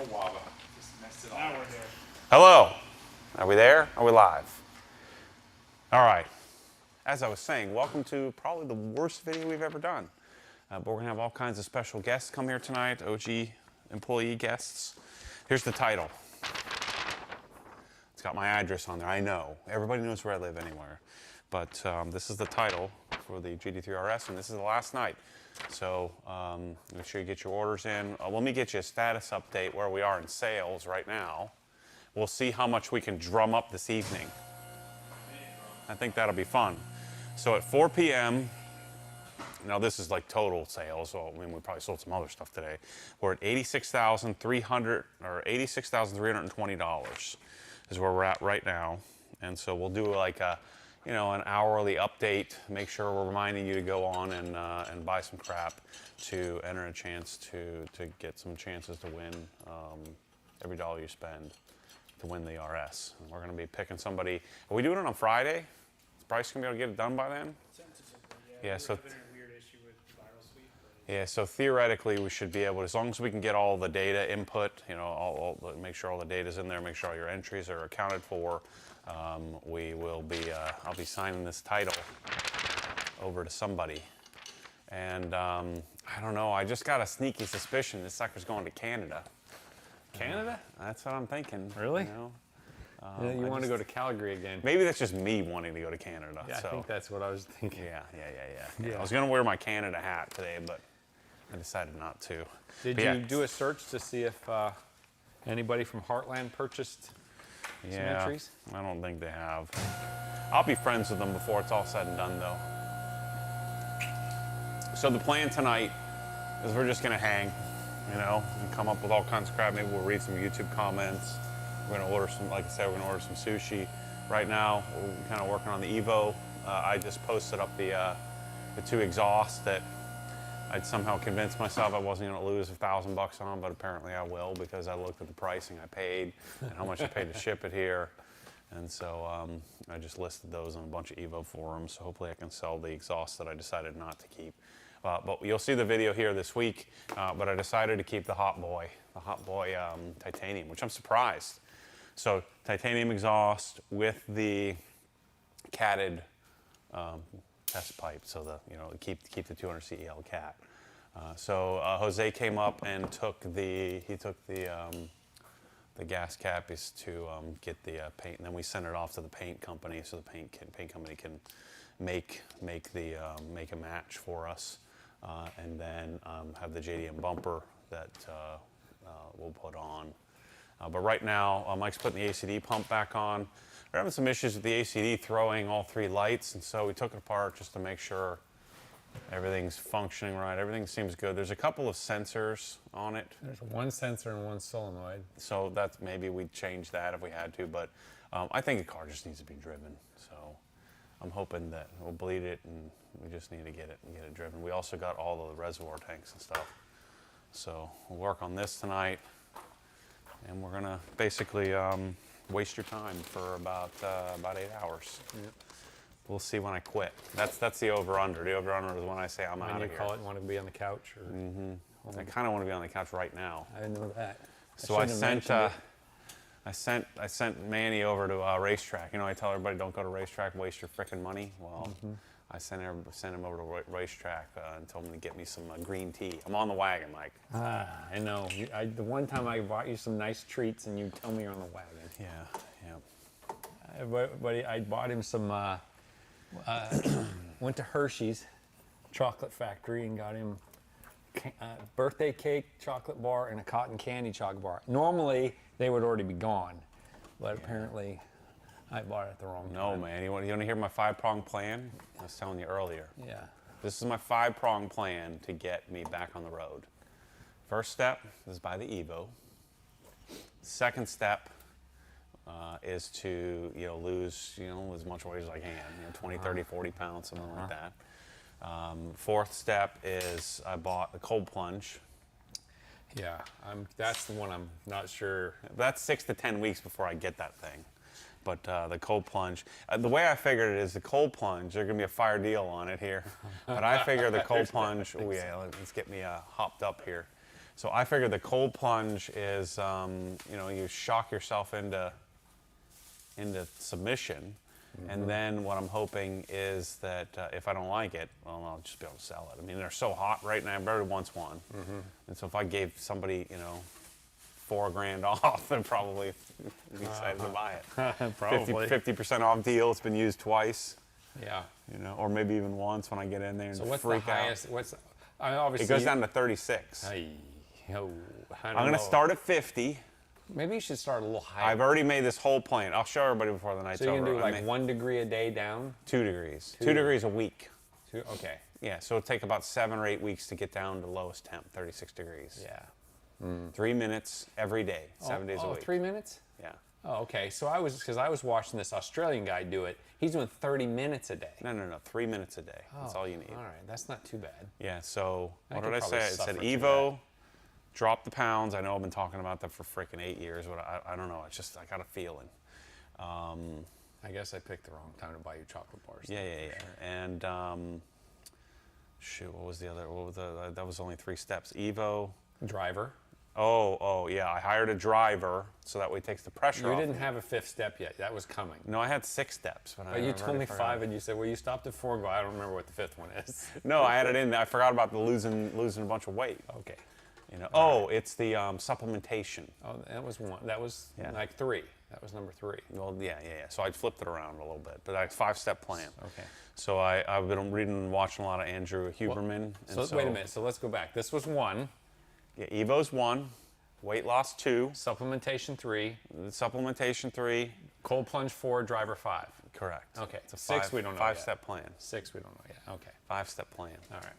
wobba. Just messed it all up. Now we're there. Hello. Are we there? Are we live? All right. As I was saying, welcome to probably the worst video we've ever done. But we're going to have all kinds of special guests come here tonight, OG employee guests. Here's the title. It's got my address on there. I know. Everybody knows where I live anywhere. But this is the title for the GT3 RS, and this is the last night. So make sure you get your orders in. Let me get you a status update where we are in sales right now. We'll see how much we can drum up this evening. I think that'll be fun. So at 4 p.m., now this is like total sales, so I mean we probably sold some other stuff today. We're at $86,300 or $86,320 is where we're at right now. And so we'll do like a, you know, an hourly update, make sure we're reminding you to go on and buy some crap to enter a chance to get some chances to win every dollar you spend to win the RS. And we're going to be picking somebody. Are we doing it on Friday? Is Bryce going to be able to get it done by then? Yeah, so yeah, so theoretically we should be able to, as long as we can get all the data input, you know, make sure all the data's in there, make sure all your entries are accounted for. We will be, I'll be signing this title over to somebody. And I don't know, I just got a sneaky suspicion this sucker's going to Canada. Canada? That's what I'm thinking. Really? You know? You want to go to Calgary again? Maybe that's just me wanting to go to Canada. Yeah, so. I think that's what I was thinking. Yeah. I was going to wear my Canada hat today, but I decided not to. Did you do a search to see if anybody from Heartland purchased some entries? I don't think they have. I'll be friends with them before it's all said and done, though. So the plan tonight is we're just going to hang, you know, and come up with all kinds of crap. Maybe we'll read some YouTube comments. We're going to order some, like I said, we're going to order some sushi. Right now, we're kind of working on the Evo. I just posted up the 2 exhausts that I'd somehow convinced myself I wasn't going to lose $1,000 on, but apparently I will because I looked at the pricing I paid and how much I paid to ship it here. And so I just listed those on a bunch of Evo forums. So hopefully I can sell the exhausts that I decided not to keep. But you'll see the video here this week. But I decided to keep the Hot Boy titanium, which I'm surprised. So titanium exhaust with the catted test pipe, so keep the 200 CEL cat. So Jose came up and took the gas cappies to get the paint, and then we sent it off to the paint company, so the paint company can make a match for us, and then have the JDM bumper that we'll put on. But right now, Mike's putting the ACD pump back on. We're having some issues with the ACD throwing all 3 lights, and so we took it apart just to make sure everything's functioning right. Everything seems good. There's a couple of sensors on it. There's 1 sensor and 1 solenoid. So that's maybe we'd change that if we had to, but I think the car just needs to be driven. So I'm hoping that we'll bleed it, and we just need to get it driven. We also got all of the reservoir tanks and stuff. So we'll work on this tonight. And we're gonna basically waste your time for about 8 hours. Yep. We'll see when I quit. That's the over/under. The over/under is when I say I'm out of here. When you call it, want to be on the couch, or? Mm-hmm. I kind of want to be on the couch right now. I didn't know that. So I sent Manny over to a racetrack. You know, I tell everybody don't go to racetrack, waste your frickin' money. Well, I sent him over to racetrack and told him to get me some green tea. I'm on the wagon, Mike. I know. The one time I bought you some nice treats, and you tell me you're on the wagon. Yeah. I bought him some. Went to Hershey's Chocolate Factory and got him birthday cake, chocolate bar, and a cotton candy chocolate bar. Normally they would already be gone, but apparently I bought it at the wrong time. No, man. You want to hear my 5-prong plan? I was telling you earlier. Yeah. This is my 5-prong plan to get me back on the road. First step is buy the Evo. Second step is to lose as much weight as I can, 20, 30, 40 pounds, something like that. Fourth step is I bought the cold plunge. Yeah, that's the one I'm not sure. That's 6 to 10 weeks before I get that thing. But the cold plunge, the way I figured it is the cold plunge, there's going to be a fire deal on it here. But I figure the cold plunge, let's get me hopped up here. So I figured the cold plunge is, you know, you shock yourself into submission. And then what I'm hoping is that if I don't like it, well, I'll just be able to sell it. I mean, they're so hot right now. Everybody wants one. And so if I gave somebody, you know, $4 grand off, they'd probably be excited to buy it. Probably. 50% off deal. It's been used twice. Yeah. You know, or maybe even once when I get in there and So what's freak the highest? out. What's I mean, obviously It goes down to 36. I don't I'm going to know. start at 50. Maybe you should start a little higher. I've already made this whole plan. I'll show everybody before the night's so you over. can do I like made 1 degree a day down. 2 degrees. 2 degrees a week. Okay. Yeah, so it'll take about 7 or 8 weeks to get down to lowest temp, 36 degrees. Yeah. 3 minutes every day, 7 days a week. 3 minutes? Yeah. Oh, okay. So I was watching this Australian guy do it. He's doing 30 minutes a day. No, 3 minutes a day. That's all you need. All right, that's not too bad. Yeah, so I what could did I probably say? It said suffer through Evo, drop the pounds. I know I've been talking about that for freaking 8 years, but I don't know. It's just, I got a feeling. I guess I picked the wrong time to buy you chocolate bars. Yeah. And shoot, what was the other? That was only 3 steps. Evo. Driver. Oh, yeah. I hired a driver so that way it takes the pressure You off. didn't have a 5th step yet. That was coming. No, I had 6 steps. But You told me 5, and you said, well, you stopped at 4 and go, I don't remember what the 5th one is. No, I had it in there. I forgot about the losing a bunch of weight. Okay. You know. It's the supplementation. Oh, that was 1. That was Yeah. like 3. That was number 3. Well, yeah. So I flipped it around a little bit, but I had a 5-step plan. Okay. So I've been reading and watching a lot of Andrew Huberman. So wait a minute. So let's go back. This was 1. Yeah, Evo's 1, weight loss 2, Supplementation 3. supplementation 3. Cold plunge 4. Driver 5. Correct. Okay. It's a 6 we don't know yet. 5-step plan. 6 we don't know yet. Okay. 5-step plan. All right.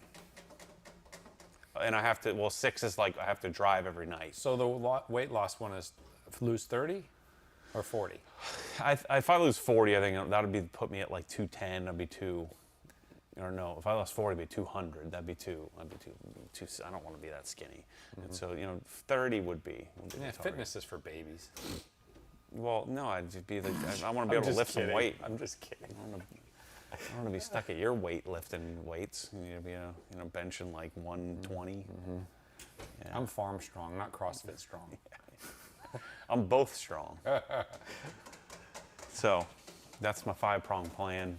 And I have to. Well, 6 is like I have to drive every night. So the weight loss one is lose 30 or 40? If I lose 40, I think that would put me at like 210. That'd be 2. Or no, if I lost 40, it'd be 200. That'd be 2. I don't want to be that skinny. And so 30 would be. Yeah, the target. fitness is for babies. Well, no, I'd just be like I want to be able to lift some weight. I'm just kidding. I don't want to be stuck at your weight lifting weights. You need to be benching like 120. I'm farm strong, not CrossFit strong. I'm both strong. So that's my 5-prong plan.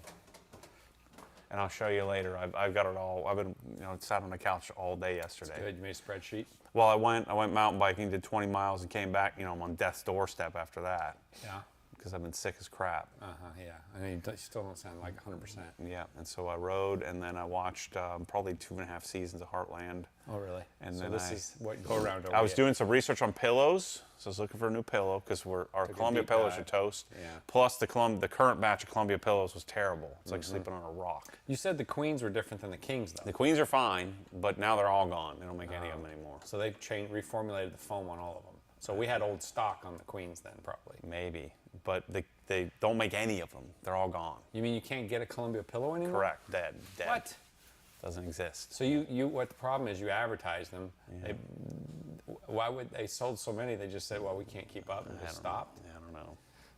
And I'll show you later. I've got it all. I've been sat on the couch all day yesterday. Good. You made a spreadsheet? Well, I went mountain biking, did 20 miles, and came back. I'm on death's doorstep after that. Yeah. Because I've been sick as crap. Yeah. I mean, you still don't sound like 100%. Yeah, and so I rode, and then I watched probably 2.5 seasons of Heartland. Oh, really? And so then this is what go around. I was doing some research on pillows, so I was looking for a new pillow because our Columbia deep pillows dive. are toast. Yeah. Plus the current batch of Columbia pillows was terrible. It's like sleeping on a rock. You said the queens were different than the kings, though. The queens are fine, but now they're all gone. They don't make any of them anymore. So they've reformulated the foam on all of them. So we had old stock on the queens then, probably. Maybe, but they don't make any of them. They're all gone. You mean you can't get a Columbia pillow anymore? Correct. Dead. What? Doesn't exist. So what the problem is, you advertise them. Yeah. Why would they sold so many? They just said, well, we can't keep up and just stopped. I don't know.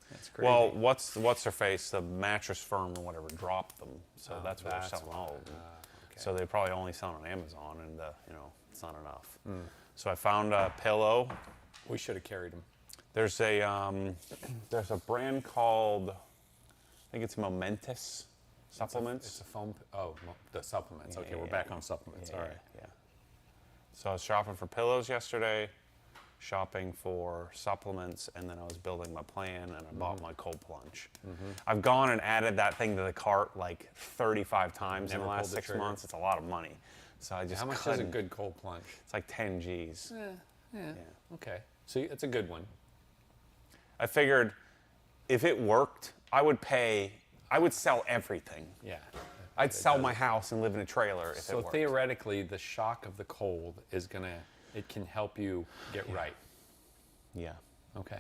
That's crazy. Well, what's their face? The mattress firm or whatever dropped them, so that's why they're selling all of them. Okay. So they probably only sell on Amazon, and it's not enough. So I found a pillow. We should have carried them. There's a brand called, I think it's Momentous Supplements. It's a foam. Oh, the supplements. Okay, we're back on supplements. All right. Yeah. So I was shopping for pillows yesterday, shopping for supplements, and then I was building my plan, and I bought my cold plunge. I've gone and added that thing to the cart like 35 times in the last 6 months. It's a lot of money. So I just How much is a good cold plunge? It's like 10 G's. Yeah. Okay. So it's a good one. I figured if it worked, I would sell everything. Yeah. I'd sell my house and live in a trailer if it So worked. theoretically, the shock of the cold it can help you get right. Yeah. Okay.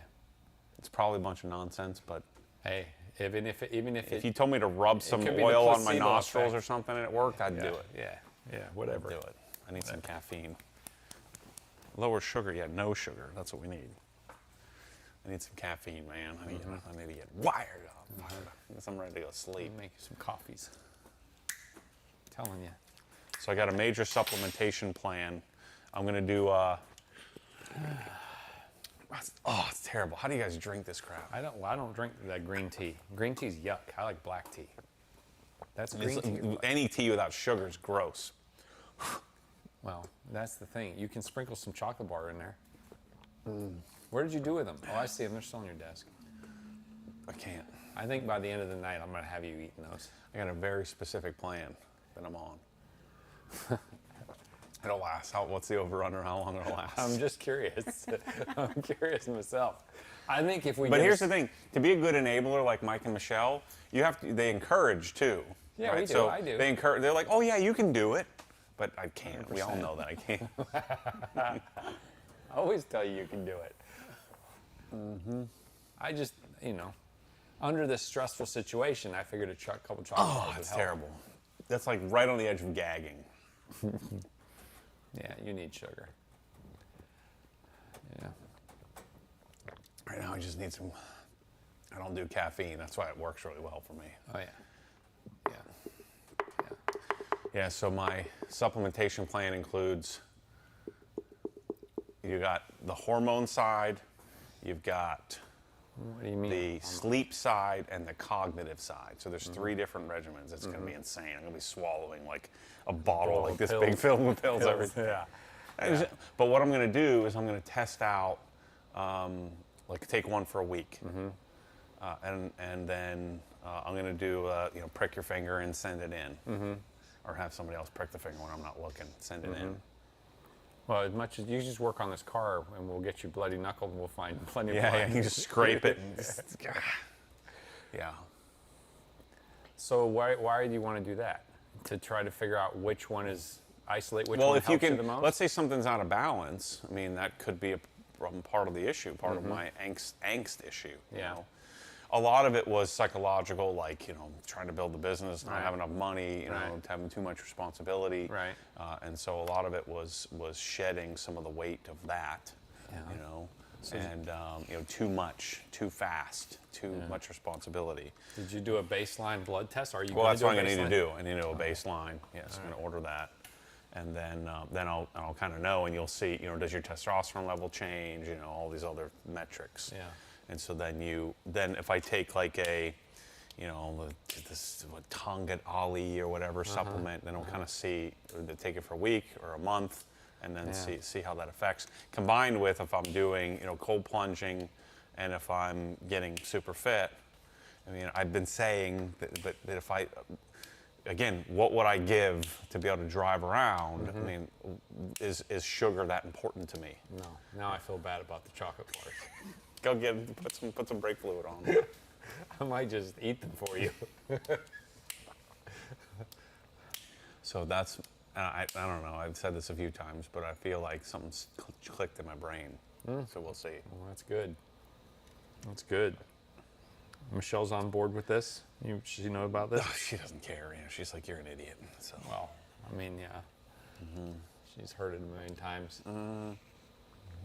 It's probably a bunch of nonsense, but Hey, even if if you told me to rub some could be the oil on my placebo nostrils effect. or something and it worked, I'd do it. Yeah, whatever. Do it. I need some caffeine. Lower sugar, no sugar. That's what we need. I need some caffeine, man. I need to get wired up. I'm ready to go sleep. Make you some coffees. I'm telling you. So I got a major supplementation plan. I'm gonna do. Oh, it's terrible. How do you guys drink this crap? I don't drink that green tea. Green tea's yuck. I like black tea. That's green tea. Any tea without sugar is gross. Well, that's the thing. You can sprinkle some chocolate bar in there. Where did you do with them? Oh, I see them. They're still on your desk. I can't. I think by the end of the night, I'm going to have you eating those. I got a very specific plan that I'm on. It'll last. What's the over/under? How long it'll last? I'm just curious. I'm curious myself. I think if we. But here's the thing: to be a good enabler like Mike and Michelle, you have to. They encourage too. Yeah, right? we do. So I do. They encourage. They're like, "Oh yeah, you can do it," but I can't. 100%. We all know that I can't. I always tell you can do it. I just, under this stressful situation, I figured a couple chocolate bars would That's help. terrible. That's like right on the edge of gagging. Yeah, you need sugar. Yeah. Right now, I just need some. I don't do caffeine. That's why it works really well for me. Oh, yeah. Yeah, so my supplementation plan includes, you got the hormone side, you've got What do you mean? the sleep side, and the cognitive side. So there's 3 different regimens. It's going to be insane. I'm going to be swallowing like a bottle, Bowl like of this pills. big filled with pills every day. Yeah. But what I'm going to do is I'm going to test out, like take one for a week. And then I'm going to do, prick your finger and send it in. Or have somebody else prick the finger when I'm not looking, send it in. Well, as much as you just work on this car, and we'll get you bloody knuckled, and we'll find plenty of Yeah, blood. you just scrape it. And yeah. So why do you want to do that? To try to figure out which one is isolate, which Well, one if you helps you can, the most? let's say something's out of balance. I mean, that could be a part of the issue, part of my angst issue. You Yeah. know? A lot of it was psychological, like, trying to build the business, not Right. having enough money, Right. having too much responsibility. Right. And so a lot of it was shedding some of the weight of that, Yeah. and too much, too fast, too much responsibility. Did you do a baseline blood test? Are you Well, gonna that's do a what I need to baseline? do. I need to do a baseline. Yes, I'm going to order that. And then I'll kind of know, and you'll see, does your testosterone level change, all these other metrics. Yeah. And so then if I take like a, this Tongat Ali or whatever supplement, then I'll kind of see, take it for a week or a month, and then see how that affects. Combined with if I'm doing, cold plunging, and if I'm getting super fit. I mean, I've been saying that if I, again, what would I give to be able to drive around? I mean, is sugar that important to me? No. Now I feel bad about the chocolate bars. Go put some brake fluid on. I might just eat them for you. So that's, I don't know, I've said this a few times, but I feel like something's clicked in my brain. So we'll see. Well, that's good. That's good. Michelle's on board with this. She know about this? Oh, she doesn't care. She's like, you're an idiot. So. Well, I mean, yeah. She's heard it a million times.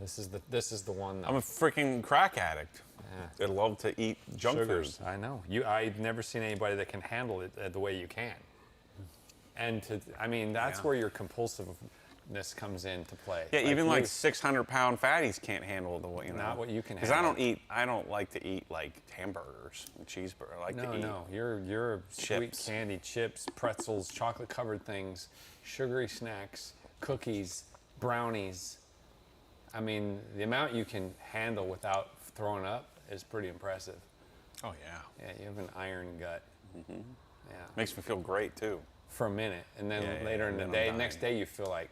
This is the one. That I'm a freaking crack addict. Yeah. I love to eat junk Sugars. food. I know. I've never seen anybody that can handle it the way you can. And that's where your compulsiveness comes into play. Yeah, even like 600-pound fatties can't handle the way, Not what you can Because handle. I don't like to eat like hamburgers and cheeseburgers. I like to eat. No, you're sweet chips. candy, chips, pretzels, chocolate-covered things, sugary snacks, cookies, brownies. I mean, the amount you can handle without throwing up is pretty impressive. Oh yeah. Yeah, you have an iron gut. Yeah. Makes me feel great too. For a minute, and then Yeah, later in the then I'm day, dying. next day you feel like,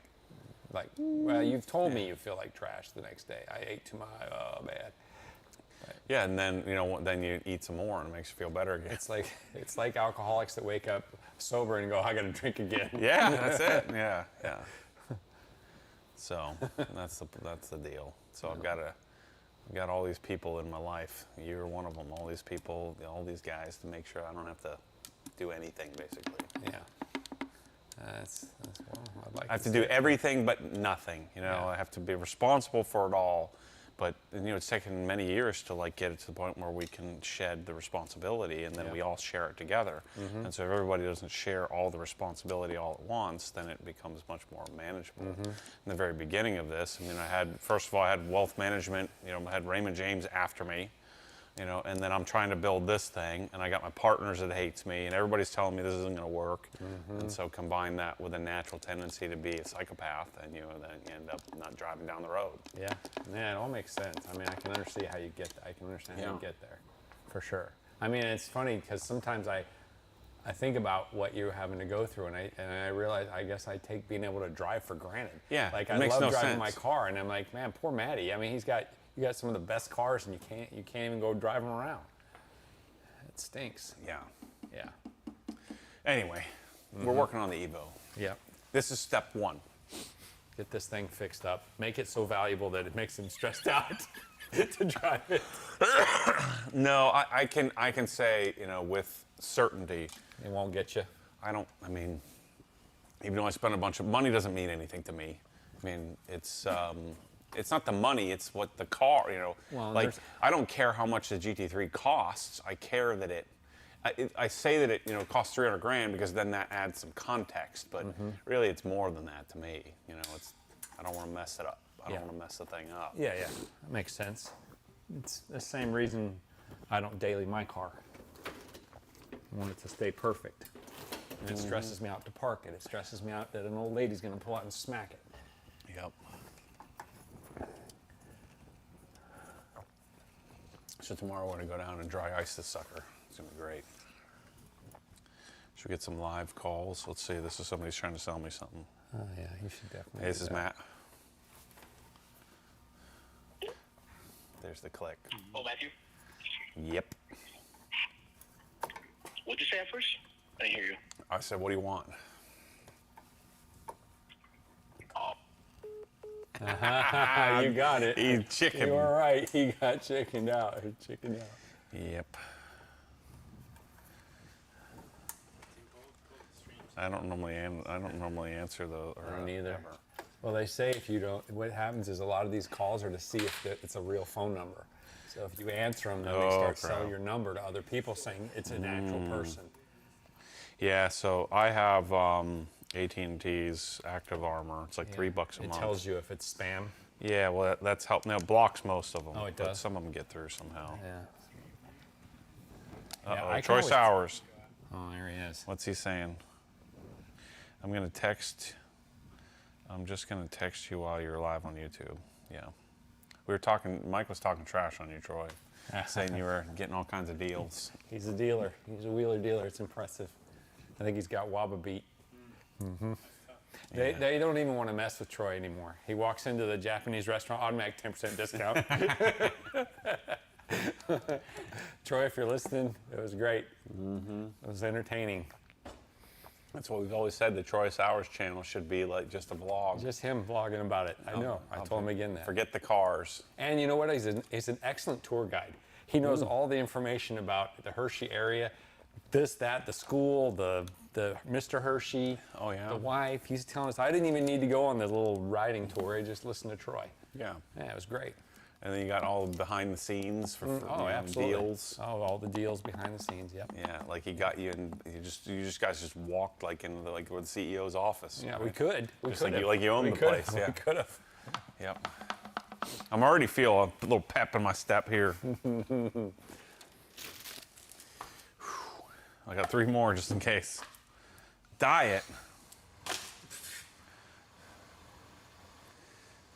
well, you've told me you feel like trash the next day. I ate too much. Oh, bad. Yeah, and then then you eat some more and it makes you feel better again. It's like alcoholics that wake up sober and go, I got to drink again. Yeah, that's it. Yeah. So that's the deal. So I've got all these people in my life. You're one of them. All these people, all these guys, to make sure I don't have to do anything basically. Yeah. That's well, I'd like I have to do everything but nothing. I have to be responsible for it all, but you know, it's taken many years to like get it to the point where we can shed the responsibility, and then we all share it together. And so if everybody doesn't share all the responsibility all at once, then it becomes much more manageable. In the very beginning of this, I mean, first of all, I had wealth management. You know, I had Raymond James after me. You know, and then I'm trying to build this thing, and I got my partners that hates me, and everybody's telling me this isn't going to work. And so combine that with a natural tendency to be a psychopath, and you end up not driving down the road. Yeah, it all makes sense. I mean, I can understand how you get. I can understand how you get there, for sure. I mean, it's funny because sometimes I think about what you're having to go through, and I realize I guess I take being able to drive for granted. Yeah, like it I makes love no driving sense. my car, and I'm like, man, poor Matty. I mean, you got some of the best cars, and you can't even go drive them around. It stinks. Yeah. Yeah. Anyway, we're working on the Evo. Yeah. This is step one. Get this thing fixed up. Make it so valuable that it makes him stressed out to drive it. No, I can say, you know, with certainty, It won't get you. I mean, even though I spend a bunch of money, doesn't mean anything to me. I mean, it's not the money, it's what the car, you know. Well, like, I don't care how much the GT3 costs. I care that I say that it, you know, costs 300 grand because then that adds some context. But really, it's more than that to me. You know, I don't want to mess it up. I don't want to mess the thing up. Yeah, that makes sense. It's the same reason I don't daily my car. I want it to stay perfect. And it stresses me out to park it. It stresses me out that an old lady's going to pull out and smack it. Yep. So tomorrow we're going to go down and dry ice this sucker. It's going to be great. Should we get some live calls? Let's see. This is somebody's trying to sell me something. Oh, yeah, you should definitely. Hey, this do is that. Matt. There's the click. Oh, Matthew, Yep. what'd you say at first? I didn't hear you. I said, what do you want? You got it. He chicken. You were right. He got chickened out. He chickened out. Yep. I don't normally answer though. I don't either. Well, they say if you don't, what happens is a lot of these calls are to see if it's a real phone number. So if you answer them, then they start selling your number to other people saying it's an actual person. Yeah, so I have AT&T's Active Armor. It's like $3 a month. It tells you if it's spam. Yeah, well, that's helped. Now, it blocks most of them. Oh, it But does? some of them get through somehow. Yeah. Uh-oh, I can Choice always- Hours. Oh, there he is. What's he saying? I'm going to text. I'm just going to text you while you're live on YouTube. Yeah. We were talking, Mike was talking trash on you, Troy, saying you were getting all kinds of deals. He's a dealer. He's a wheeler dealer. It's impressive. I think he's got Waba beat. They don't even want to mess with Troy anymore. He walks into the Japanese restaurant, automatic 10% discount. Troy, if you're listening, it was great. It was entertaining. That's what we've always said. The Troy Hours channel should be like just a vlog. Just him vlogging about it. I know. I told him again that. Forget the cars. And you know what? He's an excellent tour guide. He knows all the information about the Hershey area, this, that, the school, the Mr. Hershey, Oh, yeah? the wife. He's telling us I didn't even need to go on the little riding tour. I just listened to Troy. Yeah. Yeah, it was great. And then you got all the behind the scenes for you know, absolutely. deals. Oh, all the deals behind the scenes. Yep. Yeah, like he got you, and you guys just walked like in the CEO's office. Yeah, right? we could. We Just could like you own the place. Yeah. We could have. Yep. I'm already feel a little pep in my step here. I got 3 more just in case. Diet.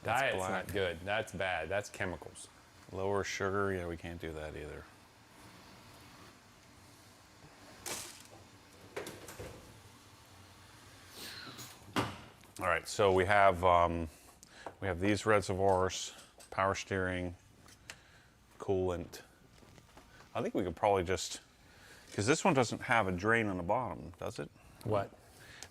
Diet's black. not good. That's bad. That's chemicals. Lower sugar. Yeah, we can't do that either. All right, so we have these reservoirs, power steering, coolant. I think we could probably just, because this one doesn't have a drain on the bottom, does it? What?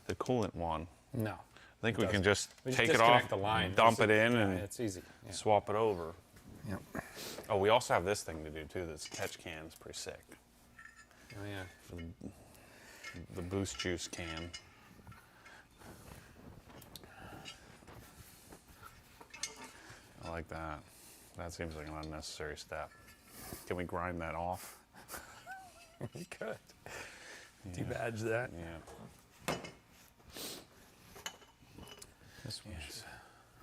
The coolant one. No. I think we can just We take just it off, disconnect the line. dump it in, Yeah, and it's easy. Yeah. swap it over. Yep. Oh, we also have this thing to do too. This catch can is pretty sick. Oh yeah. The boost juice can. I like that. That seems like an unnecessary step. Can we grind that off? You could. Debadge that. Yeah. This one. Yes.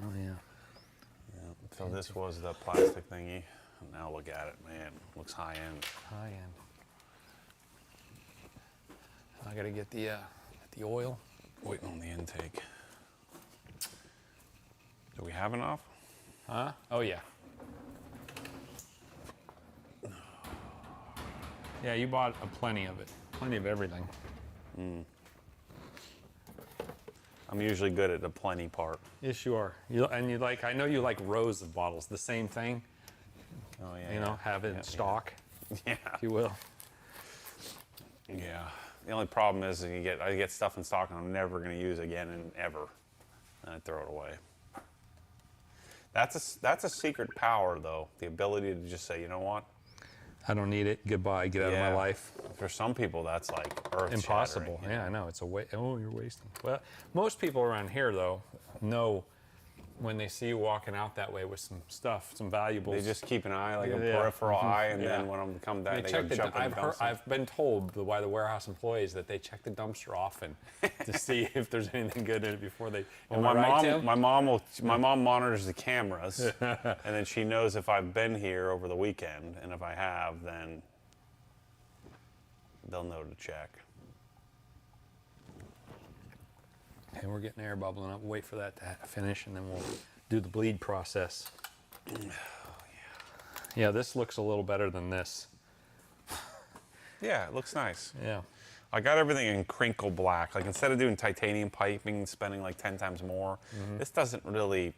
Oh yeah. Yeah. So this was the plastic thingy. Now look at it, man. Looks high end. High end. I gotta get the oil. Waiting on the intake. Do we have enough? Huh? Oh yeah. Yeah, you bought plenty of it. Plenty of everything. I'm usually good at the plenty part. Yes, you are. I know you like rows of bottles. The same thing. Oh yeah. You know, have it in stock, Yeah. if you will. Yeah. The only problem is I get stuff in stock and I'm never going to use again and ever, and I throw it away. That's a secret power though, the ability to just say, you know what? I don't need it. Goodbye. Get out of my life. For some people, that's like earth Impossible. shattering, you know? Yeah, I know. It's a waste. Oh, you're wasting. Well, most people around here, though, know when they see you walking out that way with some stuff, some valuables. They just keep an eye, like a Yeah. peripheral eye, and Yeah. then when I'm come back, They they check go jump in the dumpster. I've been told by the warehouse employees that they check the dumpster often to see if there's anything good in it before they. Well, my mom monitors the cameras, and then she knows if I've been here over the weekend, and if I have, then they'll know to check. Okay, we're getting air bubbling up. Wait for that to finish, and then we'll do the bleed process. Oh, yeah. Yeah, this looks a little better than this. Yeah, it looks nice. Yeah. I got everything in crinkle black. Like instead of doing titanium piping, spending like 10 times more, this doesn't really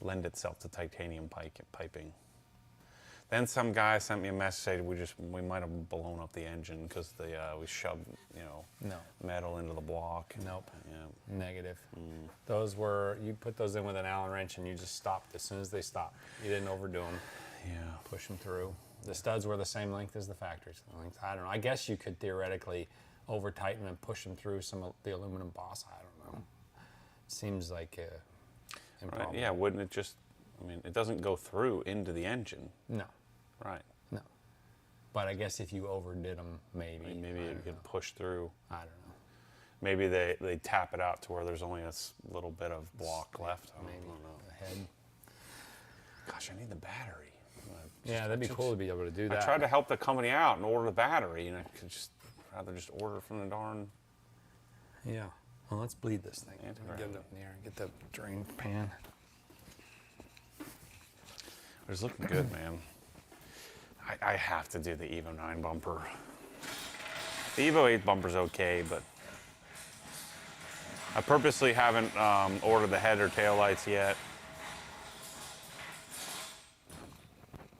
lend itself to titanium piping. Then some guy sent me a message saying we might have blown up the engine because we shoved metal into the block. Nope. Yeah. Negative. Those were, you put those in with an Allen wrench and you just stopped as soon as they stopped. You didn't overdo them. Yeah. Push them through. The studs were the same length as the factory length. I don't know. I guess you could theoretically over tighten and push them through some of the aluminum boss. I don't know. Seems like improbable. Right. Yeah, wouldn't it just, I mean, it doesn't go through into the engine. No. Right. No. But I guess if you overdid them, maybe. Maybe you could push through. I don't know. Maybe they tap it out to where there's only a little bit of block left. Maybe. I don't know. The head. Gosh, I need the battery. Yeah, that'd be cool to be able to do that. I tried to help the company out and order the battery, and I could rather just order from the darn. Yeah. Well, let's bleed this thing. Yeah, Get it up in the air and get the drain pan. It's looking good, man. I have to do the Evo 9 bumper. The Evo 8 bumper's okay, but I purposely haven't ordered the head or tail lights yet.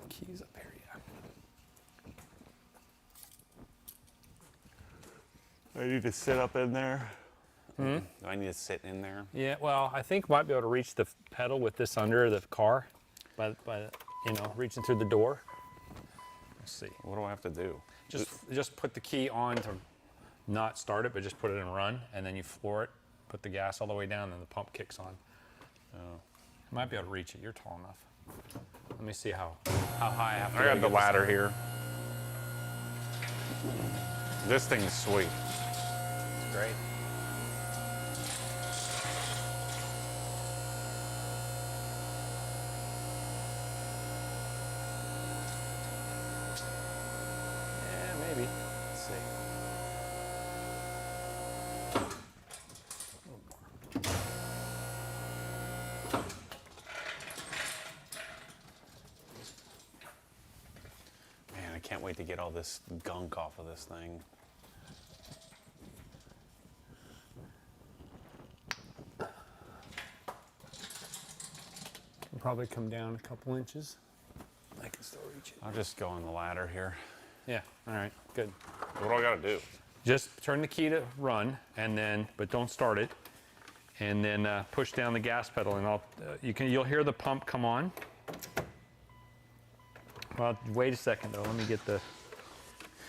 Keys up here, yeah. I need to sit up in there. Do I need to sit in there? Yeah, well, I think might be able to reach the pedal with this under the car, by reaching through the door. Let's see. What do I have to do? Just put the key on to not start it, but just put it in run, and then you floor it, put the gas all the way down, and the pump kicks on. Oh. You might be able to reach it. You're tall enough. Let me see how high I have to I go got to the get this ladder on. here. This thing's sweet. It's great. Yeah, maybe. Let's see. Man, I can't wait to get all this gunk off of this thing. It'll probably come down a couple inches. I can still reach it. I'll just go on the ladder here. Yeah, all right, good. What do I gotta do? Just turn the key to run, and then, but don't start it, and then push down the gas pedal, and you'll hear the pump come on. Well, wait a second though. Let me get the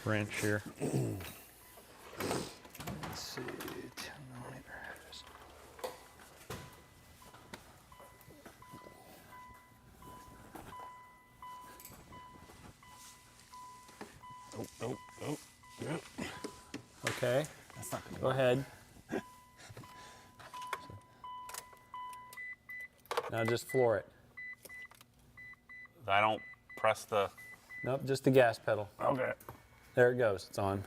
wrench here. Let's see, 10 millimeters. Okay. That's not gonna Go work. ahead. Now just floor it. I don't press the. Nope, just the gas pedal. Okay. There it goes. It's on.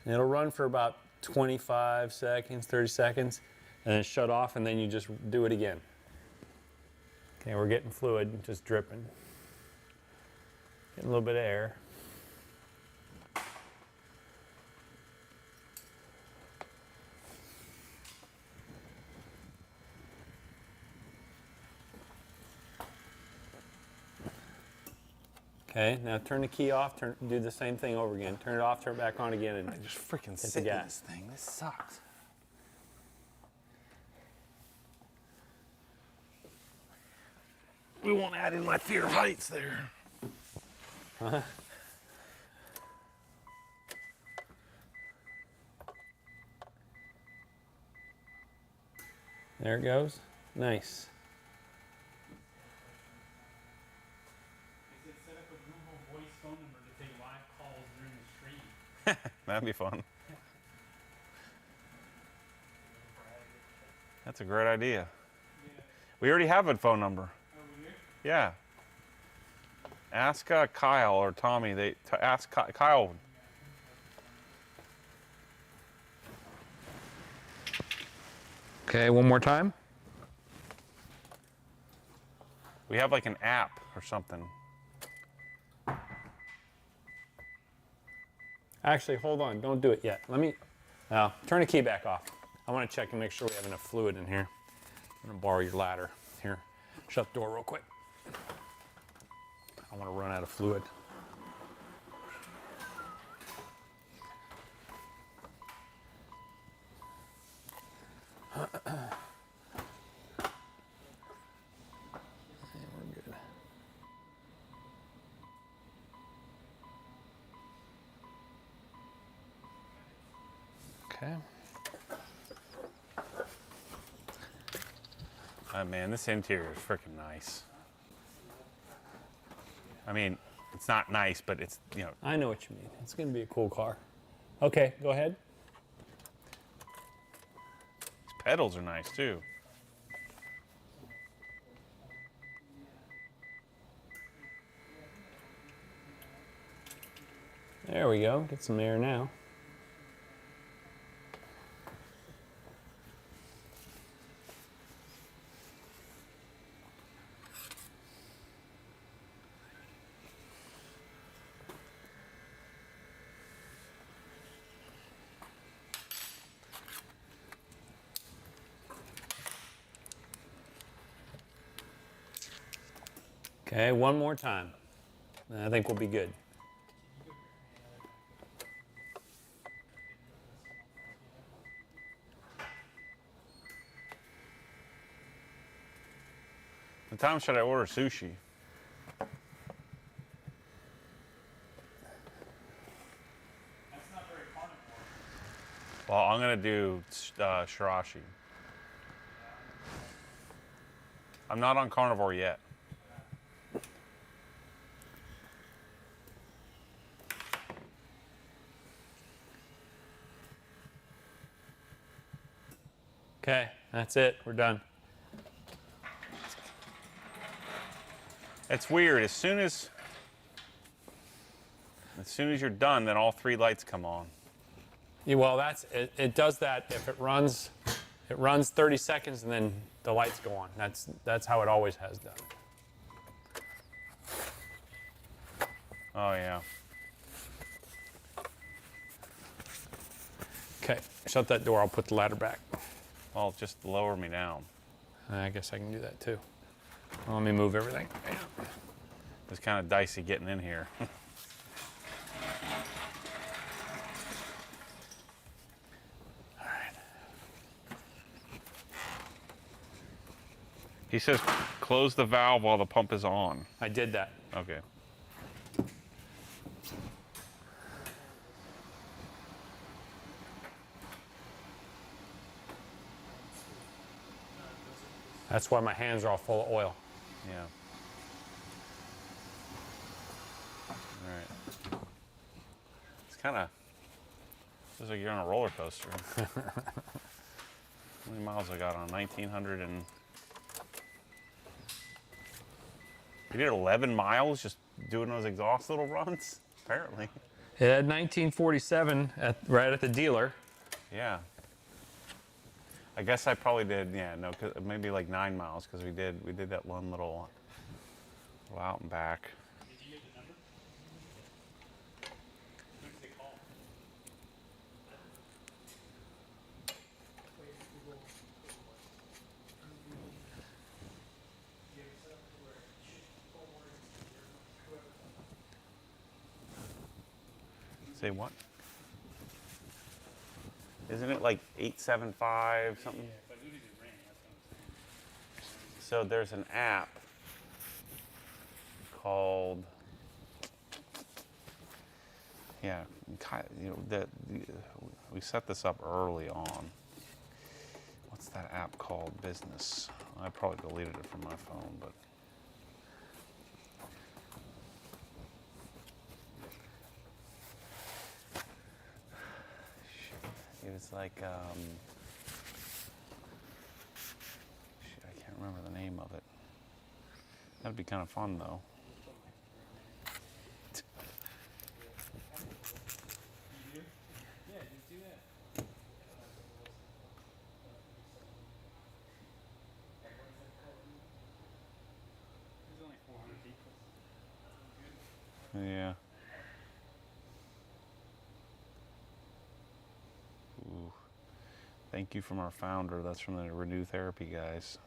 And it'll run for about 25 seconds, 30 seconds, and then shut off, and then you just do it again. Okay, we're getting fluid, just dripping. Getting a little bit of air. Okay, now turn the key off, do the same thing over again. Turn it off, turn it back on again, and I just freaking the sit in gas. this thing. This sucks. We won't add in my fear of heights there. There it goes. Nice. They said set up a Google Voice phone number to take live calls during the stream. That'd be fun. That's a great idea. We already have a phone number. Oh, we do? Yeah. Ask Kyle or Tommy. Ask Kyle. Okay, one more time. We have like an app or something. Actually, hold on. Don't do it yet. Let me turn the key back off. I want to check and make sure we have enough fluid in here. I'm going to borrow your ladder. Here, shut the door real quick. I want to run out of fluid. We're good. Okay. Man, this interior is freaking nice. I mean, it's not nice, but it's, you know. I know what you mean. It's going to be a cool car. Okay, go ahead. These pedals are nice too. There we go. Get some air now. Okay, one more time. And I think we'll be good. What time should I order sushi? That's not very carnivore. Well, I'm gonna do shirashi. I'm not on carnivore yet. Okay, that's it. We're done. It's weird. As soon as you're done, then all three lights come on. Yeah, well, it does that if it runs 30 seconds and then the lights go on. That's how it always has done it. Oh yeah. Okay, shut that door. I'll put the ladder back. Well, just lower me down. I guess I can do that too. Well, let me move everything. It's kind of dicey getting in here. All right. He says close the valve while the pump is on. I did that. Okay. That's why my hands are all full of oil. Yeah. All right. It's kind of Feels like you're on a roller coaster. How many miles I got on? 1900 and... You did 11 miles just doing those exhaust little runs? Apparently. It had 1947 right at the dealer. Yeah. I guess I probably did, maybe like 9 miles because we did that one little out and back. Did you get the number? Who did they call? Say what? Isn't it like 875 something? Yeah, but who did it ring? That's what I'm saying. So there's an app called, we set this up early on. What's that app called? Business. I probably deleted it from my phone, but. It was like, I can't remember the name of it. That'd be kind of fun though. You do? Yeah, just do that. There's only 400 people. Yeah. Ooh. Thank you from our founder. That's from the Renew Therapy guys.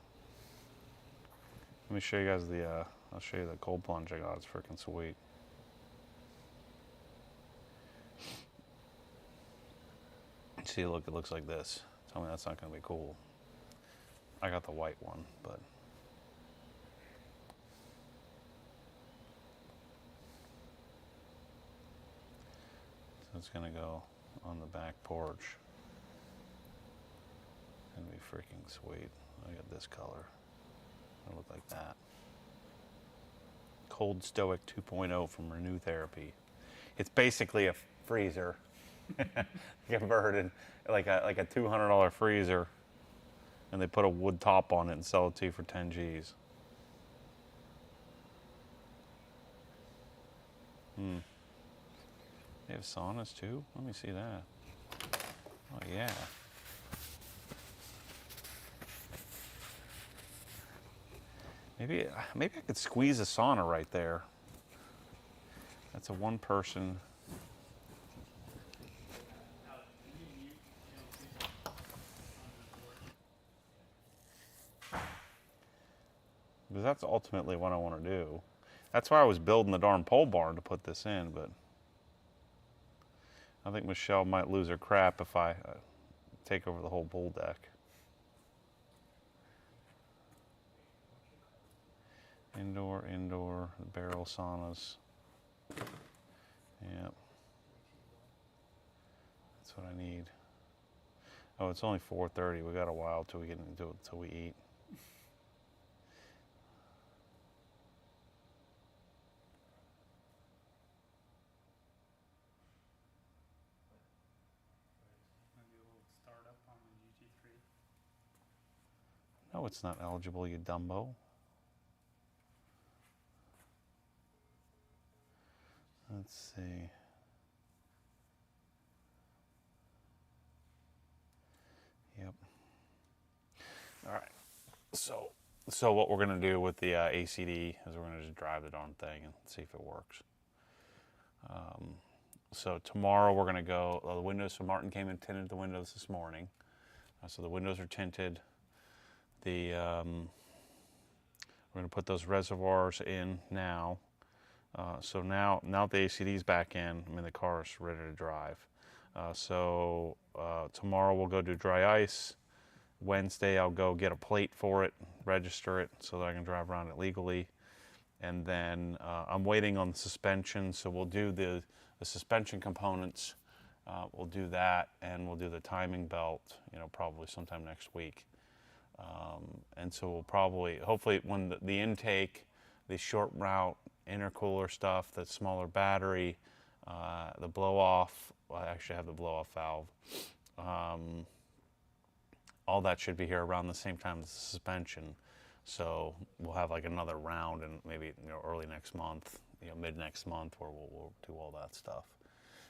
Let me show you guys I'll show you the cold plunge I got. It's freaking sweet. See, look, it looks like this. Tell me that's not going to be cool. I got the white one, but. So it's going to go on the back porch. It's going to be freaking sweet. I got this color. It'll look like that. Cold Stoic 2.0 from Renew Therapy. It's basically a freezer converted, like a $200 freezer, and they put a wood top on it and sell it to you for 10 G's. They have saunas too? Let me see that. Oh yeah. Maybe I could squeeze a sauna right there. That's a one-person. Because that's ultimately what I want to do. That's why I was building the darn pole barn to put this in, but I think Michelle might lose her crap if I take over the whole pool deck. Indoor, barrel saunas. Yep. That's what I need. Oh, it's only 4:30. We got a while till we get into it, till we eat. Maybe a little startup on the GT3. No, it's not eligible, you dumbo. Let's see. Yep. All right. So what we're gonna do with the ACD is we're gonna just drive the darn thing and see if it works. So tomorrow we're gonna go. The windows. So Martin came and tinted the windows this morning. So the windows are tinted. We're gonna put those reservoirs in now. So now the ACD's back in, I mean the car is ready to drive. Tomorrow we'll go do dry ice. Wednesday I'll go get a plate for it, register it so that I can drive around it legally. And then I'm waiting on the suspension, so we'll do the suspension components. We'll do that, and we'll do the timing belt, probably sometime next week. And so we'll probably, hopefully when the intake, the short route, intercooler stuff, the smaller battery, The blow-off, well, I actually have the blow-off valve. All that should be here around the same time as the suspension. So we'll have like another round and maybe early next month, mid next month, where we'll do all that stuff.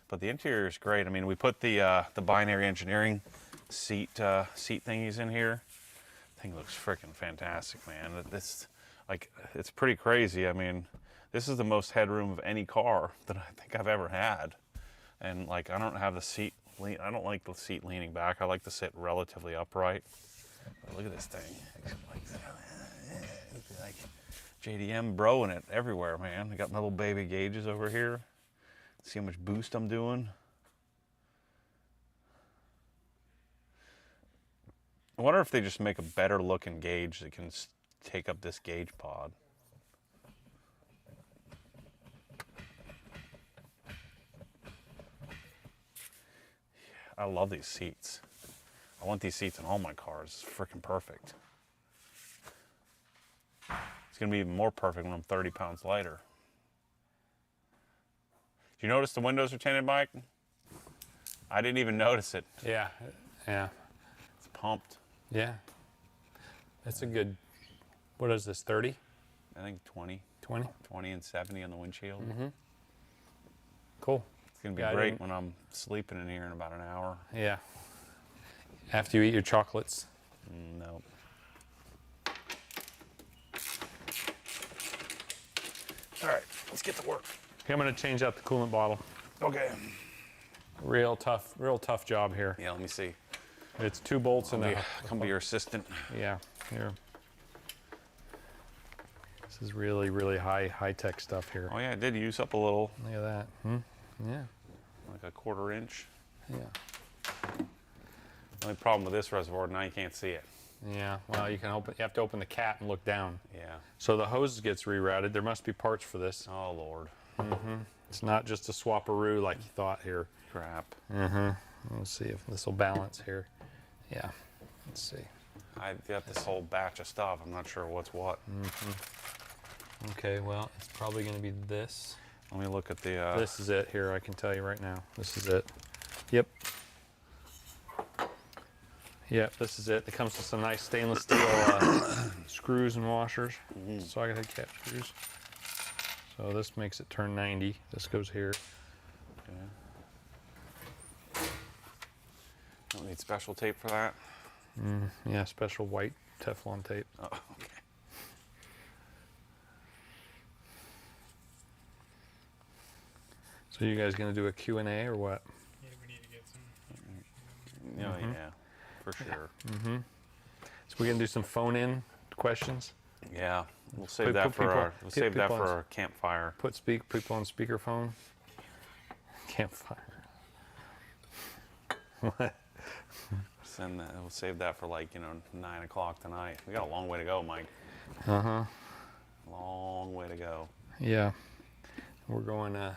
But the interior is great. I mean, we put the binary engineering seat thingies in here. Thing looks freaking fantastic, man. It's pretty crazy. I mean, this is the most headroom of any car that I think I've ever had. And like, I don't have the seat. I don't like the seat leaning back. I like to sit relatively upright. But look at this thing. Like JDM broing it everywhere, man. I got my little baby gauges over here. See how much boost I'm doing. I wonder if they just make a better looking gauge that can take up this gauge pod. I love these seats. I want these seats in all my cars. It's freaking perfect. It's gonna be even more perfect when I'm 30 pounds lighter. Do you notice the windows are tinted, Mike? I didn't even notice it. Yeah, yeah. It's pumped. Yeah. That's a good, what is this, 30? I think 20. 20? 20 and 70 on the windshield. Mm-hmm. Cool. It's gonna be great when I'm sleeping in here in about an hour. Yeah. After you eat your chocolates. No. All right, let's get to work. Okay, I'm gonna change out the coolant bottle. Okay. Real tough job here. Yeah, let me see. It's 2 bolts and Come be your assistant. Yeah, here. This is really high tech stuff here. Oh yeah, it did use up a little. Look at that. Yeah. Like a 1/4 inch. Yeah. The only problem with this reservoir, now you can't see it. Yeah. Well, you have to open the cat and look down. Yeah. So the hose gets rerouted. There must be parts for this. Oh Lord. It's not just a swapperoo like you thought here. Crap. Let's see if this will balance here. Yeah. Let's see. I got this whole batch of stuff. I'm not sure what's what. Okay. Well, it's probably going to be this. Let me look at the. This is it here. I can tell you right now. This is it. Yep. Yep, this is it. It comes with some nice stainless steel screws and washers. Socket head cap screws. So this makes it turn 90. This goes here. Okay. Don't need special tape for that. Yeah, special white Teflon tape. Oh, okay. So you guys gonna do a Q&A or what? Yeah, we need to get some. Yeah, for sure. So we're gonna do some phone-in questions. Yeah, we'll save Put that for people- our. We'll put save that people for on- our campfire. Put people on speakerphone. Campfire. What? Send that. We'll save that for 9 o'clock tonight. We got a long way to go, Mike. Long way to go. Yeah. We're going. I'm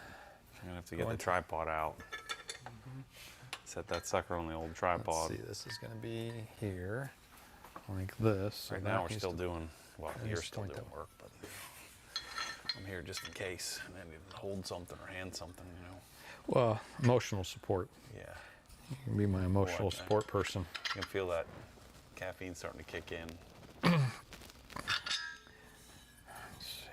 gonna have to get the tripod out. Set that sucker on the old tripod. Let's see. This is gonna be here, like this. So Right that now we're needs still to- doing. Well, that you're needs to still point doing that work, but I'm here just in case. And I need to hold something or hand something, Well, emotional support. Yeah. You can be my emotional Okay. support person. You can feel that caffeine starting to kick in. Let's see.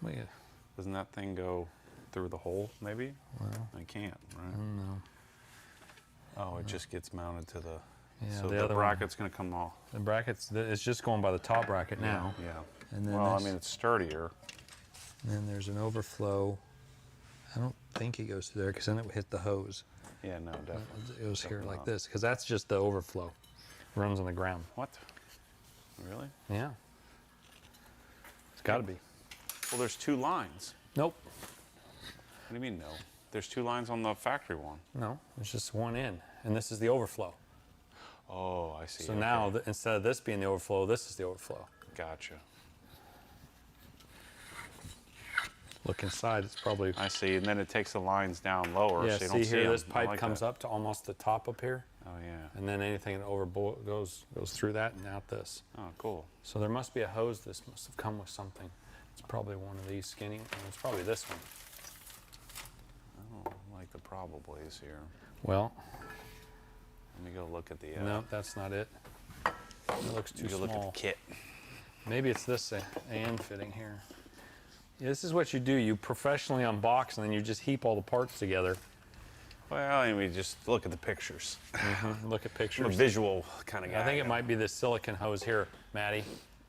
Wait. Doesn't that thing go through the hole, maybe? Well, I can't, right? I don't know. Oh, it just gets mounted to the. Yeah, So the the other one- bracket's going to come off. The brackets. It's just going by the top bracket now. Yeah. And then Well, I this- mean, it's sturdier. And then there's an overflow. I don't think it goes through there because then it would hit the hose. Yeah, no, definitely. It goes here Definitely like not. this because that's just the overflow. Runs on the ground. What? Really? Yeah. It's got to be. Well, there's 2 lines. Nope. What do you mean, no? There's 2 lines on the factory one. No, it's just one in, and this is the overflow. Oh, I see. So Okay. now, instead of this being the overflow, this is the overflow. Gotcha. Look inside, it's probably. I see. And then it takes the lines down lower, Yeah, so you see don't see here, 'em. this I pipe like comes that. up to almost the top up here. Oh yeah. And then anything that goes through that and out this. Oh, cool. So there must be a hose. This must have come with something. It's probably one of these skinny. It's probably this one. I don't like the probablys here. Well, Let me go look at the. no, that's not it. It looks too small. Look at the kit. Maybe it's this and fitting here. Yeah, this is what you do. You professionally unbox and then you just heap all the parts together. Well, and we just look at the pictures. Look at I'm a pictures. visual kind of guy. I think it might be this silicone hose here, Maddie.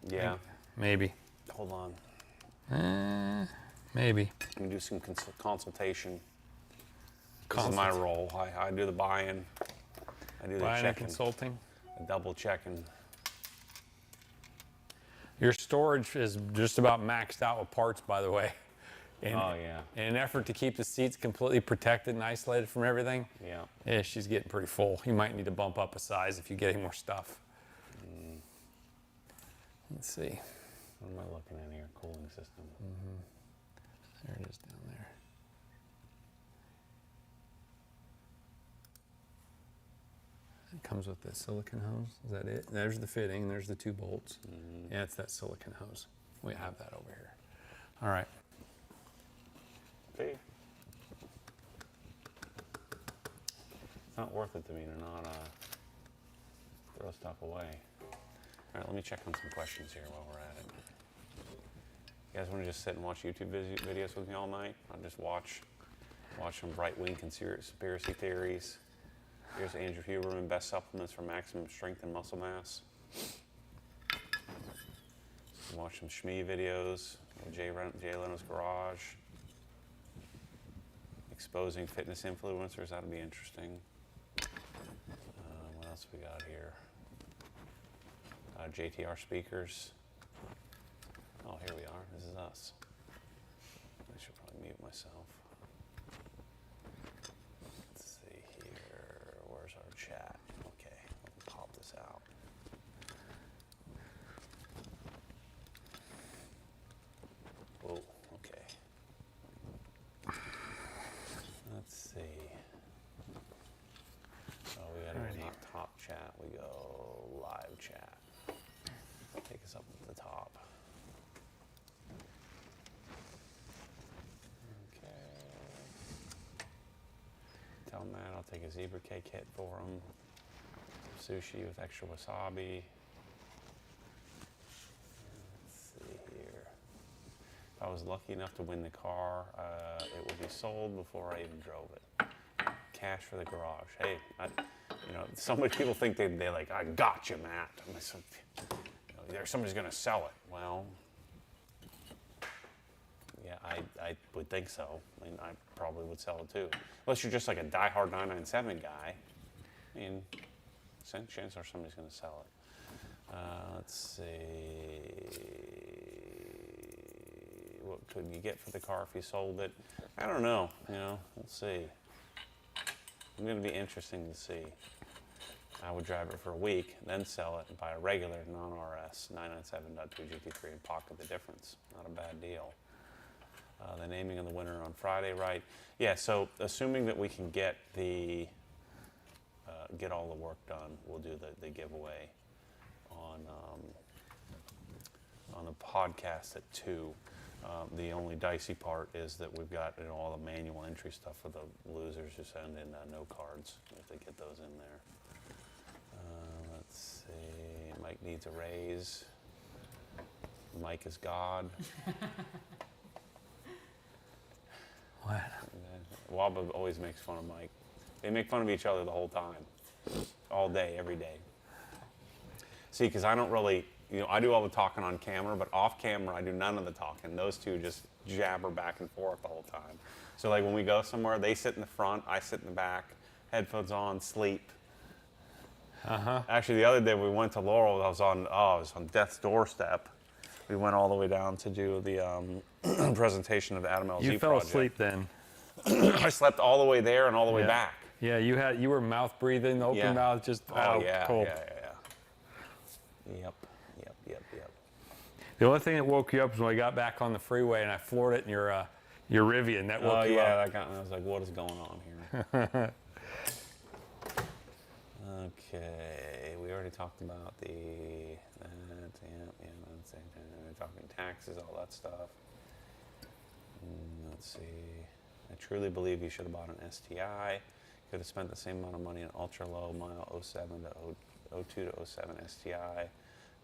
Yeah. Maybe. Hold on. Maybe. Let me do some consultation. This is my role. I do the buy-in. I do the Buying and checking. consulting. Double checking. Your storage is just about maxed out with parts, by the way. And Oh yeah. in an effort to keep the seats completely protected and isolated from everything, Yeah. she's getting pretty full. You might need to bump up a size if you get any more stuff. Let's see. What am I looking at here? Cooling system. There it is down there. It comes with the silicone hose. Is that it? There's the fitting, and there's the 2 bolts. Yeah, it's that silicone hose. We have that over here. All right. See? It's not worth it to me to not throw stuff away. All right, let me check on some questions here while we're at it. You guys want to just sit and watch YouTube videos with me all night? I'll just watch some right-wing conspiracy theories. Here's Andrew Huberman, best supplements for maximum strength and muscle mass. Watch some Shmee videos, Jay Leno's Garage. Exposing fitness influencers, that'll be interesting. What else we got here? JTR speakers. Oh, here we are. This is us. I should probably mute myself. Let's see here. Where's our chat? Okay, let me pop this out. Whoa, okay. Let's see. Oh, we got to not top chat. We go live chat. Take us up to the top. Okay. Tell Matt I'll take a zebra cake kit for him. Sushi with extra wasabi. Let's see here. If I was lucky enough to win the car, it would be sold before I even drove it. Cash for the garage. Hey, so many people think they like, I got you, Matt. Somebody's going to sell it. Well, yeah, I would think so. I mean, I probably would sell it too. Unless you're just like a diehard 997 guy. I mean, chances are somebody's going to sell it. Let's see. What could you get for the car if you sold it? I don't know. We'll see. It's going to be interesting to see. I would drive it for a week, then sell it and buy a regular non-RS 997.2 GT3 and pocket the difference. Not a bad deal. The naming of the winner on Friday, right? Yeah, so assuming that we can get get all the work done, we'll do the giveaway on the podcast at 2. The only dicey part is that we've got all the manual entry stuff for the losers who send in no cards. We have to get those in there. Let's see. Mike needs a raise. Mike is God. What? Waba always makes fun of Mike. They make fun of each other the whole time. All day, every day. See, because I don't really, I do all the talking on camera, but off camera, I do none of the talking. Those two just jabber back and forth the whole time. So like when we go somewhere, they sit in the front, I sit in the back, headphones on, sleep. Actually, the other day we went to Laurel. I was on death's doorstep. We went all the way down to do the presentation of the Adam LZ project. You fell asleep then. I slept all the way there and all the way back. Yeah, you were mouth breathing, open mouth, just cold. Yep. The only thing that woke you up was when I got back on the freeway and I floored it in your Rivian. That woke you up. I was like, what is going on here? Okay, we already talked about the we're talking taxes, all that stuff. Let's see. I truly believe you should have bought an STI. Could have spent the same amount of money on ultra low mile 07 to 02 to 07 STI.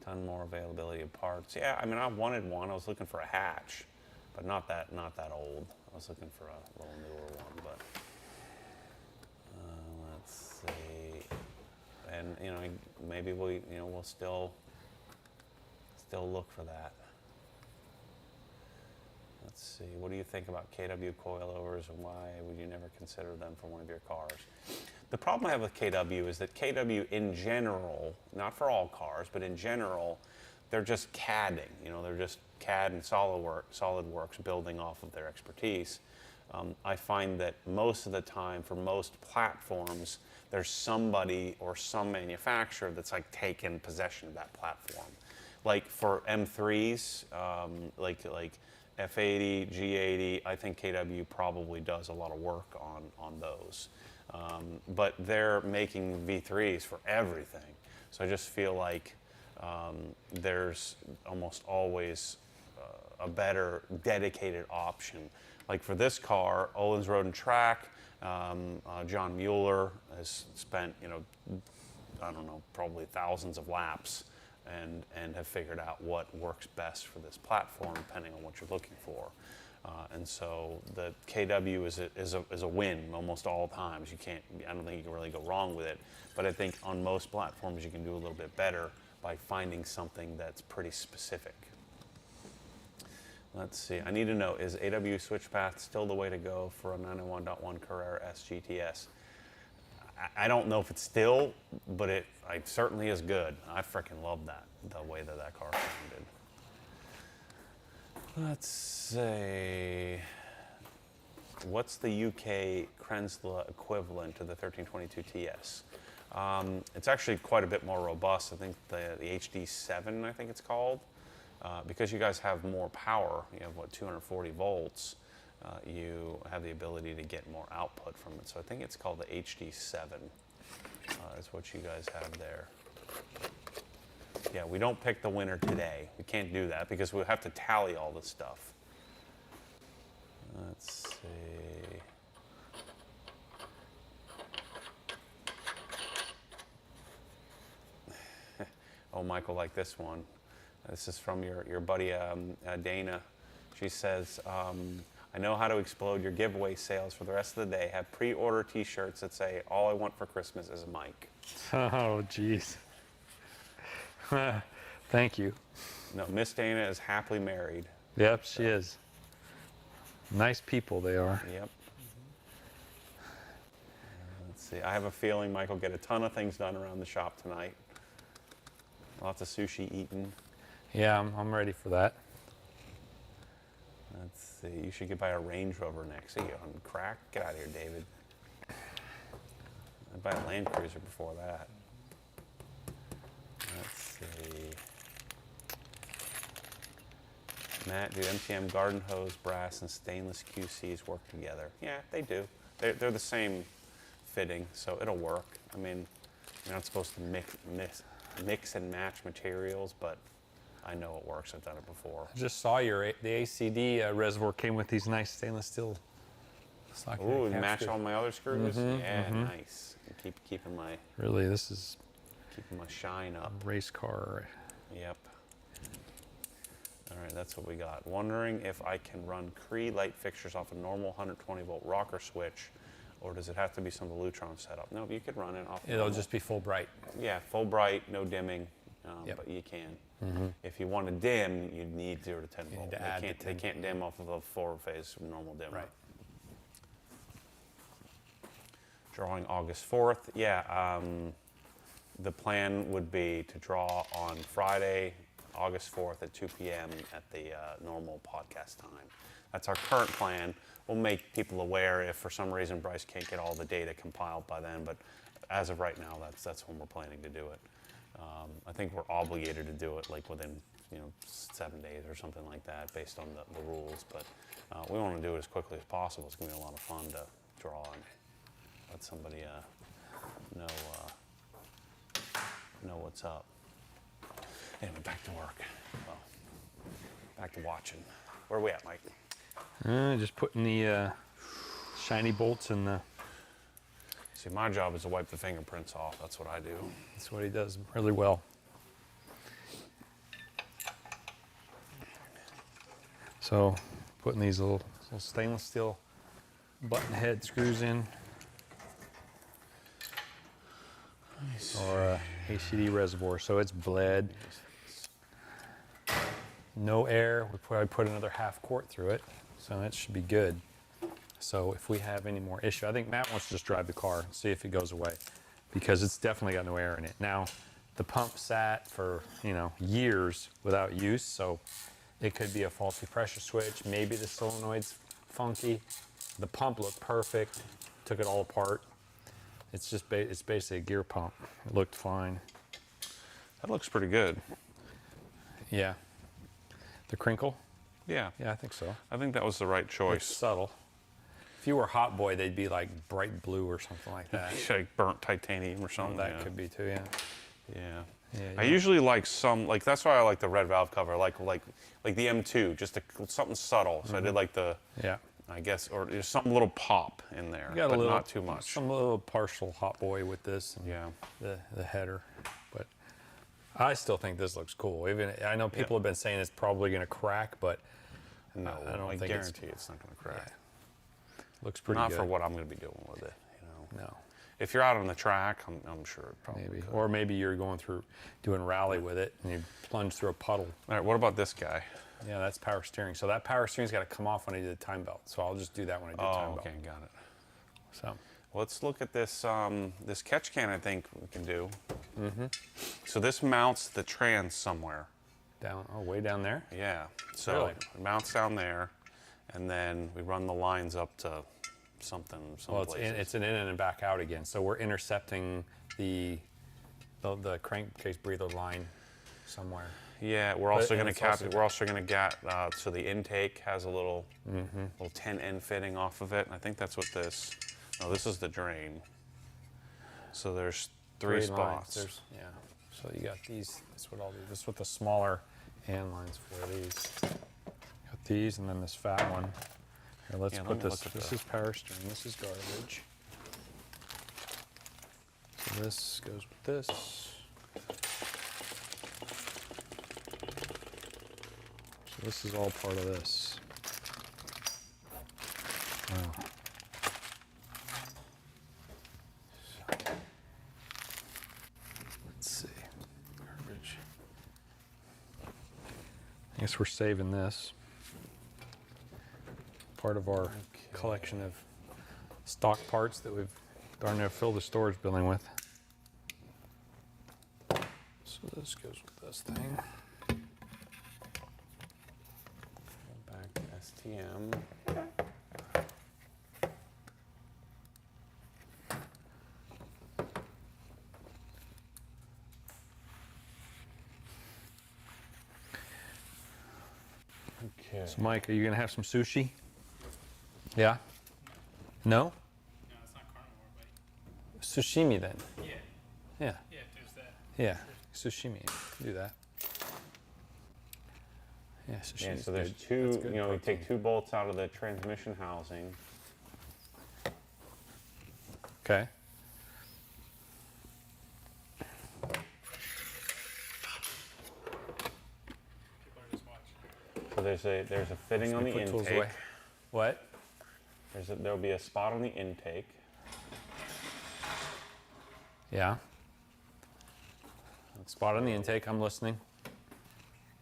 Ton more availability of parts. Yeah, I mean, I wanted one. I was looking for a hatch, but not that old. I was looking for a little newer one, but let's see. And you know, maybe we'll still look for that. Let's see. What do you think about KW coilovers, and why would you never consider them for one of your cars? The problem I have with KW is that KW in general, not for all cars, but in general, they're just CADing. You know, they're just CAD and SolidWorks building off of their expertise. I find that most of the time, for most platforms, there's somebody or some manufacturer that's like taken possession of that platform. Like for M3s, like F80, G80, I think KW probably does a lot of work on those. But they're making V3s for everything. So I just feel like there's almost always a better dedicated option. Like for this car, Olin's Road and Track, John Mueller has spent, I don't know, probably thousands of laps and have figured out what works best for this platform depending on what you're looking for. And so the KW is a win almost all times. I don't think you can really go wrong with it. But I think on most platforms you can do a little bit better by finding something that's pretty specific. Let's see. I need to know, is AW switchpath still the way to go for a 991.1 Carrera S GTS? I don't know if it's still, but it certainly is good. I freaking love that, the way that car sounded. Let's see. What's the UK Krensla equivalent to the 1322 TS? It's actually quite a bit more robust. I think the HD7, I think it's called. Because you guys have more power, you have 240 volts, you have the ability to get more output from it. So I think it's called the HD7 is what you guys have there. Yeah, we don't pick the winner today. We can't do that because we'll have to tally all this stuff. Let's see. Oh, Michael, like this one. This is from your buddy Dana. She says, I know how to explode your giveaway sales for the rest of the day. Have pre-order t-shirts that say, all I want for Christmas is a mic. Oh, jeez. Thank you. No, Miss Dana is happily married. Yep, she is. Nice people they are. Yep. Let's see. I have a feeling Mike will get a ton of things done around the shop tonight. Lots of sushi eaten. Yeah, I'm ready for that. Let's see. You should buy a Range Rover next. Are you on crack? Get out of here, David. I'd buy a Land Cruiser before that. Let's see. Matt, do MTM garden hose, brass, and stainless QCs work together? Yeah, they do. They're the same fitting, so it'll work. I mean, you're not supposed to mix and match materials, but I know it works. I've done it before. I just saw the ACD reservoir came with these nice stainless steel socket. Ooh, match all my other screws? Yeah, nice. Keeping my... Really, this is... Keeping my shine up. Race car. Yep. All right, that's what we got. Wondering if I can run Cree light fixtures off a normal 120 volt rocker switch, or does it have to be some Lutron setup? No, you could run it off. It'll just be full bright. Yeah, full bright, no dimming, but you can. If you want to dim, you need 0 to 10 volt. They can't dim off of a 4-phase normal dimmer. Right. Drawing August 4th. Yeah, the plan would be to draw on Friday, August 4th at 2 p.m. at the normal podcast time. That's our current plan. We'll make people aware if for some reason Bryce can't get all the data compiled by then, but as of right now, that's when we're planning to do it. I think we're obligated to do it like within 7 days or something like that based on the rules, but we want to do it as quickly as possible. It's going to be a lot of fun to draw and let somebody know know what's up. Anyway, back to work. Well, back to watching. Where are we at, Mike? Just putting the shiny bolts in the. See, my job is to wipe the fingerprints off. That's what I do. That's what he does really well. So, putting these little stainless steel button head screws in, or ACD reservoir. So it's bled. No air. We probably put another half quart through it, so that should be good. So if we have any more issue, I think Matt wants to just drive the car and see if it goes away, because it's definitely got no air in it. Now, the pump sat for, years without use, so it could be a faulty pressure switch. Maybe the solenoid's funky. The pump looked perfect. Took it all apart. It's just it's basically a gear pump. It looked fine. That looks pretty good. Yeah. The crinkle? Yeah. Yeah, I think so. I think that was the right It's choice. subtle. If you were Hot Boy, they'd be like bright blue or something like that. Like burnt titanium or something. That yeah. could be too, yeah. Yeah. Yeah, I yeah. usually like that's why I like the red valve cover, like the M2, just something subtle. So I did like the, Yeah. I guess, or there's some little pop in there, You got but a little, not too much. Some little partial Hot Boy with this. And Yeah. The header, but I still think this looks cool. Even I know people have been saying it's probably going to crack, but No, I don't I think guarantee it's not going to crack. looks pretty Not good. for what I'm going to be doing with it. No, If you're out on the track, I'm sure it probably maybe. could. Or maybe you're going through doing rally with it and you plunge through a puddle. All right, what about this guy? Yeah, that's power steering. So that power steering's got to come off when I do the time belt. So I'll just do that when I do time Oh, belt. okay, got it. So Let's look at this this catch can I think we can do. So this mounts the trans somewhere. way down there. Yeah. So Really? it mounts down there, and then we run the lines up to something. Well, it's an in and back out again. So we're intercepting the crankcase breather line somewhere. Yeah, we're also going to it's cap also- it. We're also going to get so the intake has a little 10 end fitting off of it. And I think that's what this. No, this is the drain. So there's three lines. spots. Yeah. So you got these. That's what all these. This is what the smaller hand lines for these. Got these, and then this fat one. Here, let's Yeah, let put me this. look at This the- is power steering. This is garbage. So this goes with this. So this is all part of this. Wow. Let's see. Garbage. I guess we're saving this. Part of our collection of stock parts that we've darn near filled the storage building with. So this goes with this thing. Back to STM. Okay. So Mike, are you gonna have some sushi? Yeah? No? No, it's not carnivore, but Sushimi then. yeah, Yeah. yeah, there's that. Yeah. Sushimi. Do that. Yeah, sushimi. Yeah, so there's two, we take two bolts out of the transmission housing. Okay. People are just watching. So there's a fitting on the Put tools intake. away. What? There'll be a spot on the intake. Yeah. Spot on the intake. I'm listening.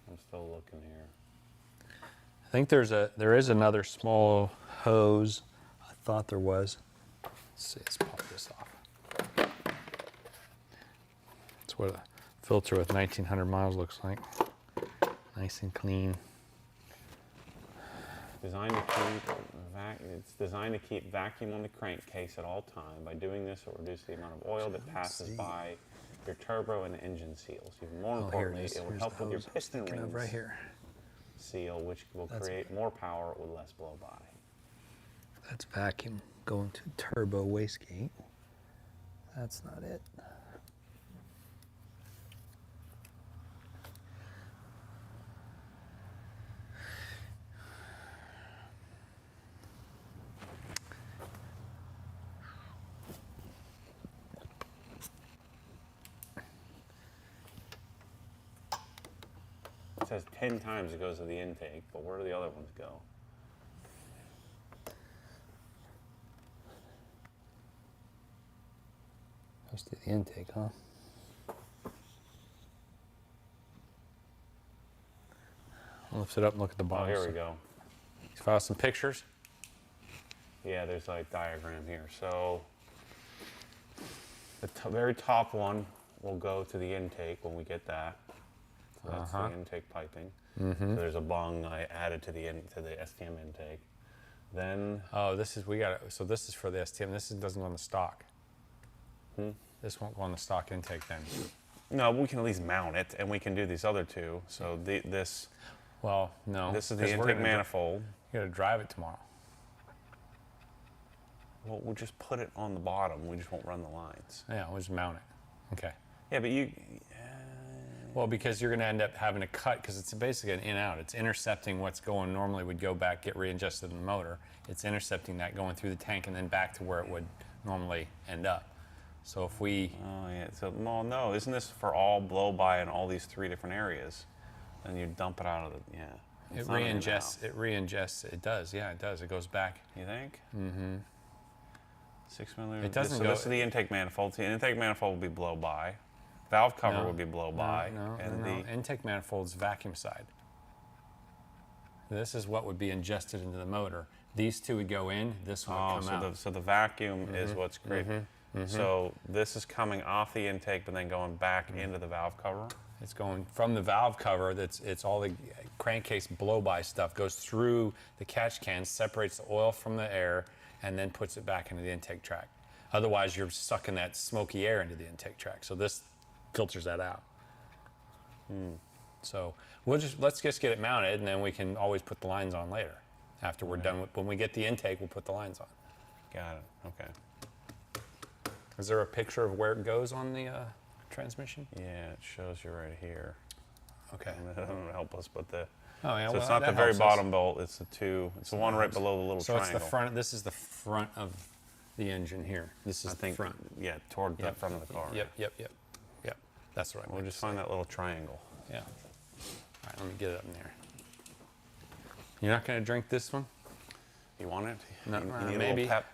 I'm still looking here. I think there is another small hose. I thought there was. Let's see. Let's pop this off. That's what a filter with 1,900 miles looks like. Nice and clean. It's designed to keep vacuum on the crankcase at all time. By doing this, it will reduce the amount of oil that passes by your turbo and engine seals. Even more importantly, it will help with your piston rings right here. seal, which will create more power with less blow by. That's vacuum going to turbo wastegate. That's not it. says 10 times it goes to the intake, but where do the other ones go? Goes to the intake, huh? Lift it up and look at the Oh, bottom. here we go. File some pictures. Yeah, there's like diagram here. So the very top one will go to the intake when we get that. So that's the intake piping. So there's a bung I added to the STM intake. Then Oh, this is so this is for the STM. This doesn't go on the stock. This won't go on the stock intake then. no, we can at least mount it, and we can do these other two. So this Well, no. is the 'cause we're intake gonna manifold. You gotta drive it tomorrow. Well, we'll just put it on the bottom. We just won't run the lines. Yeah, we'll just mount it. Okay. Yeah, but you. Well, because you're gonna end up having to cut, because it's basically an in-out. It's intercepting what's going normally would go back, get readjusted in the motor. It's intercepting that going through the tank and then back to where it would normally end up. So if we, Oh yeah. So well, no, isn't this for all blow by in all these 3 different areas? And you dump it out of the it It's not an re-ingests, in-out. it does, yeah, it does. It goes back. You think? Mm-hmm. 6 millimeter. It doesn't so go- this is the intake manifold. The intake manifold will be blow by. Valve cover No, would be blow by. No, and no. the Intake manifold's vacuum side. This is what would be ingested into the motor. These two would go in, this one would come out. so the vacuum is what's creating. So this is coming off the intake, but then going back into the valve cover. It's going from the valve cover, it's all the crankcase blow-by stuff, goes through the catch can, separates the oil from the air, and then puts it back into the intake tract. Otherwise, you're sucking that smoky air into the intake tract. So this filters that out. So let's just get it mounted, and then we can always put the lines on later. After we're done with, when we get the intake, we'll put the lines on. Got it. Okay. Is there a picture of where it goes on the transmission? Yeah, it shows you right here. Okay. And that doesn't help us, but the. Oh yeah. So well, it's not that the very helps us. bottom bolt. It's the two. It's the one right below the little So triangle. it's the front. This is the front of the engine here. This is I think. the front. Yeah, toward the front of the car. Yep. That's right. We'll just find that little triangle. Yeah. All right, let me get it up in there. You're not going to drink this one? You want it? No, you need a maybe. little pep.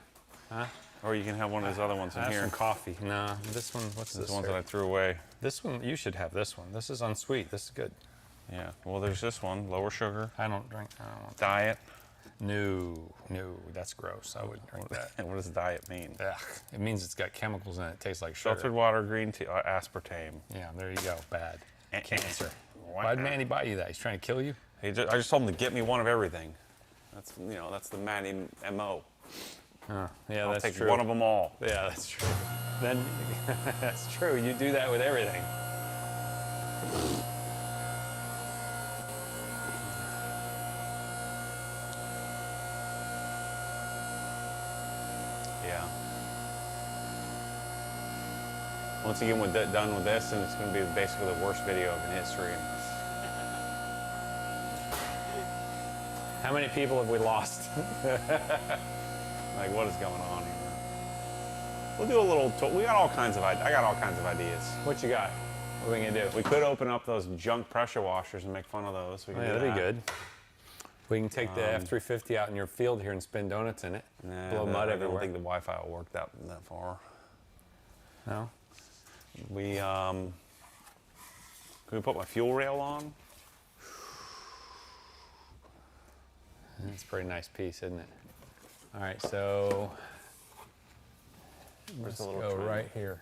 Huh? Or you can have one of those other ones I in have here. some coffee. No, this one. What's Those this? ones that here? I threw away. This one. You should have this one. This is unsweet. This is good. Yeah. Well, there's this one, lower sugar, I don't drink. I don't want. diet. No, that's gross. I wouldn't drink that. And what does diet mean? Ugh, it means it's got chemicals in it. It tastes like sugar. Filtered water, green tea, aspartame. Yeah, there you go. Bad. Cancer. Wow. Why'd Manny buy you that? He's trying to kill you? I just told him to get me one of everything. That's the Manny MO. Yeah, I'll that's take true. one of them all. Yeah, that's true. Then that's true. You do that with everything. Yeah. Once again, we're done with this, and it's going to be basically the worst video in history. How many people have we lost? Like, what is going on here? We'll do a little. We got all kinds of. I got all kinds of ideas. What you got? What are we gonna do? We could open up those junk pressure washers and make fun of those. We Oh, can yeah, do that'd be that. good. We can take the F-350 out in your field here and spin donuts in it. Nah, blow mud I everywhere. don't think the Wi-Fi will work that far. No? We can we put my fuel rail on? It's a pretty nice piece, isn't it? All right, so Where's let's the little go triangle? right here.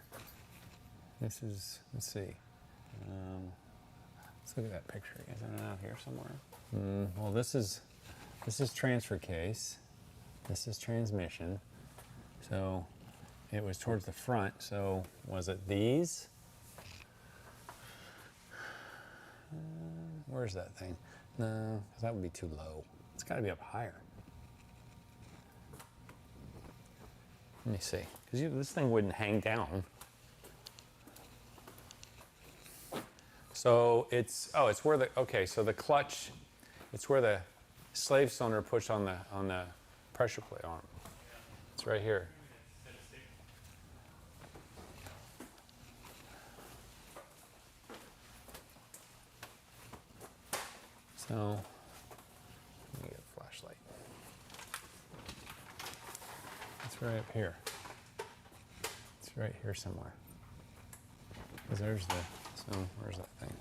This is, let's see. Let's look at that picture again. Isn't it out here somewhere? Well, this is transfer case. This is transmission. So it was towards the front. So was it these? Where's that thing? No, 'cause that would be too low. It's got to be up higher. Let me see, because this thing wouldn't hang down. So it's where the, okay, so the clutch, it's where the slave cylinder pushed on the pressure plate arm. It's right here. So, let me get a flashlight. It's right up here. It's right here somewhere. 'Cause there's the, so where's that thing?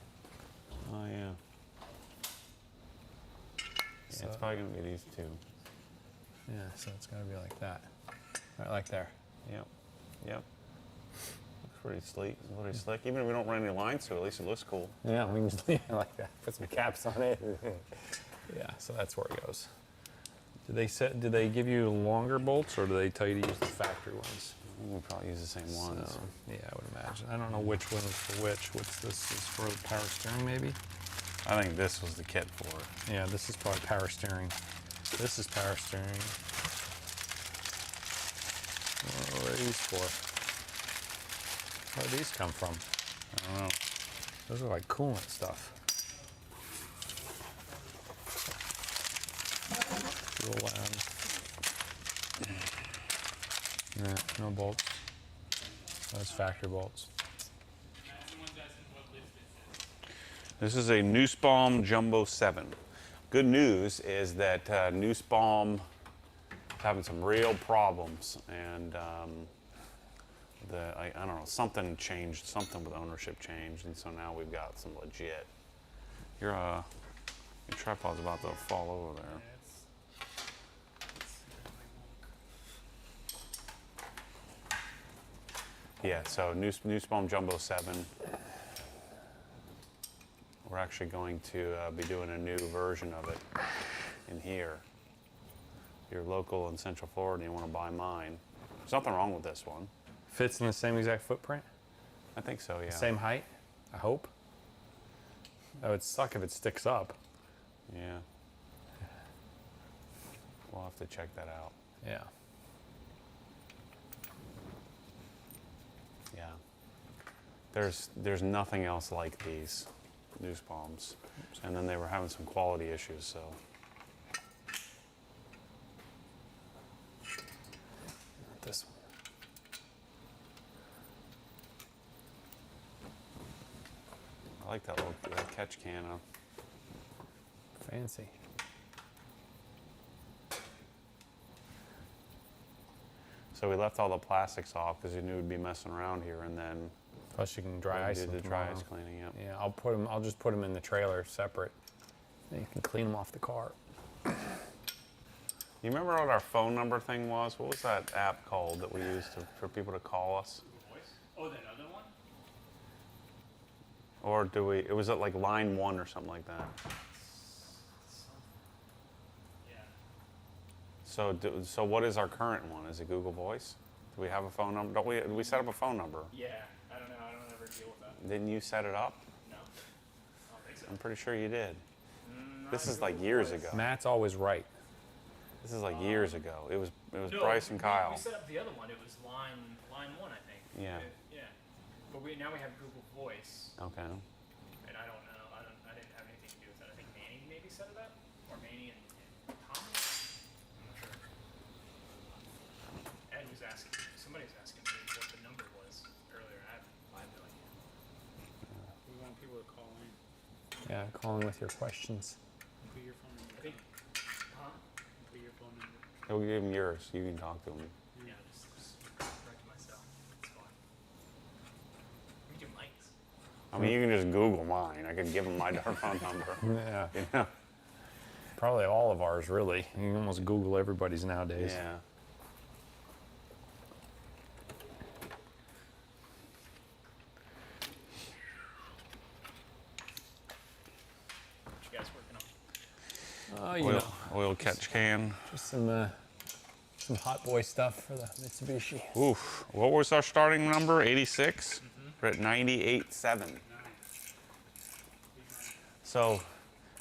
Oh, yeah. So, It's probably going to be these two. yeah, so it's gotta be like that. Right, like there. Yep. Yep. Looks pretty sleek. Pretty slick. Even if we don't run any lines to it, at least it looks cool. Yeah, we can just leave it like that. Put some caps on it. Yeah, so that's where it goes. Do they give you longer bolts, or do they tell you to use the factory ones? We'll probably use the same ones. So, yeah, I would imagine. I don't know which one is for which. What's this is for the power steering, maybe? I think this was the kit for it. Yeah, this is probably power steering. This is power steering. What are these for? Where do these come from? I don't know. Those are like coolant stuff. Fuel lamp. Yeah, no bolts. Those factory bolts. This is a Nussbaum Jumbo 7. Good news is that Nussbaum is having some real problems, and I don't know, something changed, something with ownership changed, and so now we've got some legit. Your tripod's about to fall over there. Yeah, so Nussbaum Jumbo 7. We're actually going to be doing a new version of it in here. If you're local in Central Florida and you want to buy mine, there's nothing wrong with this one. Fits in the same exact footprint? I think so, yeah. Same height, I hope. That would suck if it sticks up. Yeah. We'll have to check that out. Yeah. Yeah. There's nothing else like these Nussbaums. And then they were having some quality issues, so. This one. I like that little catch can. Fancy. So we left all the plastics off because we knew we'd be messing around here, and then Plus you can dry ice did them the dry tomorrow. ice cleaning. Yep. Yeah, I'll just put them in the trailer separate. Then you can clean them off the car. You remember what our phone number thing was? What was that app called that we used for people to call us? Voice? Oh, that other one? Or do we? It was at like line 1 or something like that. Yeah. So what is our current one? Is it Google Voice? Do we have a phone number? Do we set up a phone number? Yeah. I don't know. I don't ever deal with that. Didn't you set it up? No. I don't think so. I'm pretty sure you did. Not This is Google like years Voice. ago. Matt's always right. This is like years ago. It was No, Bryce and Kyle. We set up the other one. It was line 1, I think. Yeah. Yeah. But now we have Google Voice, Okay. and I don't know. I didn't have anything to do with it. I think Manny maybe set it up, or Manny and Tommy. I'm not sure. Ed was asking. Somebody was asking me what the number was earlier. I have no idea. We want people to call in. Yeah, calling with your questions. Put your phone number. I think. Huh? Put your phone number. We'll give him yours. You can talk to him. Yeah, just right to myself. It's fine. We do mics. I mean, you can just Google mine. I could give him my darn phone number. Yeah. You know? Probably all of ours, really. You can almost Google everybody's nowadays. Yeah. What you guys working on? Oh, you Oil, know, oil catch can. just some hot boy stuff for the Mitsubishi. Oof. What was our starting number? 86? We're at 98.7. So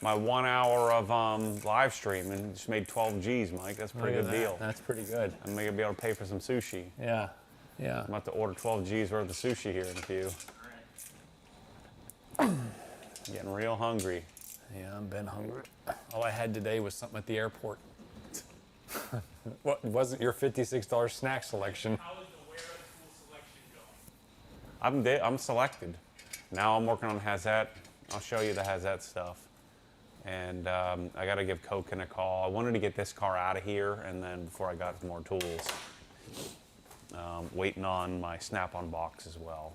my 1 hour of live streaming just made 12 G's, Mike. That's a pretty Look at good that. deal. That's pretty good. I'm gonna be able to pay for some sushi. Yeah. Yeah. I'm about to order 12 G's worth of sushi here in a few. All right. Getting real hungry. Yeah, I've been hungry. All I had today was something at the airport. What wasn't your $56 snack selection? How is the Where Are the Cool selection going? I'm selected. Now I'm working on Hazette. I'll show you the Hazette stuff. And I got to give Koken a call. I wanted to get this car out of here, and then before I got more tools, waiting on my snap-on box as well.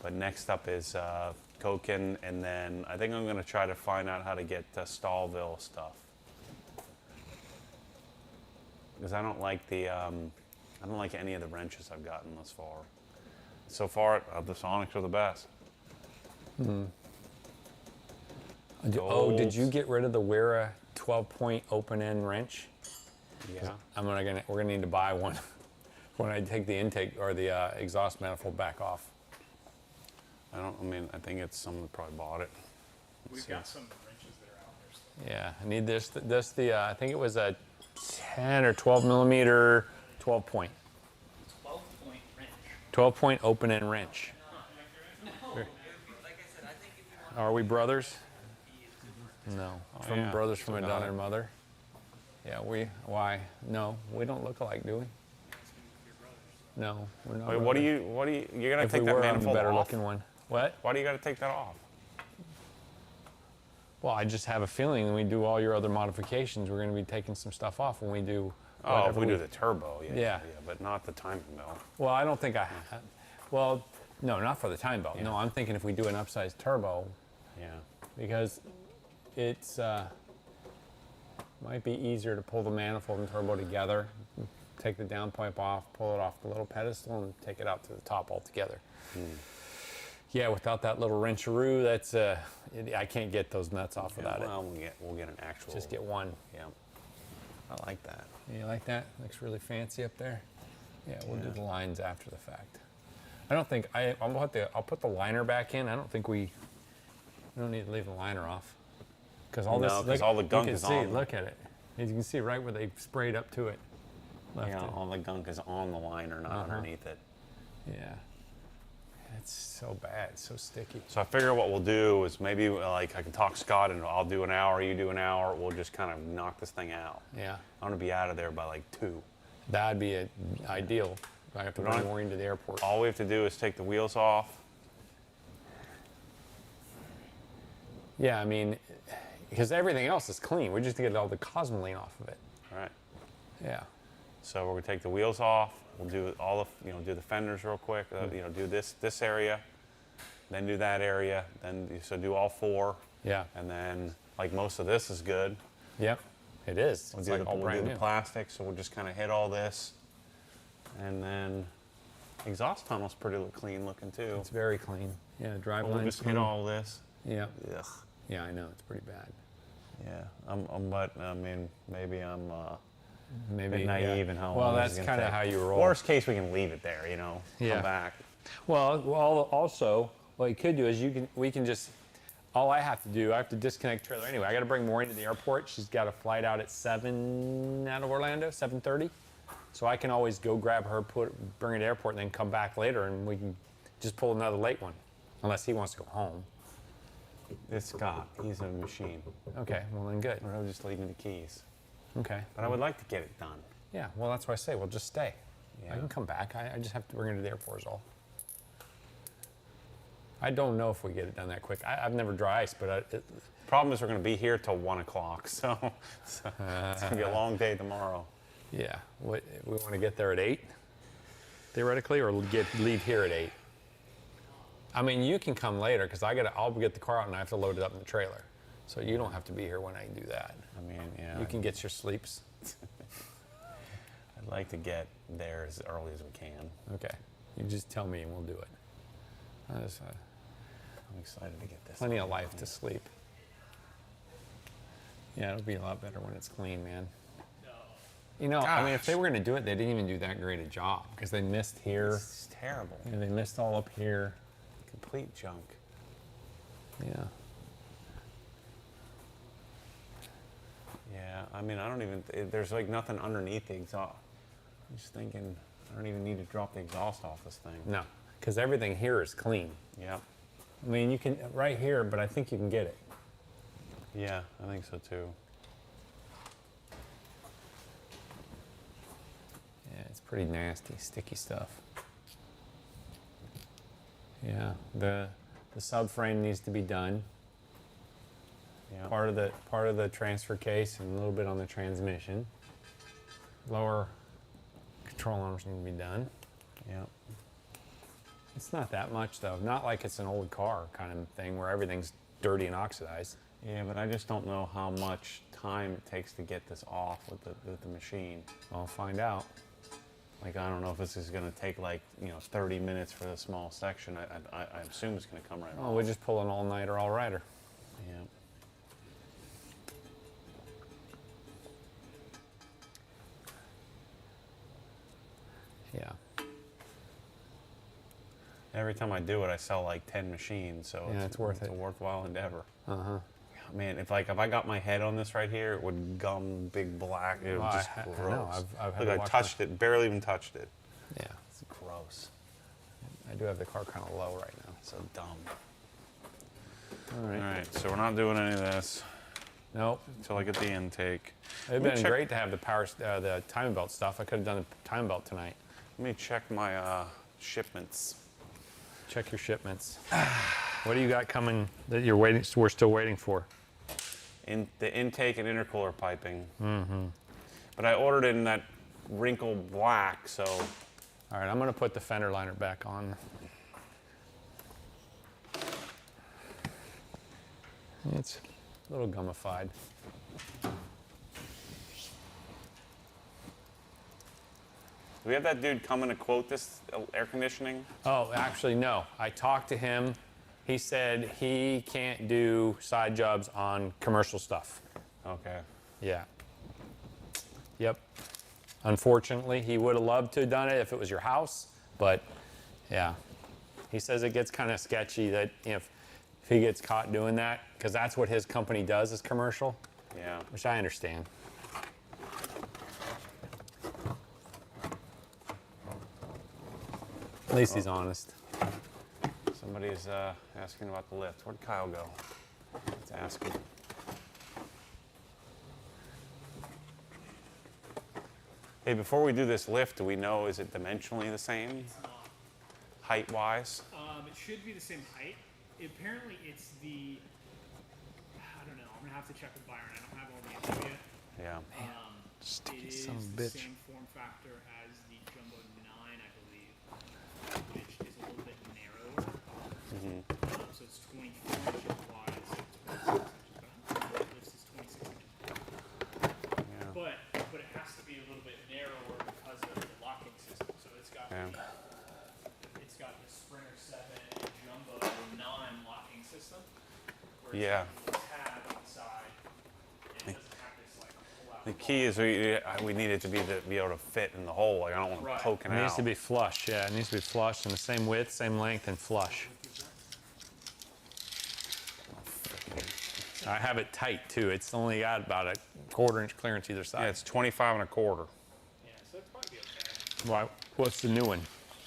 But next up is Koken, and then I think I'm going to try to find out how to get Stallville stuff. Because I don't like the, I don't like any of the wrenches I've gotten thus far. So far, the Sonics are the best. Did you get rid of the Wera 12-point open-end wrench? Yeah. We're gonna need to buy one when I take the intake or the exhaust manifold back off. I think it's someone probably bought it. We've got some wrenches that are out there still. Yeah, I need this I think it was a 10 or 12 millimeter 12-point. 12-point wrench. 12-point open-end wrench. Are we brothers? No. From yeah. brothers from a Still got daughter it. and mother? Yeah, why? No, we don't look alike, do we? No, we're not. Wait, brothers. you're going to If take we that were, I'm the manifold better off? looking one. What? Why do you got to take that off? Well, I just have a feeling when we do all your other modifications, we're going to be taking some stuff off when we do. Oh, if whatever we do the turbo, Yeah. but not the timing belt. Well, I don't think I have. Well, no, not for the time belt. Yeah. No, I'm thinking if we do an upsized turbo, Yeah. because it's might be easier to pull the manifold and turbo together, take the downpipe off, pull it off the little pedestal, and take it out to the top altogether. Yeah, without that little wrencharoo, that's I can't get those nuts off without it. Well, we'll get an actual. Just get one. Yeah. I like that. You like that? Looks really fancy up there. Yeah, we'll do the lines after the fact. I don't think I'll put the liner back in. I don't think we don't need to leave the liner off. Because all No, 'cause all the gunk is you can see, on. look at it. As you can see right where they sprayed up to it. Left Yeah, it. all the gunk is on the liner, not underneath it. Yeah. It's so bad, it's so sticky. So I figure what we'll do is maybe like I can talk Scott and I'll do an hour, you do an hour. We'll just kind of knock this thing out. Yeah. I want to be out of there by like 2. That'd be ideal. I have to bring Maureen to the airport. All we have to do is take the wheels off. Yeah, I mean, because everything else is clean. We just get all the cosmoline off of it. All right. Yeah. So we're gonna take the wheels off. We'll do all the, do the fenders real quick. Do this area, then do that area, then so do all 4. Yeah. And then like most of this is good. Yep. It is. We'll It's do, like all we'll brand do new. the plastic, so we'll just kind of hit all this, and then exhaust tunnel's pretty clean looking too. It's very clean. Yeah, drive We'll line's just clean. hit all this. Yeah. Ugh. Yeah, I know. It's pretty bad. Yeah. But I mean, maybe I'm Maybe naive in how Well, long this that's is gonna kind of take. how you roll. Worst case, we can leave it there. Yeah. Come back. Well, also, what you could do is we can just, all I have to do, I have to disconnect trailer anyway. I got to bring Maureen to the airport. She's got a flight out at 7 out of Orlando, 7:30. So I can always go grab her, bring her to the airport, and then come back later, and we can just pull another late one, unless he wants to go home. It's Scott. He's a machine. Okay, well then good. Or I'll just leave me the keys. Okay. But I would like to get it done. Yeah, well that's why I say, well just stay. Yeah. I can come back. I just have to bring her to the airport is all. I don't know if we get it done that quick. I've never dry iced, but Problem is, we're going to be here till 1 o'clock, so it's going to be a long day tomorrow. yeah, we want to get there at 8, theoretically, or leave here at 8. I mean, you can come later because I'll get the car out and I have to load it up in the trailer, so you don't have to be here when I do that. I mean, yeah. You can get your sleeps. I'd like to get there as early as we can. Okay, you just tell me and we'll do it. I'm excited to get this. Plenty of life to sleep. Yeah, it'll be a lot better when it's clean, man. I mean, if they were going to do it, they didn't even do that great a job because they missed here It's terrible. and they missed all up here. Complete junk. Yeah. Yeah, I mean, I don't even, there's like nothing underneath the exhaust. I'm just thinking, I don't even need to drop the exhaust off this thing. No, because everything here is clean. Yep. I mean, you can, right here, but I think you can get it. Yeah, I think so too. Yeah, it's pretty nasty, sticky stuff. Yeah, the subframe needs to be done. Yeah. Part of the transfer case and a little bit on the transmission. Lower control arms need to be done. Yep. It's not that much though. Not like it's an old car kind of thing where everything's dirty and oxidized. Yeah, but I just don't know how much time it takes to get this off with the machine. I'll find out. Like, I don't know if this is going to take like, 30 minutes for the small section. I assume it's going to come right Oh, off. we just pull an all-nighter, all-righter. Yeah. Yeah. Every time I do it, I sell like 10 machines, so Yeah, it's worth it's it. a worthwhile endeavor. Uh-huh. Man, if I got my head on this right here, it would gum big black. It would Well, just I know. gross. I've had Look, to I watch touched it, barely even touched it. Yeah. It's gross. I do have the car kind of low right now. So dumb. All right. All right, so we're not doing any of this Nope. until I get the intake. It'd Let me been check- great to have the timing belt stuff. I could have done the timing belt tonight. Let me check my shipments. Check your shipments. What do you got coming that you're waiting? We're still waiting for. In the intake and intercooler piping. Mm-hmm. But I ordered in that wrinkle black, so All right, I'm gonna put the fender liner back on. It's a little gummified. do we have that dude coming to quote this air conditioning? Oh, actually, no. I talked to him. He said he can't do side jobs on commercial stuff. Okay. Yeah. Yep. Unfortunately, he would have loved to have done it if it was your house, but yeah. He says it gets kind of sketchy that if he gets caught doing that, because that's what his company does is commercial, Yeah. which I understand. At least he's honest. Somebody's asking about the lift. Where'd Kyle go? Let's ask him. Hey, before we do this lift, do we know, is it dimensionally the same? Height-wise? It should be the same height. Apparently, it's the. I don't know. I'm gonna have to check with Byron. I don't have all the info yet. Yeah. Sticky It is son of a the bitch. same form factor as the Jumbo 9, I believe, which is a little bit narrower. So it's 24 inches wide, so 26 inches back. This is 26 inches wide. Yeah. But it has to be a little bit narrower because of the locking system. So it's got Yeah. the Sprinter 7 and Jumbo 9 locking system. Where Yeah. it's got a tab on the side. And it doesn't have this like pull out. The key is we need it to be able to fit in the hole. Like, I don't want Right. it poking It out. needs to be flush, yeah. It needs to be flush and the same width, same length, and flush. I have it tight too. It's only got about a 1/4 inch clearance either Yeah, side. it's 25 1/4. Yeah, so it's probably okay. Why? What's the new one?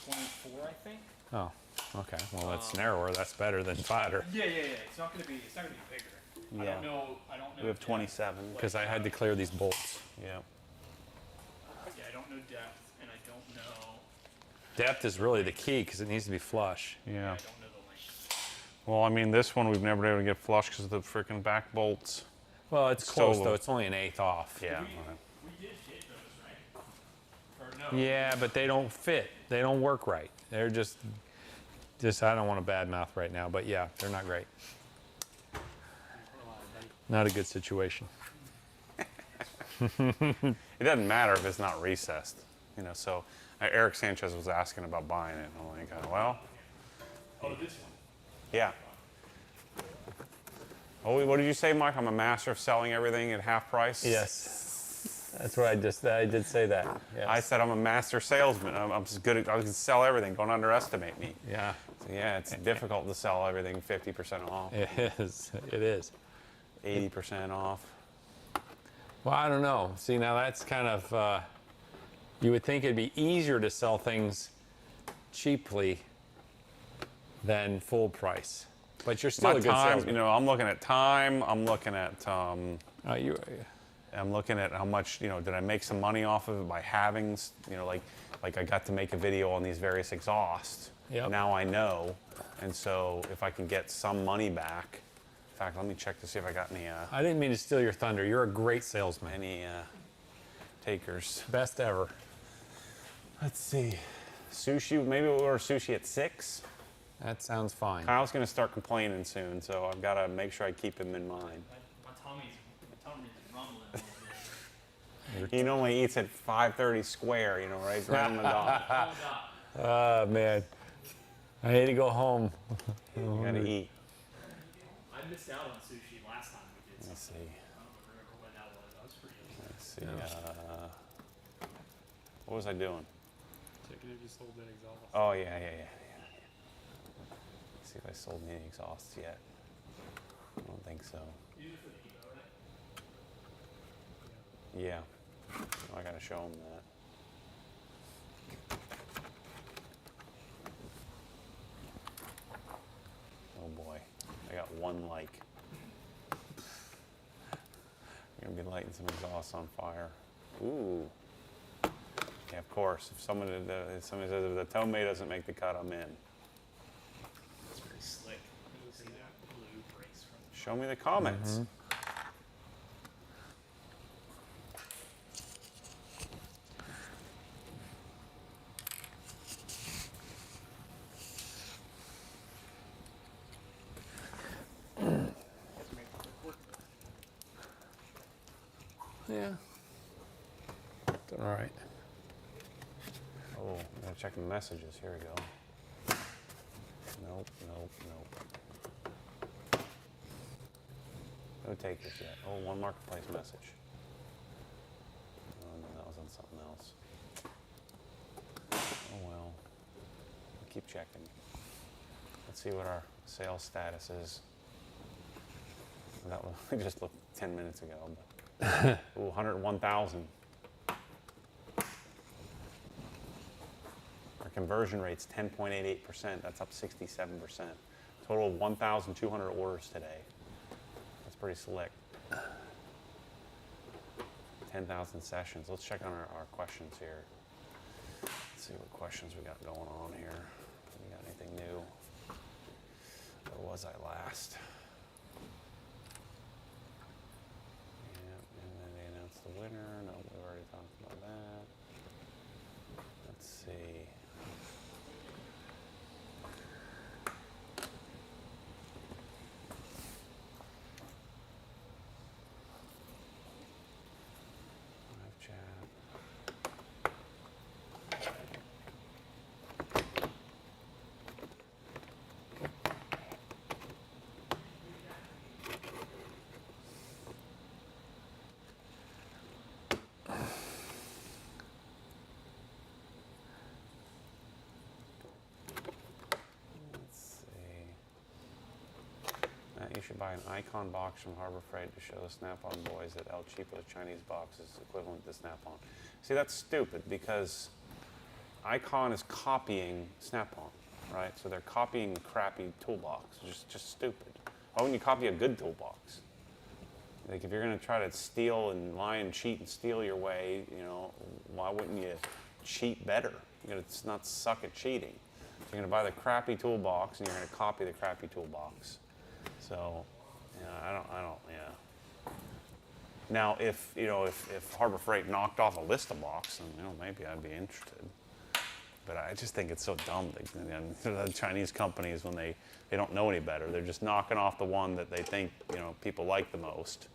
24, I think. Oh, okay. Well, that's narrower. That's better than wider. Yeah. It's not gonna be bigger. I Yeah. don't know. We have 27. Because I had to clear these bolts. Yeah. Yeah, I don't know depth, and I don't know. Depth is really the key because it needs to be flush. Yeah. I don't know the length. Well, I mean, this one we've never been able to get flush because of the freaking back bolts. Well, it's close So- though. It's only an eighth off. Yeah. We did get those, right? Or no? Yeah, but they don't fit. They don't work right. They're just I don't want to badmouth right now, but yeah, they're not great. Not a good situation. It doesn't matter if it's not recessed, So Eric Sanchez was asking about buying it, and I'm like, well, Oh, this one. yeah. Oh, what did you say, Mike? I'm a master of selling everything at half price. Yes, that's what I did say that. Yes. I said I'm a master salesman. I'm just good at. I can sell everything. Don't underestimate me. Yeah, So yeah, it's difficult to sell everything 50% off, it is. It is. 80% off. Well, I don't know. See, now that's kind of, you would think it'd be easier to sell things cheaply than full price. But you're still My a good time, salesman. I'm looking at time. I'm looking at You, I'm looking at how much, did I make some money off of it by having, like I got to make a video on these various exhausts. Yep. Now I know, and so if I can get some money back, In fact, let me check to see if I got any I didn't mean to steal your thunder. You're a great salesman. takers. Best ever. Let's see. Sushi, maybe we'll order sushi at 6. That sounds fine. Kyle's gonna start complaining soon, so I've gotta make sure I keep him in mind. My tummy's rumbling a little bit. He normally eats at 5:30 square, you know, right around the dot. Oh, God. Oh, man. I need to go home. You gotta eat. I missed out on sushi last time we did Let's something. see. I don't remember when that was. I was pretty upset. Let's see. What was I doing? Checking if you sold that exhaust. Oh, yeah. Let's see if I sold any exhausts yet. I don't think so. You did it for the Evo, right? Yeah. I gotta show him that. Oh boy, I got one like. I'm gonna be lighting some exhausts on fire. Ooh. Yeah, of course. If somebody says if the Tomei doesn't make the cut, I'm in. It's pretty slick. You see that blue breaks from the Show me the comments. Yeah. Doing all right. Oh, I gotta check the messages. Here we go. Nope. No takers yet. Oh, one marketplace message. Oh, no, that was on something else. Oh well. I'll keep checking. Let's see what our sales status is. That was, we just looked 10 minutes ago. But, ooh, 101,000. Our conversion rate's 10.88%. That's up 67%. Total of 1,200 orders today. That's pretty slick. 10,000 sessions. Let's check on our questions here. Let's see what questions we got going on here. We got anything new? Where was I last? Yeah, and then they announced the winner. No, we've already talked about that. Let's see. Live chat. Let's see. You should buy an Icon box from Harbor Freight to show the Snap-on boys that El Cheapo's Chinese box is equivalent to Snap-on. See, that's stupid because Icon is copying Snap-on, right? So they're copying the crappy toolbox. It's just stupid. Why wouldn't you copy a good toolbox? Like if you're going to try to steal and lie and cheat and steal your way, you know, why wouldn't you cheat better? You're going to not suck at cheating. So you're going to buy the crappy toolbox and you're going to copy the crappy toolbox. So, yeah, I don't, yeah. Now, if Harbor Freight knocked off a Lista box, then, maybe I'd be interested. But I just think it's so dumb. The Chinese companies, when they don't know any better, they're just knocking off the one that they think, people like the most.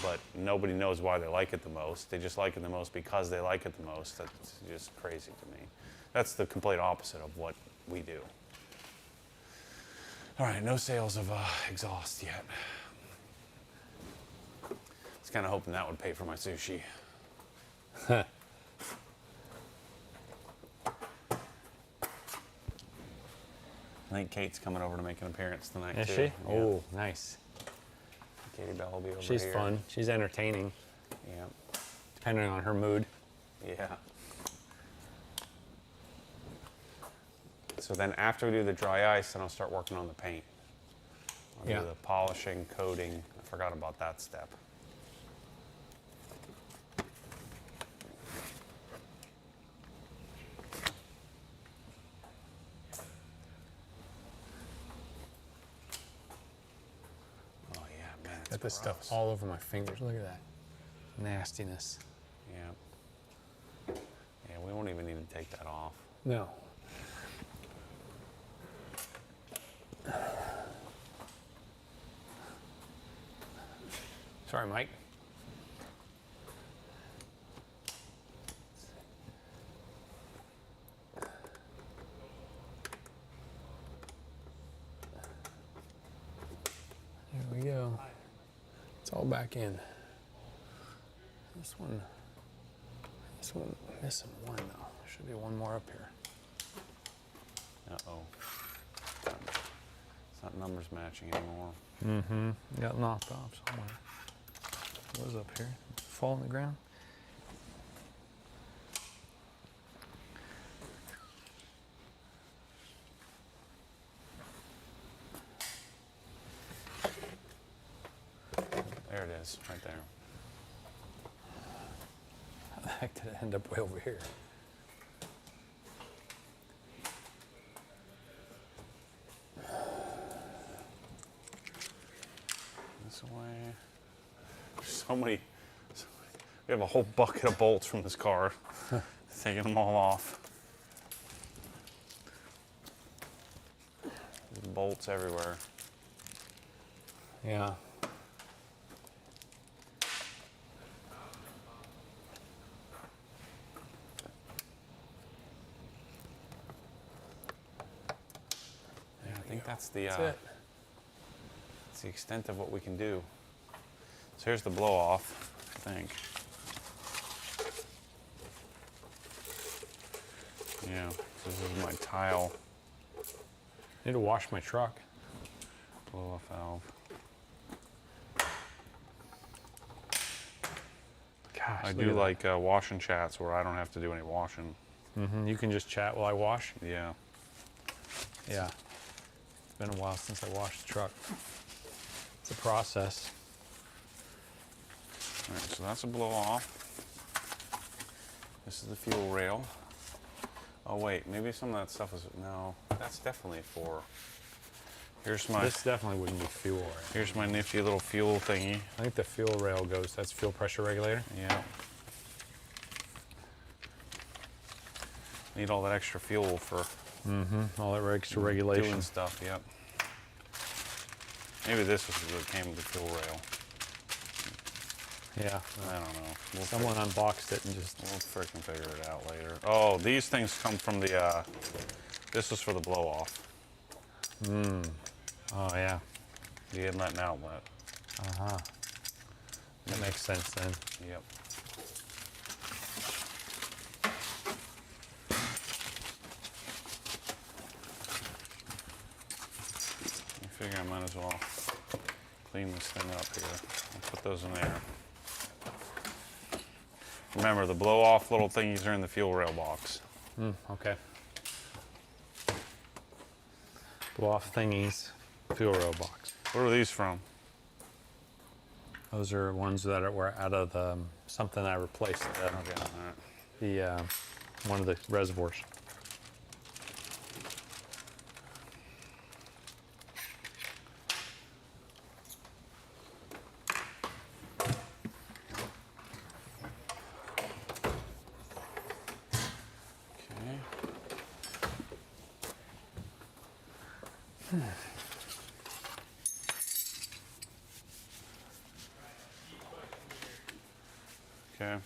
But nobody knows why they like it the most. They just like it the most because they like it the most. That's just crazy to me. That's the complete opposite of what we do. All right, no sales of exhaust yet. I was kind of hoping that would pay for my sushi. I think Kate's coming over to make an appearance tonight, Is too. she? Yeah. Oh, nice. Katie Bell will be over She's here. fun. She's entertaining, Yeah. depending on her mood. Yeah. So then after we do the dry ice, then I'll start working on the paint. I'll Yeah. do the polishing, coating. I forgot about that step. this stuff all over my fingers. Look at that nastiness. Yeah. Yeah, we won't even need to take that off. No. Sorry, Mike. There we go. It's all back in. This one missing one though. There should be one more up here. Uh-oh. It's not numbers matching anymore. Mm-hmm. Got knocked off somewhere. It was up here. Fall on the ground. There it is, right there. How the heck did it end up way over here? This way. There's so many. We have a whole bucket of bolts from this car. Taking them all off. There's bolts everywhere. Yeah. Yeah, I think that's the That's it. that's the extent of what we can do. So here's the blow off, I think. Yeah, so this is my tile Need to wash my truck. blow off valve. Gosh, I look do at like washing chats where I don't have to do any washing. that. Mhm. You can just chat while I wash. Yeah. Yeah. It's been a while since I washed the truck. It's a process. All right, so that's a blow off. This is the fuel rail. Oh wait, maybe some of that stuff is, no, that's definitely a 4. Here's my, This definitely wouldn't be fuel rail. here's my nifty little fuel thingy. I think the fuel rail goes, that's fuel pressure regulator. Yeah. Need all that extra fuel for All that extra regulation. doing stuff, yep. Maybe this was what came with the fuel rail. Yeah. I don't know. Someone unboxed it and just, We'll freaking figure it out later. Oh, these things come from the, this was for the blow off. oh yeah. The inlet and outlet. Uh-huh. That makes sense then. Yep. I figure I might as well clean this thing up here. I'll put those in there. Remember, the blow-off little thingies are in the fuel rail box. Okay. Blow off thingies, fuel rail box. What are these from? Those are ones that were out of the, something I replaced. Okay, all right. The one of the reservoirs. Okay. Okay.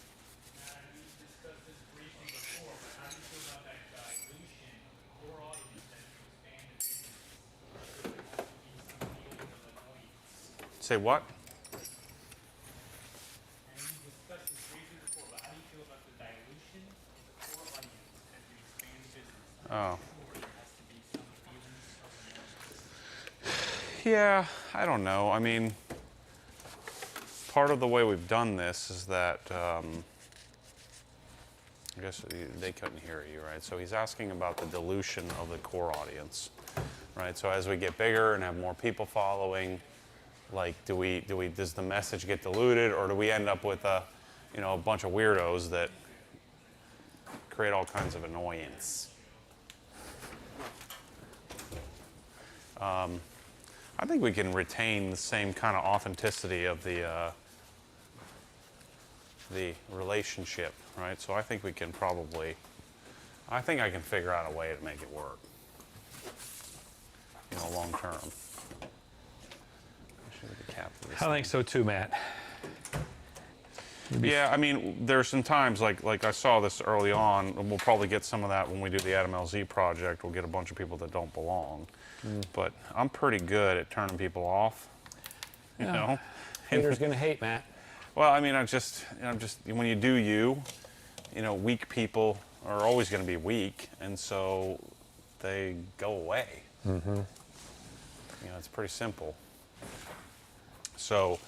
Say what? Oh. Yeah, I don't know. I mean, part of the way we've done this is that, I guess they couldn't hear you, right? So he's asking about the dilution of the core audience, right? So as we get bigger and have more people following, like, does the message get diluted, or do we end up with a bunch of weirdos that create all kinds of I think we can retain the same kind of authenticity of the relationship, right? So I think we can probably, I think I can figure out a way to make it work, you know, long term. I think so too, Matt. Yeah, I mean, there's some times like I saw this early on, and we'll probably get some of that when we do the Adam LZ project. We'll get a bunch of people that don't belong, but I'm pretty good at turning people off. You know, Haters gonna hate, Matt. well, I mean, I'm just when you do you know, weak people are always going to be weak, and so they go away. You know, it's pretty simple. So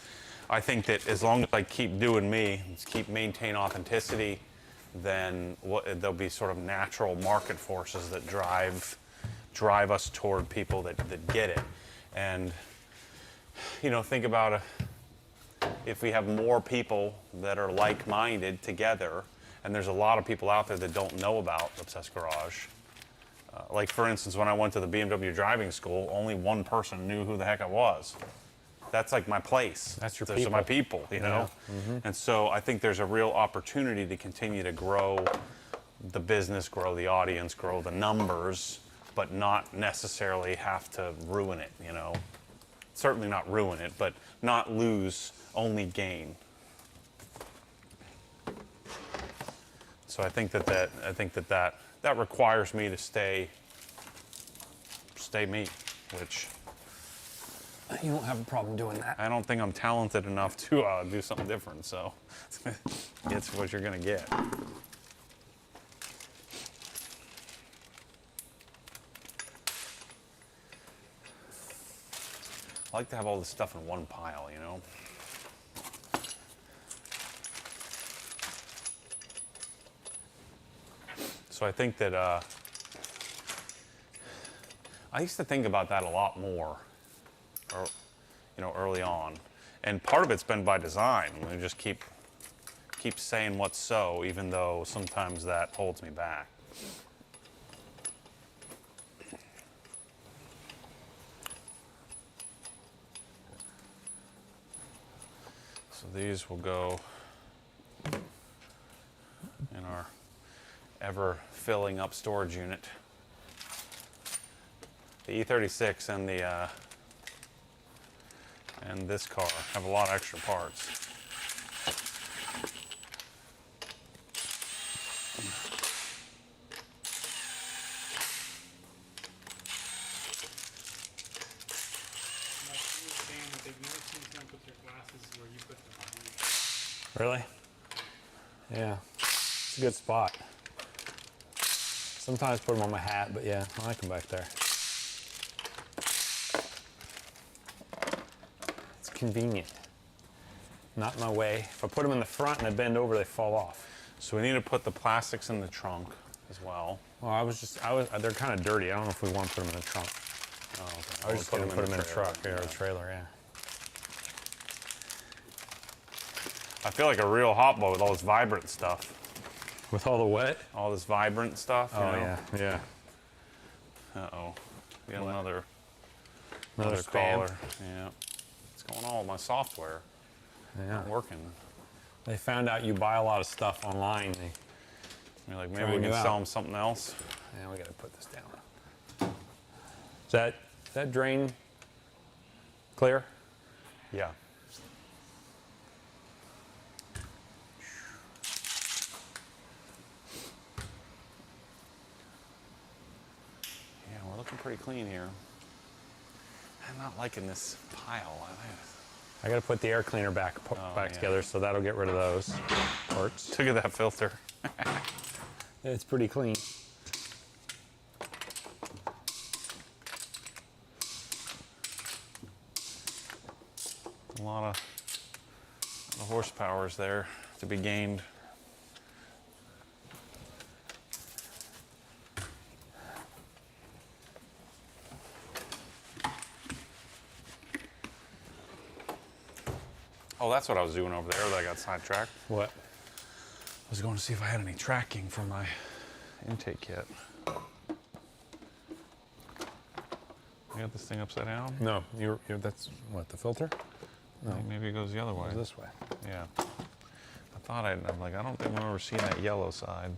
I think that as long as I keep doing me, keep maintain authenticity, then there'll be sort of natural market forces that drive us toward people that get it. And you know, think about if we have more people that are like-minded together, and there's a lot of people out there that don't know about Obsessed Garage. Like for instance, when I went to the BMW driving school, only one person knew who the heck I was. That's like my place. That's your Those people. are my people, you know? And so I think there's a real opportunity to continue to grow the business, grow the audience, grow the numbers, but not necessarily have to ruin it, you know? Certainly not ruin it, but not lose, only gain. So I think that requires me to stay me, which You don't have a problem doing that. I don't think I'm talented enough to do something different, so it's what you're gonna get. I like to have all this stuff in one pile, you know? So I think that I used to think about that a lot more, or, you know, early on, and part of it's been by design. We just keep saying what's so, even though sometimes that holds me back. So these will go in our ever filling up storage unit. The E36 and this car have a lot of extra parts. Really? Yeah. It's a good spot. Sometimes put them on my hat, but yeah, I like them back there. It's convenient. Not in my way. If I put them in the front and I bend over, they fall off. So we need to put the plastics in the trunk as well. Well, they're kind of dirty. I don't know if we want to put them in the trunk. Oh, okay. I was just going to put them in the trailer. truck, or a trailer, yeah. I feel like a real hot boy with all this vibrant stuff. With all the wet? All this vibrant stuff, you Oh, know? yeah. Uh-oh. We got another Another spam. caller. Yeah. What's going on with my software? Yeah. Not working. They found out you buy a lot of stuff online. You're like, maybe Trying we you can out. sell them something else. Yeah, we got to put this down. Is that drain clear? Yeah. Yeah, we're looking pretty clean here. I'm not liking this pile. I got to put the air cleaner back yeah. together, so that'll get rid of those parts. Look at that filter. It's pretty clean. A lot of horsepower is there to be gained. Oh, that's what I was doing over there that I got sidetracked. What? I was going to see if I had any tracking for my intake kit. You got this thing upside down? No, that's what, the filter? No, Maybe it goes the other way. this way. Yeah. I thought I'm like, I don't think I've ever seen that yellow side.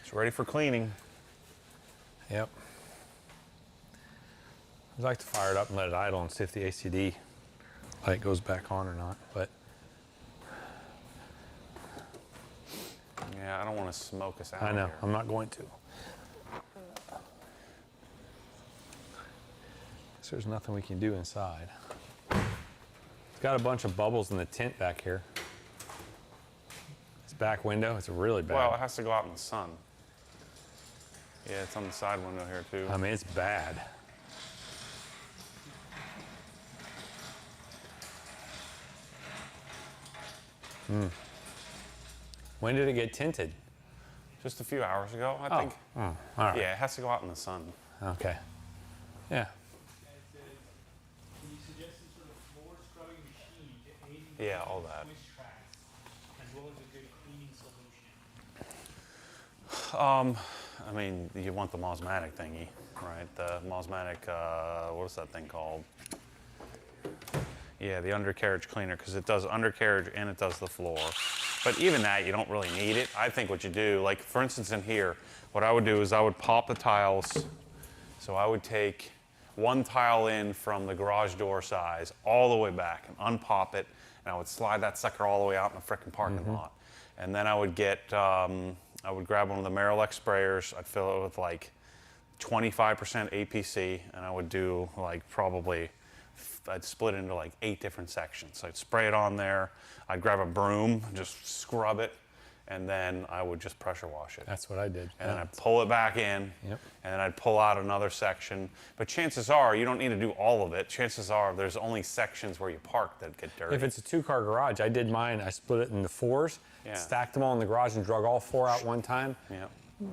It's ready for cleaning. Yep. I'd like to fire it up and let it idle and see if the ACD light goes back on or not, but Yeah, I don't want to smoke us out I know, here. I'm not going to. So there's nothing we can do inside. It's got a bunch of bubbles in the tint back here. This back window, it's really bad. Well, it has to go out in the sun. Yeah, it's on the side window here too. I mean, it's bad. When did it get tinted? Just a few hours ago, I think. Oh, all right. Yeah, it has to go out in the sun. Okay. Yeah. And it says, can you suggest some sort of floor scrubbing machine to aid in Yeah, all that. moist tracks, as well as a good cleaning solution? I mean, you want the Mosmatic thingy, right? The Mosmatic, what is that thing called? Yeah, the undercarriage cleaner, because it does undercarriage and it does the floor. But even that, you don't really need it. I think what you do, like for instance in here, what I would do is I would pop the tiles. So I would take one tile in from the garage door size all the way back and unpop it, and I would slide that sucker all the way out in the frickin' parking lot. And then I would get, I would grab one of the Marilex sprayers, I'd fill it with like 25% APC, and I would do like probably, I'd split it into like 8 different sections. So I'd spray it on there, I'd grab a broom, just scrub it, and then I would just pressure wash it. That's what I did. And then I'd pull it back in, Yep. and then I'd pull out another section. But chances are, you don't need to do all of it. Chances are, there's only sections where you park that get dirty. If it's a 2-car garage, I did mine. I split it into 4s, Yeah. stacked them all in the garage, and drug all 4 out one time. Yeah.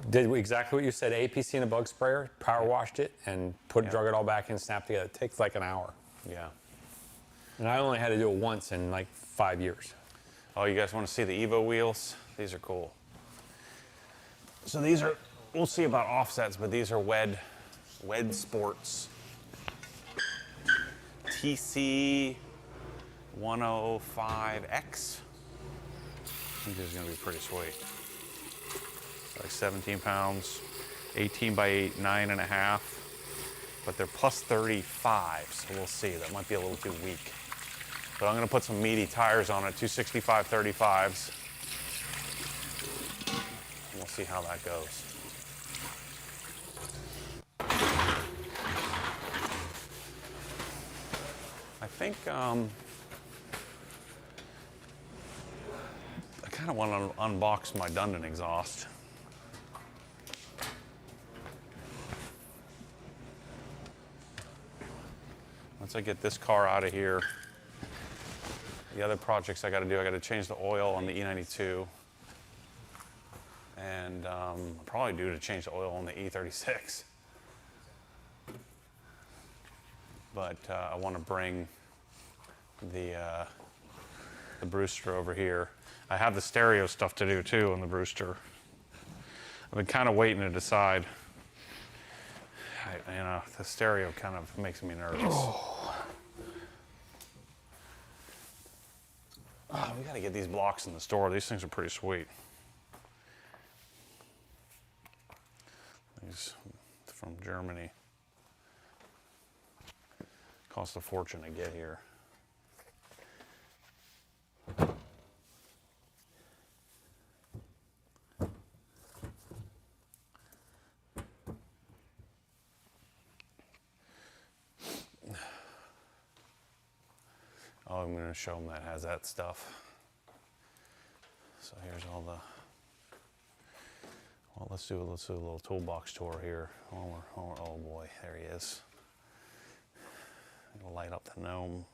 Did exactly what you said: APC and a bug sprayer, power washed it, and drug it all back in, snapped together. It takes like an hour. Yeah. And I only had to do it once in like 5 years. Oh, you guys want to see the Evo wheels? These are cool. So these are, we'll see about offsets, but these are Wed Sports TC 105X. I think this is going to be pretty sweet. Like 17 pounds, 18 by 8, 9.5. But they're plus 35, so we'll see. That might be a little too weak. But I'm going to put some meaty tires on it, 265 35s. And we'll see how that goes. I think I kind of want to unbox my Dundon exhaust. Once I get this car out of here, the other projects I got to do, I got to change the oil on the E92. And I'll probably due to change the oil on the E36. But I want to bring the Brewster over here. I have the stereo stuff to do too on the Brewster. I've been kind of waiting to decide. You know, the stereo kind of makes me nervous. Oh, we got to get these blocks in the store. These things are pretty sweet. These from Germany. Cost a fortune to get here. Oh, I'm going to show them that has that stuff. So here's all the. Well, let's do a little toolbox tour here. Oh boy, there he is. I'm gonna light up the gnome.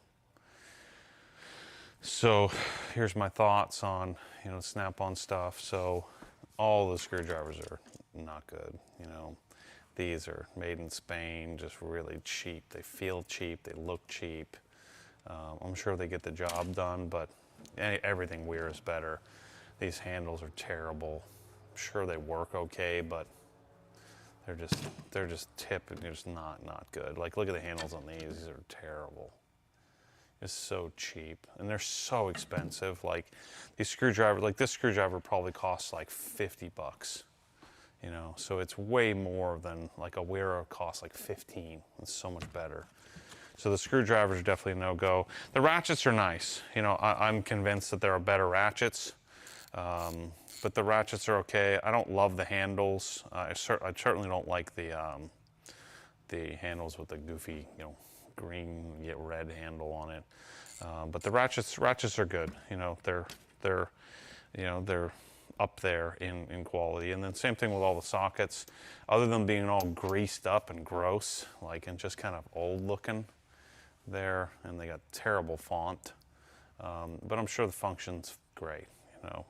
So here's my thoughts on, you know, snap-on stuff. So all the screwdrivers are not good. You know, these are made in Spain, just really cheap. They feel cheap. They look cheap. I'm sure they get the job done, but everything Weir is better. These handles are terrible. I'm sure they work okay, but they're just tip and they're just not good. Like, look at the handles on these. These are terrible. It's so cheap, and they're so expensive. Like, these screwdrivers, like this screwdriver probably costs like 50 bucks, you know, so it's way more than like a Weir costs like 15. It's so much better. So the screwdrivers are definitely a no-go. The ratchets are nice. You know, I'm convinced that there are better ratchets, but the ratchets are okay. I don't love the handles. I certainly don't like the handles with the goofy, you know, green yet red handle on it. But the ratchets are good. You know, they're up there in quality. And then same thing with all the sockets. Other than being all greased up and gross, like, and just kind of old looking there, and they got terrible font. But I'm sure the function's great. You know,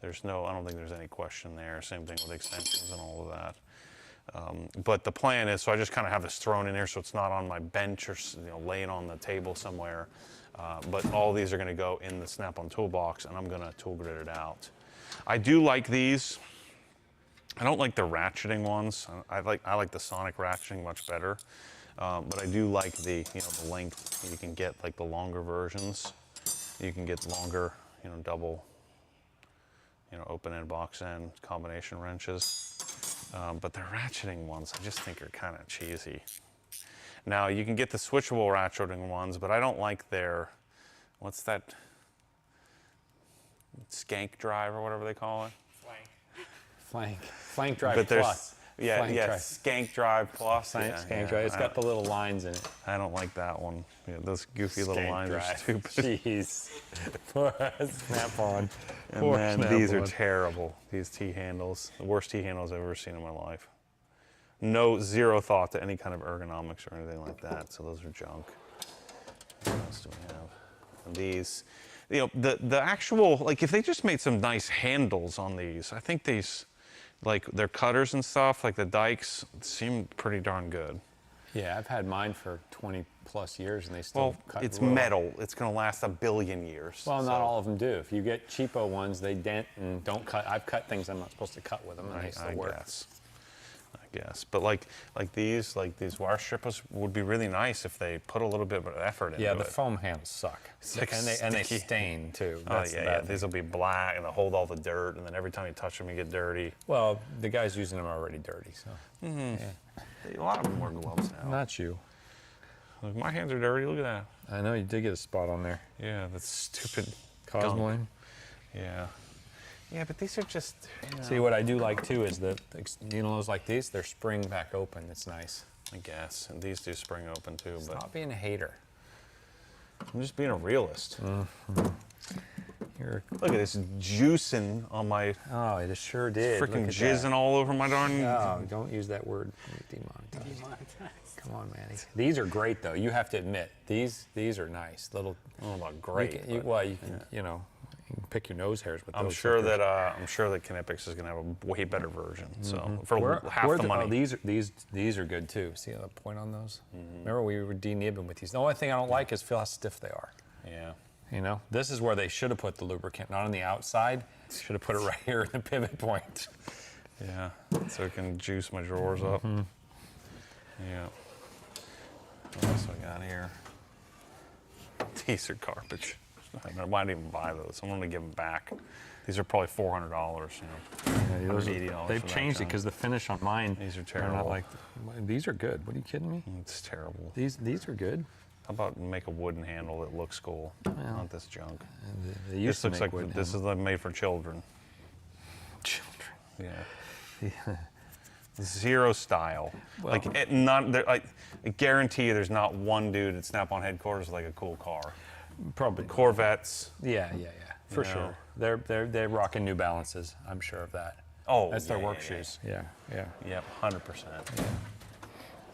I don't think there's any question there. Same thing with extensions and all of that. But the plan is, so I just kind of have this thrown in here so it's not on my bench or, you know, laying on the table somewhere. But all these are going to go in the Snap-on toolbox, and I'm going to tool grid it out. I do like these. I don't like the ratcheting ones. I like the sonic ratcheting much better. But I do like the length. You can get like the longer versions. You can get longer, you know, double, you know, open end, box end, combination wrenches. But the ratcheting ones, I just think are kind of cheesy. Now, you can get the switchable ratcheting ones, but I don't like their, what's that, skank drive or whatever they call it? Flank drive plus. Yeah, Flank drive. skank drive plus. Skank drive. It's got the little lines in it. I don't like that one. Yeah, those goofy little Skank lines drive. are stupid. Jeez. Snap-on. And then these are terrible, these T-handles. The worst T-handles I've ever seen in my life. Zero thought to any kind of ergonomics or anything like that, so those are junk. What else do we have? And these, you know, the actual, like, if they just made some nice handles on these, I think these, like, their cutters and stuff, like the dikes, seem pretty darn good. Yeah, I've had mine for 20 plus years and they still cut. It's real. metal. It's going to last a billion years. Well, not all of them do. If you get cheapo ones, they dent and don't cut. I've cut things I'm not supposed to cut with them, and they still work. I guess. But like these wire strippers would be really nice if they put a little bit of effort into it. Yeah, the foam handles suck. And they stain too. That's the bad thing. These will be black and they'll hold all the dirt, and then every time you touch them, you get dirty. Well, the guys using them are already dirty, so. Yeah. A lot of them wear gloves now. Not you. Look, my hands are dirty. Look at that. I know you did get a spot on there. Yeah, that's stupid. Cosmoline. Yeah. Yeah, but these are just. You know. See, what I do like too is that, you know, those like these, they're spring back open. It's nice. I guess. And these do spring open too. But Stop being a hater. I'm just being a realist. Mm-hmm. Look at this juicing on my. Oh, it sure did. Freaking jizzing all over my darn. No, don't use that word. Demonetized. Come on, Manny. These are great though. You have to admit, these are nice. Little. I don't know about great. You can, you know, you can pick your nose hairs with those. I'm sure that Kinepix is going to have a way better version. So for half the money. These are good too. See the point on those? Remember we were de-nibbing with these. The only thing I don't like is feel how stiff they are. Yeah. You know, this is where they should have put the lubricant, not on the outside. Should have put it right here in the pivot point. Yeah, so it can juice my drawers up. Yeah. What else we got here? These are garbage. I might even buy those. I'm going to give them back. These are probably $400. You know, $180. They've changed it because the finish on mine. These are terrible. Not like these are good. What are you kidding me? It's terrible. These are good. How about make a wooden handle that looks cool? Well, not this junk. This looks like this is like made for children. Children. Yeah. Zero style. Well, I guarantee you, there's not one dude at Snap-on headquarters with like a cool car. Probably Corvettes. Yeah, for sure. They're rocking New Balances. I'm sure of that. Oh, that's their work shoes. Yeah. Yep, 100%. Yeah.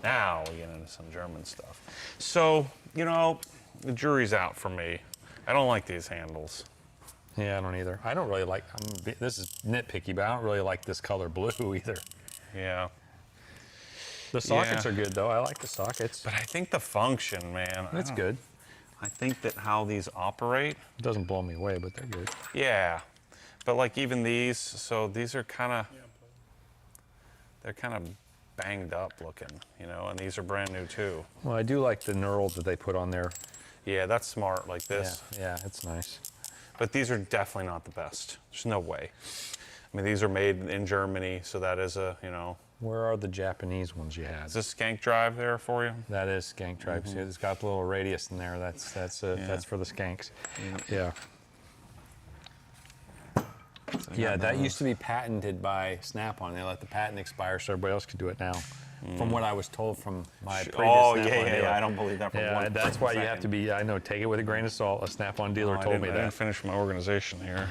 Now we get into some German stuff. So, you know, the jury's out for me. I don't like these handles. Yeah, I don't either. I don't really like, this is nitpicky, but I don't really like this color blue either. Yeah. The sockets are good though. I like the sockets. But I think the function, man. It's good. I think that how these operate, It doesn't blow me away, but they're good. yeah. But like even these, so these are they're kind of banged up looking, you know, and these are brand new too. Well, I do like the knurled that they put on there. Yeah, that's smart, like this. Yeah, it's nice. But these are definitely not the best. There's no way. I mean, these are made in Germany, so that is a, you know. Where are the Japanese ones you had? Is this skank drive there for you? That is skank drive. See, it's got the little radius in there. That's for the skanks. Yeah. Yeah, that used to be patented by Snap-on. They let the patent expire so everybody else could do it now. From what I was told from my previous Snap-on dealer. I don't believe that for Yeah, one that's why you second. have to be, I know, take it with a grain of salt. A Snap-on dealer I told me didn't that. finish my organization here.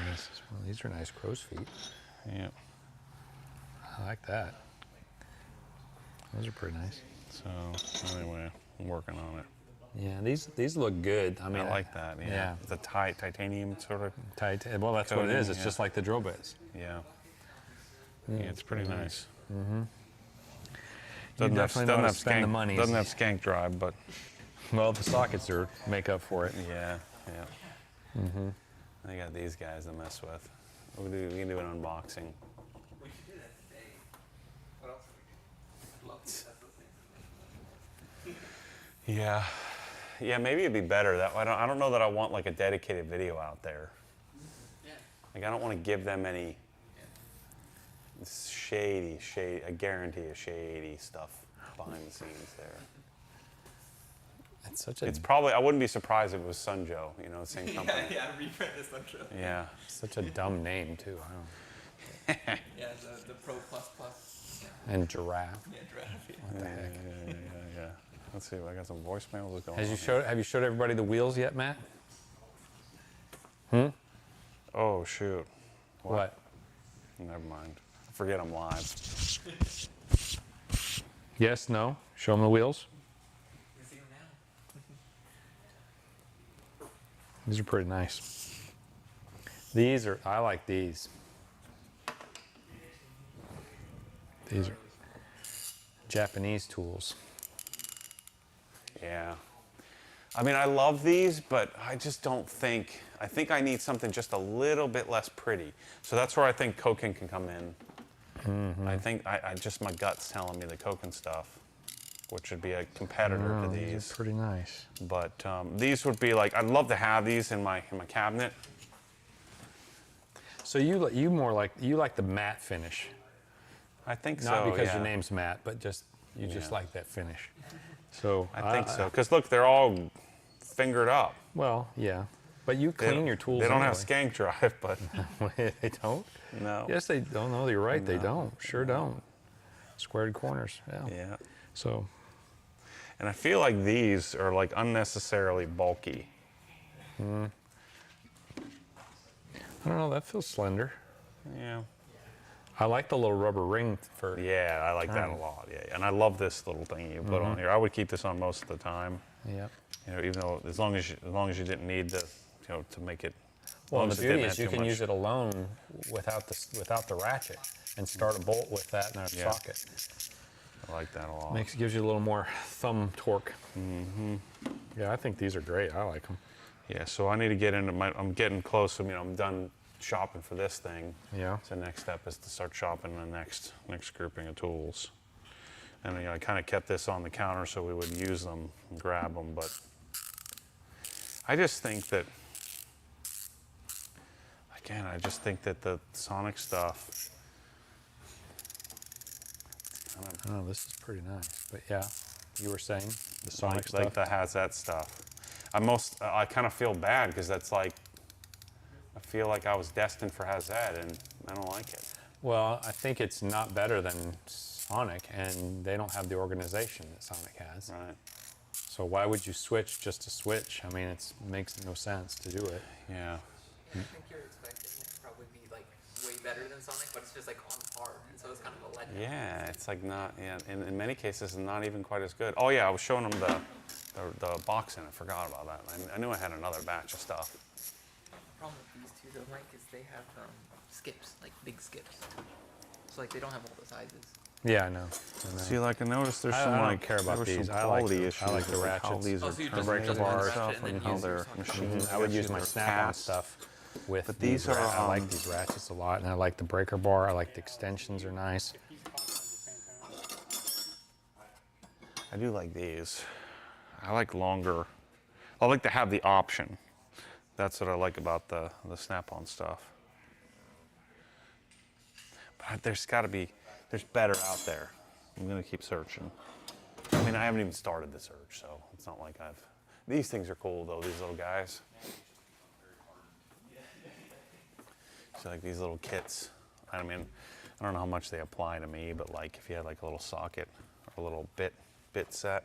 Well, these are nice crow's feet. Yeah. I like that. Those are pretty nice. So anyway, I'm working on it. Yeah, these look good. I mean, I like that. Yeah. Yeah. The titanium sort of. Tight. Well, that's what it coating, is. It's yeah. just like the drill bits. Yeah. Yeah, it's pretty nice. You Doesn't definitely know how to spend the money. Doesn't have skank drive, but Well, the sockets are make up for it. yeah, yeah. I got these guys to mess with. We can do an unboxing. We should do that today. What else do we do? I'd love to do that. Yeah, yeah. Maybe it'd be better that way. I don't know that I want like a dedicated video out there. Yeah. Like I don't want to give them any shady. I guarantee you shady stuff behind the scenes there. It's such a It's probably, I wouldn't be surprised if it was Sunjoe, you know, the same company. Yeah, reprint this intro. Yeah. such a dumb name too. I don't. Yeah, the Pro Plus Plus. And giraffe. Yeah, giraffe. What the heck? Yeah. Let's see, I got some voicemails going on. Have you showed everybody the wheels yet, Matt? Oh, shoot. What? Never mind. Forget I'm live. Yes, no? Show them the wheels. You see them now? These are pretty nice. I like these. These are Japanese tools. Yeah. I mean, I love these, but I just don't think, I think I need something just a little bit less pretty. So that's where I think Koken can come in. I think, I just, my gut's telling me the Koken stuff, which would be a competitor to These these. are pretty nice. But these would be like, I'd love to have these in my cabinet. So you like the matte finish, I think so, not because yeah. your name's Matt, but just you just Yeah. like that finish. So I think so. Because look, they're all fingered up. Well, yeah, but you clean your tools. They don't have anyway. skank drive, but They don't. no. Yes, they don't. No, you're right. They No. don't. Sure don't. Squared corners. Yeah. Yeah. So And I feel like these are like unnecessarily bulky. I don't know. That feels slender. Yeah. I like the little rubber ring for. Yeah, I like that a Right. lot. Yeah, and I love this little thing you put on here. I would keep this on most of the time. Yep. You know, even though as long as you didn't need the, you know, to make it. as Well, long the as it beauty didn't is have you too can much- use it alone without the ratchet and start a bolt with that in a Yeah. socket. I like that a lot. Gives you a little more thumb torque. Yeah, I think these are great. I like them. Yeah, so I need to get into my. I'm getting close. I mean, I'm done shopping for this thing. Yeah. So the next step is to start shopping the next grouping of tools. And you know, I kind of kept this on the counter so we would use them and grab them, but I just think that, again, I just think that the Sonic stuff. Oh, this is pretty nice. But yeah, you were saying the Sonic stuff. Like the Hazette stuff. I kind of feel bad because that's like, I feel like I was destined for Hazette and I don't like it. Well, I think it's not better than Sonic, and they don't have the organization that Sonic has. Right. So why would you switch just to switch? I mean, it makes no sense to do it. Yeah. I think you're expecting it to probably be like way better than Sonic, but it's just like on par, and so it's kind of a letdown. Yeah, it's like not, yeah, in many cases, not even quite as good. Oh yeah, I was showing them the box in it. I forgot about that. I knew I had another batch of stuff. The problem with these two though, Mike, is they have skips, like big skips. So like they don't have all the sizes. Yeah, I know. See, like I noticed there's some I don't like care about there was these. some I like quality the- issues. I like the with how ratchets. these Oh, are so you turned just breaker use them bar as stuff ratchet and and then how use they're these on the machined. I would use my They're snap-on cast. stuff with But these are, I like these ratchets a lot, and I like the breaker bar. I like the extensions are nice. I do like these. I like longer. I like to have the option. That's what I like about the snap-on stuff. But there's got to be, there's better out there. I'm gonna keep searching. I mean, I haven't even started the search, so it's not like I've. These things are cool though. These little guys. So like these little kits. I mean, I don't know how much they apply to me, but like if you had like a little socket or a little bit set,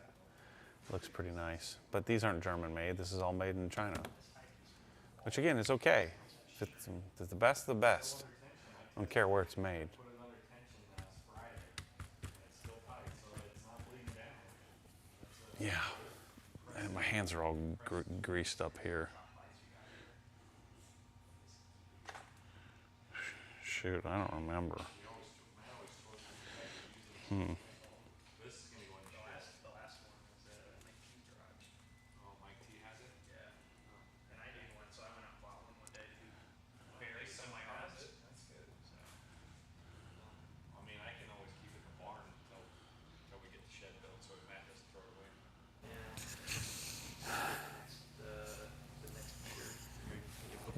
looks pretty nice. But these aren't German made. This is all made in China, which again is okay. It's the best of the best. I don't care where it's made. Yeah, and my hands are all greased up here. Shoot, I don't remember.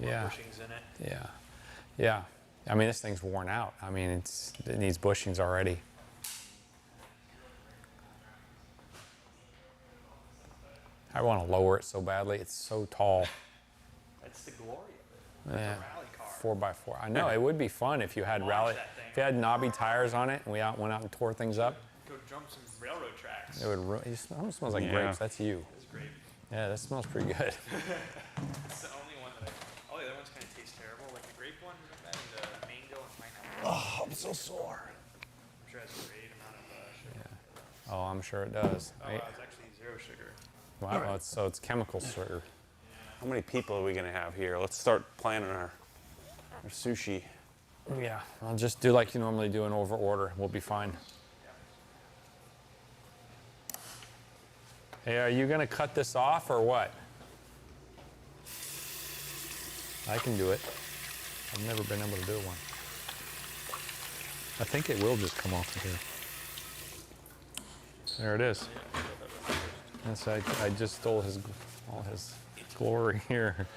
Yeah. Bushings in it. Yeah, yeah. I mean, this thing's worn out. I mean, it needs bushings already. I want to lower it so badly. It's so tall. That's the glory of it. Yeah, Rally car. 4x4. I know it would be fun if you had rally, that thing. if you had knobby tires on it, and went out and tore things up. Go jump some railroad tracks. It would. It almost smells like Yeah. grapes. That's you. It's great. Yeah, that smells pretty good. It's the only one that all the other ones kind of taste terrible. Like the grape one, and the mango and pineapple. Oh, I'm so sore. I'm sure it has a great amount of sugar. Oh, I'm sure it does. Oh, wow, it's actually 0 sugar. Wow, well, so it's chemical sugar. How many people are we gonna have here? Let's start planning our sushi. Yeah, I'll just do like you normally do and over order. We'll be fine. Hey, are you gonna cut this off or what? I can do it. I've never been able to do one. I think it will just come off of here. There it is. That's, I just stole all his glory here.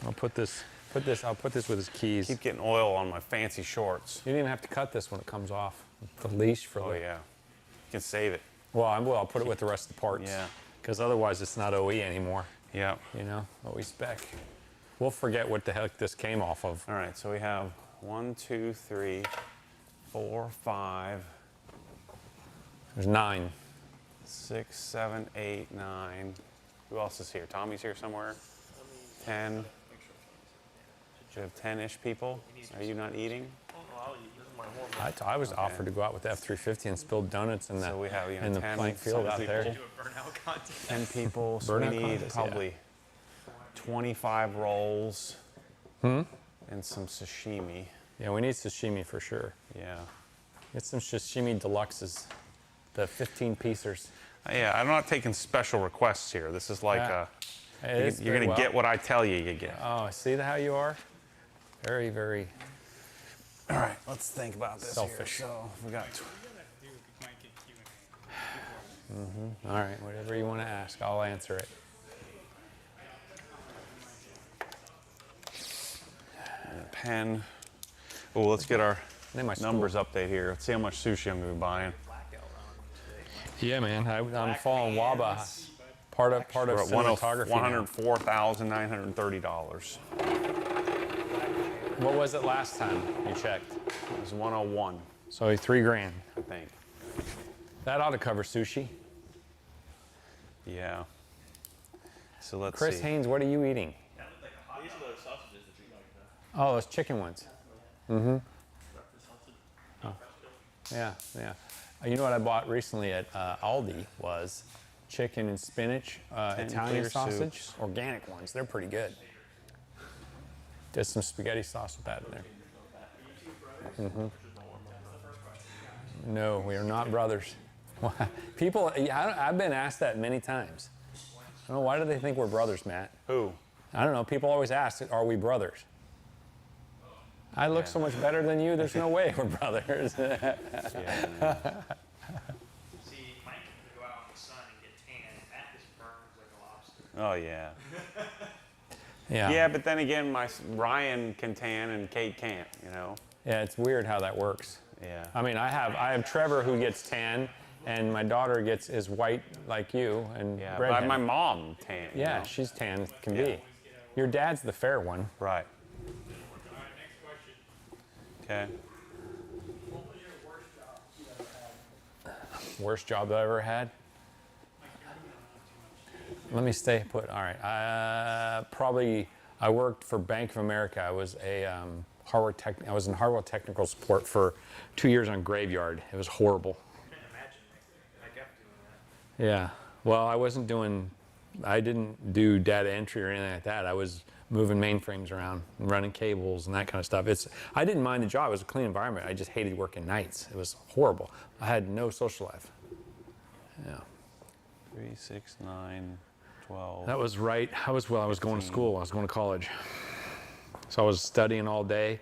I'll put this with his keys. Keep getting oil on my fancy shorts. You didn't even have to cut this when it comes off. The leash for Oh the. yeah, you can save it. Well, I'll put it with the rest of the parts. Yeah. Because otherwise it's not OE anymore. Yeah. You know, OE spec. We'll forget what the heck this came off of. All right, so we have 1, 2, 3, 4, 5, There's 9. 6, 7, 8, 9. Who else is here? Tommy's here somewhere. 10. You have 10-ish people. Are you not eating? I was offered to go out with the F-350 and spill donuts in the, So we have, in the 10 plank field out there. people. Do a burnout contest. 10 people. So we Burnout need contest, yeah. probably 25 rolls and some sashimi. Yeah, we need sashimi for sure. Yeah. Get some sashimi deluxes, the 15-piecers. Yeah, I'm not taking special requests here. This is like Yeah. It is you're very going to well. get what I tell you you get. Oh, see how you are? Very, very All right, let's think about this selfish. here. So we got. All right, whatever you want to ask, I'll answer it. And a pen. Oh, let's get our Then my numbers update here. Let's see how much sushi I'm going to be buying. Yeah, man, I'm following WABA. Part of We're at cinematography now. $104,930. What was it last time you checked? It was 101, So $3,000. I think. That ought to cover sushi. Yeah. So let's Chris see. Haynes, what are you eating? These are the sausages that you like. Oh, those chicken ones. Mm-hmm. Oh. Yeah, yeah. You know what I bought recently at Aldi was chicken and spinach Italian clear sausage, soups. organic ones. They're pretty good. There's some spaghetti sauce with that in there. Mm-hmm. No, we are not brothers. People, I've been asked that many times. I don't know, why do they think we're brothers, Matt? Who? I don't know. People always ask, are we brothers? I look so much better than you. There's no way we're brothers. See, Mike can go out in the sun and get tan. Matt just burns like a lobster. Oh, yeah. Yeah. Yeah, but then again, Ryan can tan and Kate can't, you know? Yeah, it's weird how that works. Yeah. I mean, I have Trevor who gets tan, and my daughter is white like you, and Yeah, but redhead. my mom tan. you Yeah, know? she's tan, can Yeah. be. Your dad's the fair one. Right. All right, next question. Okay. What was your worst job you ever had? Worst job I ever had? Let me stay put. All right. Probably I worked for Bank of America. I was I was in Harvard technical support for 2 years on graveyard. It was horrible. I can't imagine I kept doing that. Yeah. Well, I didn't do data entry or anything like that. I was moving mainframes around and running cables and that kind of stuff. I didn't mind the job. It was a clean environment. I just hated working nights. It was horrible. I had no social life. Yeah. 3, 6, 9, 12. That was right. I was going to school. I was going to college. So I was studying all day,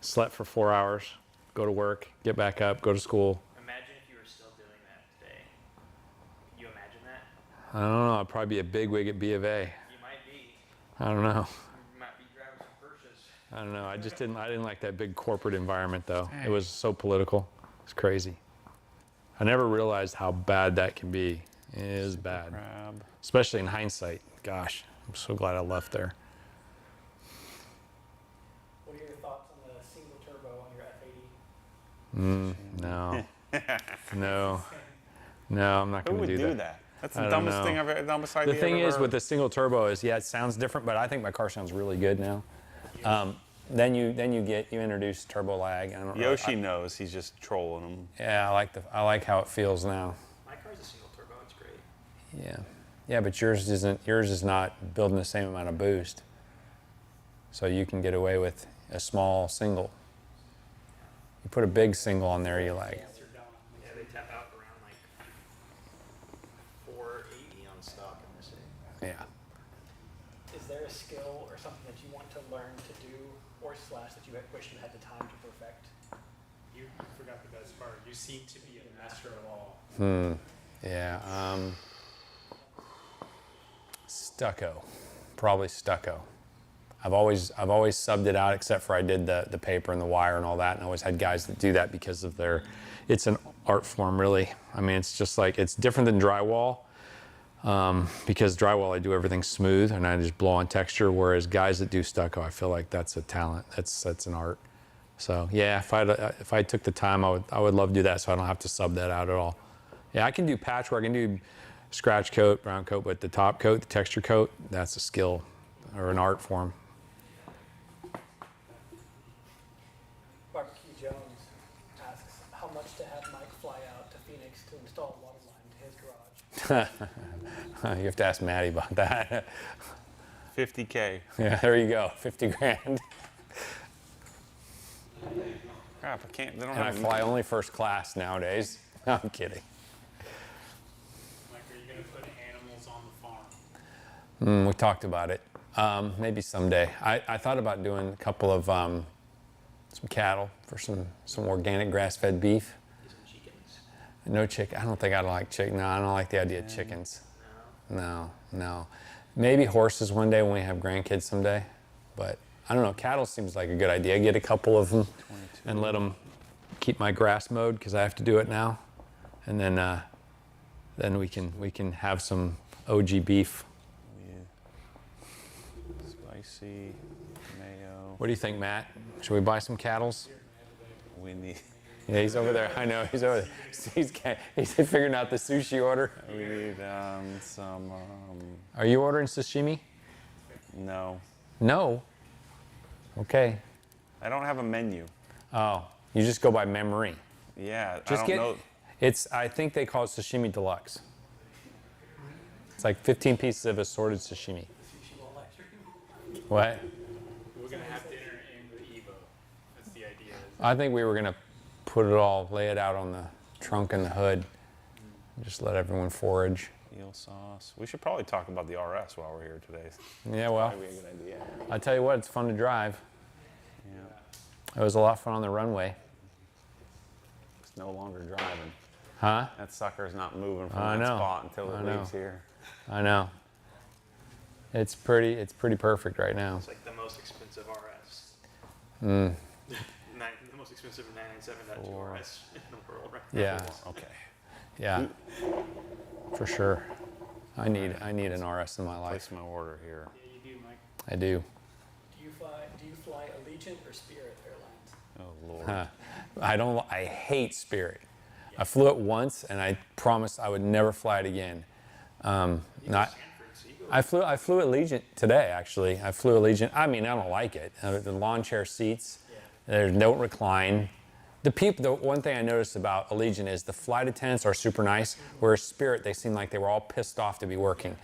slept for 4 hours, go to work, get back up, go to school. Imagine if you were still doing that today. You imagine that? I don't know. I'd probably be a bigwig at B of A. You might be. I don't know. You might be driving some Porsches. I don't know. I didn't like that big corporate environment though. It was so political. It's crazy. I never realized how bad that can be. It is bad. Crab. Especially in hindsight. Gosh, I'm so glad I left there. What are your thoughts on the single turbo on your F80? No. No, I'm not Who going would to do that. that? That's I the don't dumbest know. thing I've ever, dumbest The idea thing I've ever is heard. with the single turbo is, yeah, it sounds different, but I think my car sounds really good now. Then you introduce turbo lag. I don't Yoshi knows. He's just trolling him. Yeah, I like how it feels now. My car's a single turbo. It's great. Yeah. Yeah, but yours is not building the same amount of boost. So you can get away with a small single. You put a big single on there, you lag. Yeah, they tap out around like 480 on stock in this thing. Yeah. Is there a skill or something that you want to learn to do, or slash that you wish you had the time to perfect? You forgot the best part. You seem to be a master of all. Yeah. Stucco. Probably stucco. I've always subbed it out, except for I did the paper and the wire and all that, and I always had guys that do that because of it's an art form, really. I mean, it's just like, it's different than drywall, because drywall I do everything smooth and I just blow on texture, whereas guys that do stucco, I feel like that's a talent, that's an art. So yeah, if I took the time, I would love to do that, so I don't have to sub that out at all. Yeah, I can do patchwork, I can do scratch coat, brown coat, but the top coat, the texture coat, that's a skill or an art form. Barbecue Jones asks how much to have Mike fly out to Phoenix to install a water line to his garage. You have to ask Maddie about that. 50K. Yeah, there you go, 50 grand. Crap, I can't. They don't And I have. fly only first class nowadays. No, I'm kidding. Like, are you going to put animals on the farm? We talked about it. Maybe someday. I thought about doing a couple of some cattle for some organic grass-fed beef. Some chickens. No chicken. I don't think I'd like chicken. No, I don't like the idea of chickens. No. Maybe horses one day when we have grandkids someday. But I don't know. Cattle seems like a good idea. Get a couple of them and let them keep my grass mowed because I have to do it now. And then we can have some OG beef. Spicy mayo. What do you think, Matt? Should we buy some cattles? We need. Yeah, he's over there. I know, he's over there. He's figuring out the sushi order. We need some. Are you ordering sashimi? No, No. Okay. I don't have a menu. Oh, you just go by memory. Yeah, Just I don't know. I think they call it sashimi deluxe. It's like 15 pieces of assorted sashimi. What? We're going to have dinner in the Evo. That's the idea. I think we were gonna put it all, lay it out on the trunk and the hood, and just let everyone forage. Eel sauce. We should probably talk about the RS while we're here today. Yeah, well, That'd be a good idea. I tell you what, it's fun to drive. Yeah. It was a lot of fun on the runway. It's no longer driving. Huh? That sucker's not moving from I that know. spot until it I know. leaves here. I know. It's pretty perfect right now. It's like the most expensive RS. Mm. The most expensive 997.2 RS in the world right now. Yeah, Okay. yeah, for sure. I need an RS in my life. Place my order here. Yeah, you do, Mike. I do. Do you fly Allegiant or Spirit Airlines? Oh Lord. Huh. I hate Spirit. I flew it once, and I promised I would never fly it again. I flew Allegiant today, actually. I flew Allegiant. I mean, I don't like it. The lawn chair seats, they don't recline. The one thing I noticed about Allegiant is the flight attendants are super nice, whereas Spirit, they seem like they were all pissed off to be working.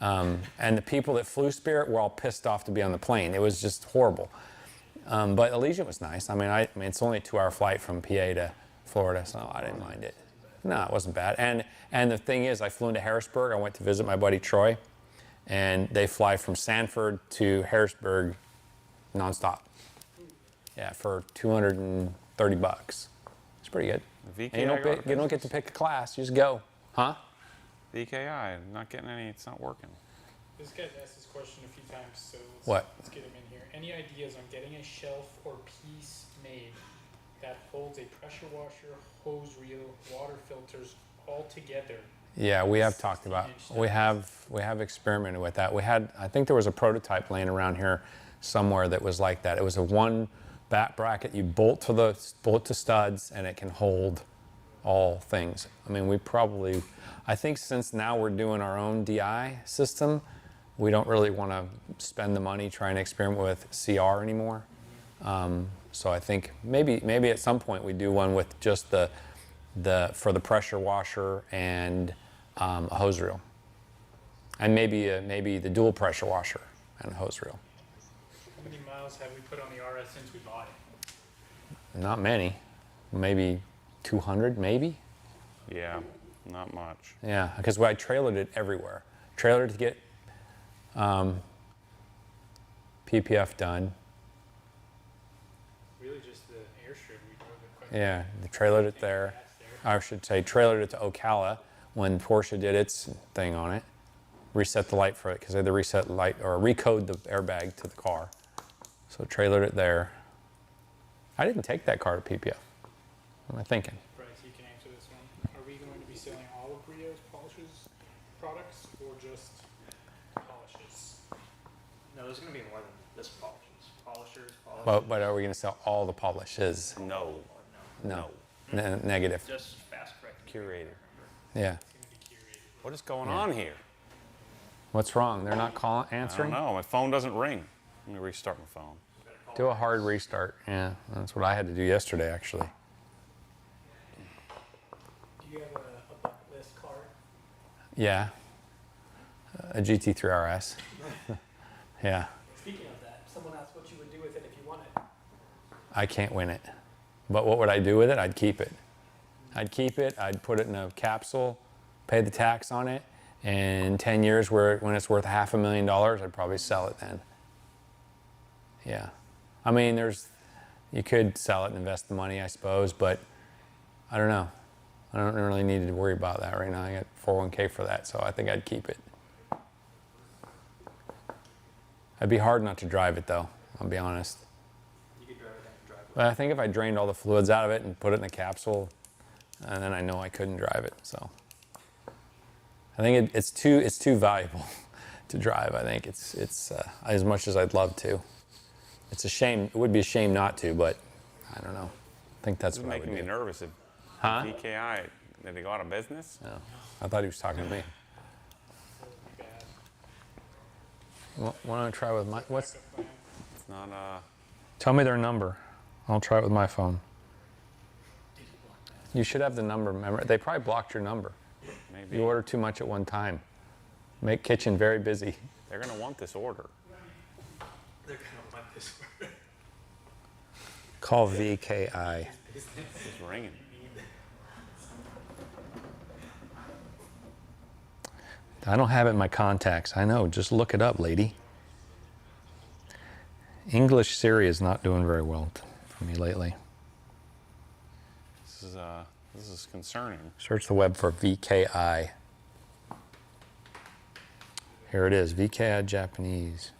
And the people that flew Spirit were all pissed off to be on the plane. It was just horrible. But Allegiant was nice. I mean, it's only a 2-hour flight from PA to Florida, so I didn't mind it. No, it wasn't bad. And the thing is, I flew into Harrisburg. I went to visit my buddy Troy, and they fly from Sanford to Harrisburg nonstop. Yeah, for $230. It's pretty good. And you don't get to pick a class. You just go. Huh? VKI, not getting any, it's not working. This guy's asked this question a few times, so let's get him in here. Any ideas on getting a shelf or piece made that holds a pressure washer, hose reel, water filters all together? Yeah, we have talked about. We have experimented with that. I think there was a prototype laying around here somewhere that was like that. It was a one back bracket you bolt to studs, and it can hold all things. I mean, I think since now we're doing our own DI system, we don't really want to spend the money trying to experiment with CR anymore. So I think maybe at some point we do one with just for the pressure washer and a hose reel, and maybe the dual pressure washer and a hose reel. How many miles have we put on the RS since we bought it? Not many, maybe 200, maybe. Yeah, not much. Yeah, because I trailered it everywhere. Trailered to get PPF done. Really just the airstrip. We drove it quite Yeah, trailered it there. I should say trailered it to Ocala when Porsche did its thing on it. Reset the light for it because they had to reset the light or recode the airbag to the car. So trailered it there. I didn't take that car to PPF. What am I thinking? Bryce, you can answer this one. Are we going to be selling all of Rio's polishes products or just polishes? No, there's going to be more than just polishes. Polishers. But are we going to sell all the polishes? No. No. Negative. Just fast correct. Curated. Yeah. It's going to be curated. What is going on here? What's wrong? They're not answering? I don't know. My phone doesn't ring. Let me restart my phone. Do a hard restart. Yeah, that's what I had to do yesterday, actually. Do you have a bucket list car? Yeah. A GT3 RS. Yeah. Speaking of that, someone asked what you would do with it if you won it. I can't win it. But what would I do with it? I'd keep it. I'd put it in a capsule, pay the tax on it, and in 10 years when it's worth $500,000, I'd probably sell it then. Yeah. I mean, you could sell it and invest the money, I suppose, but I don't know. I don't really need to worry about that right now. I got 401k for that, so I think I'd keep it. It'd be hard not to drive it, though, I'll be honest. You could drive it and drive it. But I think if I drained all the fluids out of it and put it in a capsule, and then I know I couldn't drive it, so. I think it's too valuable to drive. I think it's as much as I'd love to. It's a shame. It would be a shame not to, but I don't know. I think that's This is what I would making me do. nervous. If Huh? VKI, did they go out of business? No. I thought he was talking to me. Bad. Why don't I try with my? What's? Backup plan. It's not, Tell me their number. I'll try it with my phone. You should have the number. Remember, they probably blocked your number. maybe. You order too much at one time. Make kitchen very busy. They're going to want this order. They're going to want this word. Call VKI. It's ringing. I don't have it in my contacts. I know. Just look it up, lady. English Siri is not doing very well for me lately. This is concerning. Search the web for VKI. Here it is, VKI Japanese.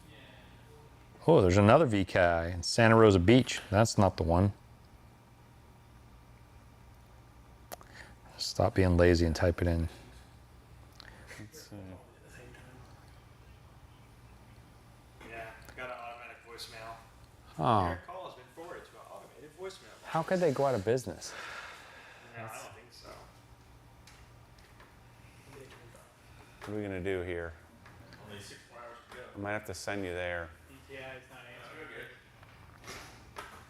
Oh, there's another VKI in Santa Rosa Beach. That's not the one. Stop being lazy and type it in. Let's see. Yeah, got an automatic voicemail. Oh, Your call has been forwarded to an automated voicemail. how could they go out of business? No, I don't think so. What are we gonna do here? Only 6 hours to go. I might have to send you there. Yeah, it's not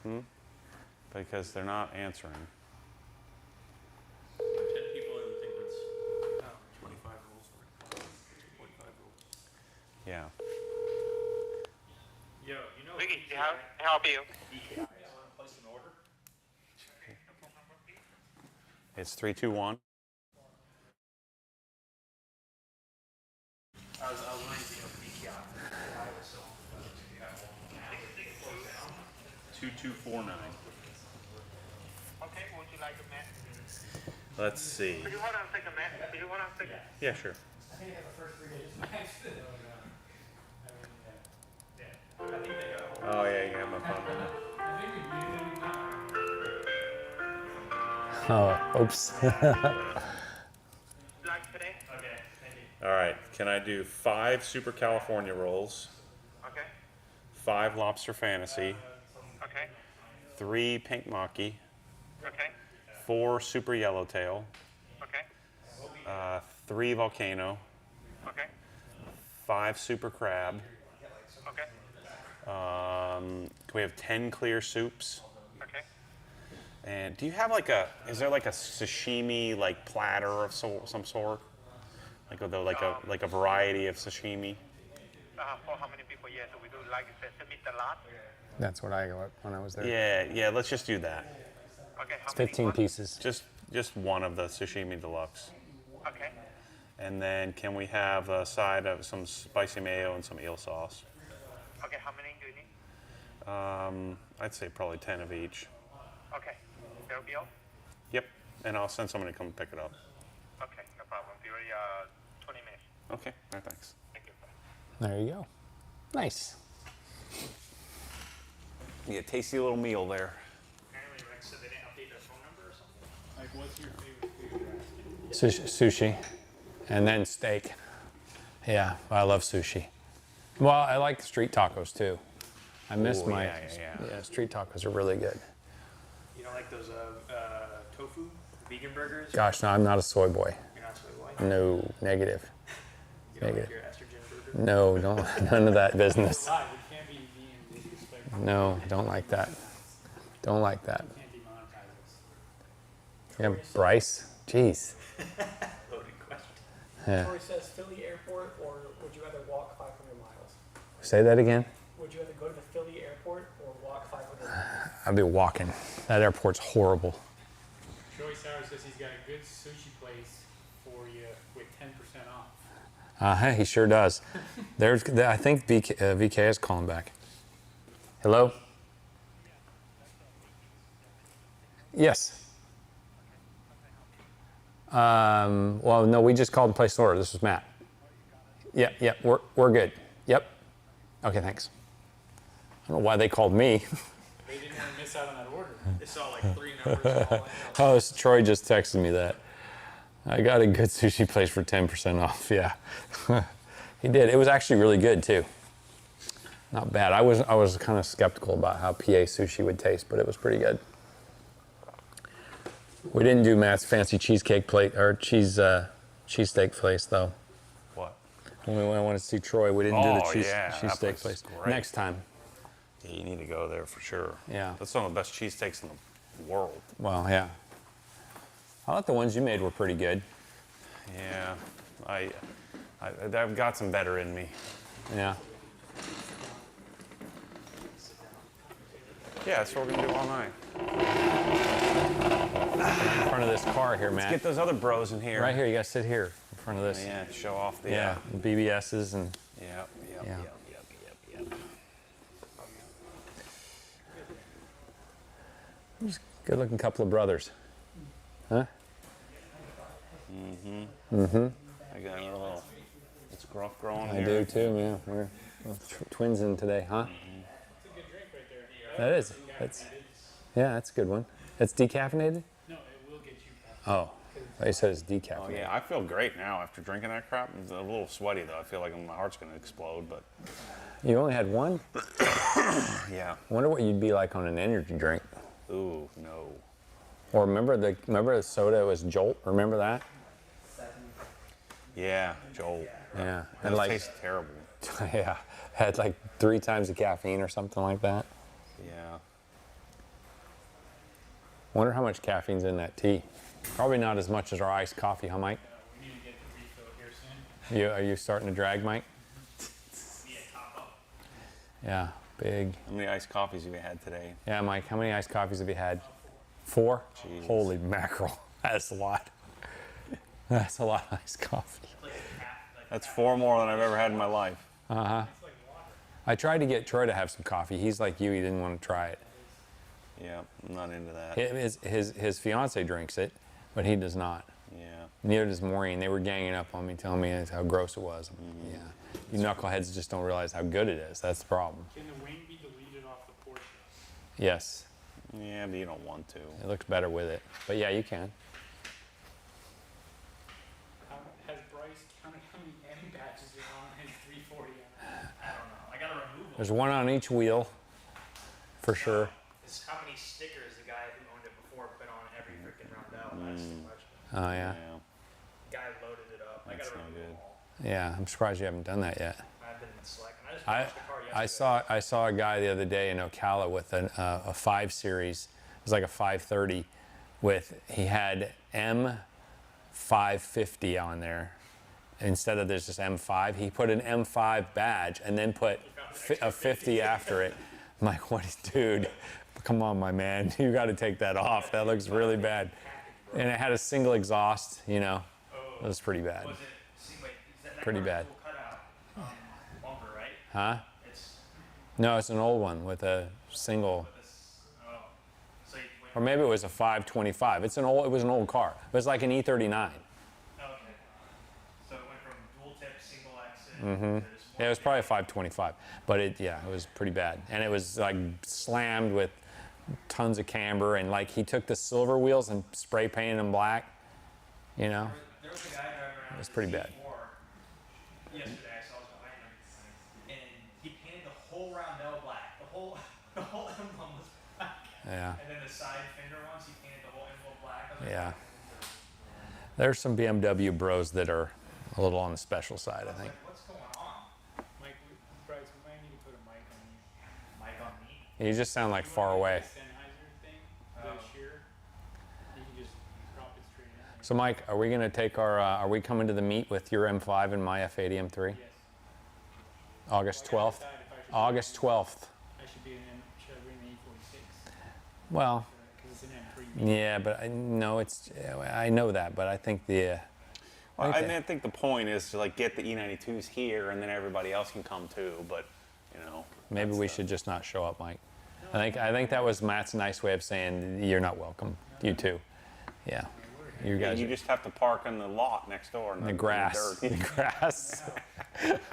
answering. Because they're not answering. 10 people in the thing that's 25 rules. 2.5 rules. Yeah. Yo, you know. Vicky, how can I help you? DKI, I want to place an order. It's 321. I was wondering if you know DKI. DKI was so. 2249. Okay, would you like a map? Let's see. Could you hold on a second, Matt? Could you hold on a second? Yeah, sure. I think they have the first 3 days max. I think they got Oh yeah, you have my phone. Oh, oops. Like today? Okay, thank you. All right. Can I do 5 Super California rolls, Okay. 5 Lobster Fantasy, Okay. 3 Pink Maki, Okay. 4 Super Yellowtail, Okay. 3 Volcano, Okay. 5 Super Crab. Okay. Can we have 10 clear soups? Okay. And do you have is there like a sashimi like platter of some sort? Like a variety of sashimi? For how many people? Yes, we do like sesame salad. That's what I got when I was there. Yeah, let's just do that. Okay. How It's many? 15 pieces. Just one of the sashimi deluxe. Okay. And then can we have a side of some spicy mayo and some eel sauce? Okay. How many do you need? I'd say probably 10 of each. Okay. That'll be all? Yep, and I'll send somebody to come pick it up. Okay. No problem. Be ready 20 minutes. Okay, all right, thanks. Thank you. There you go. Nice. Yeah, tasty little meal there. Apparently, Rex said they didn't update their phone number or something. Like, what's your favorite food? Sushi. And then steak. Yeah, I love sushi. Well, I like street tacos too. I miss Ooh, my yeah. street tacos are really good. You don't like those tofu vegan burgers? Gosh, no, I'm not a soy boy. You're not soy white? No, negative. You don't like negative. your estrogen burger? No, don't none of that business. Live, it can't be being disrespectful. No, don't like that. Don't like that. Can't demonetize us. Yeah, Bryce. Jeez. Loaded question. Yeah. Tori says Philly airport, or would you rather walk 500 miles? Say that again. Would you rather go to the Philly airport or walk 500 miles? I'd be walking. That airport's horrible. Joey Sauer says he's got a good sushi place for you with 10% off. He sure does. I think VK is calling back. Hello? Yes. Well, no, we just called and placed an order. This was Matt. Yeah, we're good. Yep. Okay, thanks. I don't know why they called me. They didn't want to miss out on that order. They saw like 3 numbers all Oh, Troy just texted me that. I got a good sushi place for 10% off. Yeah, he did. It was actually really good too. Not bad. I was kind of skeptical about how PA sushi would taste, but it was pretty good. We didn't do Matt's fancy cheesecake plate or cheesesteak place though. What? When I wanted to see Troy, we didn't do the That cheesesteak place place. is great. Next time. Yeah, you need to go there for sure. Yeah. That's one of the best cheesesteaks in the world. Well, yeah. I thought the ones you made were pretty good. Yeah, I've got some better in me. Yeah. Yeah, that's what we're gonna do all night. Right in front of this car here, Matt. Get those other bros in here. Right here, you gotta sit here in front of this. Yeah, show off the. Yeah, BBSs and. Yep. Yeah. Good looking couple of brothers. Huh? I got a little. It's gruff growing I here. do too, man. We're twins in today, huh? It's a good drink right there. That is. Yeah, that's a good one. It's decaffeinated? No, it will get you back. Oh, they said it's Oh decaffeinated. yeah, I feel great now after drinking that crap. It's a little sweaty though. I feel like my heart's gonna explode, but You only had one? yeah. I wonder what you'd be like on an energy drink. Ooh, no. Or remember the soda was Jolt? Remember that? Yeah, Joel. Yeah. That And like, tastes terrible. yeah, had like 3 times the caffeine or something like that. Yeah. Wonder how much caffeine's in that tea. Probably not as much as our iced coffee, huh, Mike? We need to get the refill here soon. Are you starting to drag, Mike? Yeah, top up. Yeah, big. How many iced coffees have you had today? Yeah, Mike, how many iced coffees have you had? 4? Jeez. Holy mackerel. That's a lot. That's a lot of iced coffee. That's 4 more than I've ever had in my life. I tried to get Troy to have some coffee. He's like you, he didn't want to try it. Yeah, I'm not into that. His fiance drinks it, but he does not. Yeah. Neither does Maureen. They were ganging up on me, telling me how gross it was. Yeah. You knuckleheads just don't realize how good it is. That's the problem. Can the wing be deleted off the Porsche? Yes. Yeah, but you don't want to. It looks better with it. But yeah, you can. Has Bryce counted how many M patches are on his 340? I don't know. I gotta remove them. There's one on each wheel, for sure. It's how many stickers the guy who owned it before put on every freaking roundel. That's too much. Oh, yeah. Yeah. Guy loaded it up. I That's gotta no remove good. them all. Yeah, I'm surprised you haven't done that yet. I've been slacking. I just washed the car yesterday. I saw a guy the other day in Ocala with a 5 Series. It was like a 530 he had M550 on there. Instead of there's just M5, he put an M5 badge and then put a 50 after it. I'm like, what is, dude, come on, my man. You got to take that off. That looks really bad. And it had a single exhaust, you know. It was pretty bad. Was it? See, wait, is that Pretty car bad. full cutout bumper, right? Huh? It's No, it's an old one with a single, this. Oh, so you went. or maybe it was a 525. It was an old car. It was like an E39. Oh, okay. So it went from dual tip, single exit. To this one. Yeah, it was probably a 525, but it was pretty bad. And it was like slammed with tons of camber, and like he took the silver wheels and spray painted them black, you know? There was a guy driving around. It's pretty bad. Yesterday, I saw it behind him, and he painted the whole roundel black. The whole emblem was black. Yeah, And then the side fender ones, he painted the whole emblem black. I was like, yeah. There's some BMW bros that are a little on the special side, I think. what's going on? Mike, Bryce, we might need to put a mic on you. Mic on me? You just sound like far away. The Sennheiser thing, the shear. You can just drop it straight in. So Mike, are we gonna take are we coming to the meet with your M5 and my F80 M3? Yes. August 12th? Decide if I should August 12th. I should be should I bring the E46? Well, Because it's an M3. yeah, but I know that, but I think Well, Okay. I mean, I think the point is to like get the E92s here, and then everybody else can come too. But you know, maybe we should just not show up, Mike. I think that was Matt's nice way of saying you're not welcome. You too. Yeah. You yeah, guys. you just have to park in the lot next door in the grass. dirt. The grass.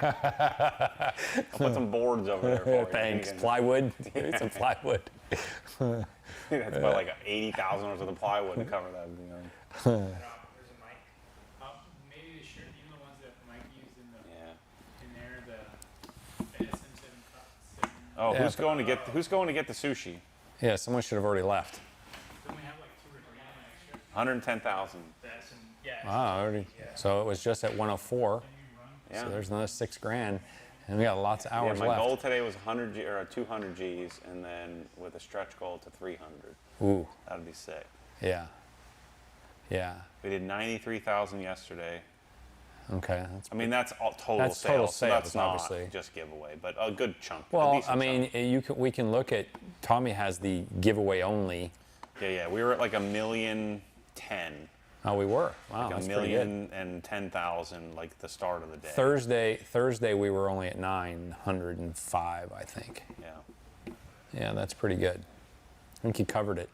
I'll put some boards over there for you. Thanks. You can- Plywood. Some plywood. That's about like 80,000 worth of the plywood to cover that. You know. There's a mic. Maybe the shirt, even the ones that Mike used Yeah. in there, the SM7. Oh, Yeah, who's going to get the sushi? Yeah, someone should have already left. Don't we have like 2 or 3 on that shirt? 110,000. That's in, yeah. Wow, already. So it was just at 104. Yeah. So there's another $6,000, and we got lots of Yeah, hours my left. goal today was 100 G, or 200 Gs, and then with a stretch goal to 300. Ooh, That'd be sick. yeah. Yeah. We did 93,000 yesterday. Okay. That's I mean, that's all total That's sales. total so that's sales, not obviously. just giveaway, but a good chunk. a well, decent I mean, chunk. we can look at. Tommy has the giveaway only Yeah. We were at like 1,010,000. Oh, we were. Wow, Like that's pretty good. 1,010,000, like the start of the day. Thursday we were only at 905, I think. Yeah. Yeah, that's pretty good. I think you covered it.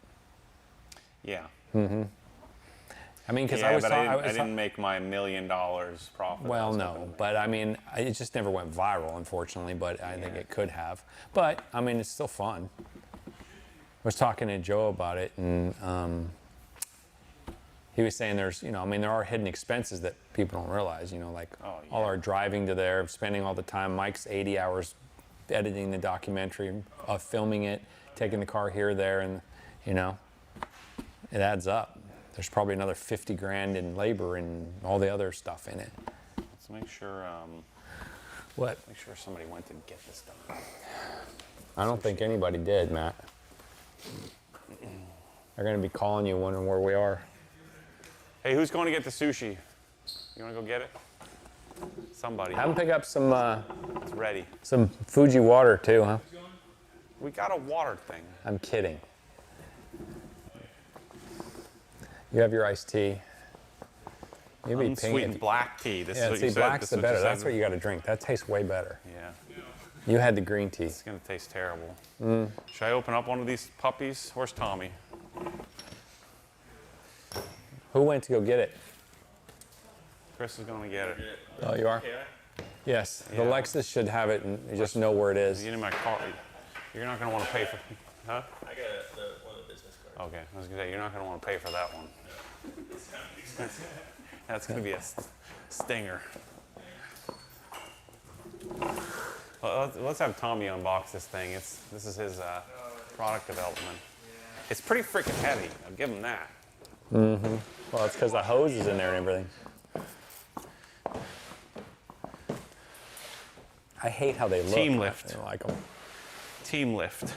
Yeah. I mean, because Yeah, but I I didn't make my $1 million profit. Well, I was no, hoping to make. but I mean, it just never went viral, unfortunately. But I think it could have. But I mean, it's still fun. I was talking to Joe about it, and he was saying there's, I mean, there are hidden expenses that people don't realize. Like all our driving to there, spending all the time. Mike's 80 hours editing the documentary, filming it, taking the car here, there, and it adds up. There's probably another 50 grand in labor and all the other stuff in it. Let's make sure. What? Make sure somebody went to get this done. I don't think anybody did, Matt. They're going to be calling you, wondering where we are. Hey, who's going to get the sushi? You want to go get it? Somebody. Have them pick up some It's ready. some Fuji water too, huh? We got a water thing. I'm kidding. You have your iced tea. Maybe Unsweetened black tea. This is Yeah, what see, you said. black's This the is better. you That's said. what you got to drink. That tastes way better. Yeah. You had the green tea. It's gonna taste terrible. Should I open up one of these puppies? Where's Tommy? Who went to go get it? Chris is gonna get it. Oh, you are? Yes. The Yeah. Lexus should have it, and you just know where it is. Get in my car. You're not gonna want to pay for. Huh? I got one of the business cards. Okay. I was gonna say you're not gonna want to pay for that one. That's gonna be a stinger. Well, let's have Tommy unbox this thing. This is his product development. It's pretty freaking heavy. I'll give him that. Well, it's because the hose is in there and everything. I hate how they look. Team lift. I like them. Team lift.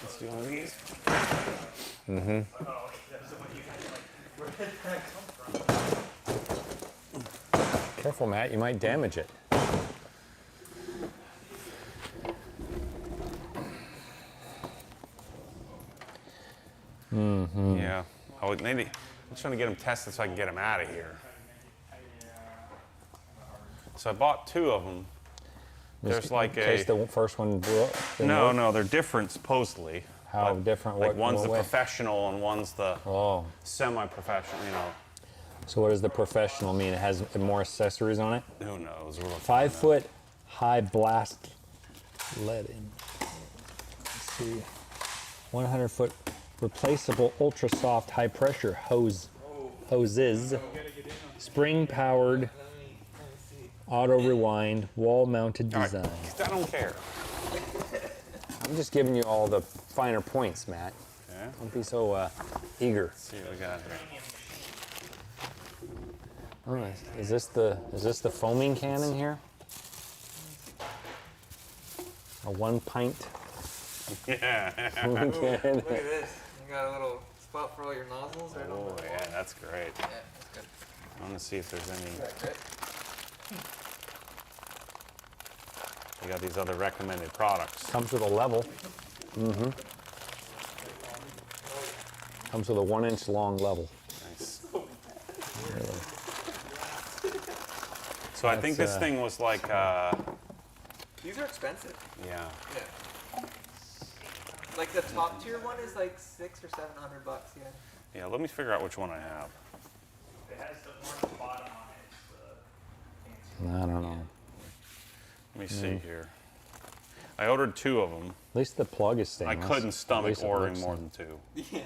Let's do one of these. Careful, Matt. You might damage it. Yeah. Oh, maybe. I'm trying to get them tested so I can get them out of here. So I bought 2 of them. There's like in case a. the first one blew up. didn't No, work. no, they're different supposedly. How But, different? Like What? one's what the way? professional and one's the Oh. semi-professional. So what does the professional mean? It has more accessories on it? Who knows? We'll find 5 out. foot high blast leading. Let's see. 100 foot replaceable ultra soft high pressure hoses. Spring powered auto rewind wall mounted All right, design. I don't care. I'm just giving you all the finer points, Matt. Okay. Don't be so eager. Let's see what we got here. Oh, is this the foaming can in here? A 1 pint Yeah. foaming can. Look at this. You got a little spot for all your nozzles right on Oh the yeah, wall. that's great. Yeah, that's good. I want to see if there's any. That's good. We got these other recommended products. Comes with a level. Comes with a 1 inch long level. Nice. Really. So I think this That's, thing was like, These are expensive. yeah. Yeah. Like the top tier one is like $600 or $700. Yeah. Yeah, let me figure out which one I have. It has the orange bottom on it. It's the fancy. I don't know. Let me see here. I ordered 2 of them. At least the plug is I stainless. couldn't At stomach least it ordering looks more like- than 2. Yeah.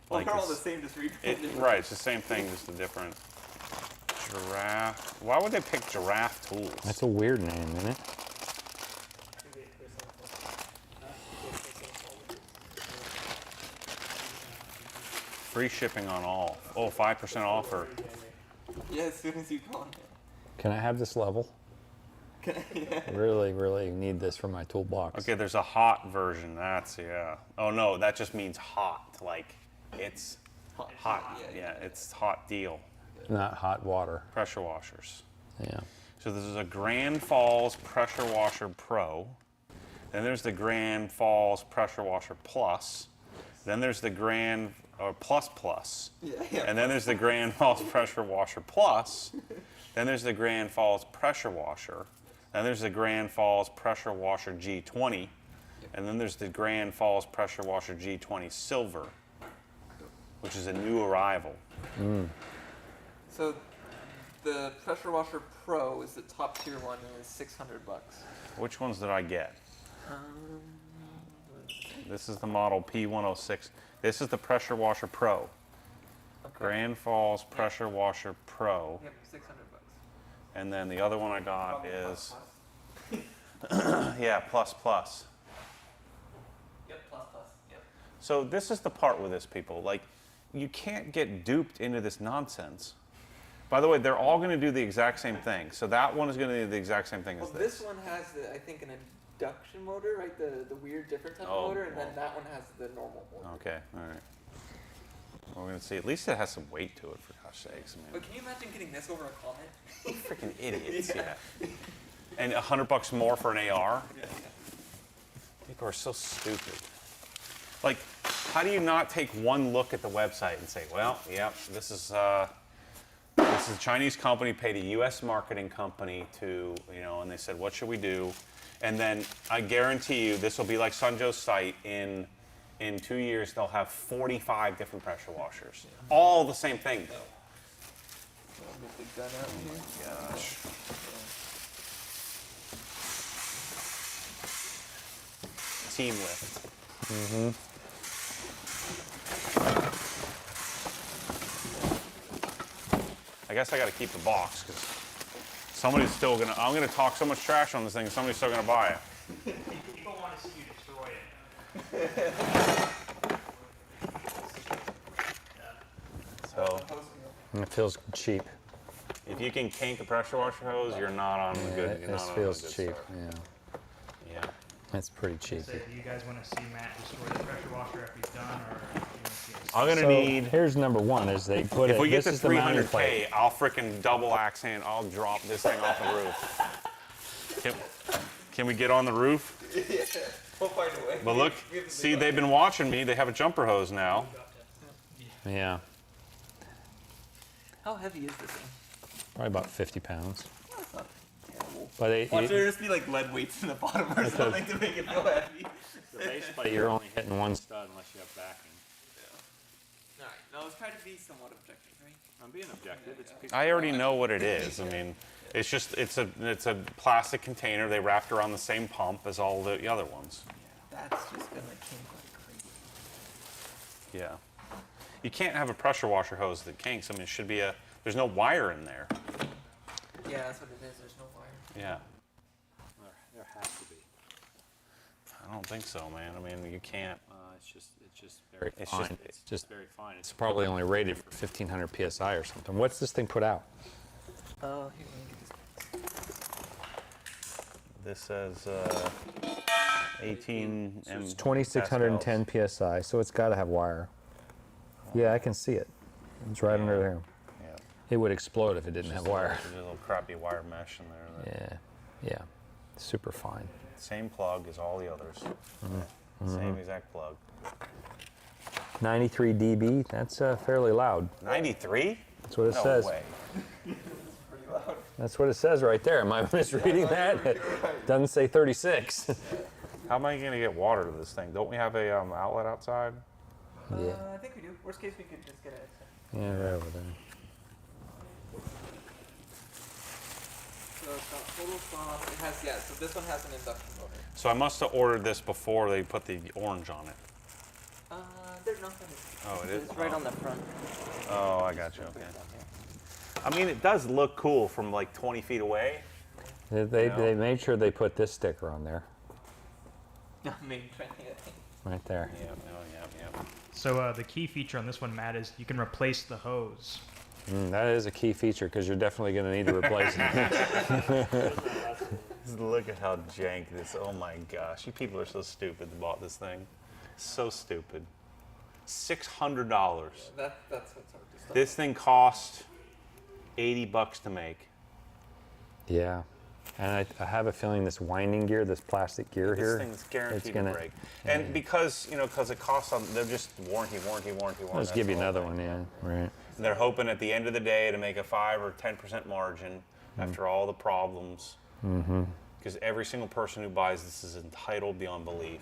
Well, Like they're all this- the same, just reprinted. Right, it's the same thing, just a different giraffe. Why would they pick giraffe tools? That's a weird name, isn't it? Free shipping on all. Oh, 5% offer. Yeah, as soon as you go on Can I have this level? it. Yeah. I really, really need this for my toolbox. Okay, there's a hot version. That's, yeah. Oh, no, that just means hot. Like, it's hot. Yeah, it's hot deal. Not hot water. Pressure washers. Yeah. So this is a Grand Falls Pressure Washer Pro. Then there's the Grand Falls Pressure Washer Plus. Then there's the Grand or Plus Plus. Yeah. And then there's the Grand Falls Pressure Washer Plus. Then there's the Grand Falls Pressure Washer. Then there's the Grand Falls Pressure Washer G20. And then there's the Grand Falls Pressure Washer G20 Silver, which is a new arrival. So the Pressure Washer Pro is the top tier one and is $600. Which ones did I get? This is the model P106. This is the Pressure Washer Pro. Okay. Grand Falls Pressure Washer Pro. Yep, $600. And then the other one I got Probably is, plus. yeah, Plus Plus. Yep, plus. Yep. So this is the part with this, people. Like, you can't get duped into this nonsense. By the way, they're all going to do the exact same thing. So that one is going to do the exact same thing as Well, this one has, I think, an induction motor, right? The weird different type of motor, and then that one has the normal motor. Okay, all right. Well, we're going to see. At least it has some weight to it, for gosh sakes. I mean, But can you imagine getting this over a comment? freaking idiots, yeah. And $100 more for an AR? Yeah. People are so stupid. Like, how do you not take one look at the website and say, well, yep, this is a Chinese company paid a U.S. marketing company to, and they said, what should we do? And then I guarantee you this will be like Sunjo's site. In 2 years, they'll have 45 different pressure washers. All the same thing, though. Get the gun out here. Gosh. Team lift. I guess I got to keep the box because somebody's still gonna. I'm gonna talk so much trash on this thing. Somebody's still gonna buy it. People want to see you destroy it. So It feels cheap. if you can kink a pressure washer hose, you're not on the good. You're This not feels on the good cheap. start. Yeah, Yeah. it's pretty cheap. So do you guys want to see Matt destroy the pressure washer after he's done, or do you want to see us? I'm gonna So need. here's number one: is they put If it. we get This to is the mounting 300K, plate. I'll frickin' double axe hand. I'll drop this thing off the roof. Can we get on the roof? We'll find a way. But look, see, they've been watching me. They have a jumper hose now. Yeah, How heavy is this thing? probably about 50 pounds. That's not terrible. But Watch there just be like lead weights in the bottom or something to make it feel heavy. the base plate, you're only hitting one stud unless you have backing. Alright, now let's try to be somewhat objective, right? I'm being objective. It's a piece I already know what it is. I mean, it's just it's a plastic container they wrapped around the same pump as all the other ones. That's just gonna kink like crazy. Yeah. You can't have a pressure washer hose that kinks. I mean, it should be there's no wire in there. Yeah, that's what it is. There's no wire. Yeah. There has to be. I don't think so, man. I mean, you can't. It's just very It's fine. just- It's just very fine. It's probably only rated for 1,500 psi or something. What's this thing put out? Here, let me get this. This says 18 It's 2,610 psi, so it's got to have wire. Yeah, I can see it. It's right under there. Yeah. It would explode if it didn't have wire. There's a little crappy wire mesh in there. Yeah, super fine. Same plug as all the others. Same exact plug. 93 dB. That's fairly loud. 93? That's what it No says. way. Pretty loud. That's what it says right there. Am I misreading that? It doesn't say 36. How am I going to get water to this thing? Don't we have a outlet outside? Yeah. I think we do. Worst case, we could just get it. Yeah, right over there. So it's got total soft. It has, yeah, so this one has an induction motor. So I must have ordered this before they put the orange on it. There's nothing. Oh, it is? It's right on the front. Oh, I got you. Okay. I mean, it does look cool from like 20 feet away. They made sure they put this sticker on there, Maybe trying to get right there. Yeah. So the key feature on this one, Matt, is you can replace the hose. That is a key feature because you're definitely going to need to replace it. Look at how jank this. Oh my gosh, you people are so stupid that bought this thing. So stupid. $600. That's what's hard to stop. This thing cost $80 to make. Yeah. And I have a feeling this winding gear, this plastic gear here, This thing's guaranteed it's gonna to break. And because, because it costs them, they're just warranty. Let's give you another one, yeah, right. And they're hoping at the end of the day to make a 5 or 10% margin after all the problems. Because every single person who buys this is entitled beyond belief.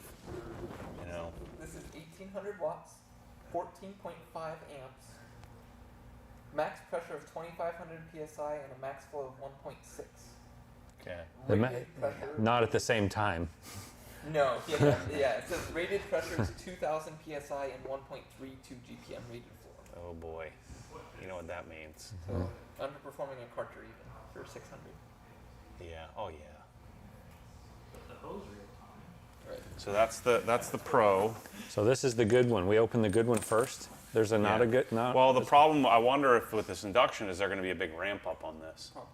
This is 1800 watts, 14.5 amps, max pressure of 2500 psi, and a max flow of 1.6. Okay. Rated pressure. Not at the same time. No, yeah. It says rated pressure is 2000 psi and 1.32 GPM rated flow. Oh boy. You know what that means. So underperforming a Carter even for 600. Yeah. Oh yeah. The hose reel. Right. So that's the Pro. So this is the good one. We open the good one first. There's a not a good, not. Well, the problem, I wonder if with this induction, is there going to be a big ramp up on this? Probably.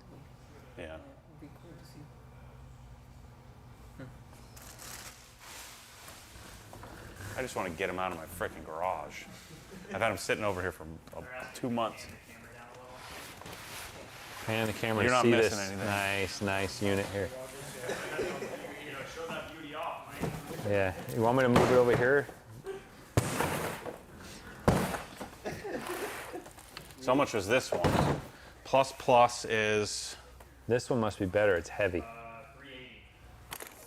Yeah. It'd be cool to see. I just want to get them out of my freaking garage. I've had them sitting over here for 2 months. Pan the camera You're to not see missing this anything. nice unit here. Show that beauty off, Mike. Yeah, you want me to move it over here? So how much was this one? Plus is This one must be better, it's heavy.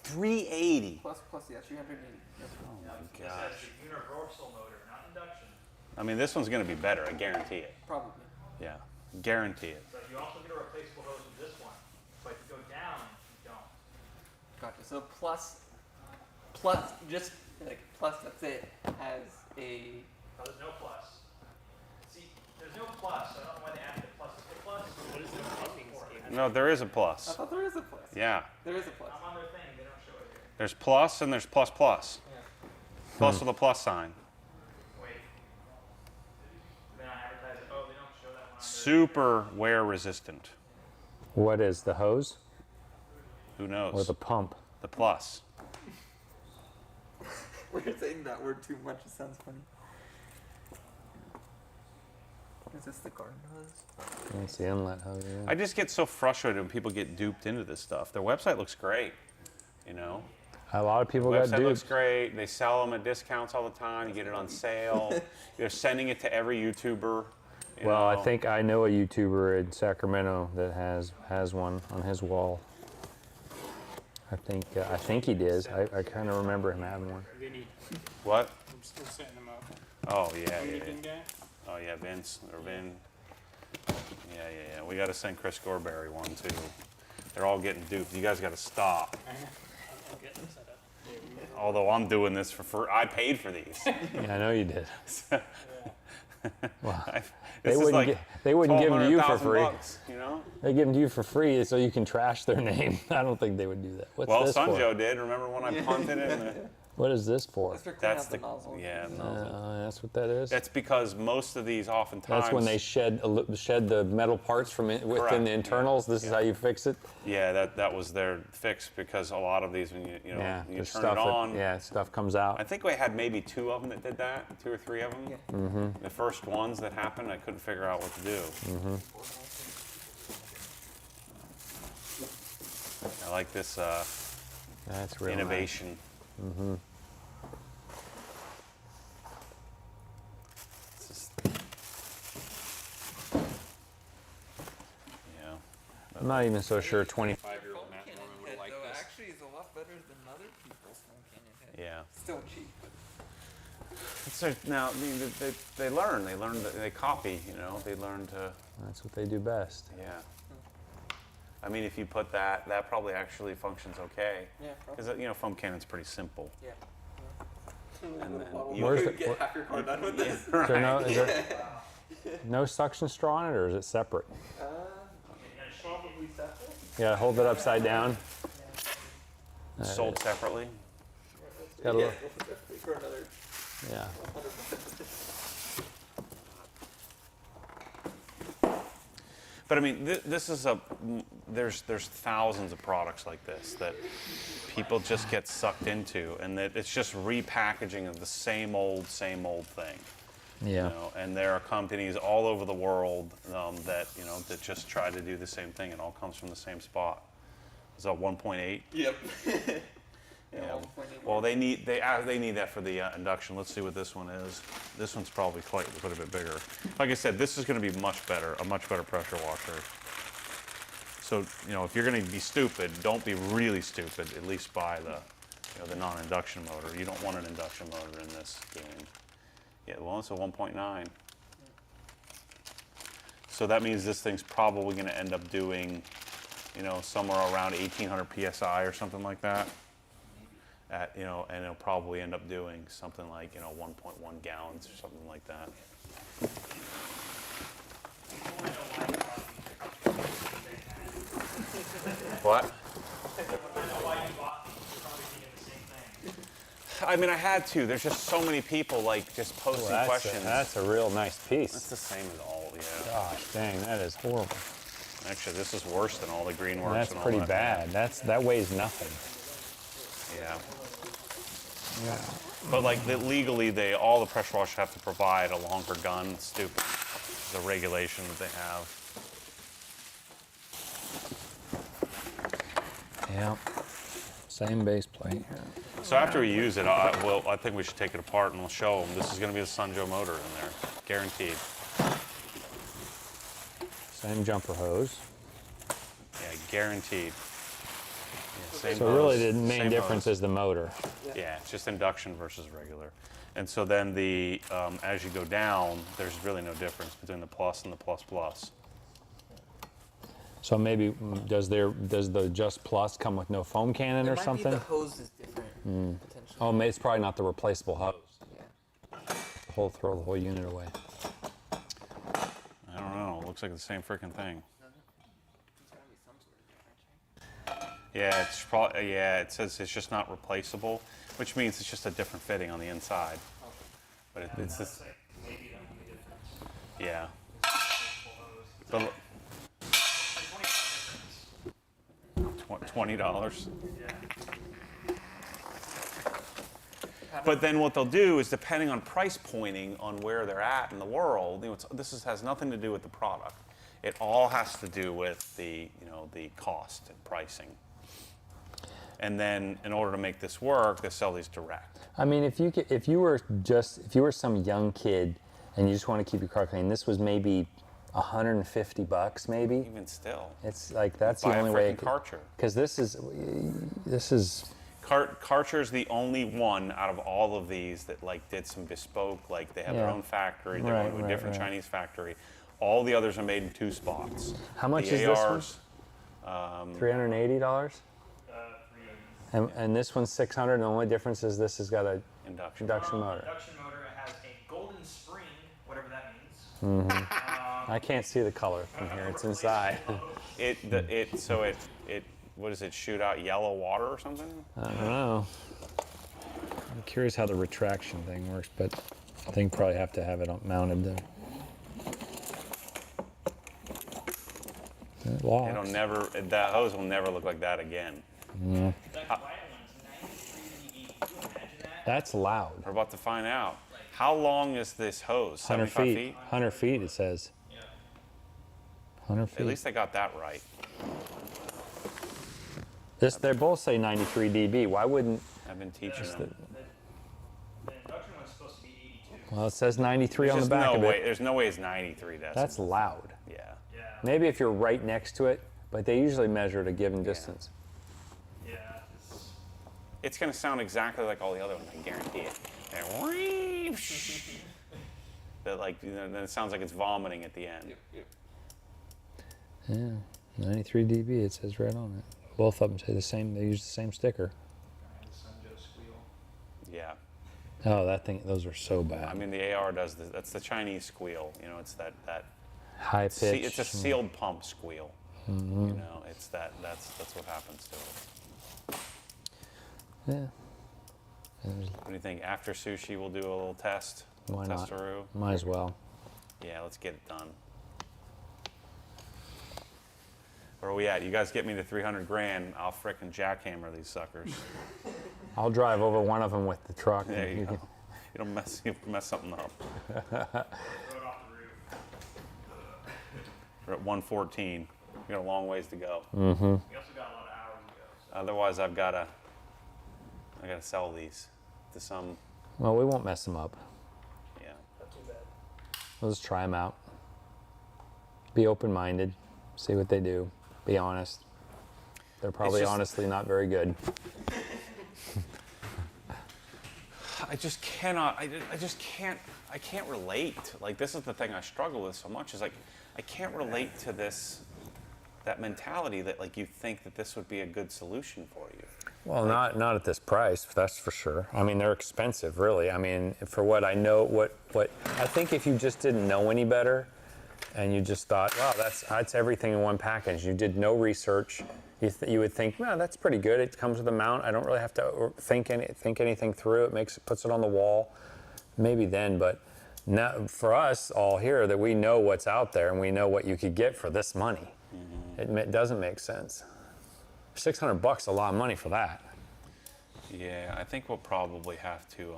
380. 380. Plus, yeah, 380. Yep. Oh my It gosh. says the universal motor, not induction. I mean, this one's going to be better. I guarantee it. Probably. Yeah, guarantee it. But you also get a replaceable hose with this one. But if you go down, you don't. Gotcha. So plus, just like plus, that's it, has a. No, there's no plus. See, there's no plus. So I don't know why they added the plus. Is the plus? What is the plus? No, there is a I plus. thought there is a plus. Yeah. There is a plus. I'm on their thing. They don't show it here. There's plus and there's plus plus. Yeah. Plus with a plus sign. Wait. Then I advertise it. Oh, they don't show that one on their. Super wear resistant. What is the hose Who knows? or the pump? The plus. We're saying that word too much. It sounds funny. Is this the garden hose? That's the inlet hose. Yeah. I just get so frustrated when people get duped into this stuff. Their website looks great, A lot of people Website got looks duped. great. They sell them at discounts all the time. You get it on sale. You're sending it to every YouTuber. you Well, I know. think I know a YouTuber in Sacramento that has one on his wall. I think he does. I kind of remember him having one. Vinny, What? I'm still setting them up. Oh yeah, Vinny yeah, Bin yeah. guy? Oh yeah, Vince or Vin. Yeah. We got to send Chris Gorberry one too. They're all getting duped. You guys got to stop. I'll get them set up. Although I'm doing this for free. I paid for these. Yeah, I know you did. Well, This is like they wouldn't give them to you for free. $1,200,000, They give them to you for free so you can trash their name. I don't think they would do that. What's Well, this Sunjo for? did. Remember when I punted it? What is this for? That's for cleaning That's out the the nozzle. yeah. nozzle. That's what that is. That's because most of these oftentimes. That's when they shed the metal parts from within Correct, the internals. This is how you fix it. Yeah, that was their fix because a lot of these when you Yeah, you there's turn stuff it on. stuff comes out. I think we had maybe 2 of them that did that, 2 or 3 of them. Yeah. The first ones that happened, I couldn't figure out what to do. I like this That's real innovation. It's just, yeah. Nice. I'm not even so sure 25-year-old Foam Matt cannon Norman would head, like though, this. actually is a lot better than other people's foam cannon head. Yeah. Still cheap. So now they learn. They copy. They learn to. That's what they do best. Yeah. I mean, if you put that probably actually functions okay. Yeah, Because foam cannon's pretty simple. Yeah. And then You Where's could the- get half your car done with this. Is there no suction straw on it, or is it separate? Probably separate. Yeah, hold it upside down. Sold separately. Got a Yeah, little- definitely for another yeah. 100%. But I mean, this is there's thousands of products like this that people just get sucked into, and that it's just repackaging of the same old thing. Yeah. And there are companies all over the world that that just try to do the same thing. It all comes from the same spot. Is that 1.8? Yep. Yeah. Well, they need that for the induction. Let's see what this one is. This one's probably quite a bit bigger. Like I said, this is going to be a much better pressure washer. So if you're going to be stupid, don't be really stupid. At least buy the non-induction motor. You don't want an induction motor in this game. Yeah, well, it's a 1.9. So that means this thing's probably going to end up doing, somewhere around 1,800 psi or something like that. And it'll probably end up doing something like 1.1 gallons or something like that. What? I mean, I had to. There's just so many people just posting questions. That's a real nice piece. That's the same as all, yeah. Gosh, dang, that is horrible. Actually, this is worse than all the green works. That's and all pretty that. bad. That weighs nothing. Yeah. Yeah. But legally, all the pressure washers have to provide a longer gun. It's stupid. The regulation that they have. Yeah. Same base plate. So after we use it, I think we should take it apart and we'll show them. This is going to be the Sunjo motor in there, guaranteed. Same jumper hose. Yeah, guaranteed. Yeah, same So hose, really the main same difference hose. is the motor. Yeah, it's just induction versus regular. And so then as you go down, there's really no difference between the plus and the plus plus. So maybe does the Just Plus come with no foam cannon or something? The hose is different potentially. Oh, it's probably not the replaceable hose. Yeah. Throw the whole unit away. I don't know. It looks like the same freaking thing. Yeah, it's probably it says it's just not replaceable, which means it's just a different fitting on the inside. But it's this. Yeah. But $20. But then what they'll do is, depending on price pointing on where they're at in the world, has nothing to do with the product. It all has to do with the cost and pricing. And then in order to make this work, they sell these direct. I mean, if you were some young kid and you just want to keep your car clean, this was maybe $150 maybe. Even still. It's like that's the only way. Karcher. Because this is. Karcher's the only one out of all of these that did some bespoke, they have their own factory, they're going to a different Chinese factory. All the others are made in 2 spots. How much is this one? $380? And this one's $600, and the only difference is this has got a induction motor. Induction motor has a golden spring, whatever that means. I can't see the color from here. It's inside. What does it shoot out? Yellow water or something? I don't know. I'm curious how the retraction thing works, but I think probably have to have it mounted there. It locks. That hose will never look like that again. Yeah. That's loud. We're about to find out. How long is this hose? 100 75 feet. 100 feet, it says. 100 feet. At least they got that right. They both say 93 dB. Why wouldn't? I've been teaching them. The induction one's supposed to be 82. Well, it says 93 on the back of it. There's no way it's 93 decibels. That's loud. Yeah. Maybe if you're right next to it, but they usually measure at a given distance. Yeah. It's going to sound exactly like all the other ones, I guarantee it. Then it sounds like it's vomiting at the end. Yeah, 93 dB, it says right on it. Both of them say the same, they use the same sticker. Yeah. Oh, that thing, those are so bad. I mean, the AR does this. That's the Chinese squeal. It's that high pitch. It's a sealed pump squeal. Mm-hmm. It's that's what happens to it. Yeah. What do you think? After sushi, we'll do a little test. Why not? Testaroo. Might as well. Yeah, let's get it done. Where are we at? You guys get me to 300 grand, I'll frickin' jackhammer these suckers. I'll drive over one of them with the truck. There you go. You'll mess something up. We're at 114. We got a long ways to go. Mm-hmm. We also got a lot of hours Otherwise, I gotta sell these to some. Well, we won't mess them up. Yeah. Not too bad. We'll just try them out. Be open-minded. See what they do. Be honest. They're probably honestly not very good. I just cannot. I can't relate. Like, this is the thing I struggle with so much. Is like, I can't relate to that mentality that like you think that this would be a good solution for you. Well, like, not at this price, that's for sure. I mean, they're expensive, really. I mean, for what I know, what I think if you just didn't know any better, and you just thought, wow, that's everything in one package. You did no research. You would think, well, that's pretty good. It comes with a mount. I don't really have to think anything through. Puts it on the wall. Maybe then, but now, for us all here, that we know what's out there and we know what you could get for this money. Mm-hmm. It doesn't make sense. $600, a lot of money for that. Yeah, I think we'll probably have to.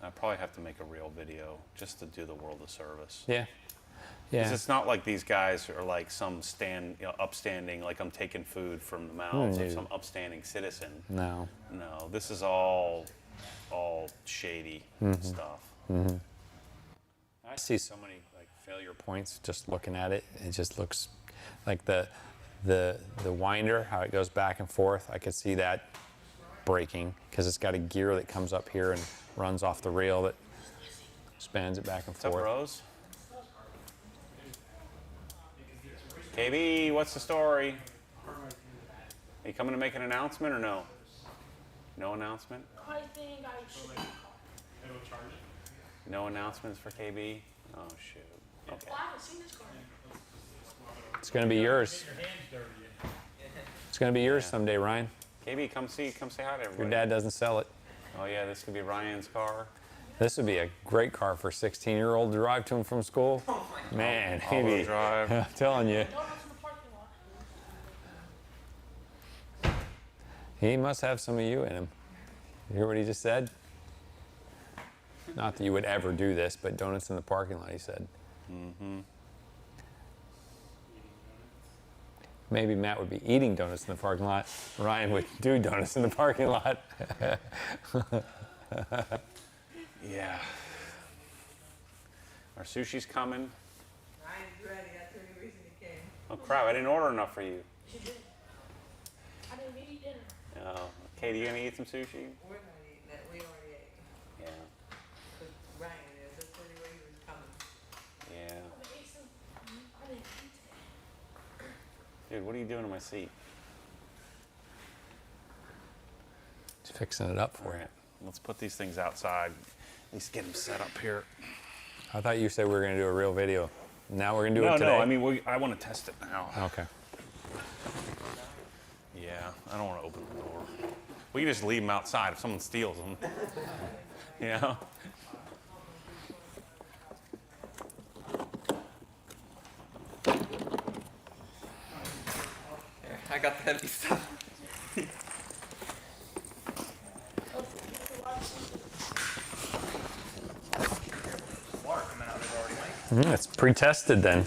I probably have to make a real video just to do the world a service. Yeah. Yeah. Because it's not like these guys are like some upstanding, like I'm taking food from the mouths of some upstanding citizen. No. No, this is all shady stuff. Mm-hmm. I see so many like failure points just looking at it. It just looks like the winder, how it goes back and forth. I could see that breaking because it's got a gear that comes up here and runs off the rail that spans it back and forth. What's up, Rose? KB, what's the story? Are you coming to make an announcement or no? No announcement? I think I should. No announcements for KB? Oh, shoot. Okay. Well, I haven't seen this car. It's going to be yours. It's going to be yours someday, Ryan. KB, come say hi to everybody. Your dad doesn't sell it. Oh, yeah, this could be Ryan's car. This would be a great car for a 16-year-old to drive to him from school. Man, all-wheel drive. I'm telling you. He must have some of you in him. You hear what he just said? Not that you would ever do this, but donuts in the parking lot, he said. Mm-hmm. Maybe Matt would be eating donuts in the parking lot. Ryan would do donuts in the parking lot. Yeah. Our sushi's coming. Ryan's ready. That's the only reason he came. Oh, crap. I didn't order enough for you. I didn't even eat dinner. Oh. Katie, you going to eat some sushi? We're not eating that. We already ate. Yeah. But Ryan is. That's the only way he was coming. Yeah. I didn't eat today. Dude, what are you doing in my seat? Just fixing it up for you. Let's put these things outside. At least get them set up here. I thought you said we were going to do a real video. Now we're going to do it today? No, I mean, I want to test it now. Okay. Yeah, I don't want to open the door. We can just leave them outside if someone steals them. You know? Here, I got the heavy stuff. Water coming out of it already, Mike. It's pre-tested then.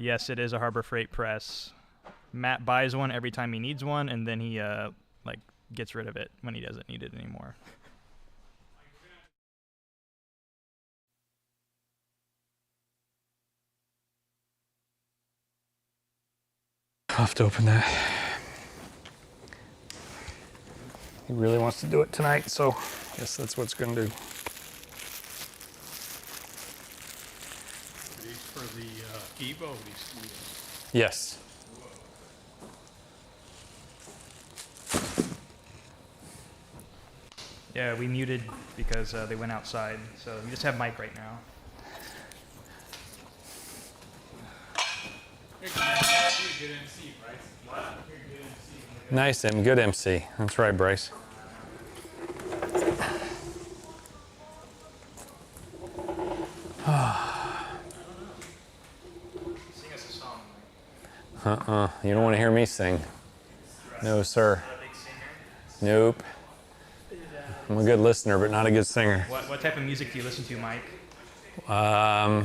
Yes, it is a Harbor Freight press. Matt buys one every time he needs one, and then he like gets rid of it when he doesn't need it anymore. I'll have to open that. He really wants to do it tonight, so I guess that's what it's going to do. for the Evo recently. Yes. Yeah, we muted because they went outside, so we just have Mike right now. You're a good MC, Bryce. What? You're a good MC. Nice, good MC. That's right, Bryce. Sing us a song, Mike. You don't want to hear me sing. No, sir. Not a big singer? Nope. I'm a good listener, but not a good singer. What type of music do you listen to, Mike? A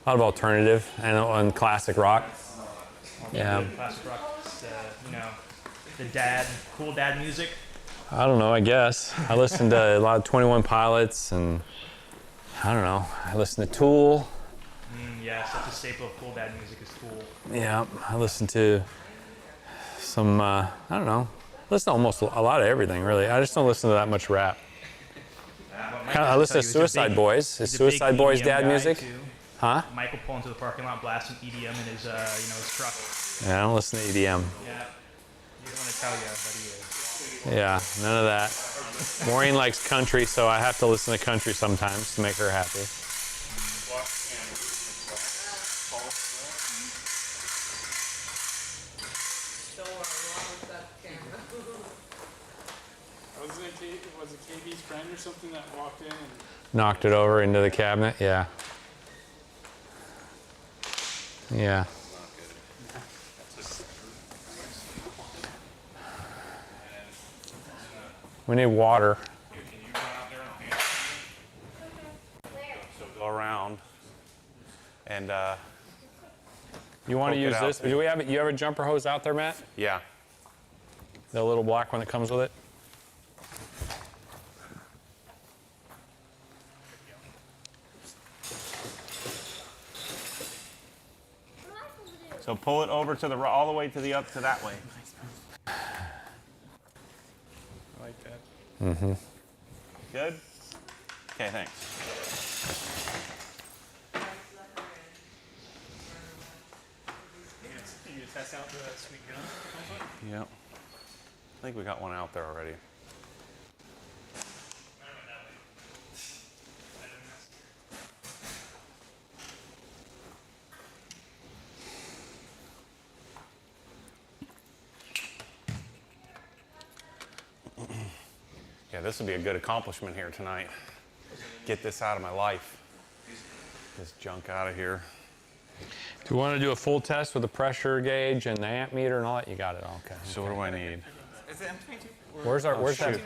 lot of alternative and classic rock. Yeah. Classic rock, the cool dad music. I don't know, I guess. I listen to a lot of 21 Pilots and I don't know. I listen to Tool. Yeah, such a staple of cool dad music is Tool. Yeah, I listen to some, I don't know. I listen to almost a lot of everything, really. I just don't listen to that much rap. I listen to Suicide Boys. Is Suicide Boys dad music? Too. Huh? Mike will pull into the parking lot blasting EDM in his, his truck. Yeah, I don't listen to EDM. Yeah, you don't want to tell you, but he is. Yeah, none of that. Maureen likes country, so I have to listen to country sometimes to make her happy. Was it KB's friend or something that walked in and Knocked it over into the cabinet, yeah. Yeah. We need water. So go around and You want to Poke it use out. this? Do we have it? You have a jumper hose out there, Matt? yeah. The little black one that comes with it? So pull it over to the all the way to the up to that way. I like that? Mm-hmm. Good? Okay, thanks. You gonna test out the sweet gun? Yep. I think we got one out there already. Yeah, this would be a good accomplishment here tonight. Get this out of my life. This junk out of here. Do you want to do a full test with the pressure gauge and the amp meter and all that? You got it all, okay. So what do I need? Is it M22? Where's the or 15?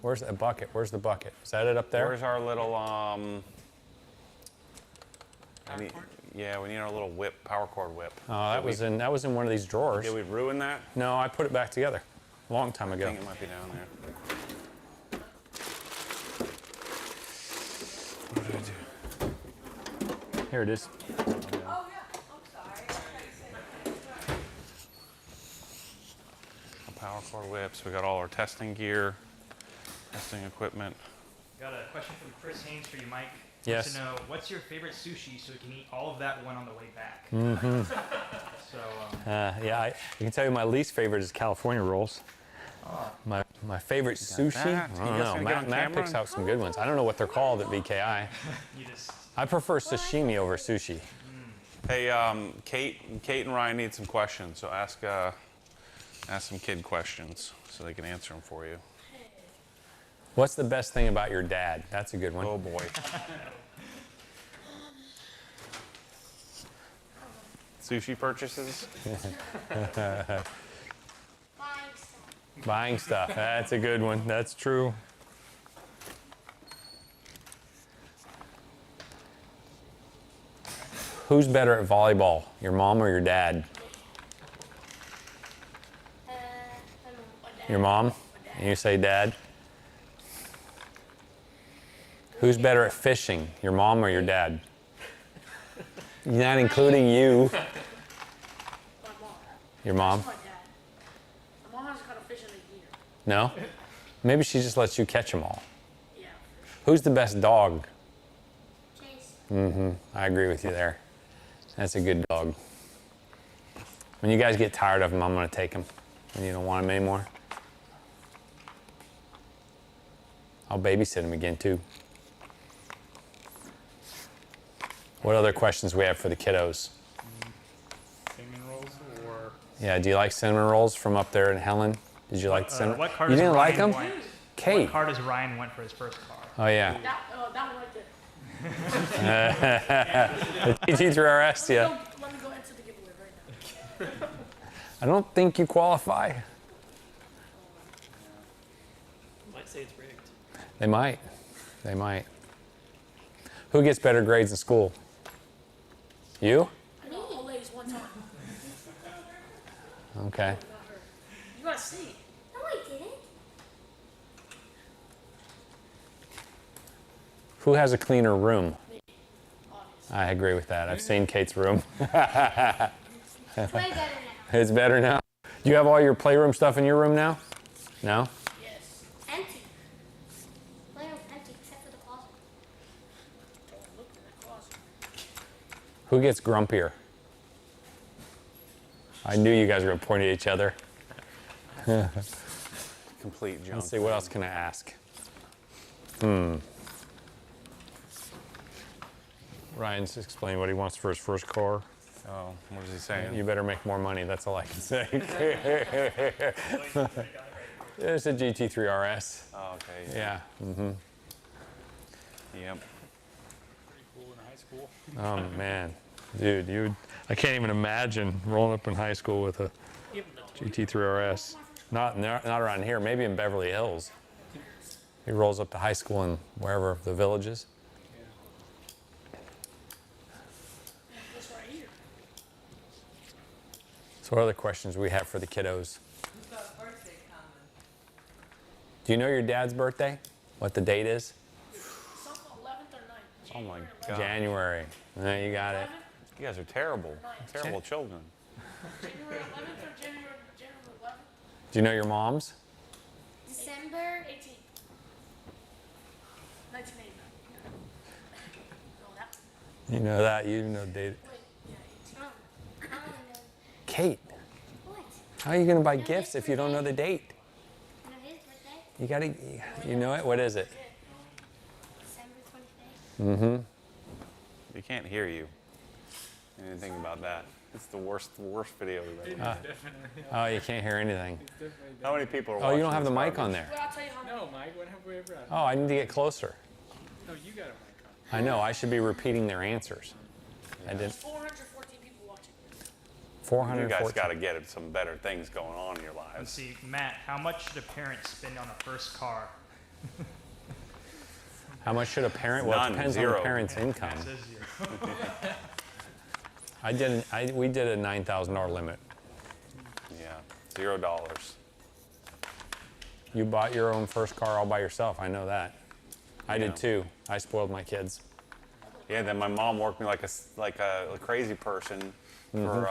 Where's the bucket? Where's the bucket? Is that it up there? Where's our little yeah, we need our little whip, power cord whip. Oh, that was in one of these drawers. Did we ruin that? No, I put it back together a long time I ago. think it might be down there. What did I do? Here it is. Oh, yeah. I'm sorry. Power cord whips. We got all our testing gear, testing equipment. Got a question from Chris Haynes for you, Mike. Yes. Wants to know, what's your favorite sushi so we can eat all of that one on the way back? Mm-hmm. So, Yeah, I can tell you my least favorite is California rolls. My favorite sushi? that? I You don't guys know. gonna get Matt on Matt camera? picks out some good ones. I don't know what they're called at VKI. you just... I prefer sashimi over sushi. Hey, Kate and Ryan need some questions, so ask some kid questions so they can answer them for you. What's the best thing about your dad? That's a good one. Oh boy. Sushi purchases? Buying stuff. That's a good one. That's true. Who's better at volleyball, your mom or your dad? Your mom? And you say dad? Who's better at fishing, your mom or your dad? Not including you. My mom. Your mom? My dad. My mom hasn't caught a fish in a year. No? Maybe she just lets you catch them all. Yeah. Who's the best dog? Chase. I agree with you there. That's a good dog. When you guys get tired of him, I'm going to take him. When you don't want him anymore, I'll babysit him again too. What other questions we have for the kiddos? Cinnamon rolls or... Yeah, do you like cinnamon rolls from up there in Helen? Did you like cinnamon? What car You does didn't like Ryan them? want? Kate. What car does Ryan want for his first car? Oh yeah. That one right there. The GT3 RS, yeah. Let me go enter the giveaway right now. I don't think you qualify. Might say it's rigged. They might. They might. Who gets better grades in school? You? I know all A's one time. Okay. You gotta see. No, I didn't. Who has a cleaner room? Me. I agree with that. I've seen Kate's room. It's way better now. It's better now. Do you have all your playroom stuff in your room now? No? Yes. Empty. Playroom's empty except for the closet. Don't look in that closet. Who gets grumpier? I knew you guys were going to point at each other. Complete junk. Let's see, what else can I ask? Ryan's explaining what he wants for his first car. Oh, what is he saying? You better make more money, that's all I can say. It's a GT3 RS. Oh, okay. Yeah. Yep. Pretty cool in high school. Oh man, dude, I can't even imagine rolling up in high school with a GT3 RS. Not around here. Maybe in Beverly Hills. He rolls up to high school in wherever the village is. This right here. So what other questions we have for the kiddos? Who's got a birthday coming? Do you know your dad's birthday? What the date is? Something 11th or 9th. Oh my God. January. You got it. You guys are terrible. Terrible children. January 11th or January 11th? Do you know your mom's? December 18th. 1980. No, that. You know that. You know date. Wait, yeah, 18th. I don't know. Kate, What? how are you going to buy gifts if you don't know the date? You know his birthday? You got to. You know it. What is it? December 25th. We can't hear you. I didn't think about that. It's the worst video we've ever done. Oh, you can't hear anything. How many people are Oh, watching? you don't have the this mic garbage? on there. Well, I'll tell you how many. No, Mike, when have we ever had? Oh, I need to get closer. No, you got a mic on. I know. I should be repeating their answers. I did. 414 people watching. You 414. guys got to get some better things going on in your Let's lives. see, Matt, how much should a parent spend on a first car? How much should a parent? Well, it None, depends on zero. the parent's income. Matt says 0. We did a $9,000 limit. Yeah, $0. You bought your own first car all by yourself. I know that. I Yeah. did too. I spoiled my kids. Yeah, then my mom worked me like a crazy person for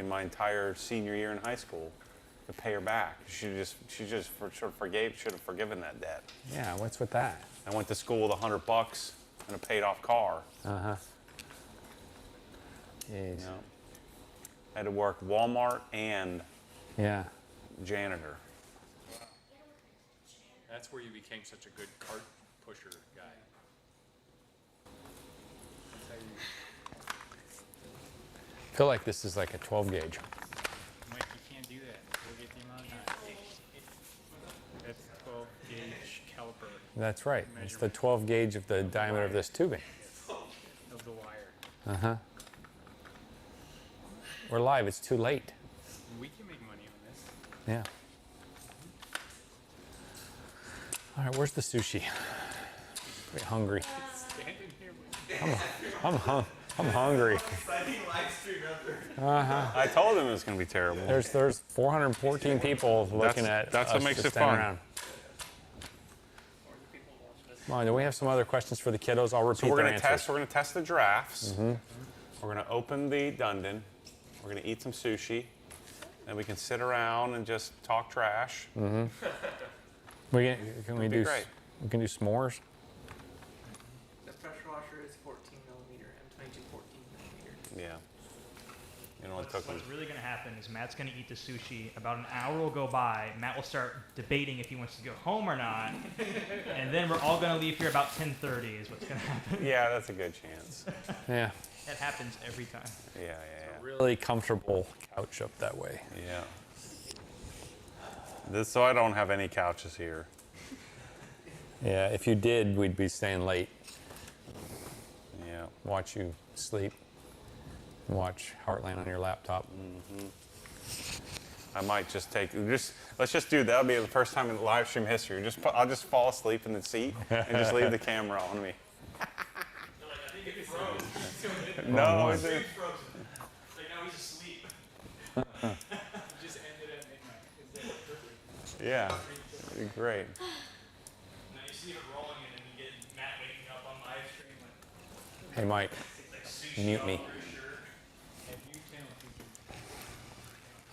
my entire senior year in high school to pay her back. She just should have forgiven that debt. Yeah, what's with that? I went to school with $100 and a paid off car. Jeez. You know, I had to work Walmart and Yeah. janitor. That's where you became such a good cart pusher guy. I feel like this is like a 12 gauge. Mike, you can't do that. We'll get the amount of time. That's 12 gauge caliper That's right. It's the 12 gauge of the diameter of this tubing. of the wire. We're live. It's too late. We can make money on this. Yeah. All right, where's the sushi? I'm hungry. Standing here. I'm hungry. I told him it was going to be terrible. There's 414 people looking at that's us what makes just it standing fun. around. Come on, do we have some other questions for the kiddos? I'll repeat So we're their going to answers. test. We're going to test the giraffes. We're going to open the Dundon. We're going to eat some sushi, and we can sit around and just talk trash. Can we be do? great. We can do s'mores. The pressure washer is 14 millimeters. Yeah. You know, it took him. What's really going to happen is Matt's going to eat the sushi. About an hour will go by. Matt will start debating if he wants to go home or not. And then we're all going to leave here about 10:30 is what's going to happen. Yeah, that's a good chance. Yeah. That happens every time. Yeah. Really comfortable couch up that way. Yeah. So I don't have any couches here. Yeah, if you did, we'd be staying late. Yeah. Watch you sleep. Watch Heartland on your laptop. I might let's just do that. That'll be the first time in live stream history. I'll just fall asleep in the seat and just leave the camera on me. I think it froze. No, It's frozen. Like now he's asleep. Just ended at midnight. Is that perfect? Yeah, it'd be great. Now you see it rolling and then you get Matt waking up on live stream like, Hey, Mike, like sushi mute all me. over his shirt.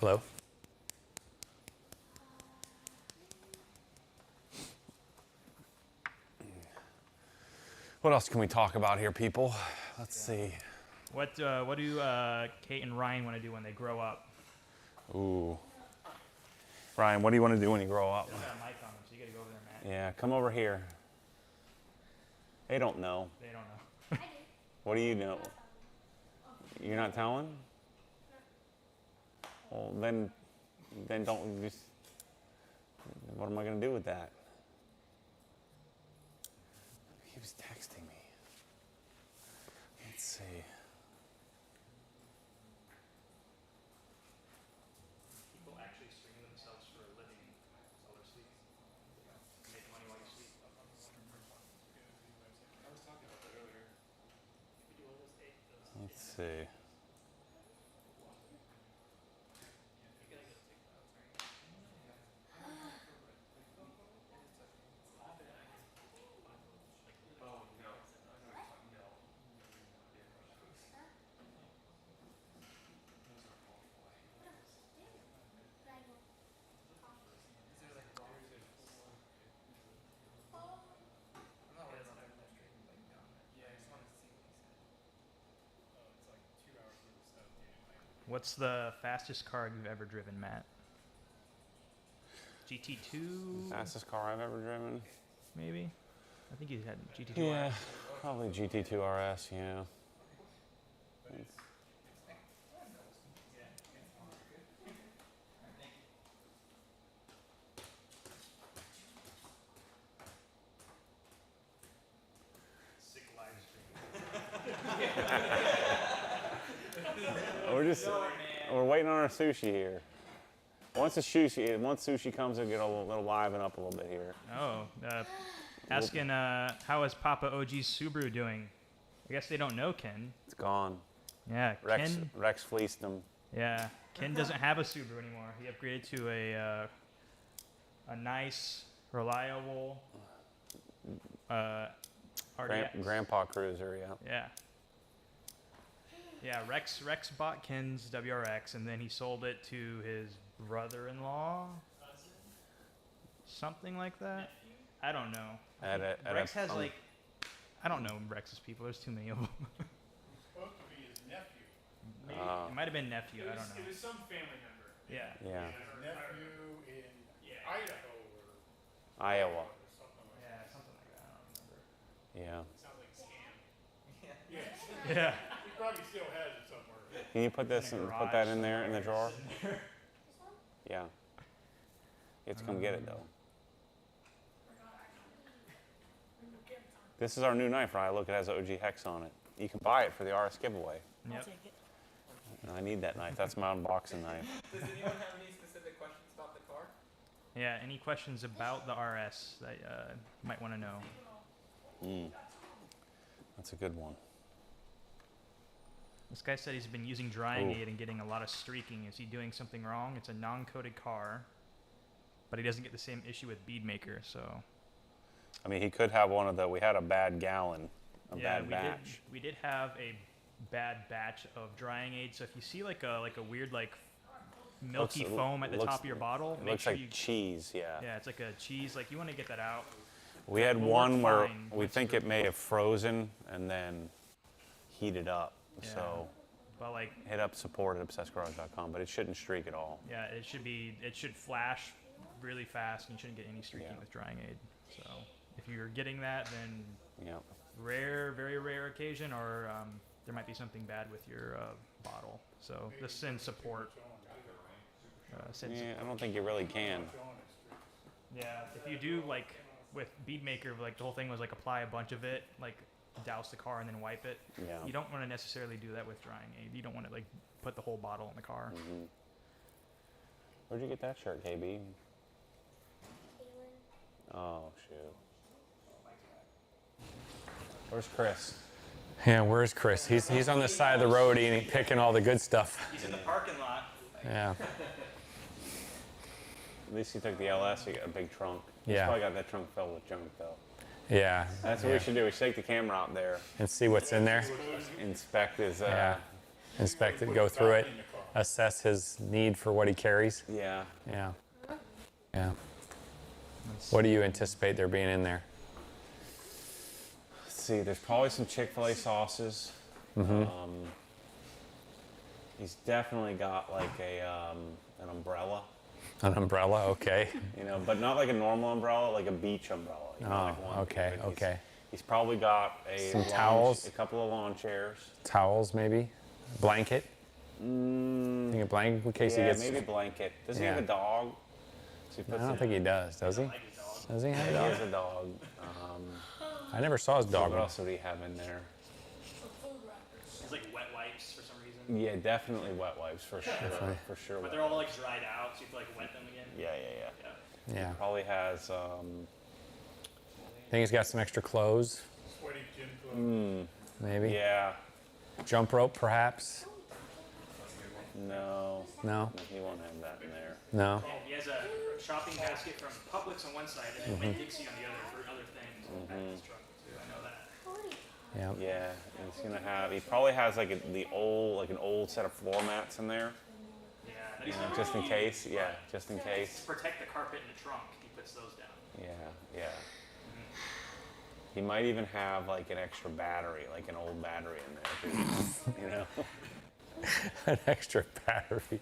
Hello? What else can we talk about here, people? Let's see. What do Kate and Ryan want to do when they grow up? Ooh. Ryan, what do you want to do when you grow up? They don't got a mic on them, so you got to go over there, Matt. Yeah, come over here. They don't know. They don't know. What do you know? You're not telling? Well, then don't just. What am I going to do with that? He was texting me. Let's see. People actually stream themselves for a living while they're sleeping. Make money while you sleep. I was talking about that earlier. Let's see. What's the fastest car you've ever driven, Matt? GT2? Fastest car I've ever driven? Maybe? I think you had GT2 Yeah, RS. probably GT2 RS, yeah. Sick live stream. We're waiting on our sushi here. Once sushi comes, it'll get a little liven up a little bit here. Oh, asking how is Papa OG's Subaru doing? I guess they don't know Ken. It's gone. Yeah, Ken. Rex fleeced him. Yeah, Ken doesn't have a Subaru anymore. He upgraded to a nice, reliable RDX. Grandpa Cruiser, yeah. Yeah. Yeah, Rex bought Ken's WRX and then he sold it to his brother-in-law. Something like that. I don't know. Rex has like, I don't know Rex's people. There's too many of them. Supposed to be his nephew. Maybe it might have been nephew. I don't know. It was some family member. Yeah. Yeah. His nephew in Idaho or Iowa. something like Yeah, that. something like that. I don't remember. Yeah. Sounds like a scam. Yeah. Yeah. He probably still has it somewhere. Can you put this and put that in there in the drawer? Yeah. You have to come get it though. This is our new knife, right? Look, it has OG Hex on it. You can buy it for the RS giveaway. Yep. I need that knife. That's my unboxing knife. Does anyone have any specific questions about the car? Yeah. Any questions about the RS that you might want to know? That's a good one. This guy said he's been using drying aid and getting a lot of streaking. Is he doing something wrong? It's a non-coated car, but he doesn't get the same issue with Beadmaker, so. I mean, he could have one of the. We had a bad gallon, bad batch. We did have a bad batch of drying aid. So if you see like a weird milky foam at the top of your bottle, It make looks sure like cheese, yeah. Yeah, it's like a cheese. Like you want to get that out. We had It'll one work where fine we with think the- it may have frozen and then heated up. Yeah. So But like, hit up support@obsessedgarage.com, but it shouldn't streak at all. yeah, it should flash really fast, and you shouldn't get any streaking with drying aid. So if you're getting that, then very rare occasion, or there might be something bad with your bottle. So just send support. I don't think you really can. Yeah, if you do like with Bead Maker, like the whole thing was like apply a bunch of it, like douse the car and then wipe it. Yeah. You don't want to necessarily do that with drying aid. You don't want to like put the whole bottle in the car. Mm-hmm. Where'd you get that shirt, KB? Oh shoot. Where's Chris? Yeah, where's Chris? He's on the side of the road eating, picking all the good stuff. He's in the parking lot. Yeah. At least he took the LS. He got a big trunk. He's Yeah. probably got that trunk filled with junk though. Yeah. That's what we should do. We should take the camera out there And see what's in there. inspect his. Inspect it, go through it, assess his need for what he carries. Yeah. Yeah. Yeah. What do you anticipate there being in there? Let's see. There's probably some Chick-fil-A sauces. Mm-hmm. He's definitely got like an umbrella. An umbrella, okay. You know, but not like a normal umbrella, like a beach umbrella. You know, like one okay, thing. okay. He's probably got Some towels. a couple of lawn chairs. Towels, maybe. Blanket. Think a blanket in case he gets. Maybe a blanket. Does he have a dog? So he I don't think he does. Does he? Does he have a He dog? has a dog. I never saw his dog. What else would he have in there? It's like wet wipes for some reason. Yeah, definitely wet wipes for sure. For sure. But they're all like dried out, so you have to like wet them again. Yeah. Yeah. He probably has. I think he's got some extra clothes. Sweaty gym clothes. Maybe. Yeah. Jump rope, perhaps. No. No. He won't have that in there. No. Oh, he has a shopping basket from Publix on one side and then Winn-Dixie on the other for other things in the back of his truck too. I know that. Yeah. Yeah, and he's gonna have. He probably has like an old set of floor mats in there. Yeah. You know, just in case. Yeah, just in case. To protect the carpet in the trunk, he puts those down. Yeah. He might even have like an extra battery, like an old battery in there, too, you know. An extra battery.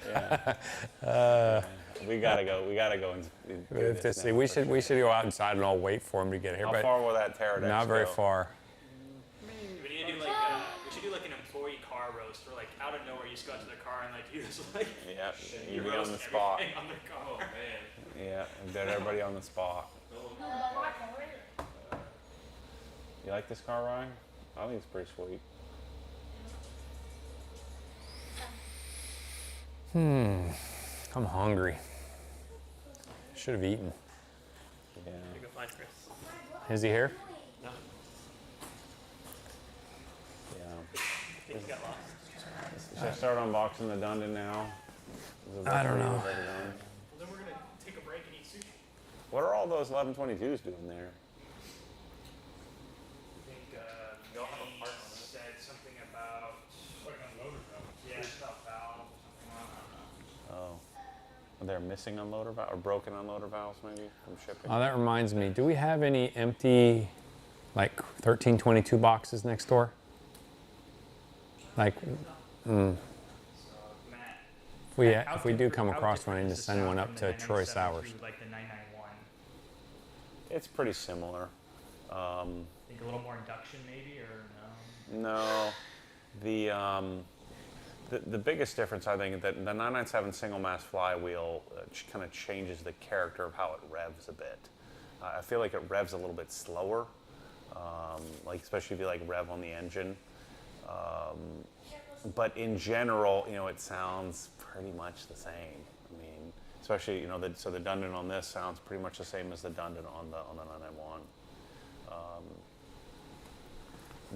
Yeah. We gotta go. We gotta go and do this now, We for should sure. go outside and all wait for him to get here. How but far will that pterodactyl not very go? far. We need to do like we should do like an employee car roast where like out of nowhere you just go out to the car and like you just like Yeah, you you be on roast the spot. everything on the car. Oh man. Yeah, and get everybody on the spot. You like this car, Ryan? I think it's pretty sweet. I'm hungry. Should have eaten. Yeah. You go find Chris. Is he here? No. Yeah. I think he got lost. Should I start unboxing the Dundon now? I don't know. Well, then we're gonna take a break and eat sushi. What are all those 1122s doing there? I think he said something about Putting on loader valves. about valve. Oh. They're missing unloader valve or broken unloader valves maybe from shipping? Oh, that reminds me. Do we have any empty, like 1322 boxes next door? Like, if we do come across one, I need to send one up to Troy Sowers. Like the 991. It's pretty similar. Think a little more induction maybe, or no? No, the biggest difference I think is that the 997 single mass flywheel kind of changes the character of how it revs a bit. I feel like it revs a little bit slower, like especially if you like rev on the engine. But in general, you know, it sounds pretty much the same. I mean, especially so the Dundon on this sounds pretty much the same as the Dundon on the 991.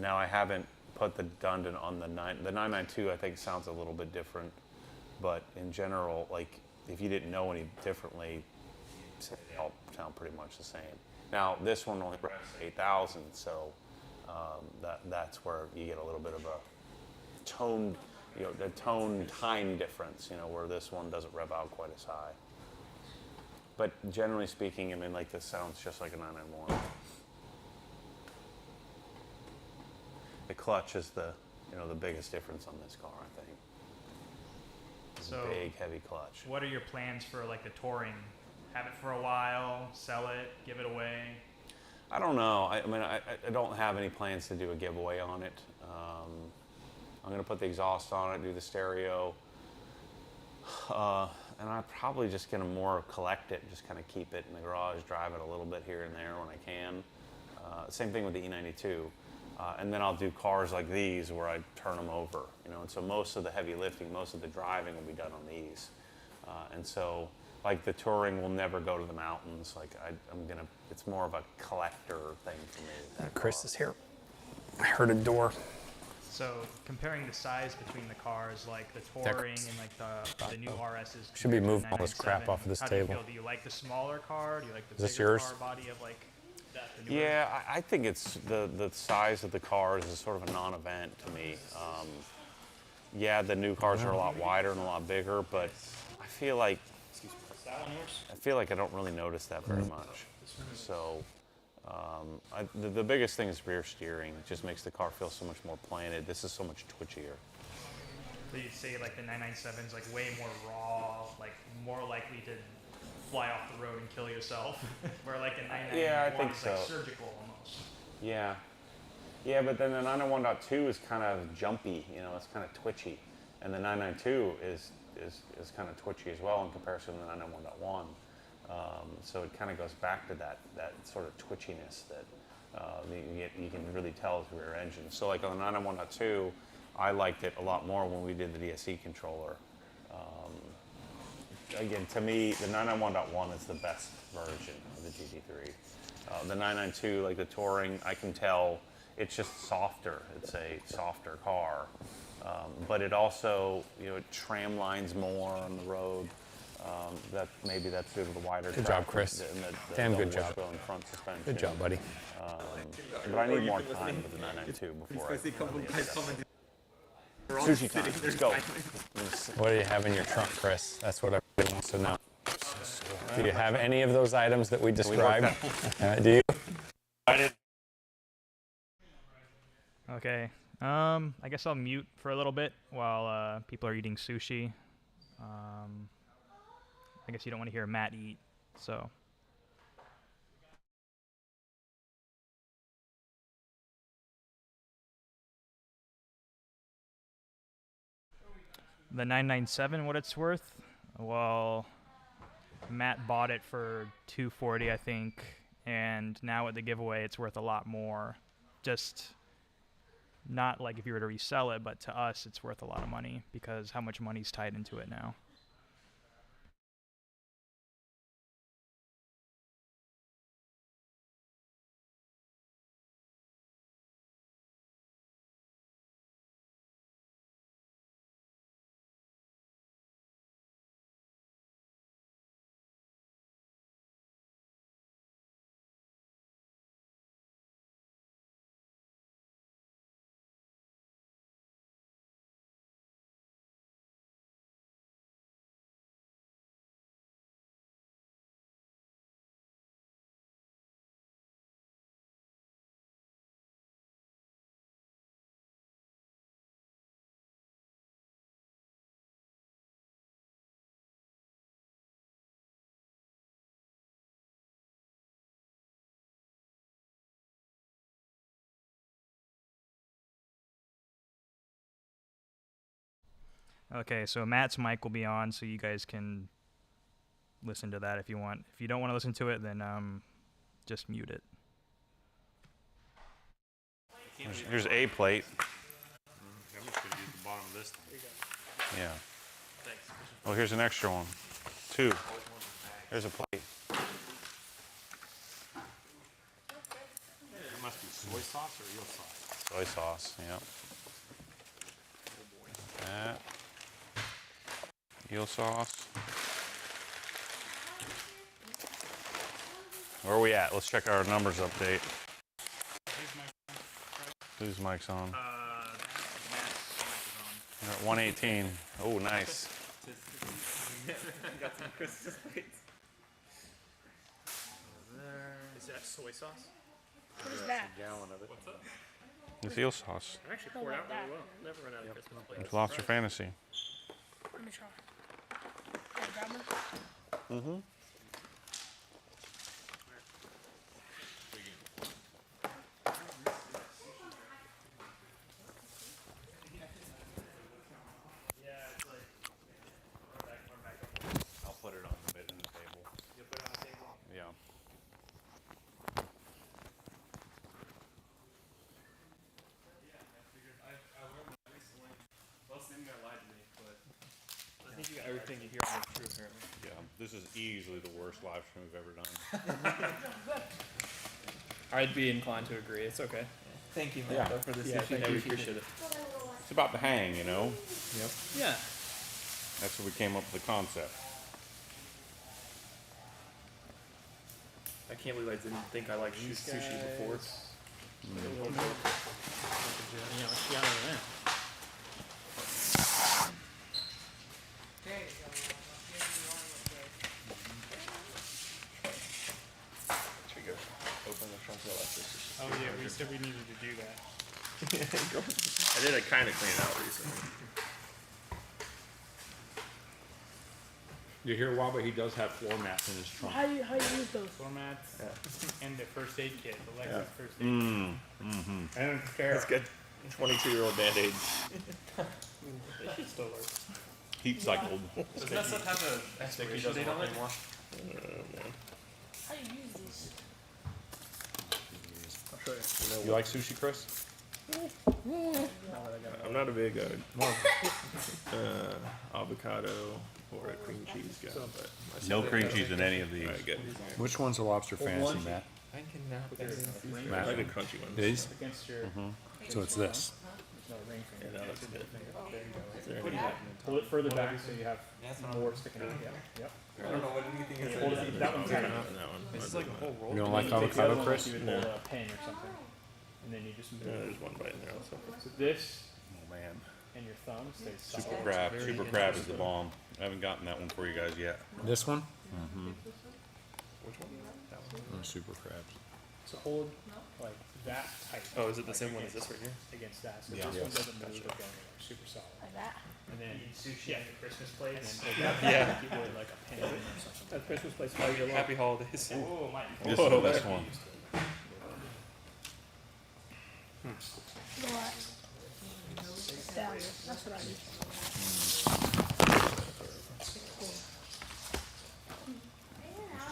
Now I haven't put the Dundon on the 992. I think sounds a little bit different, but in general, like if you didn't know any differently, they all sound pretty much the same. Now this one only revs 8,000, so that's where you get a little bit of a tone, the tone time difference, where this one doesn't rev out quite as high. But generally speaking, I mean, like this sounds just like a 991. The clutch is the you know, the biggest difference on this car, I think. So, big, heavy clutch. What are your plans for like the touring? Have it for a while, sell it, give it away? I don't know. I mean, I don't have any plans to do a giveaway on it. I'm going to put the exhaust on it, do the stereo. And I'm probably just going to more collect it, just kind of keep it in the garage, drive it a little bit here and there when I can. Same thing with the E92. And then I'll do cars like these where I turn them over, you know. And so most of the heavy lifting, most of the driving will be done on these. And so, like the touring will never go to the mountains. Like I'm gonna, it's more of a collector thing for me. Chris is here. I heard a door. So comparing the size between the cars, like the touring and like the new RSs. Should be moving all this crap off of this how table. Do you feel? Do you like the smaller car? Do you like the Is this bigger yours? car body of like that? The newer? Yeah, I think it's the size of the cars is sort of a non-event to me. Yeah, the new cars are a lot wider and a lot bigger, but I feel like I don't really notice that very much. So the biggest thing is rear steering. It just makes the car feel so much more planted. This is so much twitchier. So you'd say like the 997 is like way more raw, like more likely to fly off the road and kill yourself, where like a 991 yeah, I think is so. like surgical almost. Yeah. Yeah, but then the 991.2 is kind of jumpy, you know, it's kind of twitchy. And the 992 is kind of twitchy as well in comparison to the 991.1. So it kind of goes back to that sort of twitchiness that you can really tell through rear engine. So like on the 991.2, I liked it a lot more when we did the DSE controller. Again, to me, the 991.1 is the best version of the GT3. The 992, like the touring, I can tell it's just softer. It's a softer car. But it also, you know, it tram lines more on the road. Maybe that's due to the wider Good track job, Chris. and the Damn good double job. wishbone front suspension. Good job, buddy. But I need more time with the 992 before Sushi time, let's go. What do you have in your trunk, Chris? That's what everybody wants to know. Do you have any of those items that we described? Do you? Okay. I guess I'll mute for a little bit while people are eating sushi. I guess you don't want to hear Matt eat, so. The 997, what it's worth? Well, Matt bought it for $240, I think, and now at the giveaway, it's worth a lot more. Just not like if you were to resell it, but to us, it's worth a lot of money because how much money's tied into it now. Okay, so Matt's mic will be on, so you guys can listen to that if you want. If you don't want to listen to it, then just mute it. Here's a plate. I'm just going to use the bottom of this thing. Yeah. Oh, here's an extra one. 2. There's a plate. It must be soy sauce or eel sauce. Soy sauce, yeah. That. Eel sauce. Where are we at? Let's check our numbers update. Whose mic's on? We're at 118. Oh, nice. Got some Christmas plates. Is that soy sauce? What is that? What's up? The eel sauce. Actually poured out really well. Never run out of Christmas plates. It's lobster fantasy. Let me try. Hey, grab one. Mm-hmm. I'll put it on the bit in the table. You'll put it on the table? Yeah. I think you got everything you hear on the true, apparently. Yeah, this is easily the worst live stream we've ever done. I'd be inclined to agree. It's okay. Thank you, Marco, for the sushi. Thank you. We appreciate it. It's about the hang, you know? Yep. Yeah. That's what we came up with the concept. I can't believe I didn't think I liked sushi before. You know, she out of that. There you go. Here's the one with Should we go open the front door like this? Oh yeah, we said we needed to do that. I did a kind of clean out recently. You hear Waba, he does have floor mats in his trunk. How do you use those? Floor mats and the first aid kit, the Lexus first aid kit. I don't care. That's good. 22-year-old Band-Aids. They should still work. Heat cycled. Does that stuff have an expiration date on it anymore? How do you use these? I'll show you. You like sushi, Chris? I'm not a big avocado or a cream cheese guy, but No cream cheese in any of these. Alright, good. Which one's a lobster fantasy, Matt? I cannot get it. I like a crunchy one. These? Against your So it's this. no ring Yeah, finger. that looks good. Is there What do any- you have? Pull it further back so you have more sticking out. Yep. I don't know what anything is. Hold it, that one's good And enough. that one. This is like a whole roll. You don't like And then you take the avocado, other one Chris? like you would hold a pen or something. And then you just move. Yeah, there's one bite in there also. So this Oh man. and your thumb stays solid. Super crab. Super crab is the bomb. I haven't gotten that one for you guys yet. This one? Which one? That one. Oh, super crabs. So hold like that tight. Oh, is it the same one as this right here? Against that. So Yeah. this one doesn't move or go anywhere. Super solid. Like that? And then sushi at the Christmas plates. And Yeah. like you would like a pen or something. That Christmas plates all year long. Happy holidays. Oh my. This is the best one. Relax. Down. That's what I do.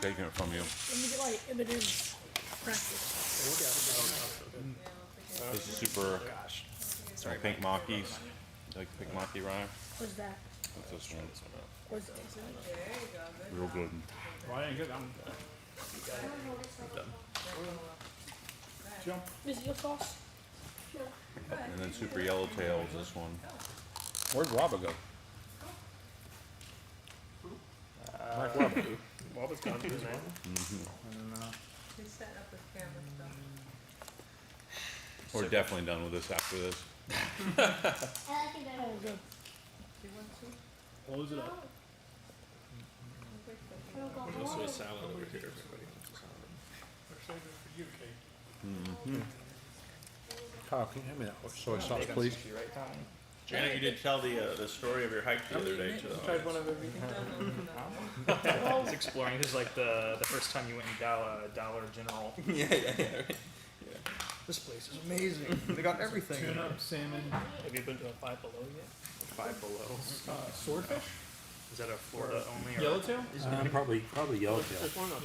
Taking it from you. Let me get like evidence practice. This is super. Pink Macchies. Like pink Macchi rye. What's that? What's this one? What's it taste like? Real good. Well, I didn't get that one. Jump. Is it your sauce? And then super yellowtail is this one. Where'd Waba go? Mark Webb. Waba's gone too, man. He set up his camera stuff. We're definitely done with this after this. Oh, good. Close it up. There's also a salad over here. Everybody wants a salad. We're saving it for you, Kate. Kyle, can you hand me that soy sauce, please? Janet, you did tell the story of your hike the other day to the Tried one audience. of everything. I was exploring. This is like the first time you went in Dollar General. Yeah. This place is amazing. They got everything. Tuna, salmon. Have you been to a Five Below yet? Five Below. Swordfish? Is that a Florida only? Or Yellowtail? Probably yellowtail. There's one of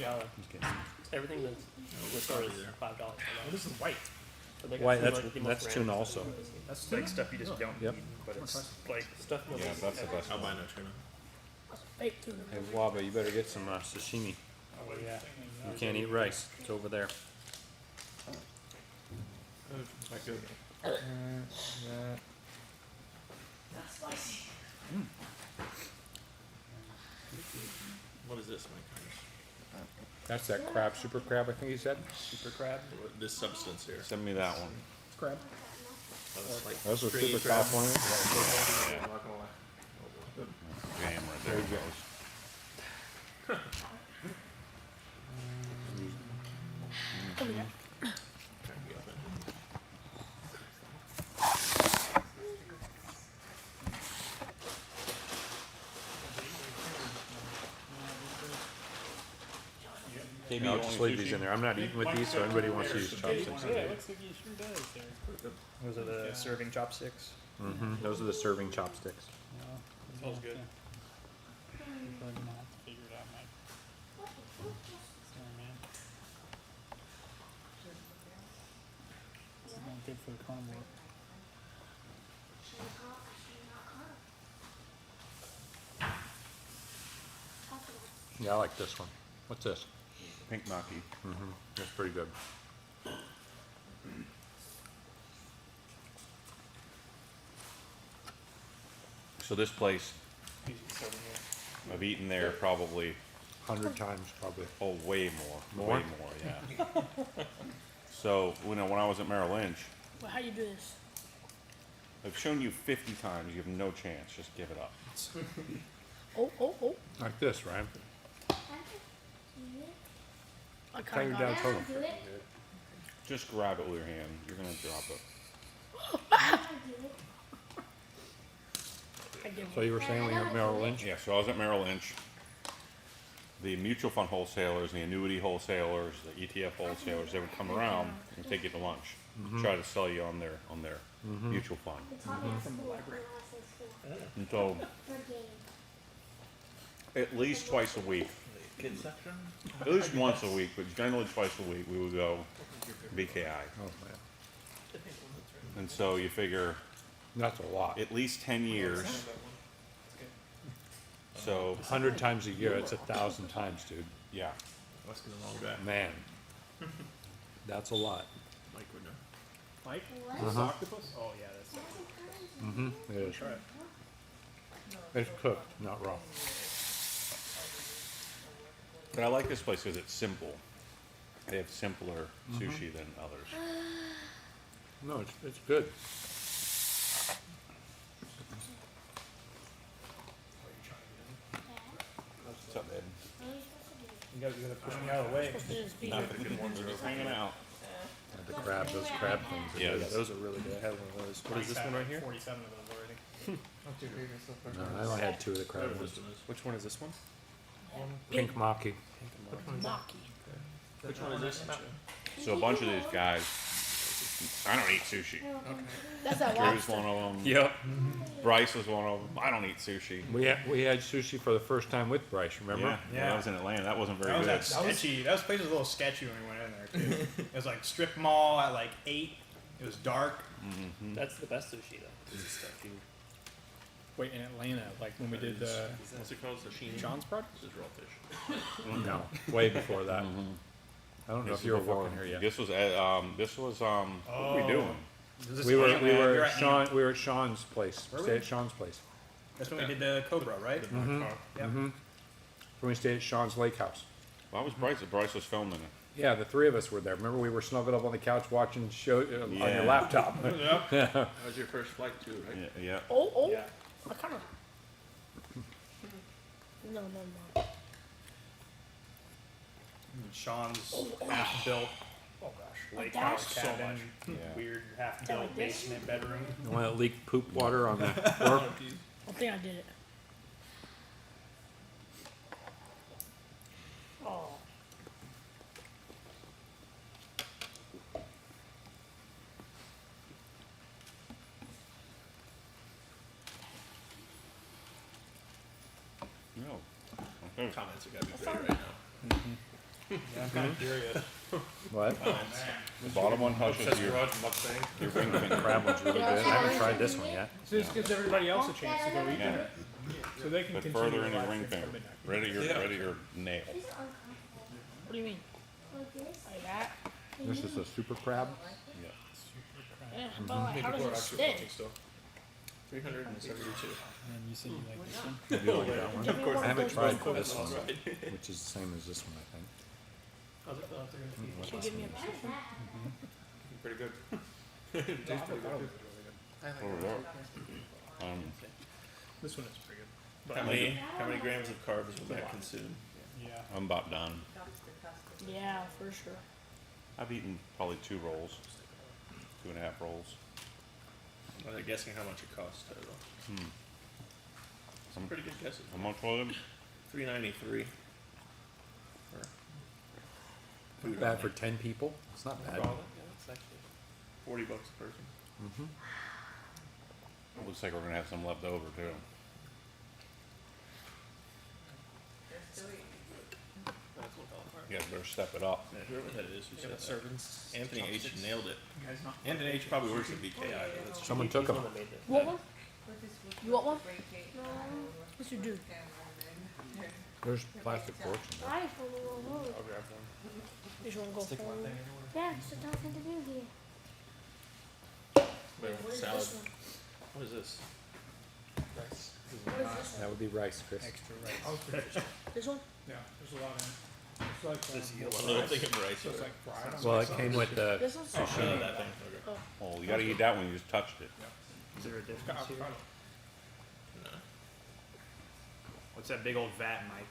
everything that's the store is $5. Oh, this is white. So they got Why, some, that's like, the most tuna random also. That's like stuff you just don't Yep. eat, but it's like stuff. Yeah, that's the best one. Albino tuna. Fake tuna. Hey, Waba, you better get some sashimi. Oh yeah. You can't eat rice. It's over there. Not good. What is this, Mike? That's that crab, super crab, I think he said. Super crab. This substance here. Send me that one. It's crab. Like Those are stringy super crab. California. I'm not gonna lie. Jam right there. There you go. KB, I'll you just want leave these sushi? in there. I'm not eating with these, so anybody wants to use chopsticks. Yeah, it looks like he sure does there. Those are the serving chopsticks. Those are the serving chopsticks. Smells good. You're probably gonna have to figure it out, Mike. Sorry, man. It's not good for the carnivore. Yeah, I like this one. What's this? Pink maki. That's pretty good. So this place, I've eaten there probably 100 times probably. way more. Way more, yeah. So when I was at Merrill Lynch, Well, how do you do this? I've shown you 50 times. You have no chance. Just give it up. Oh. Like this, right? I Tell your kinda dad got told it. him. Do it. Just grab it with your hand. You're gonna drop it. So you were saying when you were at Merrill Lynch? Yeah. So I was at Merrill Lynch. The mutual fund wholesalers, the annuity wholesalers, the ETF wholesalers, they would come around and take you to lunch, try to sell you on their mutual fund. And so, at least twice a week, Kids section? at least once a week, but generally twice a week, we would go BKI. Oh, man. And so you figure That's a lot. at least 10 years. So 100 times a year, it's 1,000 times, dude. yeah, Let's get along with that. Man. That's a lot. Mike would know. Mike? Uh-huh. Octopus? Oh yeah, that's It is. It's cooked, not raw. but I like this place because it's simple. They have simpler sushi than others. No, it's good. What's up, Ed? You gotta push me out of the way. Not the good ones are just hanging out. The crab, those crab things. Are Yeah, good. Those are really good. I had one of those. What is this one right here? 47 of those already. No, I only had 2 of the crab ones. Which one is this one? Pink maki. Which one is this? So a bunch of these guys, I don't eat sushi. That's that Drew's lobster. one of them. Yep. Bryce was one of them. I don't eat sushi. We had sushi for the first time with Bryce, remember? Yeah, that was in Atlanta. That wasn't very That was good. that sketchy. That place was a little sketchy when we went in there too. It was like strip mall at like 8. It was dark. That's the best sushi though. This is stuff you. Wait, in Atlanta, like when we did the What's it called? Sashimi? John's project? This is raw fish. No, way before that. I don't know if you were working here yet. This was what were we doing? Was this We were you're at at Sean. We were at Sean's place. Were we? Stayed at Sean's place. That's when we did the Cobra, right? Yep. When we stayed at Sean's lake house. Well, that was Bryce. Bryce was filming it. Yeah, the 3 of us were there. Remember, we were snuggled up on the couch watching show on your Yeah. laptop. That was your first flight too, right? Yeah. Oh. Yeah. I kind of. No. And Sean's half-built lake Like house that? cabin, Yeah. weird half-built Like this? basement bedroom. The one that leaked poop water on the floor. I think I did it. Oh. No. Okay. Comments have got to be great right now. Yeah, I'm kind of curious. What? The bottom one touches Obsessed your garage Mustang. ring finger. Crab one's really good. I haven't tried this one yet. So this gives everybody else a chance to go eat Yeah. dinner. So they can But continue further their in your life ring until finger. midnight. Right at your nail. What do you mean? Like that? This is a super crab. Yeah. Yeah, but like, how does it stay? Still. 372. And you said you like this one? You do like that one? Give me one I of haven't those tried real this quick. one, which is the same as this one, I think. Can you give me a pen? Pretty good. Over there. This one is pretty good. How many grams of carbs will that consume? Yeah. I'm about done. Yeah, for sure. I've eaten probably 2 rolls, 2.5 rolls. I'm guessing how much it costs total. Some pretty good guesses. How much was it? $393. food. Bad for 10 people. It's not bad. Yeah, it's actually $40 a person. Mm-hmm. Looks like we're gonna have some left over too. You guys better step it up. Yeah, whoever that is who said that. servants. Anthony H nailed it. You guys not? Anthony H probably works at BKI. Though. That's Someone took them. You want one? You want one? No. Yes, you do. There's plastic forks. I just want to roll over. I'll grab one. You just want to go Stick one forward? thing anywhere. Yeah, it's just nothing to do here. Wait, What is salad. this one? What is this? Rice. What is this That would be rice, Chris. Extra rice. I was confused. one? This one? Yeah, there's a lot in it. It's like This um, yellow. Little thing of rice. so it's like fried. on Well, the it side. came with the This one? Oh, that thing. Okay. Oh, you gotta eat that one. You just touched it. Is there a It's got difference here? avocado. No. What's that big old vat, Mike?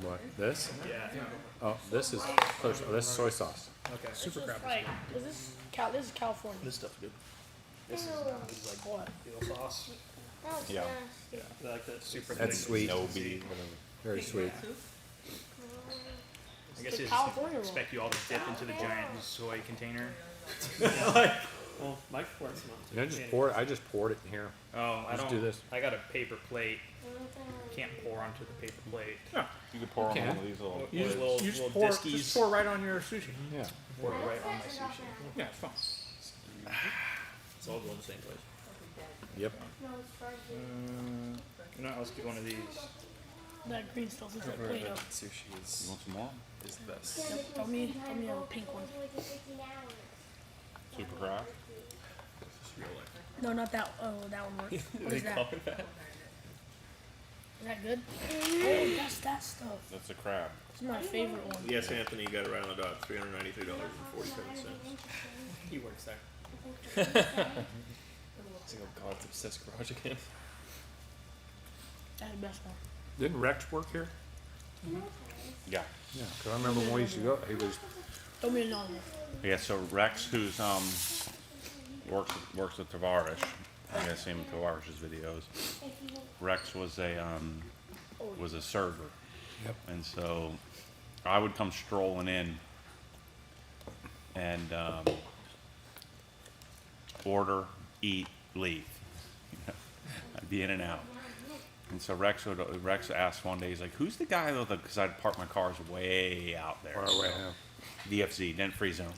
what? This? Yeah. Oh, this is this is soy sauce. Okay. Super This crab. is like, is this this is California. This stuff's good. This is like What? veal sauce. That was Yeah. nasty. I like that super That's thick. sweet. No beef, whatever. Very sweet. I guess The they California roll. expect you all to dip into the giant soy container. Well, Mike works I just poured. I just poured it in here. Oh, I Let's don't. do this. I got a paper plate. Can't pour onto the paper plate. You could pour on Okay. one of these little. You just, Little- you just little pour, diskies. just pour right on your sushi. Yeah. Pour it right on my sushi. Yeah, it's fine. It's all going the same place. Yep. No, it's right here. You know, let's get one of these. That green stuff is like Play-Doh. Sushi You is want some more? the best. Yep, tell me a pink one. Super crab. This is real life. No, not that. Oh, that one works. What is that? it that? Is that good? Oh, that's that stuff. That's a crab. It's my favorite one. Yes, Anthony, you got it right on the dot. $393.47. He works there. It's like, oh god, it's obsessed garage again. That's the best one. Didn't Rex work here? Yeah. Yeah. Because I remember when we used to go. He was. Throw me another one. Yeah. So Rex, who's works with Tavares. I guess seen Tavares' videos. Rex was a server. Yep. And so I would come strolling in and order, eat, leave. I'd be in and out. And so Rex asked one day, he's like, "Who's the guy though?" Because I'd park my cars way out there. Far away, DFZ, dent free zone.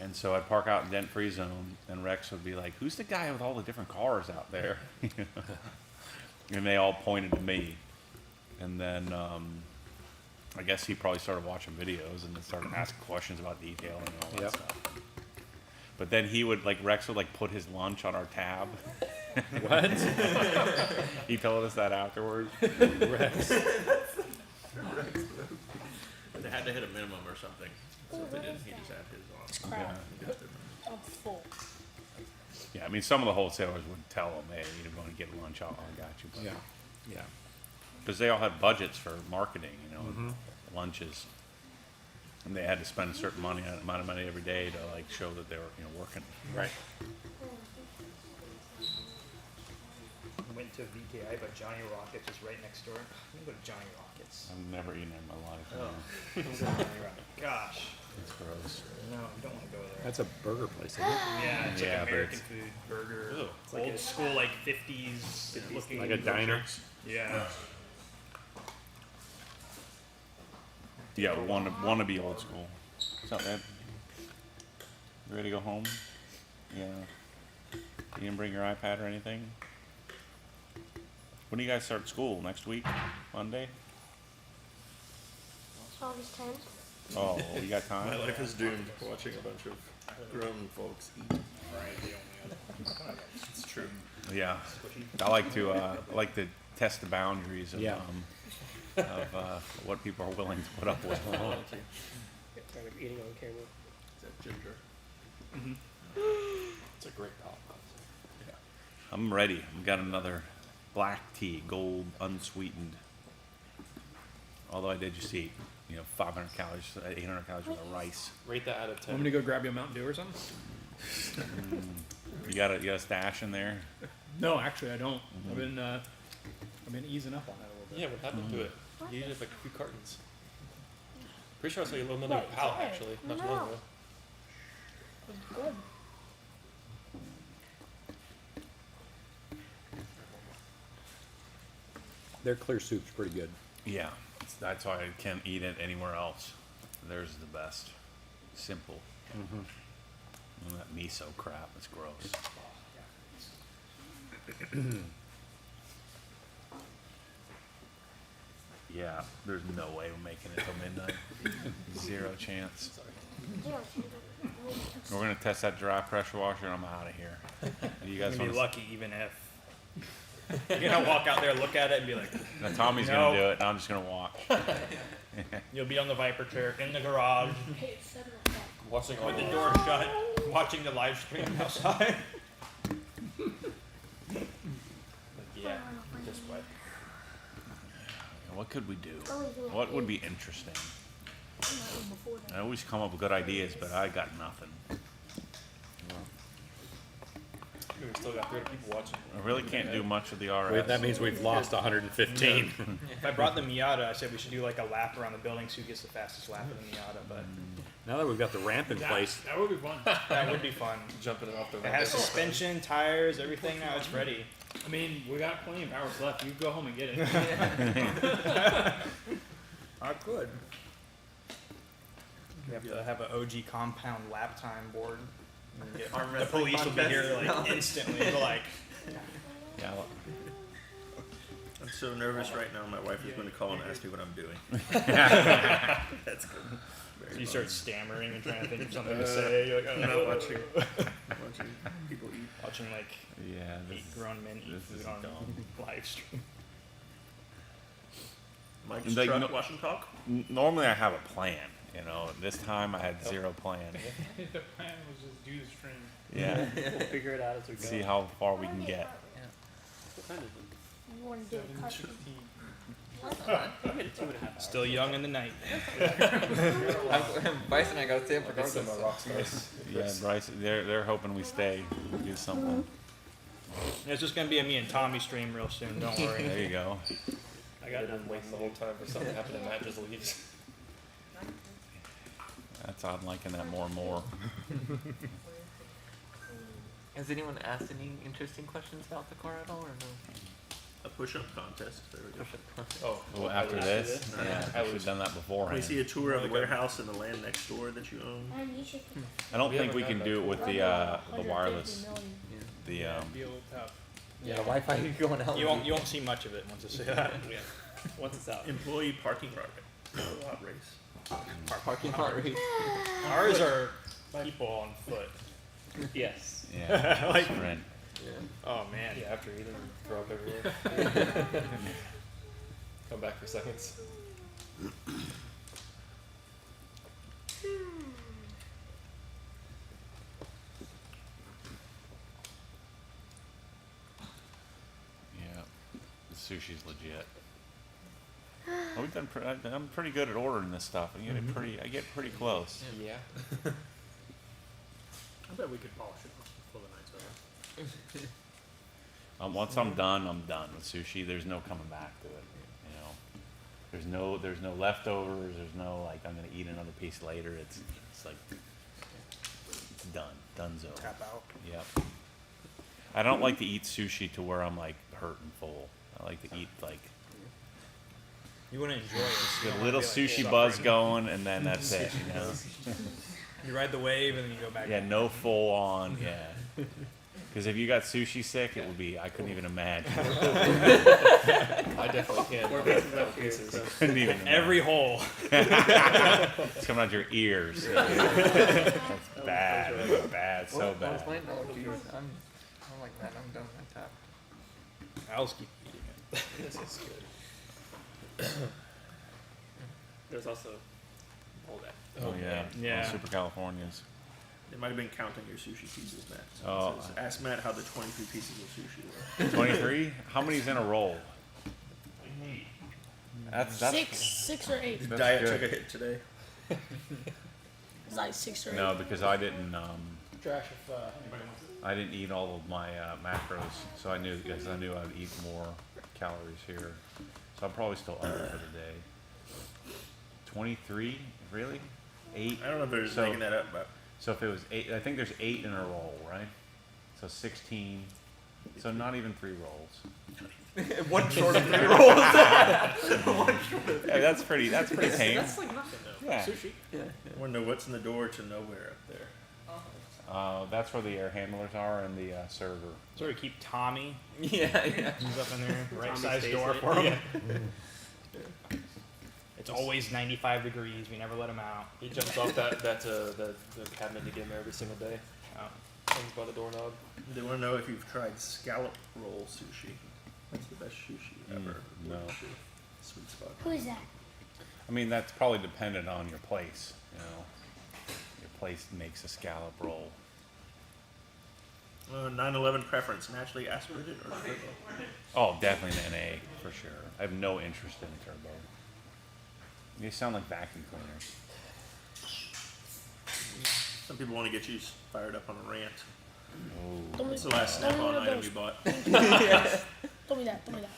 And so I'd park out in dent free zone, and Rex would be like, "Who's the guy with all the different cars out there?" And they all pointed to me. And then I guess he probably started watching videos and then started asking questions about detailing and all that Yep. stuff. But then he would Rex would put his lunch on our tab. What? He told us that afterwards. Rex. They had to hit a minimum or something. So if they didn't, he just had his on. It's crap. Yeah. I'm full. Yeah, I mean, some of the wholesalers would tell him, "Hey, you're going to get lunch. I got you." But Yeah. Yeah. because they all had budgets for marketing, lunches, and they had to spend a certain amount of money every day to show that they were working. Right. Went to VKI, but Johnny Rockets is right next door. I'm gonna go to Johnny Rockets. I've never eaten in my life. Oh. I'm going to Johnny Rockets. Gosh. It's gross. No, you don't want to go there. That's a burger place, isn't it? Yeah, it's Yeah, like but American it's- food, burger, Ugh. it's like old school, 50s looking. Like a diner. Yeah. Yeah, want to be old school. What's up, Ed? You ready to go home? Yeah. You didn't bring your iPad or anything? When do you guys start school? Next week? Monday? August 10th. Oh, you got time? My life is doomed watching a bunch of grown folks eat. It's true. Yeah. I like to test the boundaries of, Yeah. of what people are willing to put up with. Tired of eating on camera. Is that ginger? It's a great pop. I'm ready. I've got another black tea, gold, unsweetened. Although I did just eat, 500 calories, 800 calories worth of rice. Rate that out of 10. Want me to go grab you a Mountain Dew or something? You got a stash in there? No, actually, I don't. I've been easing up on that a little bit. Yeah, what happened to it? You needed like a few cartons. Pretty sure I saw you load another pallet actually, not too long ago. It's good. Their clear soup's pretty good. Yeah, that's why I can't eat it anywhere else. Theirs is the best. Simple. And that miso crap, it's gross. Yeah, there's no way we're making it till midnight. Zero chance. We're gonna test that dry pressure washer and I'm out of here. You guys You'll want be lucky even if. You're gonna walk out there, look at it, and be like, Now Tommy's gonna do it and I'm just gonna watch. You'll be on the Viper chair in the garage, Hey, it's 7 o'clock. Watching all with the the door shut, watching the live stream outside. yeah, just wet. What could we do? What would be interesting? I always come up with good ideas, but I got nothing. We still got 30 people watching. I really can't do much with the RS. That means we've lost 115. If I brought the Miata, I said we should do like a lap around the building so who gets the fastest lap of the Miata, but Now that we've got the ramp in place, That would be fun. that would be fun. Jumping it off the It has suspension, tires, everything now, it's ready. I mean, we got plenty of hours left. You go home and get it. I could. We have to have an OG compound lap time board. And get- Arm the wrestling police will be contest? here like instantly. They're like, Yeah, well, I'm so nervous right now. My wife is going to call and ask me what I'm doing. That's good. Very you fun. start stammering and trying to think of something to say. You're like, I'm not watching people eat. watching like yeah, 8 grown men eat this food is on dumb. live stream. Mike's Like, truck, no- wash and talk. Normally I have a plan, you know. This time I had zero plan. The plan was just do the stream. Yeah. We'll figure it out as we go. See how far we can get. What time is it? You want to do a custom? You made it 2.5 hours. Still young in the night. Bryce and I gotta stay up I guess I'm regardless. a rock stars. Yeah, Bryce, they're hoping we stay, do something. It's just gonna be a me and Tommy stream real soon. Don't worry. There you go. I got I've been waiting the whole time for something to happen and Matt just leaves. That's I'm liking that more and more. Has anyone asked any interesting questions about the car at all, or no? A push-up contest. There we go. Oh, Well, after this, yeah, I should have done that Can we beforehand. see a tour of the warehouse and the land next door that you own? You should I don't We think we haven't can done do it with the 150 wireless. million. The Be a little tough. Yeah, Wi-Fi going out. You won't see much of it once it's out. once it's out. Employee parking lot race. Parking lot race. Ours are people on foot. Yes. yeah, Like- sprint. Oh man. Yeah, after eating, throw up everywhere. Come back for seconds. Yeah, the sushi's legit. Well, we've done. I'm pretty good at ordering this stuff. I get pretty close. Yeah. I bet we could polish it before the night's over. Once I'm done with sushi. There's no coming back to it. You know, there's no leftovers. There's no like I'm gonna eat another piece later. It's like it's done. Donezo. Tap out. Yep. I don't like to eat sushi to where I'm like hurt and full. I like to eat like You want to enjoy it. You get don't a wanna little be, like, sushi suffering. buzz going, and then that's it. You know. You ride the wave and then you go back. Yeah, no full on. Yeah. Because if you got sushi sick, it would be. I couldn't even imagine. I definitely can't. 4 pieces out pieces. Couldn't even imagine. Every hole. It's coming out your ears. That's bad. That's bad. So What was bad. mine? Oh, geez. I'm like that. I'm done. I tapped. I'll just keep eating it. This is good. There's also all that. Oh yeah. Yeah. Super Californias. They might have been counting your sushi pieces, Matt. So Oh. it says, ask Matt how the 23 pieces of sushi were. 23. How many's in a roll? That's 6 or 8. The That's diet good. took a hit today. It's like 6 or 8. No, because I didn't. Trash if anybody wants it. I didn't eat all of my macros, so I knew I'd eat more calories here. So I'm probably still under for the day. 23, really? 8. I don't know if they're just making that up, but so if it was 8, I think there's 8 in a roll, right? So 16. So not even 3 rolls. One short of 3 rolls. Yeah, that's pretty tame. That's like nothing though. Yeah. Sushi. Yeah. I want to know what's in the door to nowhere up there. That's where the air handlers are and the server. So we keep Tommy. Yeah. He's up in there, right Tommy size stays door lit. for him. It's always 95 degrees. We never let him out. He jumps off the cabinet to get in there every single day. Hangs by the doorknob. They want to know if you've tried scallop roll sushi. That's the best sushi ever. No. Sweet spot. Who is that? I mean, that's probably dependent on your place. You know, your place makes a scallop roll. 911 preference, naturally aspirated or turbo? Oh, definitely an NA for sure. I have no interest in turbo. They sound like vacuum cleaners. Some people want to get you fired up on a rant. Oh. What's the last Snap-on item you bought? Throw me that. Throw me that.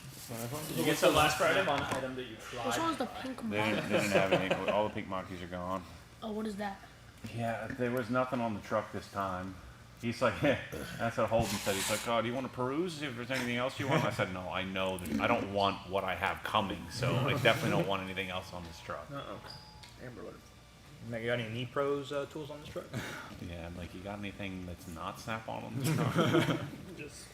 Did you get the last Snap-on item that you Which tried? one's the pink They one? didn't have anything. All the pink monkeys are gone. Oh, what is that? Yeah, there was nothing on the truck this time. He's like, that's what Holden said. He's like, oh, do you want to peruse if there's anything else you want? I said, no, I know that I don't want what I have coming, so I definitely don't want anything else on this truck. Amber, what? You got any knee pros tools on this truck? Yeah, like, you got anything that's not Snap-on on this truck? Just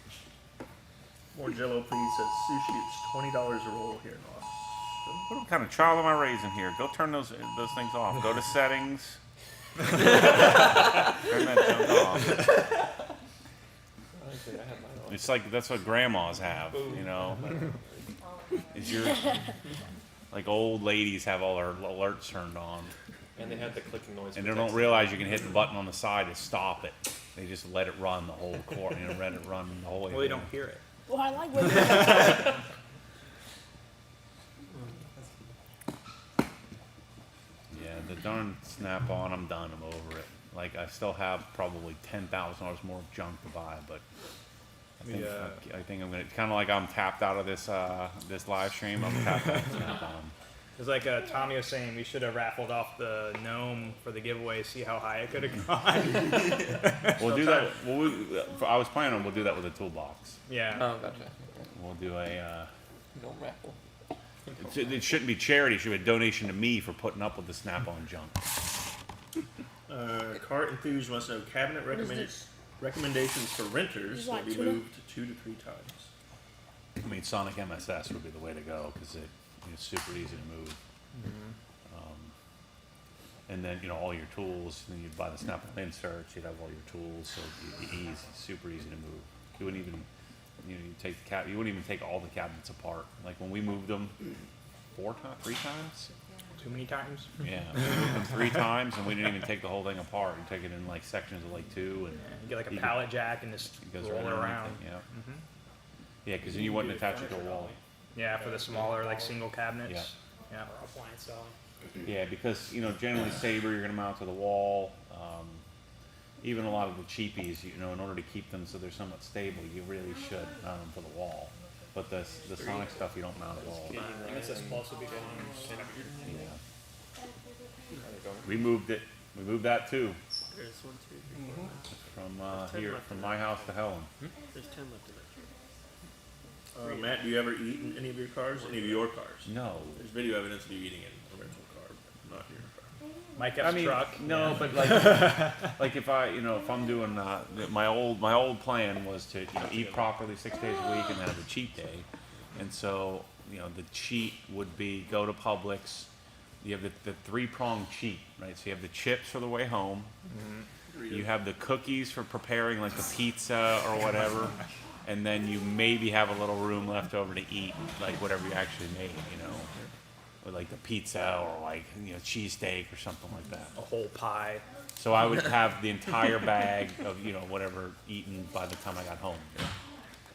more Jello, please. Says sushi. It's $20 a roll here in Austin. What kind of child am I raising here? Go turn those things off. Go to settings. Turn that junk off. It's like that's what grandmas have, you know. Is your like old ladies have all their alerts turned on, And they have the clicking noise. and they don't realize you can hit the button on the side to stop it. They just let it run the whole course, you know, let it run the whole way. Well, they don't hear it. Well, I like what Yeah, the darn Snap-on, I'm done. I'm over it. Like, I still have probably $10,000 more junk to buy, but I think I'm gonna kind of like I'm tapped out of this this live stream. I'm tapped out of Snap-on. It's like Tommy was saying, we should have raffled off the gnome for the giveaway, see how high it could have gone. We'll do that. I was planning on we'll do that with a toolbox. Yeah. Oh, gotcha. We'll do a. No raffle. It shouldn't be charity. It should be a donation to me for putting up with the Snap-on junk. Car enthusiast wants to know cabinet recommendations for renters that be moved 2 to 3 times. I mean, Sonic MSS would be the way to go because it's super easy to move. And then, you know, all your tools, and then you'd buy the Snap-on inserts, you'd have all your tools, so it'd be easy, super easy to move. You wouldn't even, you know, you wouldn't even take all the cabinets apart. Like when we moved them 3 times? Too many times? Yeah, we moved them 3 times, and we didn't even take the whole thing apart. We take it in like sections of like 2, and you get like a pallet jack and just roll it around. Yeah, yeah, because then you wouldn't attach it to a wall. Yeah, for the smaller like single cabinets. Yeah. Or appliance selling. Yeah, because you know generally Sabre you're gonna mount to the wall. Even a lot of the cheapies, you know, in order to keep them so they're somewhat stable, you really should mount them to the wall. But the Sonic stuff you don't mount at all. MSS Plus would be good. Yeah. We moved it. We moved that too. There's 1, 2, 3, 4. From here, from my house to Helen. There's 10 left in that truck. Matt, do you ever eat in any of your cars? Any of your cars? No. There's video evidence of you eating in a rental car, but not in your car. Mike F's truck. No, but like, like if I'm doing my old plan was to eat properly 6 days a week and have a cheat day, and so the cheat would be go to Publix. You have the 3-prong cheat, right? So you have the chips for the way home. Mm-hmm. You have the cookies for preparing like the pizza or whatever, and then you maybe have a little room left over to eat like whatever you actually made, or like the pizza or like cheesesteak or something like that. A whole pie. So I would have the entire bag of whatever eaten by the time I got home.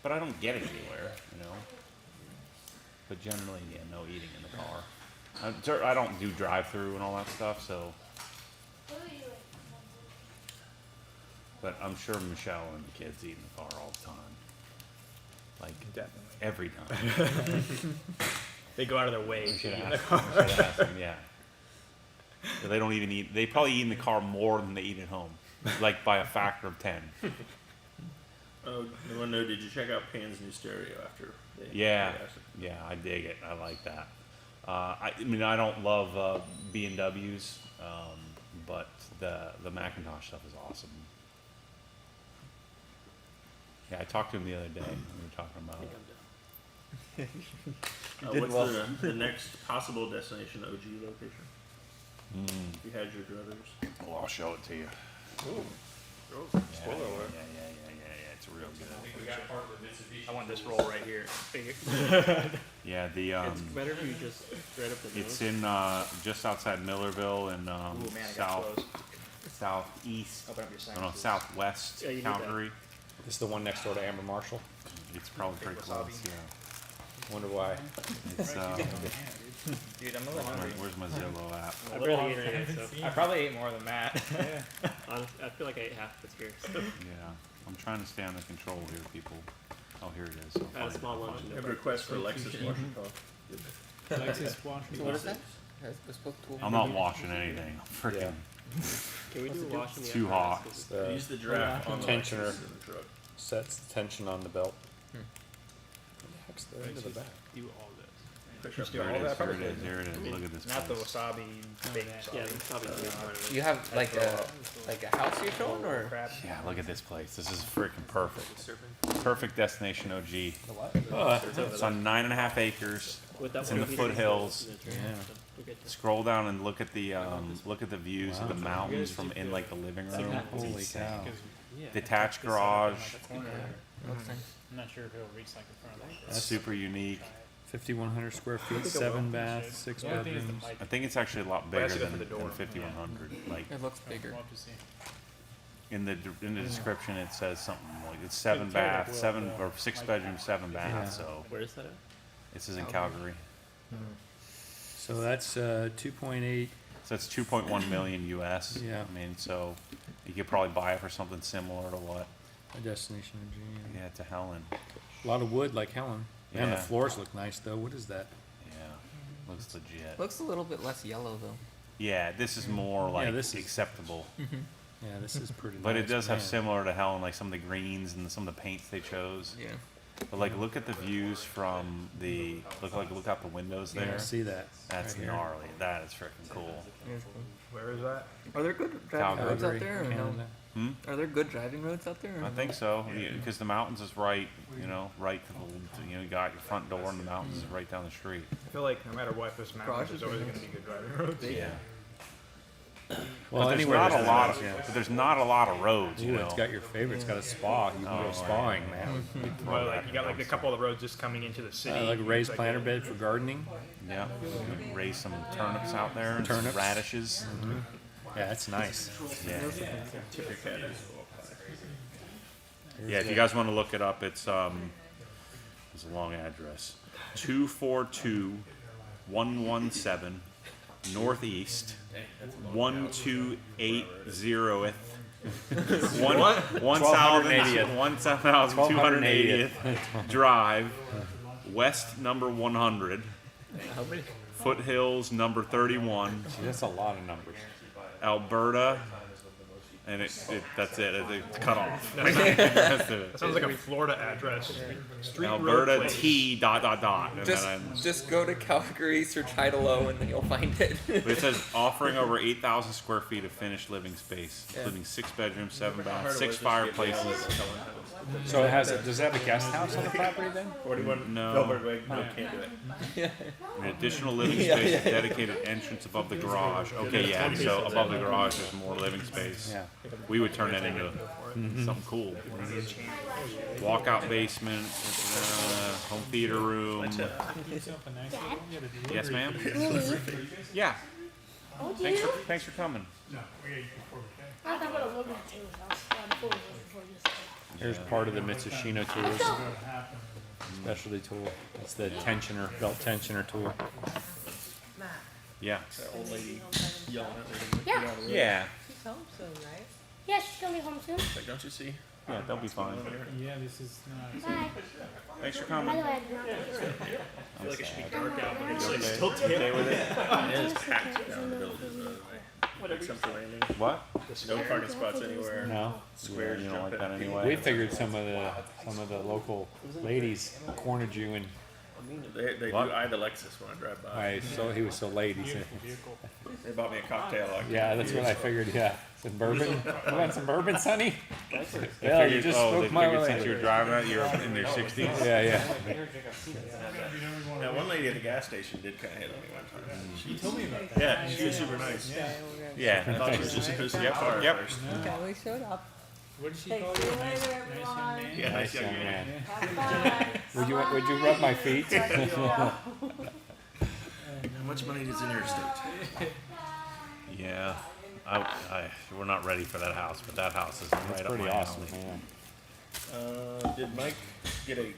But I don't get it anywhere, But generally, no eating in the car. I don't do drive-through and all that stuff, so. But I'm sure Michelle and the kids eat in the car all the time. Like definitely every time. They go out of their way We to should eat in ask the car. them, yeah. They don't even eat. They probably eat in the car more than they eat at home, like by a factor of 10. Oh, I want to know, did you check out Pan's new stereo after? Yeah, I dig it. I like that. I mean, I don't love B&Ws, but the Macintosh stuff is awesome. Yeah, I talked to him the other day. We were talking about it. What's the next possible destination OG location? If you had your druthers. Well, I'll show it to you. Ooh. Spoiler alert. Yeah. It's real good. I want this roll right here. Yeah, the It's better if you just right up the nose. it's in just outside Millerville in Ooh, man, I got close. southeast. Open up your I don't know, sinuses. southwest Yeah, you need that. Calgary. This is the one next door to Amber Marshall. It's probably pretty wasabi. close. Yeah. Wonder why. It's Dude, I'm a little hungry. where's my Zillow app? I barely ate any of it, so I probably ate more than Matt. honestly, I feel like I ate half of it here. Yeah, I'm trying to stay under control here, people. Oh, here it is. I had a small lunch. I have a request for Lexus washing Alexis Washington. So what is that? I'm not washing anything. I'm freaking Can we do a wash in the too hot. Use the draft on the tensioner. Lexus in the truck. Sets the tension on the belt. What the heck's the end of the back? Do all this. Just do Here all it that. is. Here Probably it is. Here it is. Look at this. not the place. wasabi baked wasabi. Yeah, that's probably the main part of it. You have like a house you're showing, or? Crap. Yeah, look at this place. This is freaking perfect. Perfect destination OG. It's on 9.5 acres. With that It's in the one foothills. Yeah. Scroll down and look at the views of the mountains from in like the living room. It's Holy insane. cow. Detached garage. I'm not sure if it'll reach like the front of It's super unique. 5,100 square feet, 7 baths, 6 bedrooms. I think it's actually a lot Well, bigger that's than good for the door. 5,100. Like It looks bigger. We'll have to see. in the description, it says something like it's 7 baths, 7 or 6 bedrooms, 7 baths. So Where is that at? this is in Calgary. So that's 2.8. So that's 2.1 million US. Yeah. I mean, so you could probably buy it for something similar to what? A destination of G. Yeah, to Helen. A lot of wood like Helen. And the Yeah. floors look nice though. What is that? Yeah, looks legit. Looks a little bit less yellow though. Yeah, this is more like this is- acceptable. Yeah, this is pretty But nice. it does have man. similar to Helen, like some of the greens and some of the paints they chose. Yeah. But like, look at the views from the look out the windows Yeah, there. I see that. That's right here. gnarly. That is freaking cool. Where is that? Are there good driving Calgary. roads out there, or no? Canada. Are there good driving roads out there? Or I think so, because the mountains is right, right to the, you got your front door and the mountains is right down the street. I feel like no matter what, this mountain Garage is is always big. going to be good driving roads. Yeah. Well, But there's anywhere not a there's lot. roads, yeah. But there's not a lot of roads. You Ooh, know. it's got your favorite. It's got a spa. You can go spawing, man. Well, like you got like a couple of the roads just coming into the city. Like a raised It's planter bed for gardening. Yeah. You can raise some turnips out there and Turnips. some radishes. Yeah, that's nice. Yeah. Tip your cat is. Yeah, if you guys want to look it up, it's a long address. 242-117 Northeast 1280th 1280th Drive, West number 100, Foothills number 31, See, that's a lot of numbers. Alberta, and that's it. It's cut off. That's That it. sounds like a Florida address. Street Alberta road place. T ... And Just, then just go to Calgary, search Hidelo, and then you'll find it. but it says offering over 8,000 square feet of finished living space, including 6 bedrooms, 7 baths, 6 fireplaces. So it has. Does it have a guest house on the property then? 41 No. Gilbert Way. No, can't do it. An additional living space, with dedicated entrance above the garage. Okay, yeah. So above the garage, there's more living space. Yeah. We would turn that into something cool. Walkout basement, home theater room. Yes, ma'am. Yeah. Oh, do Thanks you? for coming. I thought about a little bit too. Before this. Here's part of the Mitsushita tools. Specialty tool. It's the tensioner, belt tensioner tool. Yeah. Old lady yelling at me. Yeah. Yeah. She's home soon, right? Yeah, she's gonna be home soon. Like, don't you see? Yeah, they'll be fine. Yeah, this is not. Bye. Thanks for By coming. the way, I did not. I feel like it should be dark out, but it's like Okay. still tan. Okay with it? It is packed down the village. Except for landing. What? No parking spots anywhere. No. Squares. You don't like that jumping. anyway? We figured some of the local ladies cornered you and They do What? eye the Lexus when I drive by. he was so late. He said, They bought me a cocktail. yeah, that's what I figured. Yeah, some bourbon. You want some bourbon, Sonny? They Yeah, you figured, just they spoke my figured since way. you're driving it, you're in their 60s. Yeah. Now, one lady at the gas station did kind of hit on me one time. You told me about that. Yeah, she was super nice. Yeah. I thought she was just supposed to be a car Yep. at first. Okay, we showed up. What did she Hey, call see you? you Nice, later, nice young everyone. man? Yeah, Nice young young man. man. Have fun. Would you rub my feet? How much money is in your estate? Yeah. We're not ready for that house, but that house is That's right up pretty my awesome, alley. man. Did Mike get a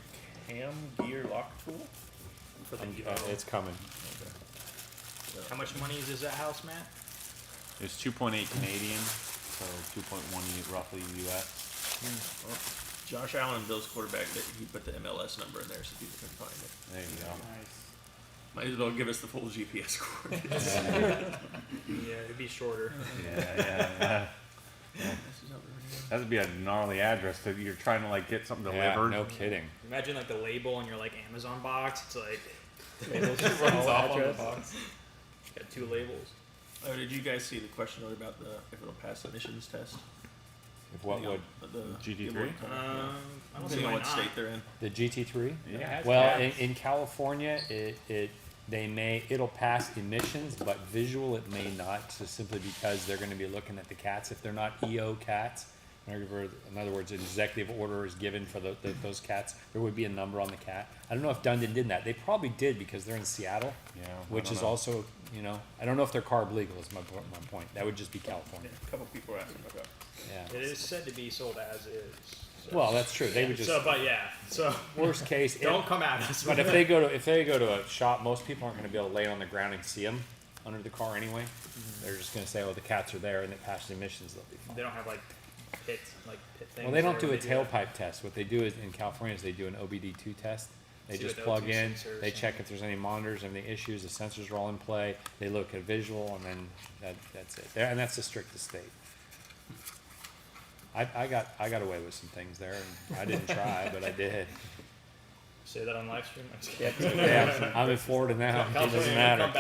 cam gear lock tool? For the It's coming. How much money is that house, Matt? It's 2.8 Canadian, so 2.1 roughly US. Well, Josh Allen, Bill's quarterback, he put the MLS number in there so people can find it. There you go. Might as well give us the full GPS coordinates. Yeah, it'd be shorter. Yeah. That'd be a gnarly address that you're trying to like get something delivered. No kidding. Imagine like the label on your like Amazon box. It's like the It label's runs all off on the address. box. Got 2 labels. Oh, did you guys see the question earlier about if it'll pass the emissions test? If what would The GT3? I don't see Depending on why what not. state they're in. the GT3? Yeah. Well, in California, it'll pass emissions, but visual it may not. So simply because they're going to be looking at the cats. If they're not EO cats, in other words, an executive order is given for those cats. There would be a number on the cat. I don't know if Dundon did that. They probably did because they're in Seattle, Yeah, which I don't is know. also, I don't know if they're carb legal. Is my point. That would just be California. A couple people were asking about that. Yeah. It is said to be sold as is. So. Well, that's true. They would just. So Worst case, don't come at us. But if they go to a shop, most people aren't going to be able to lay on the ground and see them under the car anyway. They're just going to say, "Oh, the cats are there," and they pass the emissions. They'll be fine. They don't have like pit things. Well, they don't do or a tailpipe test. What they do is in California is they do an OBD2 test. They See just what plug O2 in, sensors they and- check if there's any monitors, any issues, the sensors are all in play. They look at visual, and then that's it. And that's the strictest state. I got away with some things there, and I didn't try, but I did. Say that on live stream. I'm just kidding. Yeah, I'm in Florida now. It doesn't matter.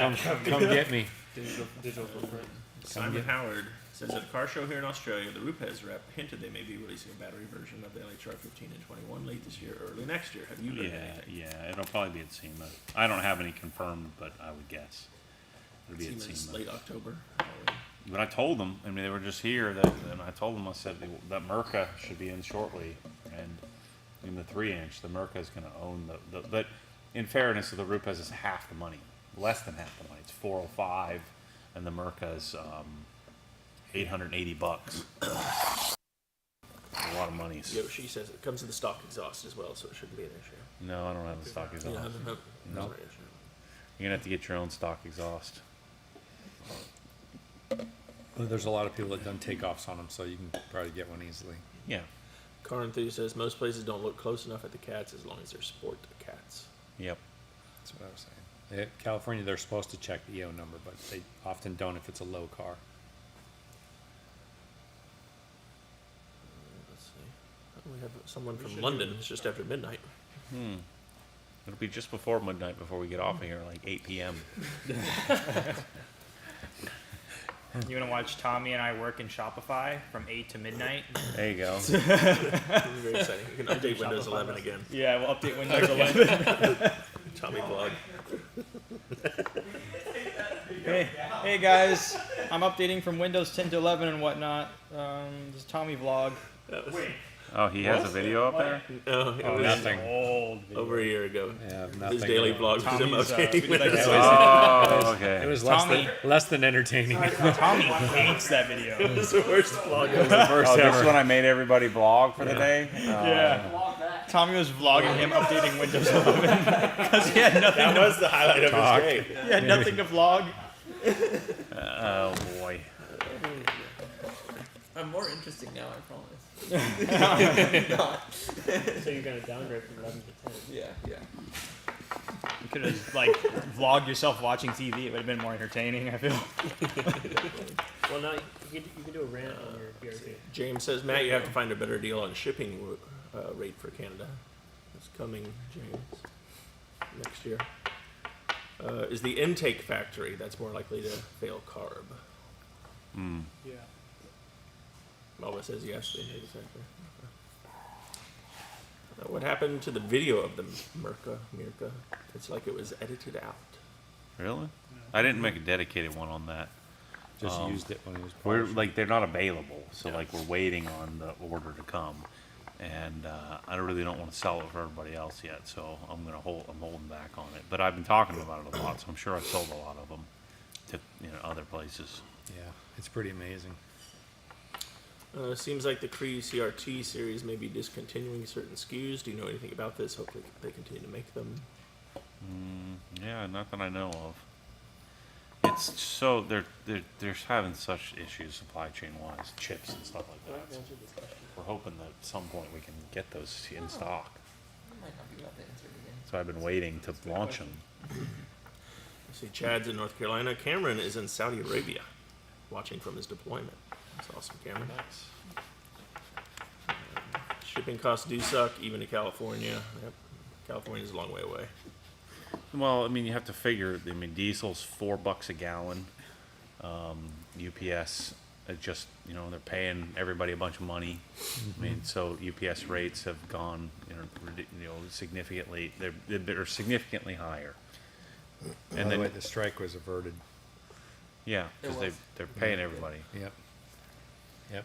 Come get me. Digital footprint. Simon Howard says at a car show here in Australia, the Rupes rep hinted they may be releasing a battery version of the LHR 15 and 21 late this year or early next year. Have you heard anything? Yeah, it'll probably be at SEMA. I don't have any confirmed, but I would guess it'll be at SEMA's SEMA. late October. But I told them, I mean, they were just here, and I told them, I said that Merca should be in shortly, and in the 3-inch, the Merca is going to own but in fairness, the Rupes is half the money, less than half the money. It's $405, and the Merca is $880. A lot of money. Yoshi says it comes in the stock exhaust as well, so it shouldn't be an issue. No, I don't have the stock exhaust. No. You're gonna have to get your own stock exhaust. Well, there's a lot of people that done takeoffs on them, so you can probably get one easily. Yeah. Car Enthusiast says most places don't look close enough at the cats as long as they're sport cats. Yep. That's what I was saying. California, they're supposed to check the EO number, but they often don't if it's a low car. Let's see. We have someone from London. It's just after midnight. It'll be just before midnight before we get off of here, like 8 p.m. You want to watch Tommy and I work in Shopify from 8 to midnight? There you go. Very exciting. You can update Windows 11 again. Yeah, we'll update Windows 11. Tommy vlog. Hey guys, I'm updating from Windows 10 to 11 and whatnot. This is Tommy vlog. Oh, he has a video up there? No, it was nothing. Old video. over a year ago. Yeah, His nothing. daily vlog was him Tommy's, updating Windows Oh, okay. It was Tommy- less than entertaining. Tommy hates that video. It was the worst vlog ever. Oh, this is when I made everybody vlog for the day? Yeah. Tommy was vlogging him updating Windows 11 because he had nothing. That was the highlight of his day. He had nothing to vlog. Oh, boy. I'm more interesting now, I promise. So you're gonna downgrade from 11 to 10. Yeah. could have like vlogged yourself watching TV. It would have been more entertaining, I feel. Well, now you can do a rant on your BRT. James says, Matt, you have to find a better deal on shipping rate for Canada. It's coming, James, next year. Is the intake factory that's more likely to fail carb? Yeah. Melba says yes, the intake factory. What happened to the video of the Mirka? It's like it was edited out. Really? I didn't make a dedicated one on that. Just used it when it was We're polishing. like they're not available, so like we're waiting on the order to come, and I really don't want to sell it for everybody else yet. So I'm holding back on it. But I've been talking about it a lot, so I'm sure I've sold a lot of them to other places. Yeah, it's pretty amazing. Seems like the Cree CRT series may be discontinuing certain SKUs. Do you know anything about this? Hopefully they continue to make them. Yeah, not that I know of. It's so they're having such issues supply chain wise, chips and stuff like that. So we're hoping that at some point we can get those in stock. Might not be about to answer it again. So I've been waiting to launch them. I see Chad's in North Carolina. Cameron is in Saudi Arabia, watching from his deployment. That's awesome, Cameron. Shipping costs do suck, even to California. Yep. California's a long way away. Well, I mean, you have to figure. I mean, diesel's $4 a gallon. UPS, just they're paying everybody a bunch of money. I mean, so UPS rates have gone, significantly. They're significantly higher. And then the strike was averted. Yeah, because they're paying everybody. Yep. Yep.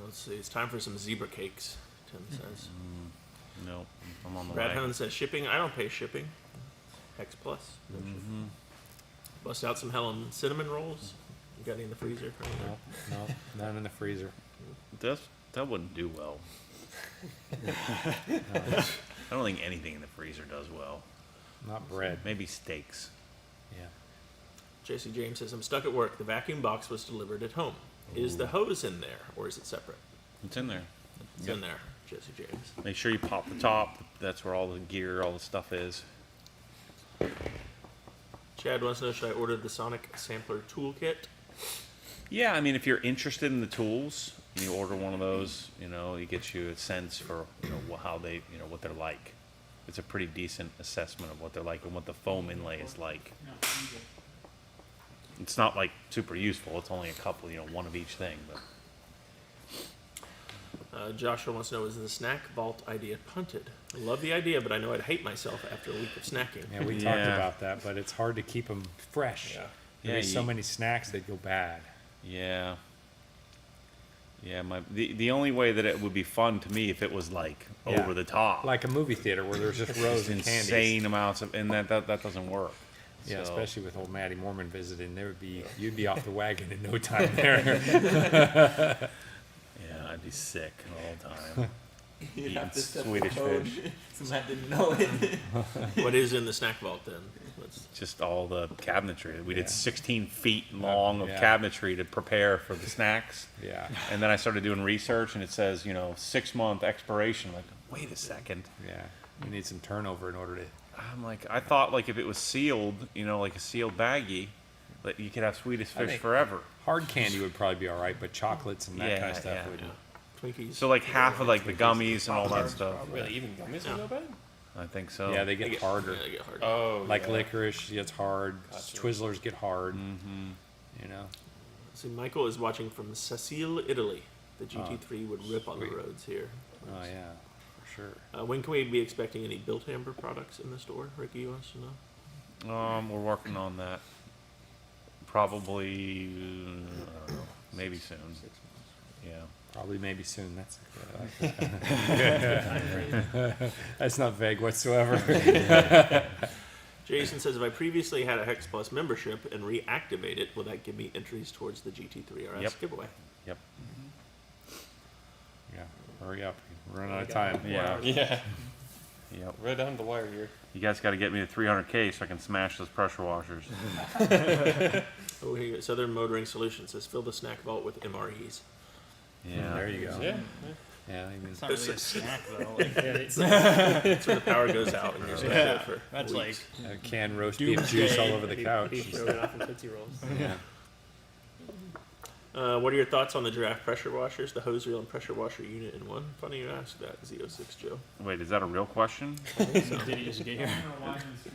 Let's see. It's time for some zebra cakes. Tim says. No, I'm on the Brad way. Hunt says shipping. I don't pay shipping. Hex Plus. No shipping. Bust out some Helen cinnamon rolls. You got any in the freezer? No, none in the freezer. That wouldn't do well. I don't think anything in the freezer does well. Not bread. Maybe steaks. Yeah. Jesse James says, I'm stuck at work. The vacuum box was delivered at home. Is the hose in there, or is it separate? It's in there. It's in there, Jesse James. Make sure you pop the top. That's where all the gear, all the stuff is. Chad wants to know, should I order the Sonic Sampler Toolkit? Yeah, I mean, if you're interested in the tools, you order one of those. It gets you a sense for how they, what they're like. It's a pretty decent assessment of what they're like and what the foam inlay is like. It's not like super useful. It's only a couple, one of each thing. But Joshua wants to know, is the snack vault idea punted? I love the idea, but I know I'd hate myself after a week of snacking. Yeah, we talked about that, but it's hard to keep them fresh. There's so many snacks that go bad. Yeah. Yeah, the only way that it would be fun to me if it was like over the top, like a movie theater where there's just rows of candies, insane amounts of, and that doesn't work. Yeah, so. Especially with old Maddie Mormon visiting, you'd be off the wagon in no time there. Yeah, I'd be sick all the time. You'd Eating have to set Swedish the code, fish. so Matt didn't know it. What is in the snack vault then? Just all the cabinetry. We did 16 feet long of cabinetry to prepare for the snacks. Yeah. And then I started doing research, and it says 6-month expiration. Like, wait a second. Yeah. You need some turnover in order to. I'm like, I thought like if it was sealed, like a sealed baggie, that you could have Swedish fish forever. Hard candy would probably be all right, but chocolates and that kind of stuff would. Twinkies. So like half of like the gummies and all that stuff. Really, even gummies are no bad? I think so. Yeah, they get harder. Yeah, they get harder. Oh, like licorice gets hard. Gotcha. Twizzlers get hard. See, Michael is watching from Cecile, Italy. The GT3 would rip on the roads here. Oh yeah, for sure. When can we be expecting any built amber products in the store? Ricky, you want us to know? We're working on that. Probably, I don't know, maybe soon. 6 months. Yeah. Probably maybe soon. That's not vague whatsoever. Jason says, if I previously had a Hex Plus membership and reactivate it, will that give me entries towards the GT3 RS giveaway? Yep. Yeah. Hurry up. We're running out of time. Yeah. Yeah. Yep. Right down the wire here. You guys got to get me to 300K so I can smash those pressure washers. Oh, here you go. Southern Motoring Solutions says, fill the snack vault with MREs. Yeah. There you go. Yeah. Yeah, I mean, It's not really a snack though. Like, That's when the power goes out and you're just yeah, for that's weeks. like canned roast beef juice all over the couch. He's throwing off in Tootsie Rolls. Yeah. What are your thoughts on the giraffe pressure washers, the hose reel and pressure washer unit in one? Funny you asked that, Z06 Joe. Wait, is that a real question? Did he just get here?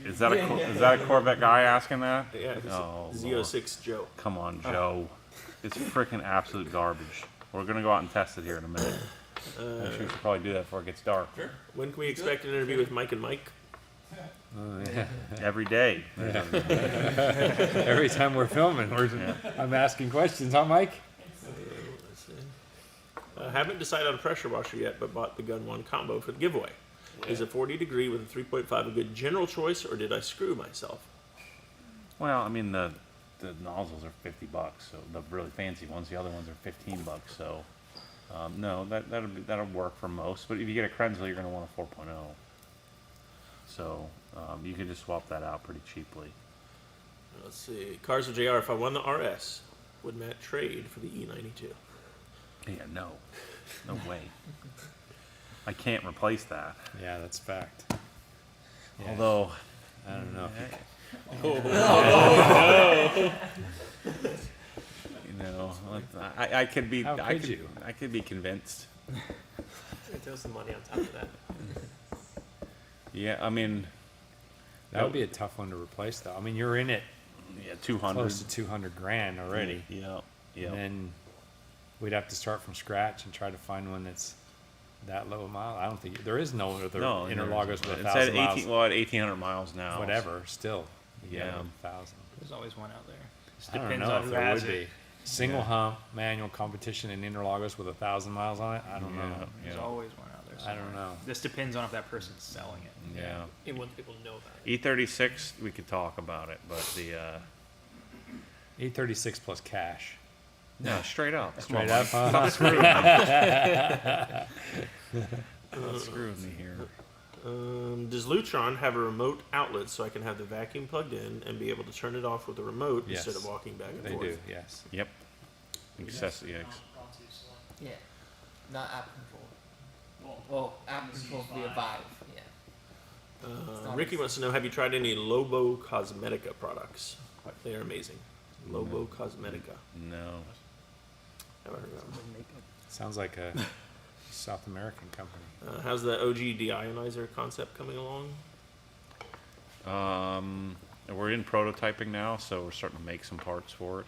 Is that a Corvette guy asking that? Yeah, it's Oh, Z06 Joe. Come on, Joe. It's freaking absolute garbage. We're gonna go out and test it here in a minute. I'm sure we should probably do that before it gets dark. Sure. When can we expect an interview with Mike and Mike? Yeah. Every day. Every time we're filming, I'm asking questions, huh, Mike? Let's see. Haven't decided on a pressure washer yet, but bought the Gun 1 combo for the giveaway. Is a 40 degree with a 3.5 a good general choice, or did I screw myself? Well, I mean the nozzles are $50, so the really fancy ones. The other ones are $15, so no, that'll work for most. But if you get a Krenzel, you're gonna want a 4.0. So you can just swap that out pretty cheaply. Let's see. Cars with JR, if I won the RS, would Matt trade for the E92? Yeah, no way. I can't replace that. Yeah, that's fact. Yeah. Although I don't know. You know, I could be. How I could you? I could be convinced. Throw some money on top of that. Yeah, I mean, That would be a tough one to replace, though. I mean, you're in it. Yeah, 200. Close to 200 grand already. Yeah, yeah. And then we'd have to start from scratch and try to find one that's that low a mile. I don't think there is no other interloggers with 1,000 miles. It's at 1800 miles now. Whatever, still. Yeah. 1,000. There's always one out there. Just I don't depends know on if who there has would it. be. Single hump, manual competition in interloggers with 1,000 miles on it? I don't know. There's always one out there. I don't know. This depends on if that person's selling it. Yeah. And when people know about it. E36, we could talk about it, but the E36 plus cash. no, straight up. Come Straight on, up, Mike. huh? Stop screwing me. Stop screwing me here. Does Lutron have a remote outlet so I can have the vacuum plugged in and be able to turn it off with a remote Yes. instead of walking back and They forth? do, yes. Yep. Accessory eggs. Yeah. Not app control. Well, app control via Vive. Yeah. Ricky wants to know, have you tried any Lobo Cosmetica products? They are amazing. Lobo Cosmetica. No. Haven't heard of them. Sounds like a South American company. How's the OG deionizer concept coming along? We're in prototyping now, so we're starting to make some parts for it.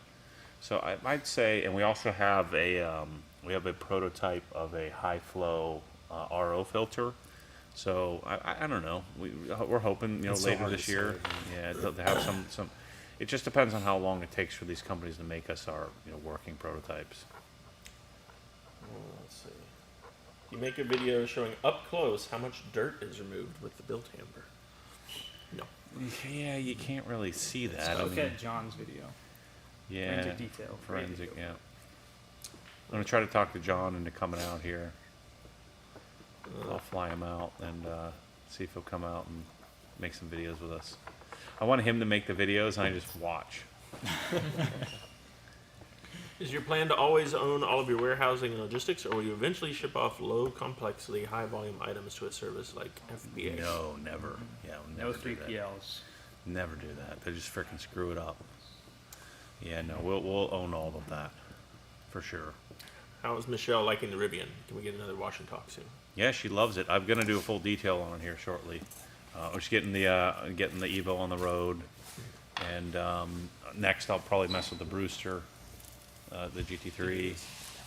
So I'd say, and we also have a prototype of a high flow RO filter. So I don't know. We're hoping It's so later hard this to year, say. to have some. It just depends on how long it takes for these companies to make us our working prototypes. Let's see. You make a video showing up close how much dirt is removed with the built hammer. No. Yeah, you can't really see that. Look at John's video. Yeah. Forensic detail. Forensic, yeah. I'm gonna try to talk to John into coming out here. I'll fly him out and see if he'll come out and make some videos with us. I want him to make the videos and I just watch. Is your plan to always own all of your warehousing and logistics, or will you eventually ship off low complexity, high volume items to a service like FBA? No, never. Yeah, we'll No never do that. 3PLs. Never do that. They just freaking screw it up. Yeah, no, we'll own all of that for sure. How is Michelle liking the Rivian? Can we get another wash and talk soon? Yeah, she loves it. I'm gonna do a full detail on it here shortly. We're just getting the Evo on the road, and next I'll probably mess with the Brewster, the GT3,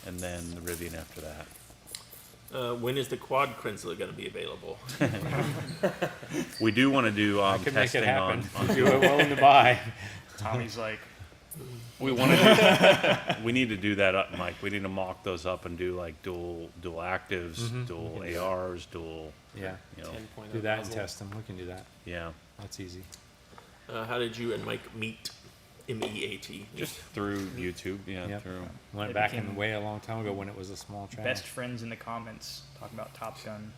and then the Rivian after that. When is the quad Crenzel going to be available? We do want to do I could make testing it happen. on If you were willing to buy. Tommy's like, we want to. We need to do that up, Mike. We need to mock those up and do like dual actives, dual ARs, dual. Yeah. You know, Do that and test them. We can do that. yeah. That's easy. How did you and Mike meet? MEAT. Just through YouTube. Yeah. Yep. Through. Went It back in became the way a long time ago when it was a small channel. best friends in the comments talking about Top Gun.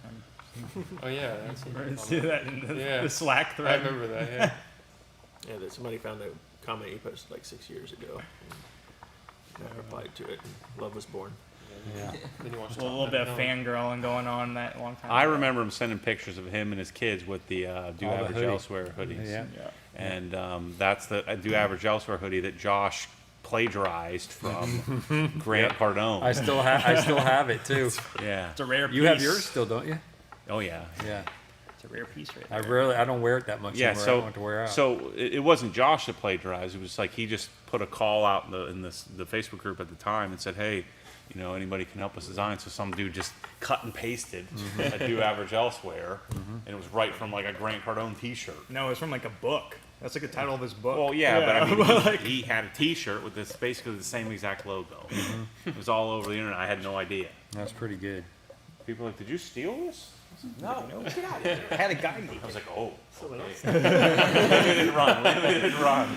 Oh yeah, that's Let's do that in the, Yeah. the Slack I thread. remember that. Yeah. Yeah, that somebody found a comment he posted like 6 years ago. And I replied to it, and love was born. Yeah. Yeah. Then you watch A little bit of fangirling going on that long time I ago. remember him sending pictures of him and his kids with the Do Oh, the Average hoodie. Elsewhere hoodies. Yeah. And that's the Do Average Elsewhere hoodie that Josh plagiarized from Grant Cardone. I still have it too. Yeah. It's a rare piece. You have yours still, don't you? Oh yeah. Yeah. It's a rare piece right I there. don't wear it that much Yeah, anymore. I so don't want to wear out. so it wasn't Josh that plagiarized. It was like he just put a call out in the Facebook group at the time and said, "Hey, you know, anybody can help us design." So some dude just cut and pasted a Do Average Elsewhere, and it was right from like a Grant Cardone T-shirt. No, it's from like a book. That's like the title of his book. Well, yeah, but I mean, like, he had a T-shirt with this basically the same exact logo. It was all over the internet. I had no idea. That's pretty good. People were like, "Did you steal this?" no, get out of here. I had a guy make I was it. like, "Oh, Someone else. limited run, limited run."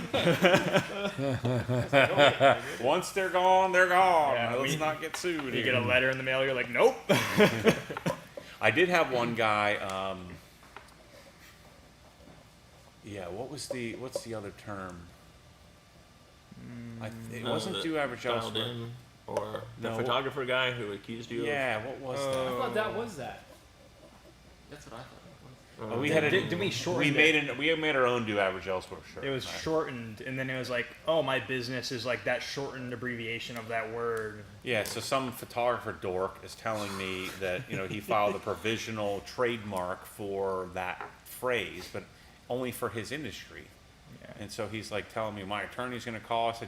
Once they're gone, they're gone. Yeah, Let's not get sued. You here. get a letter in the mail, you're like, nope. I did have one guy. Yeah, what's the other term? It wasn't Do Average dialed Elsewhere. in, or the No. photographer guy who accused you Yeah, what was I that? thought that was that. That's what I thought. of. Oh, we had Did we shorten it? we made our own Do Average Elsewhere shirt. It was right? shortened, and then it was like, oh, my business is like that shortened abbreviation of that word. Yeah, so some photographer dork is telling me that he filed a provisional trademark for that phrase, but only for his industry. Yeah. And so he's like telling me my attorney's going to call. I said,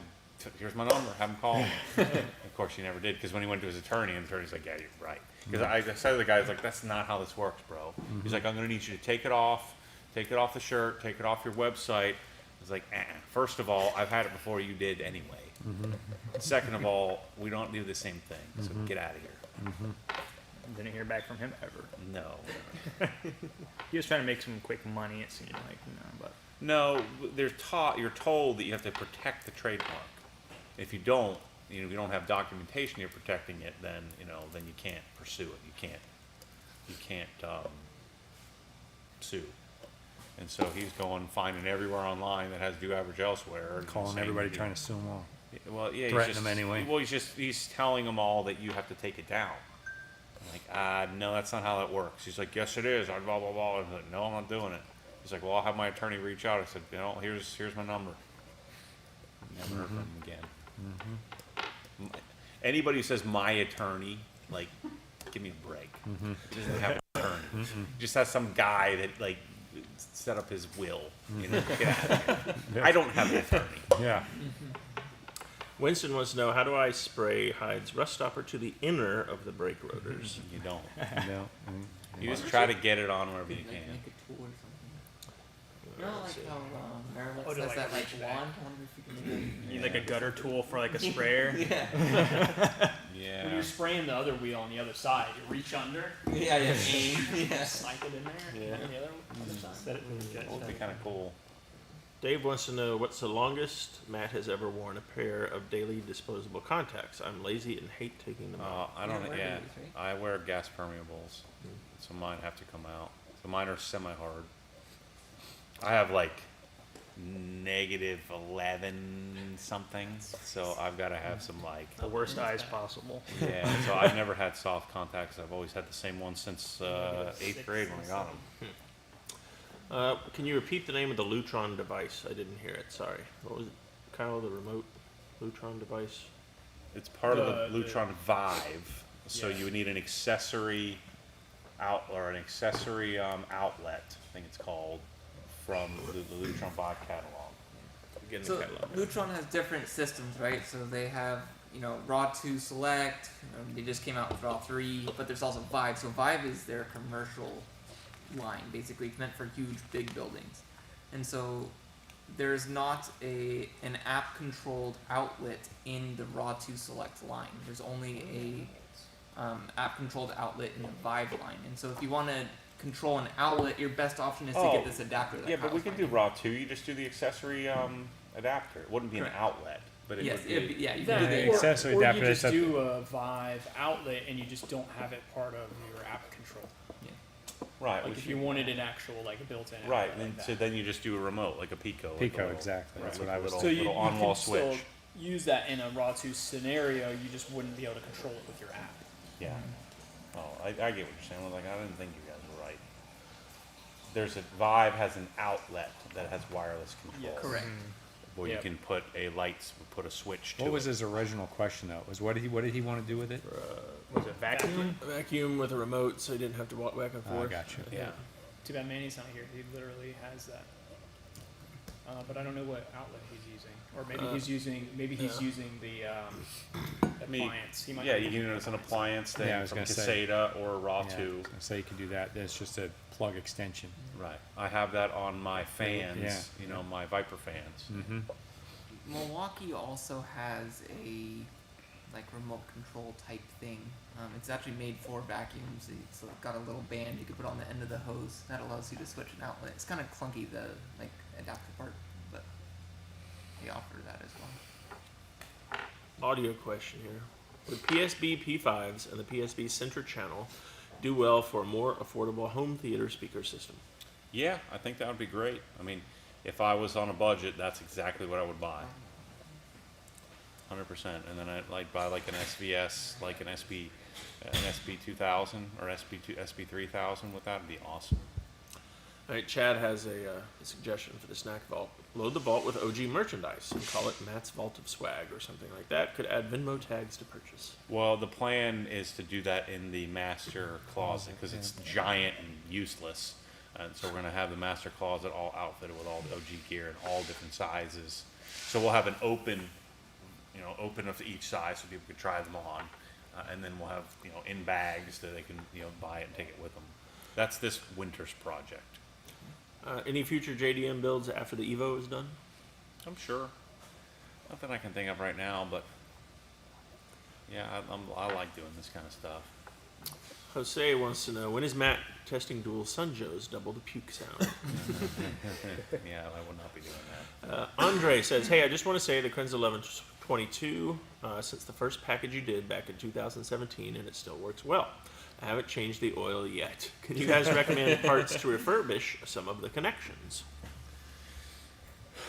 "Here's my number. Have him call me." Of course, he never did, because when he went to his attorney, and the attorney's like, "Yeah, you're right." Because I said to the guy, "Like, that's not how this works, bro." He's like, "I'm going to need you to take it off the shirt, take it off your website." I was like, "First of all, I've had it before you did anyway. Second of all, we don't do the same thing, so get out of here." Didn't hear back from him ever. No. He was trying to make some quick money, it seemed like, but No, you're told that you have to protect the trademark. If you don't, if you don't have documentation you're protecting it, then then you can't pursue it. You can't sue. And so he's going finding everywhere online that has Do Average Elsewhere, and Calling saying everybody that trying to sue them all. Well, yeah, Threaten them anyway. Well, he's telling them all that you have to take it down. I'm like, no, that's not how that works. He's like, "Yes, it is." I blah blah blah. I was like, "No, I'm not doing it." He's like, "Well, I'll have my attorney reach out." I said, "Here's my number." Never heard from him again. Anybody who says "my attorney," like, give me a break. He doesn't have an attorney. He just has some guy that like set up his will. Get out of here. I don't have an attorney. Yeah. Winston wants to know, how do I spray Hyde's rust stopper to the inner of the brake rotors? You don't. No. You just try to get it on wherever you can. Make a tool or something. You know, like how Marilyn Oh, to, says like, that like reach back. wand. I wonder if you can make you need like a gutter tool for like a sprayer. Yeah. Yeah. When you're spraying the other wheel on the other side, you reach under, Yeah, yeah, aim. Yeah. snipe it in there, Yeah. and the other side. Set it with a That would be jet. kind of cool. Dave wants to know, what's the longest Matt has ever worn a pair of daily disposable contacts? I'm lazy and hate taking them out. I don't know. wear Yeah, these, I wear gas permeables, so mine have to come out. So mine are semi-hard. I have like -11 something, so I've got to have some like. The worst eyes possible. Yeah, so I've never had soft contacts. I've always had the same ones since 8th grade when I got them. Can you repeat the name of the Lutron device? I didn't hear it. Sorry. What was it, Kyle? The remote Lutron device? It's part of the The- Lutron Vive, so Yeah. you would need an accessory outlet, I think it's called, from the Lutron Vive catalog. Again, the So catalog. Lutron has different systems, right? So they have, Raw 2 Select. They just came out with Raw 3, but there's also Vive. So Vive is their commercial line. Basically, it's meant for huge, big buildings. And so there's not an app-controlled outlet in the Raw 2 Select line. There's only a app-controlled outlet in the Vive line. And so if you want to control an outlet, your best option is to get this adapter. That Yeah, but we Kyle's can do finding. Raw 2. You just do the accessory adapter. It wouldn't be Correct. an outlet, but it Yes, would be. it'd be, yeah, you That, can do the or, accessory or adapter, you just that's do a Vive outlet and you just don't have it part of your app control. Right. Like which if you wanted an actual like built-in Right, outlet and like so that. then you just do a remote, like a Pico. Pico, like a little, exactly. That's with what I a was little, So you little can on-wall still switch. use that in a raw 2 scenario, you just wouldn't be able to control it with your app. Yeah. Oh, I get what you're saying. Like, I didn't think you guys were right. There's Vive has an outlet that has wireless control. Yeah, correct. Where you can put a switch to What was it. his original question though? Was what did he want to do with it? Was it vacuum? Vacuum with a remote, so you didn't have to walk back and Oh, I forth. got you. Yeah. Too bad Manny's not here. He literally has that. But I don't know what outlet he's using, or maybe he's using the appliance. He might Yeah, not you be can using use an the appliance thing Yeah, I was from gonna say. Caseta or Raw Yeah, 2. I was gonna say you could do that. That's just a plug extension. Right. I have that on my fans. Yeah. You know, my Viper fans. Mm-hmm. Milwaukee also has a like remote control type thing. It's actually made for vacuums. It's got a little band you can put on the end of the hose that allows you to switch an outlet. It's kind of clunky, the like adapter part, but they offer that as well. Audio question here. Would PSB P5s and the PSB Center channel do well for a more affordable home theater speaker system? Yeah, I think that would be great. I mean, if I was on a budget, that's exactly what I would buy. 100%. And then I'd like buy like an SVS, like an SB 2000 or SB 3000 with that would be awesome. All right, Chad has a suggestion for the snack vault. Load the vault with OG merchandise and call it Matt's Vault of Swag or something like that. Could add Venmo tags to purchase. Well, the plan is to do that in the master closet because it's giant and useless. And so we're going to have the master closet all outfitted with all the OG gear in all different sizes. So we'll have an open up to each size so people can try them on. And then we'll have, in bags that they can, buy it and take it with them. That's this winter's project. Any future JDM builds after the Evo is done? I'm sure. Not that I can think of right now, but yeah, I like doing this kind of stuff. Jose wants to know, when is Matt testing dual Sunjos double the puke sound? Yeah, I will not be doing that. Andre says, hey, I just want to say the Krenz 1122, since the first package you did back in 2017, and it still works well. I haven't changed the oil yet. Can you guys recommend parts to refurbish some of the connections?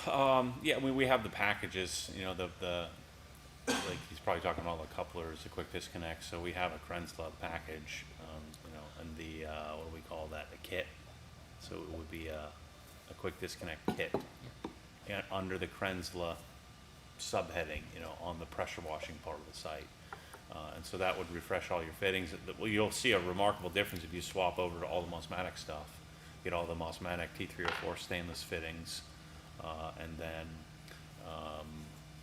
Yeah, we have the packages, like he's probably talking about the couplers, the quick disconnect. So we have a Krenz package, and the, what do we call that? A kit. So it would be a quick disconnect kit. And under the Krenzla subheading, on the pressure washing part of the site. And so that would refresh all your fittings. Well, you'll see a remarkable difference if you swap over to all the Mosmatic stuff. Get all the Mosmatic T304 stainless fittings, and then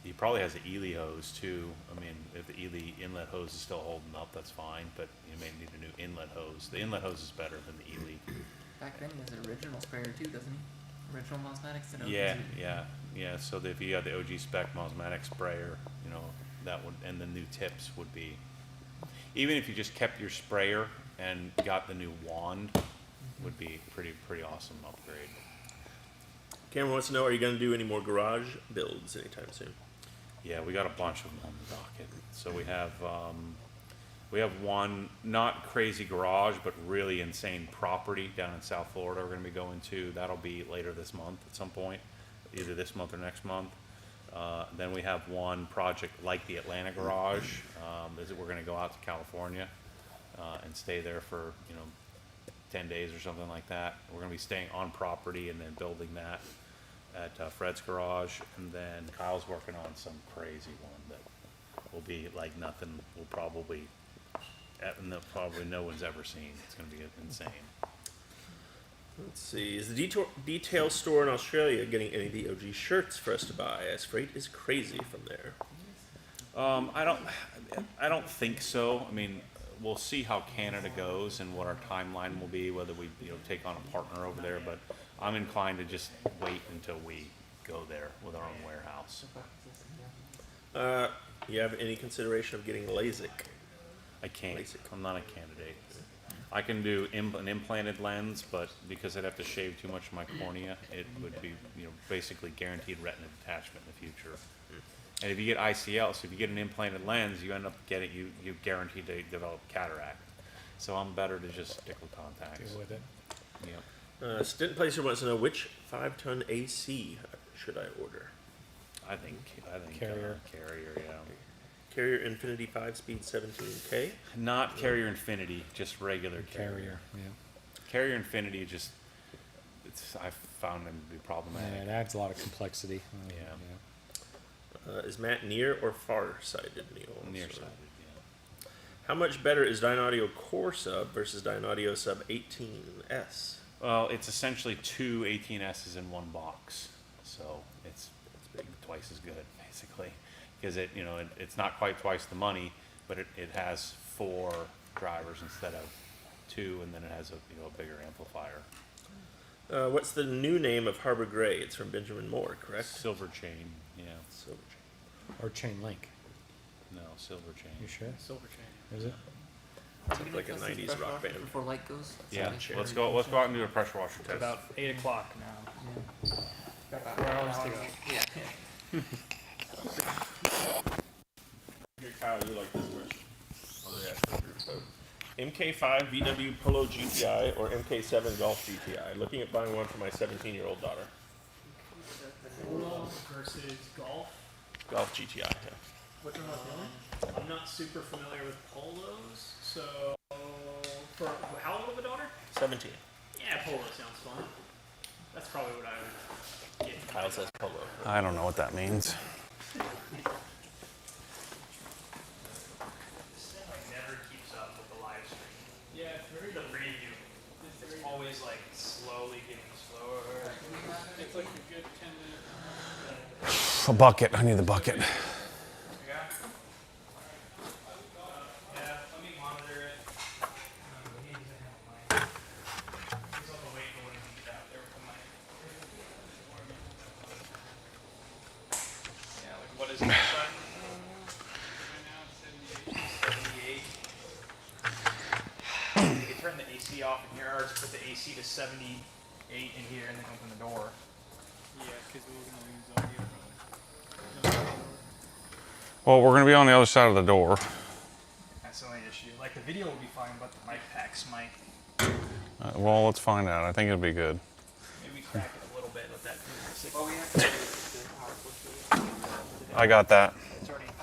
he probably has an Ely hose too. I mean, if the Ely inlet hose is still holding up, that's fine, but you may need a new inlet hose. The inlet hose is better than the Ely. Back then he has an original sprayer too, doesn't he? Original Mosmatics. Yeah. So if you have the OG spec Mosmatic sprayer, that would, and the new tips would be, even if you just kept your sprayer and got the new wand, would be pretty awesome upgrade. Cameron wants to know, are you going to do any more garage builds anytime soon? Yeah, we got a bunch of them on the docket. So we have one not crazy garage, but really insane property down in South Florida. We're going to be going to. That'll be later this month at some point, either this month or next month. Then we have one project like the Atlanta garage. We're going to go out to California and stay there for 10 days or something like that. We're going to be staying on property and then building that at Fred's garage. And then Kyle's working on some crazy one that will be like nothing. Will probably no one's ever seen. It's going to be insane. Let's see. Is the detail store in Australia getting any of the OG shirts for us to buy? As freight is crazy from there. I don't think so. I mean, we'll see how Canada goes and what our timeline will be, whether we take on a partner over there. But I'm inclined to just wait until we go there with our own warehouse. You have any consideration of getting LASIK? I can't. LASIK. I'm not a candidate. I can do an implanted lens, but because I'd have to shave too much of my cornea, it would be basically guaranteed retina detachment in the future. And if you get ICL, so if you get an implanted lens, you end up getting you guaranteed to develop cataract. So I'm better to just stick with contacts. Deal with it. Yep. Stint Placer wants to know, which 5-ton AC should I order? I think Carrier. Carrier, yeah. Carrier Infinity 5 speed 17K. Not Carrier Infinity, just regular Carrier. Yeah. Carrier Infinity just, I found them to be problematic. Yeah, it adds a lot of complexity. Is Matt near or far-sighted, Neil? Nearsighted, yeah. How much better is Dynaudio Core Sub versus Dynaudio Sub 18S? Well, it's essentially two 18S's in one box, so it's big, twice as good, basically, because it's not quite twice the money, but it has 4 drivers instead of 2, and then it has a bigger amplifier. What's the new name of Harbor Gray? It's from Benjamin Moore, correct? Silver Chain, yeah. Silver Chain. Or Chain Link. No, Silver Chain. You sure? Silver chain. Is it? Sounds like a 90s rock band. Before light goes. Yeah, let's go out and do a pressure washer test. About 8 o'clock now. Got about 4 hours to go. Yeah. Here, Kyle, you like this question. MK5 VW Polo GTI or MK7 Golf GTI? Looking at buying one for my 17-year-old daughter. Polo versus golf. Golf GTI, yeah. Which one was the other? I'm not super familiar with polos, so for how old of a daughter? 17. Yeah, polo sounds fun. That's probably what I would get. Kyle says Polo. I don't know what that means. Never keeps up with the live stream. Yeah, it's very The preview. It's always like slowly getting slower. It's like a good 10 minutes. A bucket. I need the bucket. Yeah, let me monitor it. He's on the wait for when he get out there with the mic. Yeah, like what is it? Right now it's 78. 78. You can turn the AC off in here, or just put the AC to 78 in here and then open the door. Yeah, because we're going to lose audio. Well, we're going to be on the other side of the door. That's the only issue. Like the video will be fine, but the mic packs might. Well, let's find out. I think it'll be good. Maybe crack it a little bit with that. Oh, yeah. I got that. It's already through.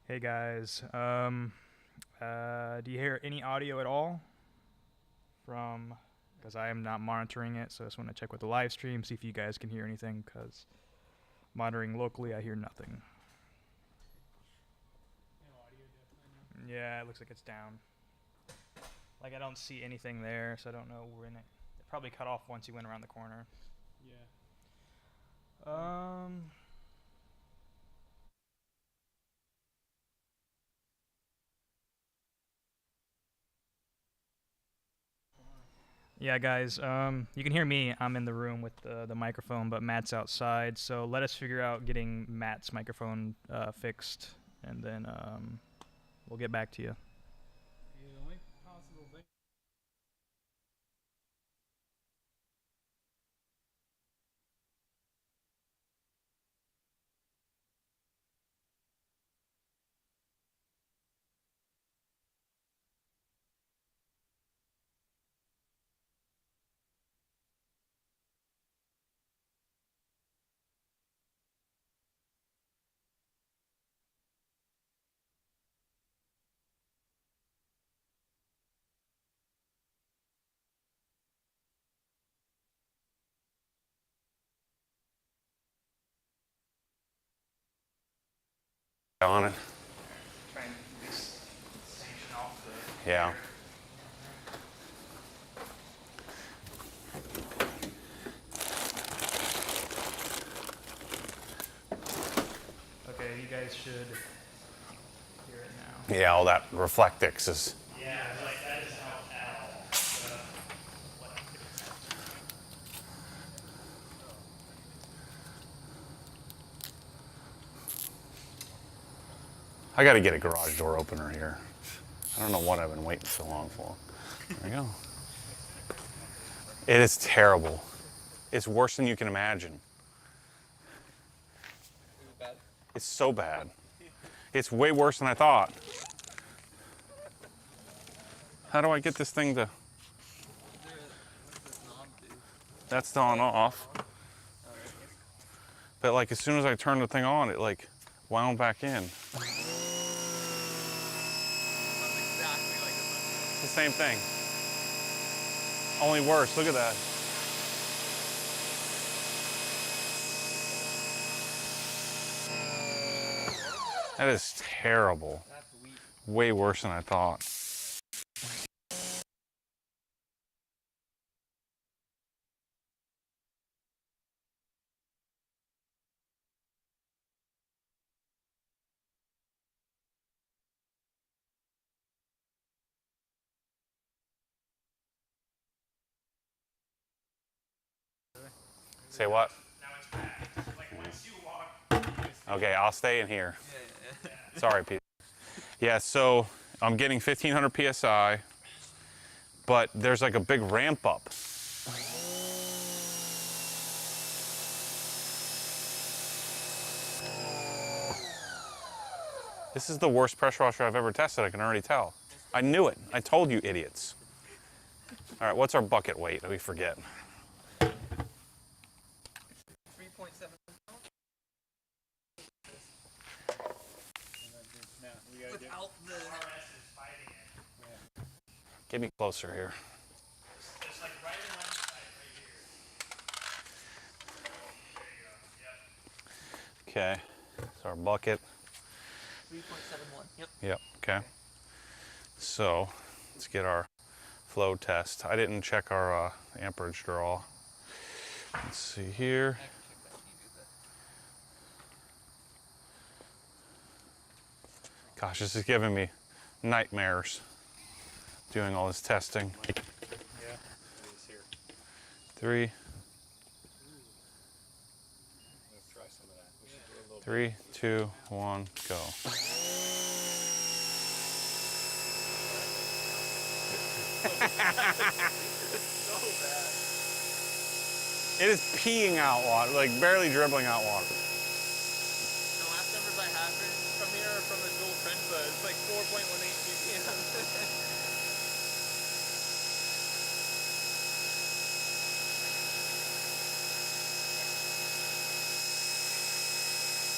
Hey guys, do you hear any audio at all from, because I am not monitoring it, so I just want to check with the live stream, see if you guys can hear anything, because monitoring locally, I hear nothing. No audio, definitely. Yeah, it looks like it's down. Like I don't see anything there, so I don't know we're in it. It probably cut off once you went around the corner. Yeah. Yeah, guys, you can hear me. I'm in the room with the microphone, but Matt's outside. So let us figure out getting Matt's microphone fixed, and then we'll get back to you. Yeah, the only possible thing. On it. Try and do this Yeah. Okay, you guys should hear it now. Yeah, all that reflectix is. Yeah, like that is how I got to get a garage door opener here. I don't know what I've been waiting so long for. There we go. It is terrible. It's worse than you can imagine. It's so bad. It's way worse than I thought. How do I get this thing to... That's on off. But like as soon as I turned the thing on, it like wound back in. It's the same thing. Only worse. Look at that. That is terrible. Way worse than I thought. Say what? Okay, I'll stay in here. Sorry, Pete. Yeah, so I'm getting 1500 PSI, but there's like a big ramp up. This is the worst pressure washer I've ever tested, I can already tell. I knew it. I told you idiots. All right, what's our bucket weight? We forget. 3.7. Without the... Get me closer here. Just like right in line of sight, right here. Okay, so our bucket. 3.71, yep. Yep, okay. So let's get our flow test. I didn't check our amperage draw. Let's see here. Gosh, this is giving me nightmares doing all this testing. Yeah, it is here. 3, Let's try some of that. We should do a little 3, 2, 1, go. So bad. It is peeing out water, like barely dribbling out water. The last numbers I have from here are from the dual French, but it's like 4.18 ppm.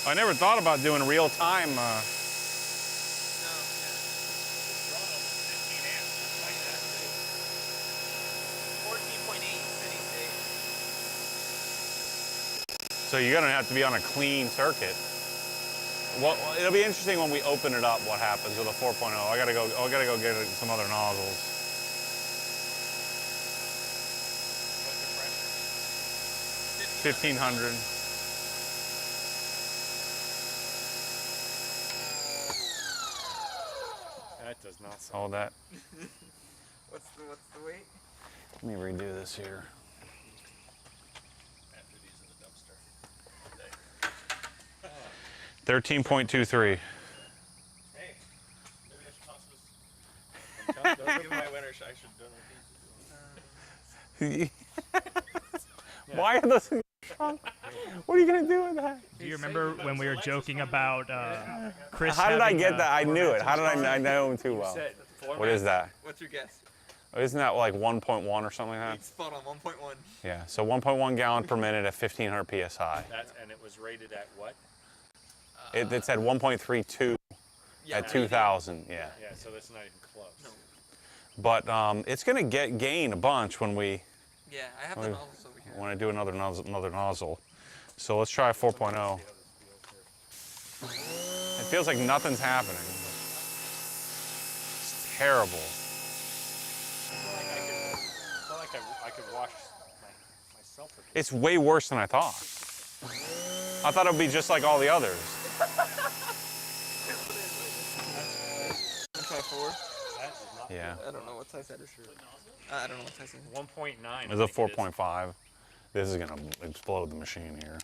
I never thought about doing real time. It's drawn almost 15 amps, just like that too. 14.8 steady state. So you're gonna have to be on a clean circuit. Well, it'll be interesting when we open it up. What happens with a 4.0? I gotta go get some other nozzles. What's the pressure? 1500. That does not sound All that. What's the weight? Let me redo this here. After these in the dumpster. 13.23. Hey, maybe I should toss this. Those are my winners. I should donate these. Why are those? What are you gonna do with that? Do you remember when we were joking about Chris? How did I having, get that? I knew it. How did I know him too well? What is that? What's your guess? Isn't that like 1.1 or something like that? Spot on, 1.1. Yeah, so 1.1 gallon per minute at 1500 PSI. and it was rated at what? It said 1.32 at 2000, yeah. Yeah, so that's not even close. No. But it's gonna gain a bunch when we Yeah, I have the nozzles over here. when I do another nozzle. So let's try 4.0. It feels like nothing's happening. It's terrible. I feel like I could wash myself with this. It's way worse than I thought. I thought it would be just like all the others. 1.4. Yeah. I don't know what size that is. I don't know what size it is. 1.9. It's a 4.5. This is gonna explode the machine here.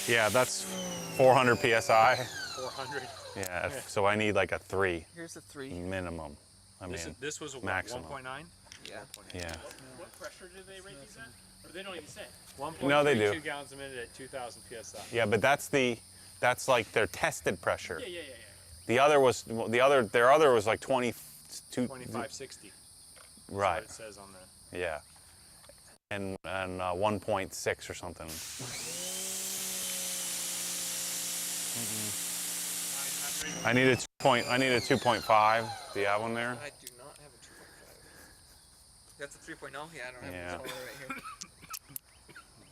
Yeah, that's 400 psi. 400. Yeah, so I need like a 3. Here's a 3. Minimum. I mean, this was a maximum. 1.9? Yeah. Yeah. What pressure do they rate these at? Or they don't even say? 1.32 No, they do. gallons a minute at 2,000 psi. Yeah, but that's like their tested pressure. Yeah. Their other was like 2560. Right. That's what it says on the. Yeah. And 1.6 or something. I need a 2.5. Do you have one there? I do not have a 2.5. That's a 3.0? Yeah, I don't have Yeah. a smaller right here.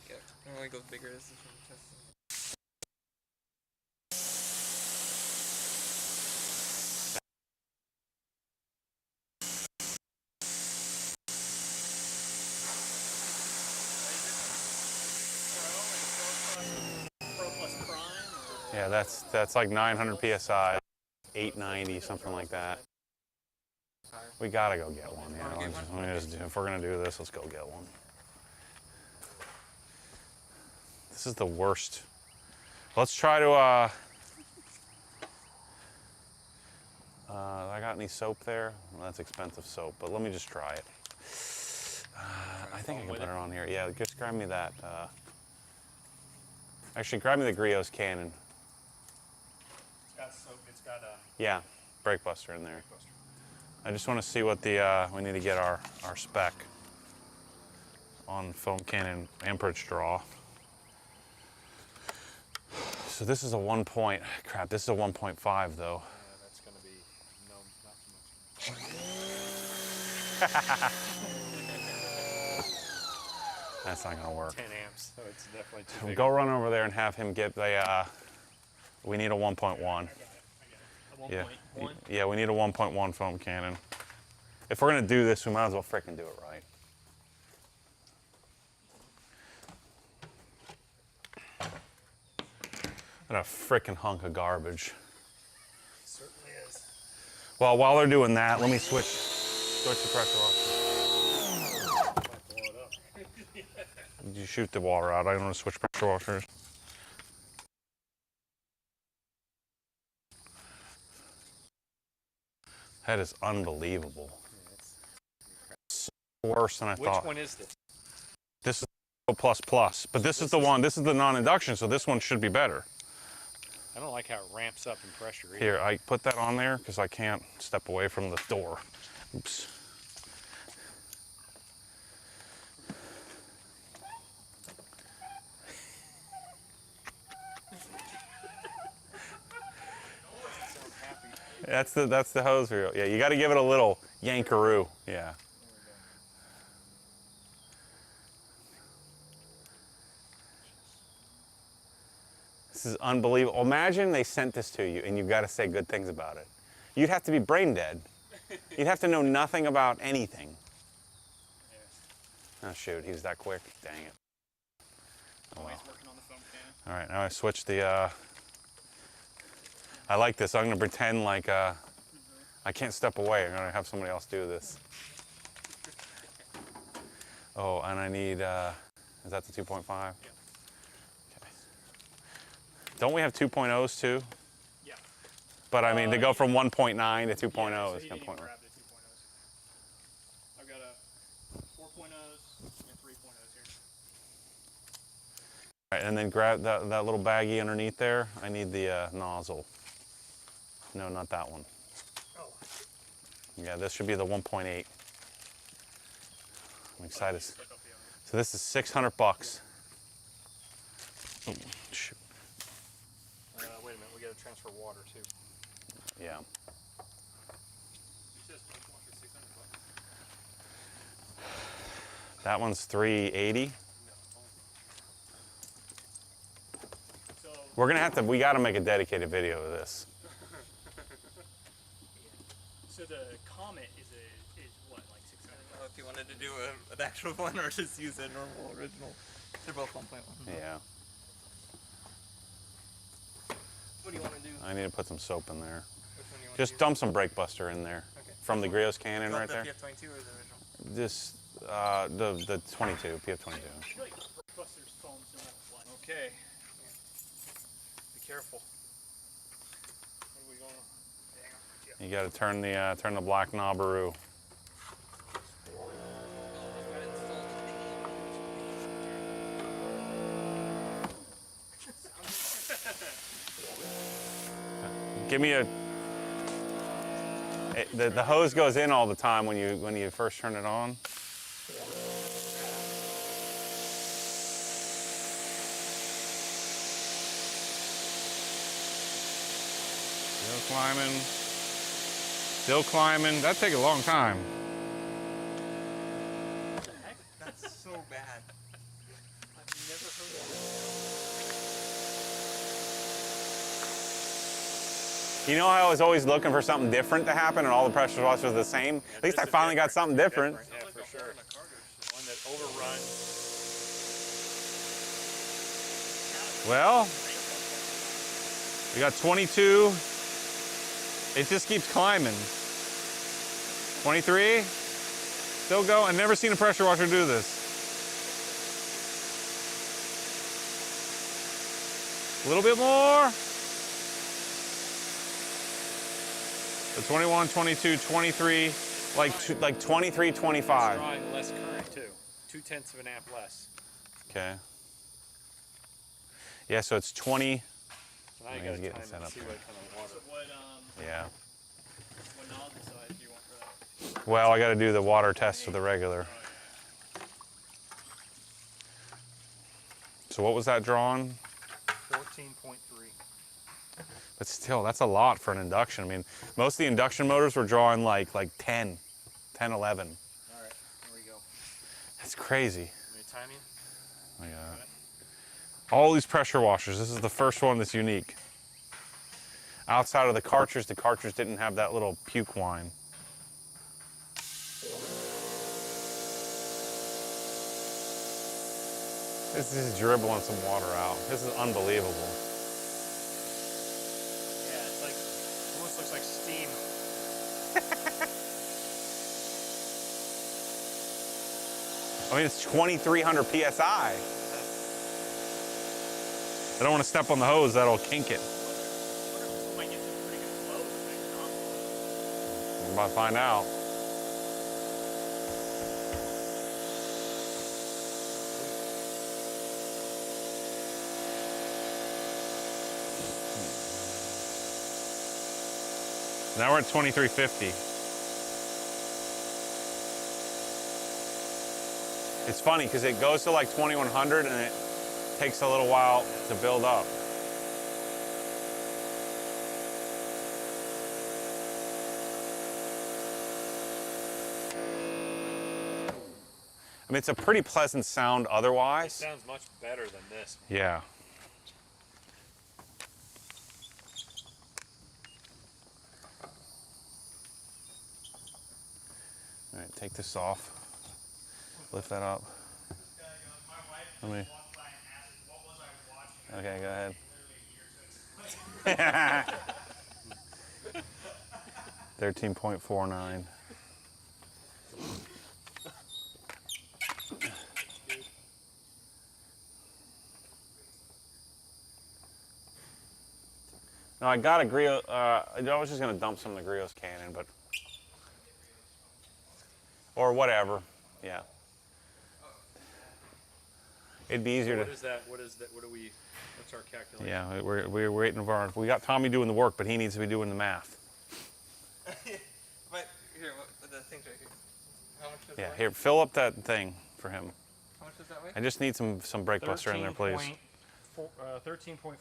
Yeah, it only goes bigger. This is from testing. Pro plus prime? Or? Yeah, that's like 900 psi, 890, something like that. We gotta go get one. Yeah, if we're gonna do this, let's go get one. This is the worst. Let's try to. I got any soap there? Well, that's expensive soap, but let me just try it. I think I can put it on here. Yeah, just grab me that. Actually, grab me the Griot's Cannon. It's got soap. It's got a. Yeah, brake buster in there. I just want to see what the, we need to get our spec on foam cannon amperage draw. So this is a 1 point, crap, this is a 1.5 though. Yeah, that's going to be, no, not too much. That's not going to work. 10 amps, so it's definitely too big. Go run over there and have him get the, we need a 1.1. Yeah. Yeah, we need a 1.1 foam cannon. If we're gonna do this, we might as well frickin' do it right. What a frickin' hunk of garbage. Certainly is. Well, while they're doing that, let me switch the pressure off. Did you shoot the water out? I don't want to switch pressure washers. That is unbelievable. So worse than I thought. Which one is this? This is plus plus, but this is the one. This is the non-induction, so this one should be better. I don't like how it ramps up in pressure either. Here, I put that on there because I can't step away from the door. Oops. That's the hose reel. Yeah, you got to give it a little yankaroo. Yeah. This is unbelievable. Imagine they sent this to you and you've got to say good things about it. You'd have to be brain dead. You'd have to know nothing about anything. Oh shoot, he was that quick. Dang it. Oh well. All right, now I switched the. I like this. I'm going to pretend like I can't step away. I'm going to have somebody else do this. Oh, and I need, is that the 2.5? Yeah. Okay. Don't we have 2.0s too? Yeah. But I mean, to go from 1.9 to 2.0 yeah, so is he kind of didn't even pointless. grab the 2.0s. I've got a 4.0s and 3.0s here. All right, and then grab that little baggie underneath there. I need the nozzle. No, not that one. Oh. Yeah, this should be the 1.8. I'm excited. So this is $600. Oh, shoot. Wait a minute, we got to transfer water too. Yeah. That one's $380. So We're gonna have to. We gotta make a dedicated video of this. So the Comet is what, like 600? I don't know if you wanted to do an actual one or just use a normal original. They're both 1.1. Yeah. What do you want to do? I need to put some soap in there. Which one do you want Just to use? dump some brake buster in there. Okay. From the Griot's cannon You right want there. the PF22 or the original? Just the 22, PF22. Buster's foams don't have a fly. Okay. Be careful. What are we going? You got to turn the black knobberoo. Give me a. The hose goes in all the time when you first turn it on. Still climbing. Still climbing. That'd take a long time. That's so bad. I've never heard of You know how I was always looking for something different to happen and all the pressure washers are the same? At least I finally got something different. Yeah, for sure. One that overruns. Well, we got 22. It just keeps climbing. 23. Still going. I've never seen a pressure washer do this. A little bit more. So 21, 22, 23, like 23, 25. Drawing less current too. 0.2 of an amp less. Okay. Yeah, so it's 20. So now you got to time and see what kind of water. So what, Yeah. what nozzle size do you want for that? Well, I got to do the water test for the regular. So what was that drawn? 14.3. But still, that's a lot for an induction. I mean, most of the induction motors were drawing like 10, 11. All right, here we go. That's crazy. Any timing? Oh, yeah. All these pressure washers. This is the first one that's unique. Outside of the cartridge didn't have that little puke whine. This is dribbling some water out. This is unbelievable. Yeah, it's like, almost looks like steam. I mean, it's 2,300 PSI. I don't want to step on the hose, that'll kink it. We're about to find out. Now we're at 2350. It's funny because it goes to like 2100 and it takes a little while to build up. I mean, it's a pretty pleasant sound otherwise. It sounds much better than this. Yeah. All right, take this off. Lift that up. Let me. Okay, go ahead. 13.49. No, I got a Griot. I was just gonna dump some of the Griot's cannon, but or whatever. Yeah. It'd be easier What to. is that? What is that? What do we? What's our calculation? Yeah, we're waiting for our. We got Tommy doing the work, but he needs to be doing the math. But here, the thing's right here. How much does Yeah, that weigh? here, fill up that thing for him. How much does that weigh? I just need some brake buster in there, please. 13.49 pounds.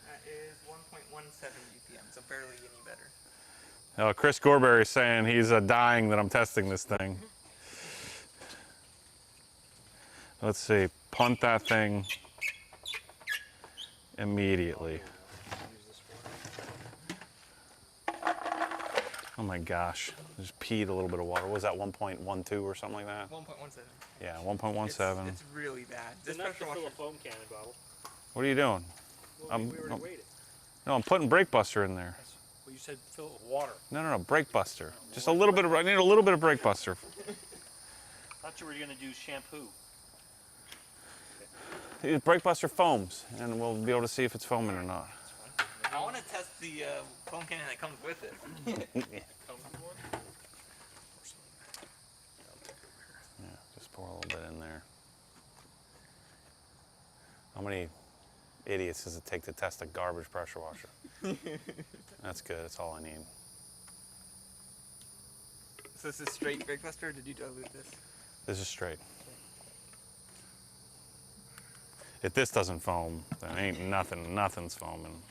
That is 1.17 BPM, so barely any better. Chris Gorberry is saying he's dying that I'm testing this thing. Let's see, punt that thing. immediately. Oh my gosh, I just peed a little bit of water. What was that, 1.12 or something like that? 1.17. Yeah, 1.17. It's really bad. This Enough pressure to fill washer. a foam cannon bottle. What are you doing? Well, we already weighed it. No, I'm putting brake buster in there. Well, you said fill it with water. No, brake buster. Just a little bit of, I need a little bit of brake buster. I thought you were going to do shampoo. Brake buster foams, and we'll be able to see if it's foaming or not. I want to test the foam cannon that comes with it. Yeah, just pour a little bit in there. How many idiots does it take to test a garbage pressure washer? That's good, that's all I need. So this is straight brake buster, or did you dilute this? This is straight. If this doesn't foam, then ain't nothing's foaming.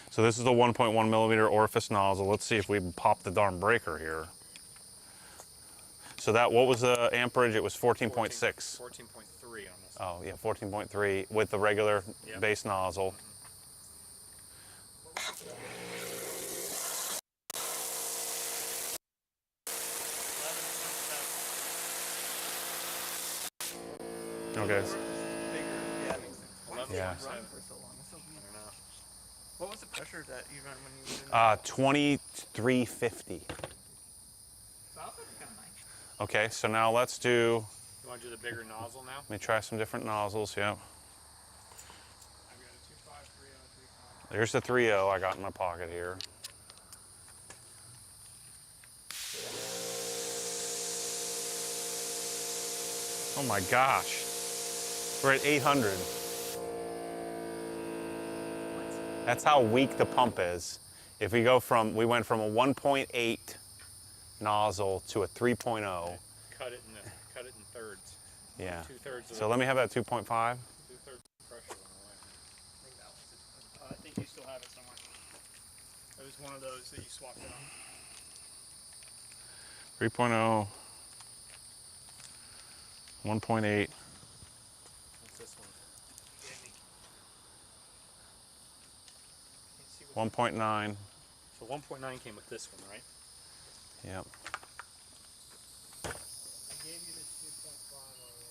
So this is the 1.1 millimeter orifice nozzle. Let's see if we can pop the darn breaker here. So that, what was the amperage? It was 14.6. 14.3 on this. Oh yeah, 14.3 with the regular base nozzle. Okay. Yeah. What was the pressure that you ran when you were 2350. So I'll put it kind of nice. Okay, so now let's do. You want to do the bigger nozzle now? Let me try some different nozzles. Yeah. I've got a 2.5, 3.0, 3.5. There's the 3.0 I got in my pocket here. Oh my gosh. We're at 800. That's how weak the pump is. If we go from, we went from a 1.8 nozzle to a 3.0. Cut it in thirds. Yeah. 2/3 of So let me have that 2.5. 2/3 pressure went away. I think you still have it somewhere. It was one of those that you swapped it on. 3.0. 1.8. What's this one? 1.9. So 1.9 came with this one, right? Yep. I gave you the 2.5 already.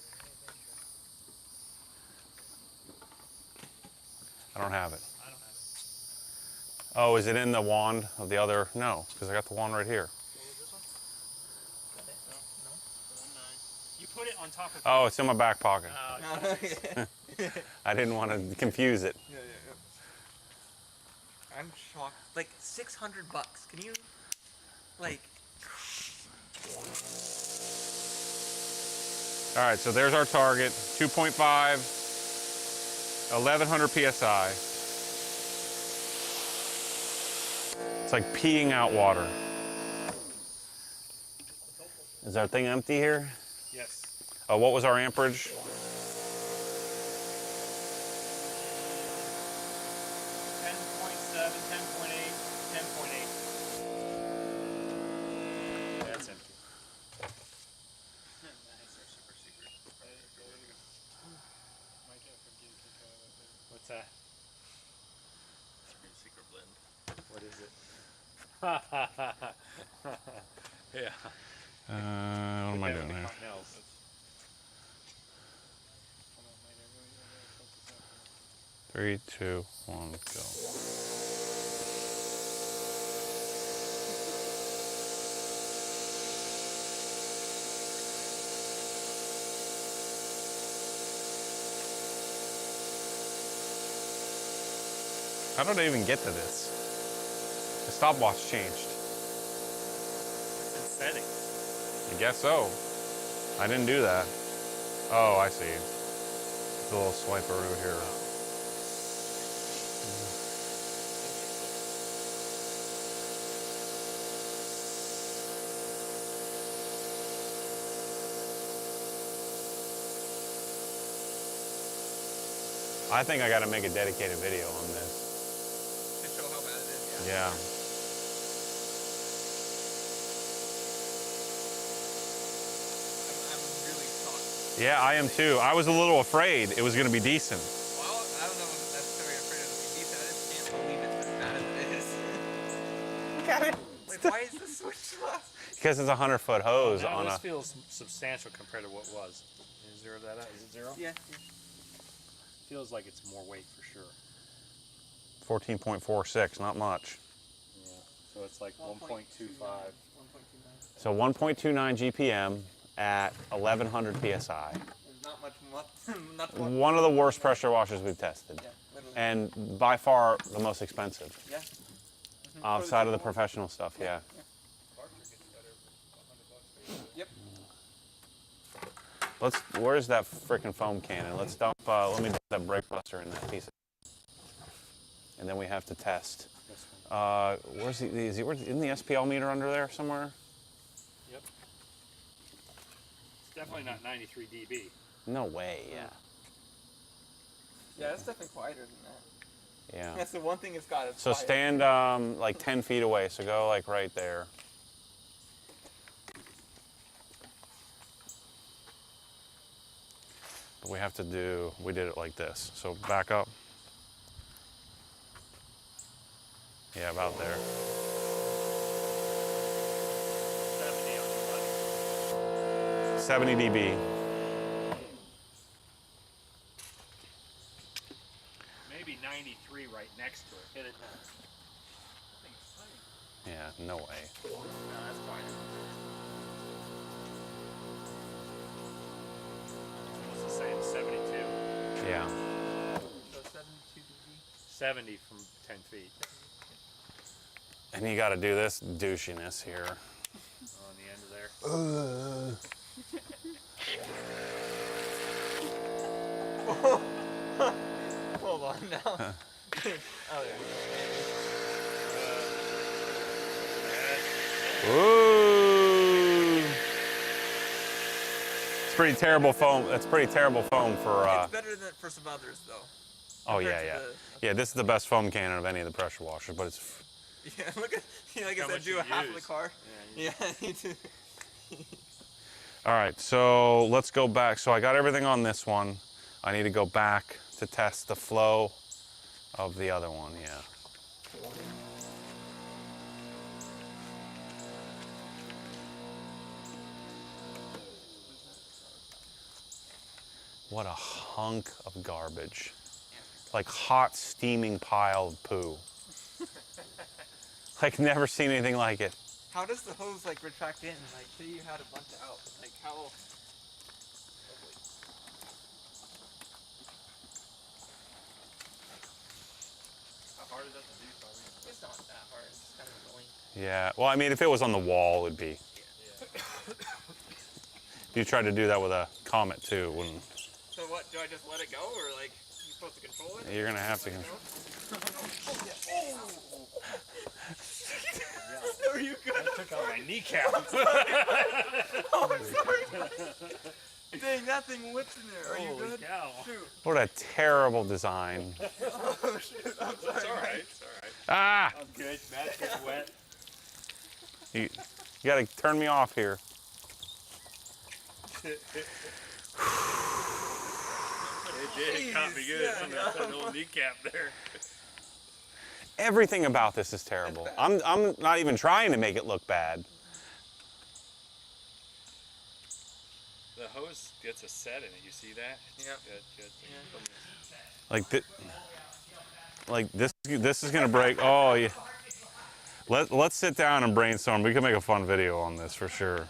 I don't have it. I don't have it. Oh, is it in the wand of the other? No, because I got the wand right here. What was this one? No. 1.9. You put it on top of. Oh, it's in my back pocket. Oh, I didn't want to confuse it. Yeah. I'm shocked. Like $600. Can you, like? All right, so there's our target. 2.5, 1100 psi. It's like peeing out water. Is our thing empty here? Yes. What was our amperage? 10.7, 10.8, 10.8. That's empty. What's that? Secret blend. What is it? Yeah. What am I doing here? 3, 2, 1, go. How did I even get to this? The stopwatch changed. It's in settings. I guess so. I didn't do that. Oh, I see. It's a little swiperoo here. I think I got to make a dedicated video on this. To show how bad it is. Yeah. I'm really shocked. Yeah, I am too. I was a little afraid it was going to be decent. Well, I don't know Look at it. Wait, why is the switch left? Because it's a 100-foot hose now on this a. feels substantial compared to what it was. Is zero that out? Is it zero? Yeah. Feels like it's more weight for sure. 14.46, not much. Yeah. So it's like 1.25. So 1.29 GPM at 1100 PSI. There's not much. Not much. One of the worst pressure washers we've tested. Yeah, literally. And by far the most expensive. Yeah. Outside of the professional stuff, yeah. Yep. Where's that freaking foam cannon? Let's dump, let me dump that brake buster in that piece. And then we have to test. Where's the, isn't the SPL meter under there somewhere? Yep. It's definitely not 93 dB. No way, yeah. Yeah, that's definitely quieter than that. Yeah. That's the one thing it's got. It's So quiet. stand like 10 feet away, so go like right there. But we have to do, we did it like this. So back up. Yeah, about there. 70 dB. Maybe 93 right next to it. Hit it. Yeah, no way. No, that's quieter. What's it saying? 72. Yeah. So 72 dB. 70 from 10 feet. And you got to do this douchiness here. On the end of there. Hold on now. Oh, there. Ooh. It's pretty terrible foam. That's pretty terrible foam for. It's better than for some others, though. Oh compared yeah, to yeah, yeah. This is the best foam cannon of any of the pressure washers, but it's. Yeah, look at, like I said, do a half of the car. Yeah, you do. All right, so let's go back. So I got everything on this one. I need to go back to test the flow of the other one. Yeah. What a hunk of garbage. Like hot, steaming pile of poo. Like never seen anything like it. How does the hose like retract in? Like, show you how to bunch it out. Like how? How hard is that to do, Tommy? It's not that hard. It's kind of annoying. Yeah, well, I mean, if it was on the wall, it'd be. You tried to do that with a Comet too, wouldn't? So what? Do I just let it go, or like you supposed to control it? You're gonna have to. Are you good? I took out my kneecap. Oh, I'm sorry. Dang, that thing whips in there. Are you Holy good? cow. Shoot. What a terrible design. Oh shoot! I'm sorry. It's all right. It's all right. Ah! I'm good. Matt's getting wet. You gotta turn me off here. It did. It caught me good. Yeah, Somebody put a little kneecap there. Everything about this is terrible. I'm not even trying to make it look bad. The hose gets a set in it. You see that? Yep. Good, good. Like this is gonna break. Oh yeah. Let's sit down and brainstorm. We can make a fun video on this for sure.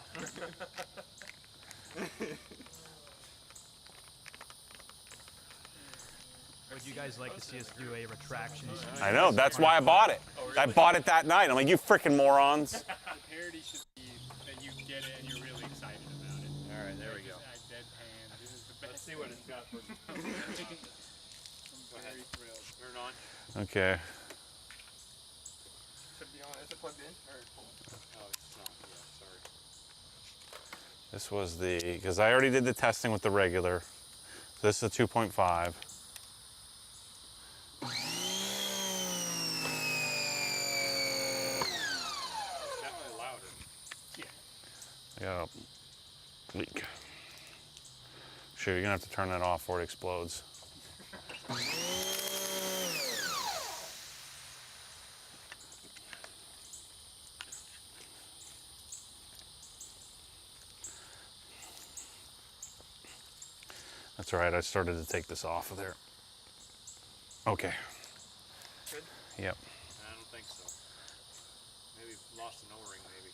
Would you guys like to see us do a retraction? I know. That's why I bought it. I bought it that night. I'm like, you freaking morons. The parody should be that you get it and you're really excited about it. All right, there we go. Deadpan. This is the best. Let's see what it's got for. I'm very thrilled. Turn on. Okay. Should be on. Is it plugged in or? Oh, it's not. Yeah, sorry. This was because I already did the testing with the regular. This is a 2.5. Definitely louder. I got a leak. Sure, you're gonna have to turn that off before it explodes. That's all right. I started to take this off of there. Okay. Good? Yep. I don't think so. Maybe lost an O-ring, maybe.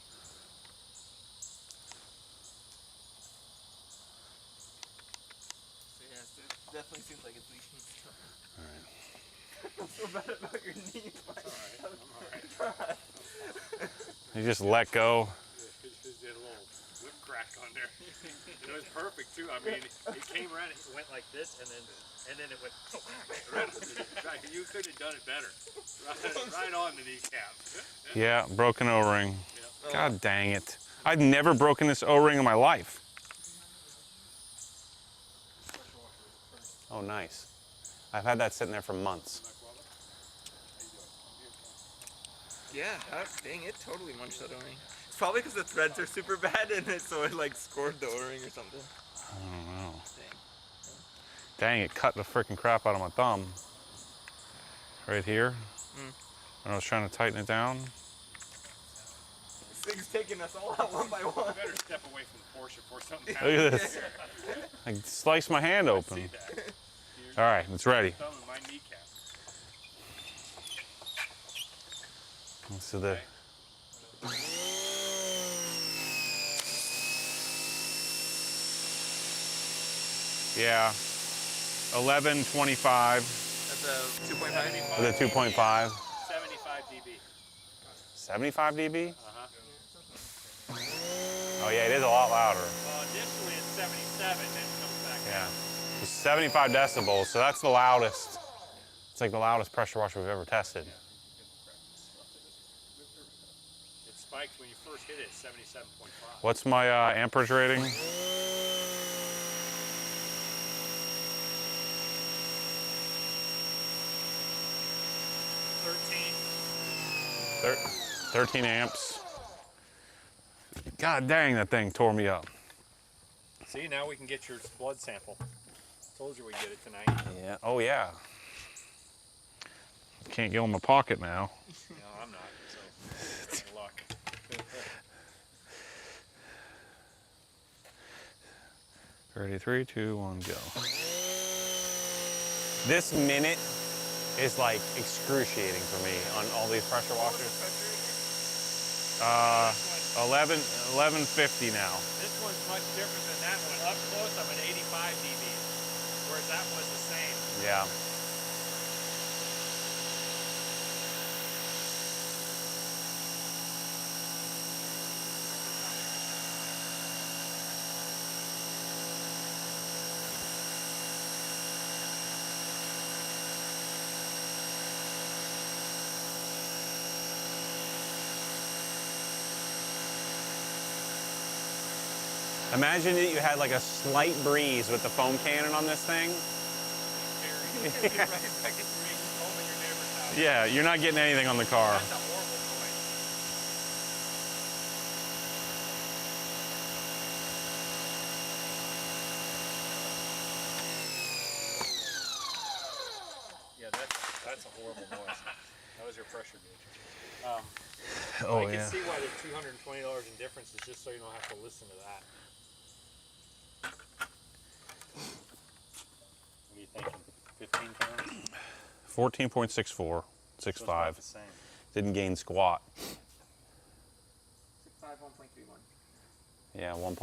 So yes, it definitely seems like it's leaking stuff. All right. I feel bad about your knee. I'm alright. You just let go. Just did a little whip crack on there. It was perfect too. I mean, it came around, it went like this, and then it went. Right, you could have done it better. Right on the kneecap. Yeah, broken O-ring. Yep. God dang it. I've never broken this O-ring in my life. Oh, nice. I've had that sitting there for months. Yeah, dang, it totally munched that O-ring. It's probably because the threads are super bad in it, so it like scored the O-ring or something. I don't know. Dang, it cut the freaking crap out of my thumb. Right here. When I was trying to tighten it down. This thing's taking us all out one by one. You better step away from the Porsche before something Look happens. at this. I sliced my hand open. All right, it's ready. Thumb in my kneecap. So the yeah, 1125. That's a 2.5. With a 2.5. 75 dB. 75 dB? Uh-huh. Oh yeah, it is a lot louder. Initially it's 77, then it comes back Yeah. down. It's 75 decibels, so that's the loudest. It's like the loudest pressure washer we've ever tested. It spikes when you first hit it at 77.5. What's my amperage rating? $13. 13 amps. God dang, that thing tore me up. See, now we can get your blood sample. Told you we'd get it tonight. Yeah. Oh yeah. Can't go in my pocket now. No, I'm not, so good luck. 33, 2, 1, go. This minute is like excruciating for me on all these pressure washers. 1150 now. This one's much different than that one. Up close, I'm at 85 dB, whereas that was the same. Yeah. Imagine that you had like a slight breeze with the foam cannon on this thing. Yeah, you're not getting anything on the car. That's a horrible noise. Yeah, that's a horrible noise. That was your pressure gauge. Oh, I can yeah. see why the $220 in difference is just so you don't have to listen to that. What are you thinking? 15 pounds? 14.64, 65. the same. Didn't gain squat. 6.5, 1.31. Yeah, 1.31.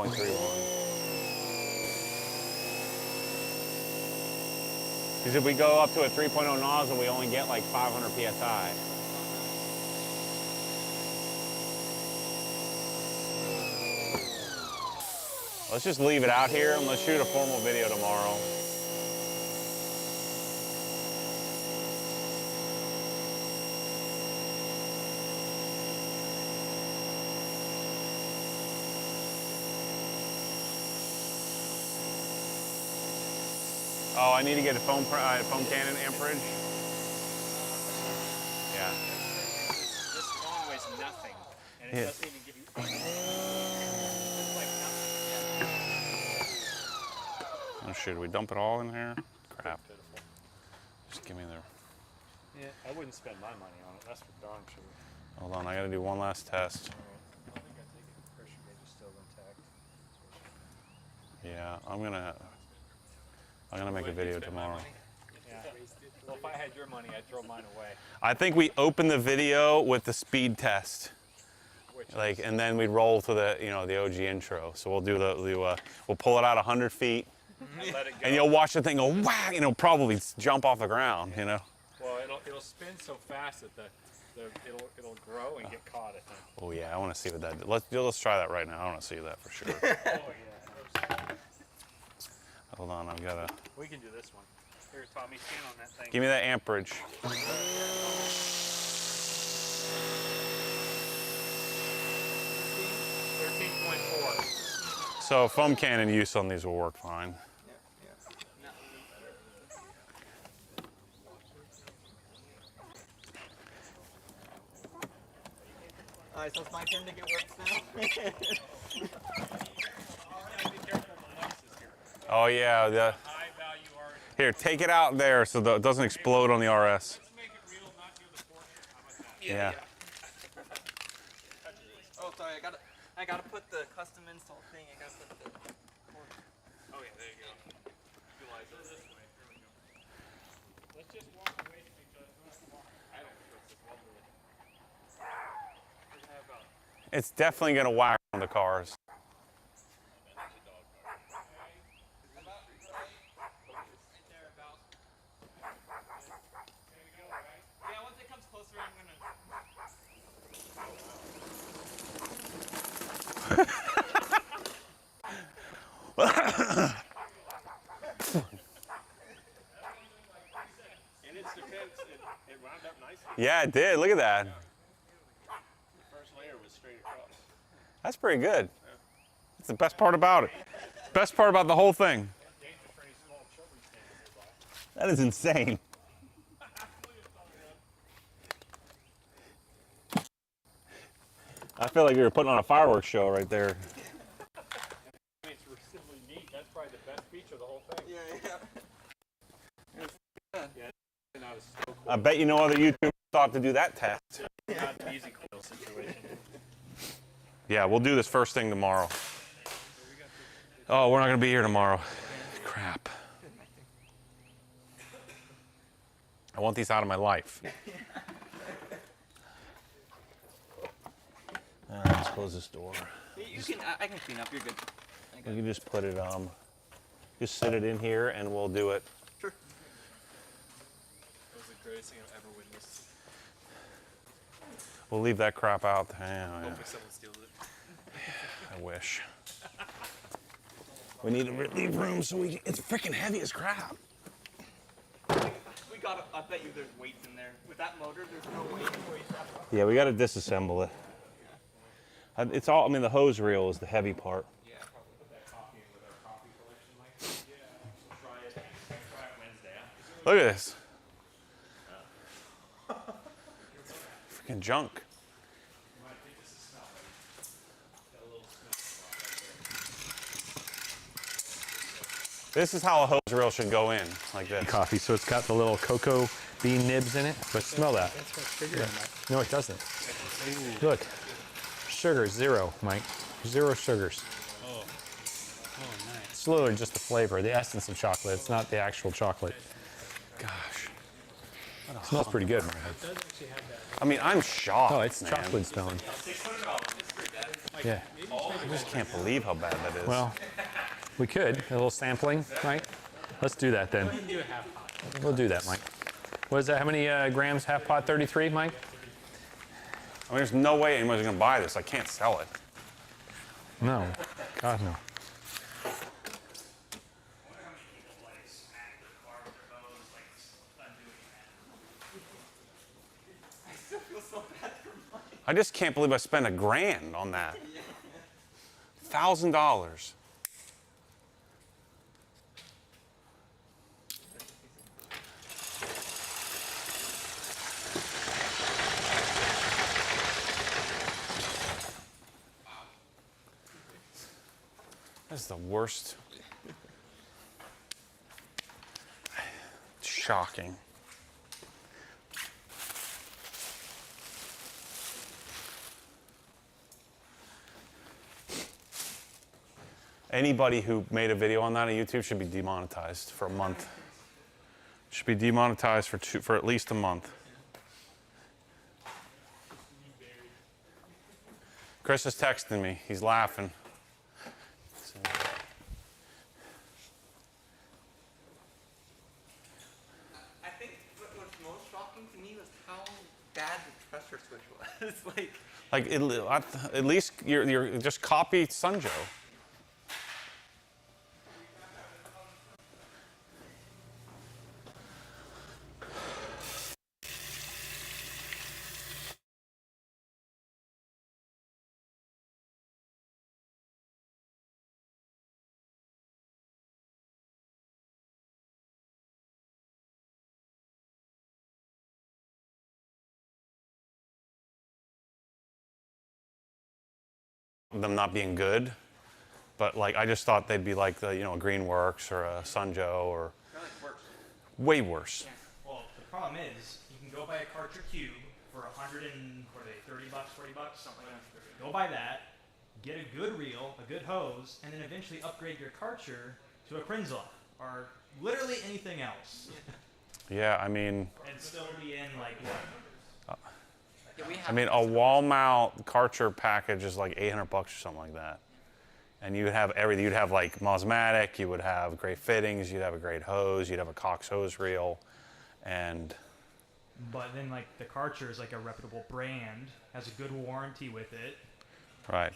Because if we go up to a 3.0 nozzle, we only get like 500 psi. Let's just leave it out here and let's shoot a formal video tomorrow. Oh, I need to get a foam cannon amperage. Yeah. This long way's nothing, and it Yeah. doesn't even give you it's like nothing. Oh, should we dump it all in here? Crap. Just give me the. Yeah, I wouldn't spend my money on it. That's for darn sure. Hold on, I gotta do one last test. I think I take it. Pressure gauge is still intact. Yeah, I'm gonna. I'm gonna make a video tomorrow. Yeah. Well, if I had your money, I'd throw mine away. I think we open the video with the speed test, like, and then we'd roll to the, you know, the OG intro. So we'll do we'll pull it out 100 feet, And let it go. and you'll watch the thing go whack, you know, probably jump off the ground, you know. Well, it'll spin so fast that it'll grow and get caught, I think. Oh yeah, I want to see what that. Let's try that right now. I want to see that for sure. Oh yeah. Hold on, I've gotta. We can do this one. Here, Tommy, stand on that thing. Give me that amperage. 13.4. So foam cannon use on these will work fine. Alright, so it's my turn to get worked now. Oh yeah, here, take it out there so that it doesn't explode on the RS. Yeah. Oh, sorry, I gotta put the custom install thing. I gotta put the. Oh yeah, there you go. Utilize it this way. Here we go. Let's just walk away from each other. I don't trust this one. It's definitely gonna whack on the cars. Yeah, once it comes closer, I'm gonna. In its defense, it wound up nicely. Yeah, it did. Look at that. The first layer was straight across. That's pretty good. That's the best part about it. Best part about the whole thing. That is insane. I feel like you were putting on a fireworks show right there. It's really neat. That's probably the best feature of the whole thing. Yeah. Not a slow I bet you no other YouTuber thought to do that test. not an easy coil situation. Yeah, we'll do this first thing tomorrow. Oh, we're not going to be here tomorrow. Crap. I want these out of my life. Let's close this door. You can. I can clean up. You're good. We can just put it, just sit it in here and we'll do it. Sure. That was the greatest thing I've ever witnessed. We'll leave that crap out. Yeah, Hopefully someone steals it. I wish. We need to leave room so we can, it's freaking heavy as crap. We got. I bet you there's weights in there. With that motor, there's no weight. Yeah, we got to disassemble it. It's all, I mean, the hose reel is the heavy part. Yeah, probably put that coffee in with our coffee collection, like. Yeah, we'll try it. Try it Wednesday. Look at this. Freaking junk. This is how a hose reel should go in, like this. Coffee, so it's got the little cocoa bean nibs in it. But smell that. That's got sugar in it. No, it doesn't. Look, sugar, 0, Mike. 0 sugars. Oh. Oh, nice. It's literally just the flavor, the essence of chocolate. It's not the actual chocolate. Gosh. It smells pretty good, Mike. I mean, I'm shocked. Oh, it's man. chocolate smelling. Yeah. I just can't believe how bad that is. Well, we could. A little sampling, Mike. Let's do that then. You can do a half pot. We'll do that, Mike. What is that? How many grams? Half pot 33, Mike? I mean, there's no way anybody's gonna buy this. I can't sell it. No. God, no. I still feel so bad for mine. I just can't believe I spent $1,000 on that. $1,000. That's the worst. Shocking. Anybody who made a video on that on YouTube should be demonetized for a month. Should be demonetized for at least a month. Chris is texting me. He's laughing. I think what was most shocking to me was how bad the pressure switch was. At least you're just copy Sunjo. Them not being good, but like I just thought they'd be like the a Greenworks or a Sunjo or way worse. Yeah. Well, the problem is you can go buy a Karcher Cube for $30, $40, something like that. Go buy that, get a good reel, a good hose, and then eventually upgrade your Karcher to a Krinzl or literally anything else. Yeah, I mean. And still be in like what? I mean, a wall mount Karcher package is like $800 or something like that. And you would have everything. You'd have like Mosmatic, you would have great fittings, you'd have a great hose, you'd have a Cox hose reel, and. But then like the Karcher is like a reputable brand, has a good warranty with it. Right.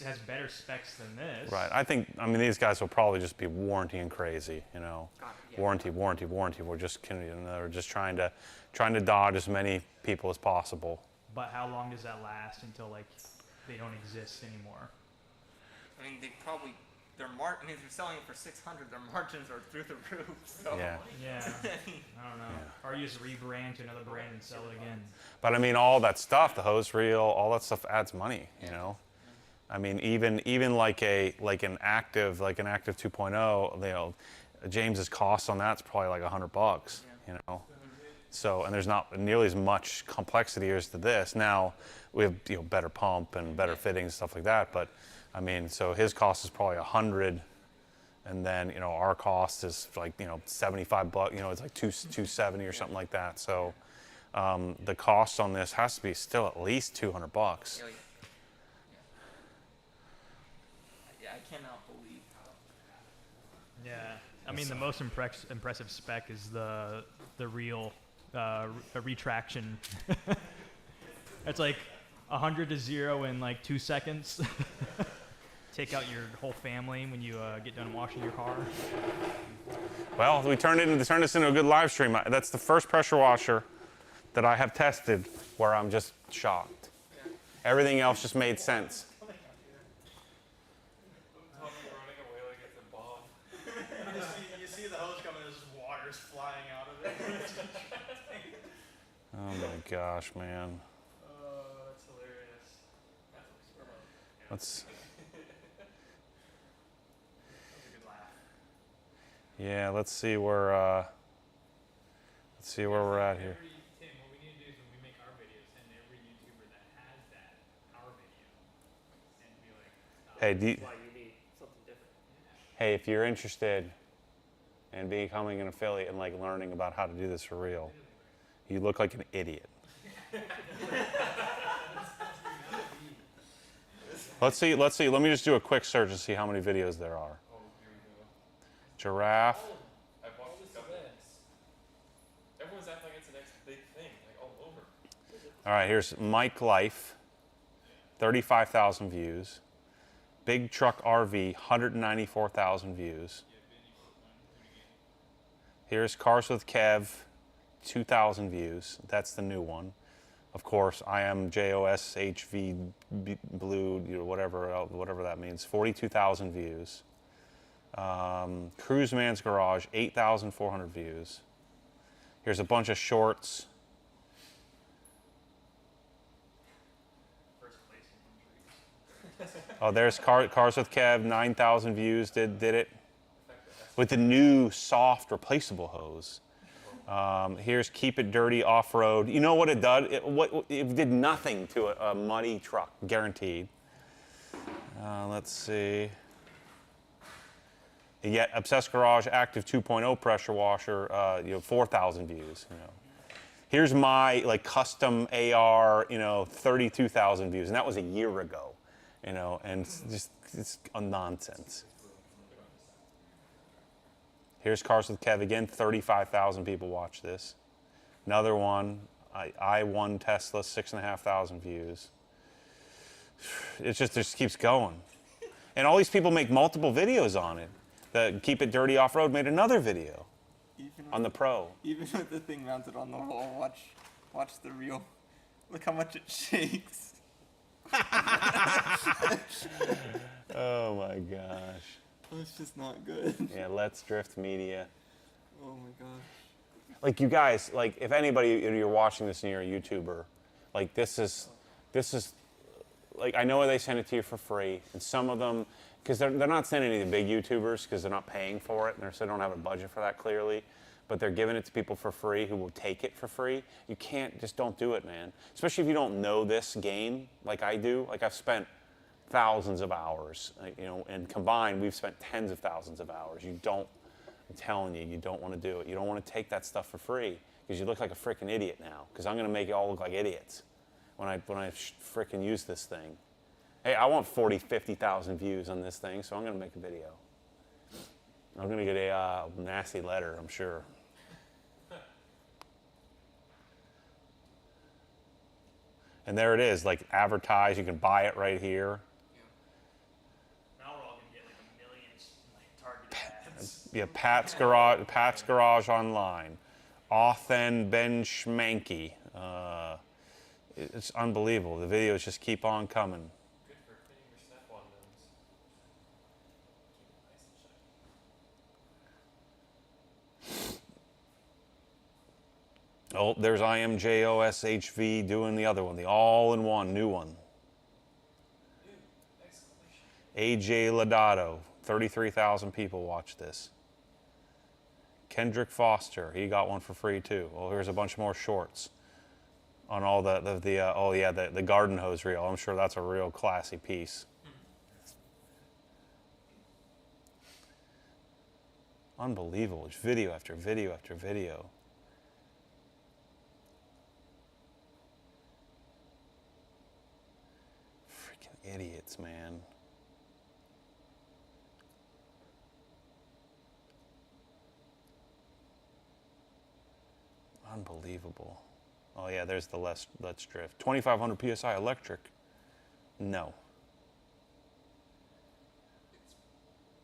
Has better specs than this. Right. I mean, these guys will probably just be warrantying crazy, God, yeah. Warranty. We're just, they're just trying to dodge as many people as possible. But how long does that last until like they don't exist anymore? I mean, they're selling it for $600. Their margins are through the roof. So. Yeah. Yeah. I don't know. Yeah. Or you just rebrand to another brand and sell it again. But I mean, all that stuff, the hose reel, all that stuff adds money, I mean, even like an active 2.0, James's cost on that's probably like $100, So, and there's not nearly as much complexity as to this. Now, we have better pump and better fittings, stuff like that. But, I mean, so his cost is probably $100, and then our cost is like $75. It's like $270 or something like that. So, the cost on this has to be still at least $200. Yeah, I cannot believe how. Yeah, I mean the most impressive spec is the reel. A retraction. It's like 100 to 0 in like 2 seconds. Take out your whole family when you get done washing your car. Well, we turned this into a good live stream. That's the first pressure washer that I have tested where I'm just shocked. Everything else just made sense. You see the hose coming, there's just water's flying out of it. Oh my gosh, man. That's hilarious. Let's. That was a good laugh. Yeah, let's see where we're at here. Tim, what we need to do is when we make our videos, send every YouTuber that has that our video, and be like, Hey, that's why you need something different. Hey, if you're interested in becoming an affiliate and like learning about how to do this for real, you look like an idiot. Let's see. Let me just do a quick search and see how many videos there are. Oh, here we go. Giraffe. I've watched a couple. Everyone's acting like it's the next big thing, like all over. All right, here's Mike Life, 35,000 views. Big Truck RV, 194,000 views. Here's Cars with Kev, 2,000 views. That's the new one. Of course, I am JOSHV Blue, whatever that means. 42,000 views. Cruise Man's Garage, 8,400 views. Here's a bunch of shorts. Oh, there's Cars with Kev, 9,000 views. Did it with the new soft replaceable hose. Here's Keep It Dirty Off-Road. You know what it did? It did nothing to a muddy truck, guaranteed. Let's see. Yet Obsessed Garage Active 2.0 pressure washer, 4,000 views. Here's my like custom AR, 32,000 views, and that was a year ago, and it's a nonsense. Here's Cars with Kev again, 35,000 people watch this. Another one, I won Tesla, 6,500 views. It just keeps going. And all these people make multiple videos on it. The Keep It Dirty Off-Road made another video on the Pro. Even with the thing mounted on the wall, watch the reel. Look how much it shakes. Oh my gosh. It's just not good. Yeah, Let's Drift Media. Oh my gosh. Like you guys, like if anybody you're watching this and you're a YouTuber, like this is like I know they send it to you for free, and some of them, because they're not sending it to the big YouTubers because they're not paying for it, and they don't have a budget for that clearly, but they're giving it to people for free who will take it for free. You can't, just don't do it, man. Especially if you don't know this game like I do. Like I've spent thousands of hours, and combined we've spent tens of thousands of hours. I'm telling you, you don't want to do it. You don't want to take that stuff for free because you look like a freaking idiot now. Because I'm going to make you all look like idiots when I freaking use this thing. Hey, I want 40, 50,000 views on this thing, so I'm going to make a video. I'm going to get a nasty letter, I'm sure. And there it is, like advertised. You can buy it right here. Now we're all gonna get like a million targeted ads. Yeah, Pat's Garage Online. Authn Ben Schmanky. It's unbelievable. The videos just keep on coming. Good for cleaning your Snap-on limbs. Keep it nice and shiny. Oh, there's IMJOSHV doing the other one, the all-in-one, new one. AJ Lodato, 33,000 people watch this. Kendrick Foster, he got one for free too. Well, here's a bunch more shorts on all the garden hose reel. I'm sure that's a real classy piece. Unbelievable, it's video after video after video. Freaking idiots, man. Unbelievable. Oh yeah, there's the Let's Drift. 2,500 PSI electric. No.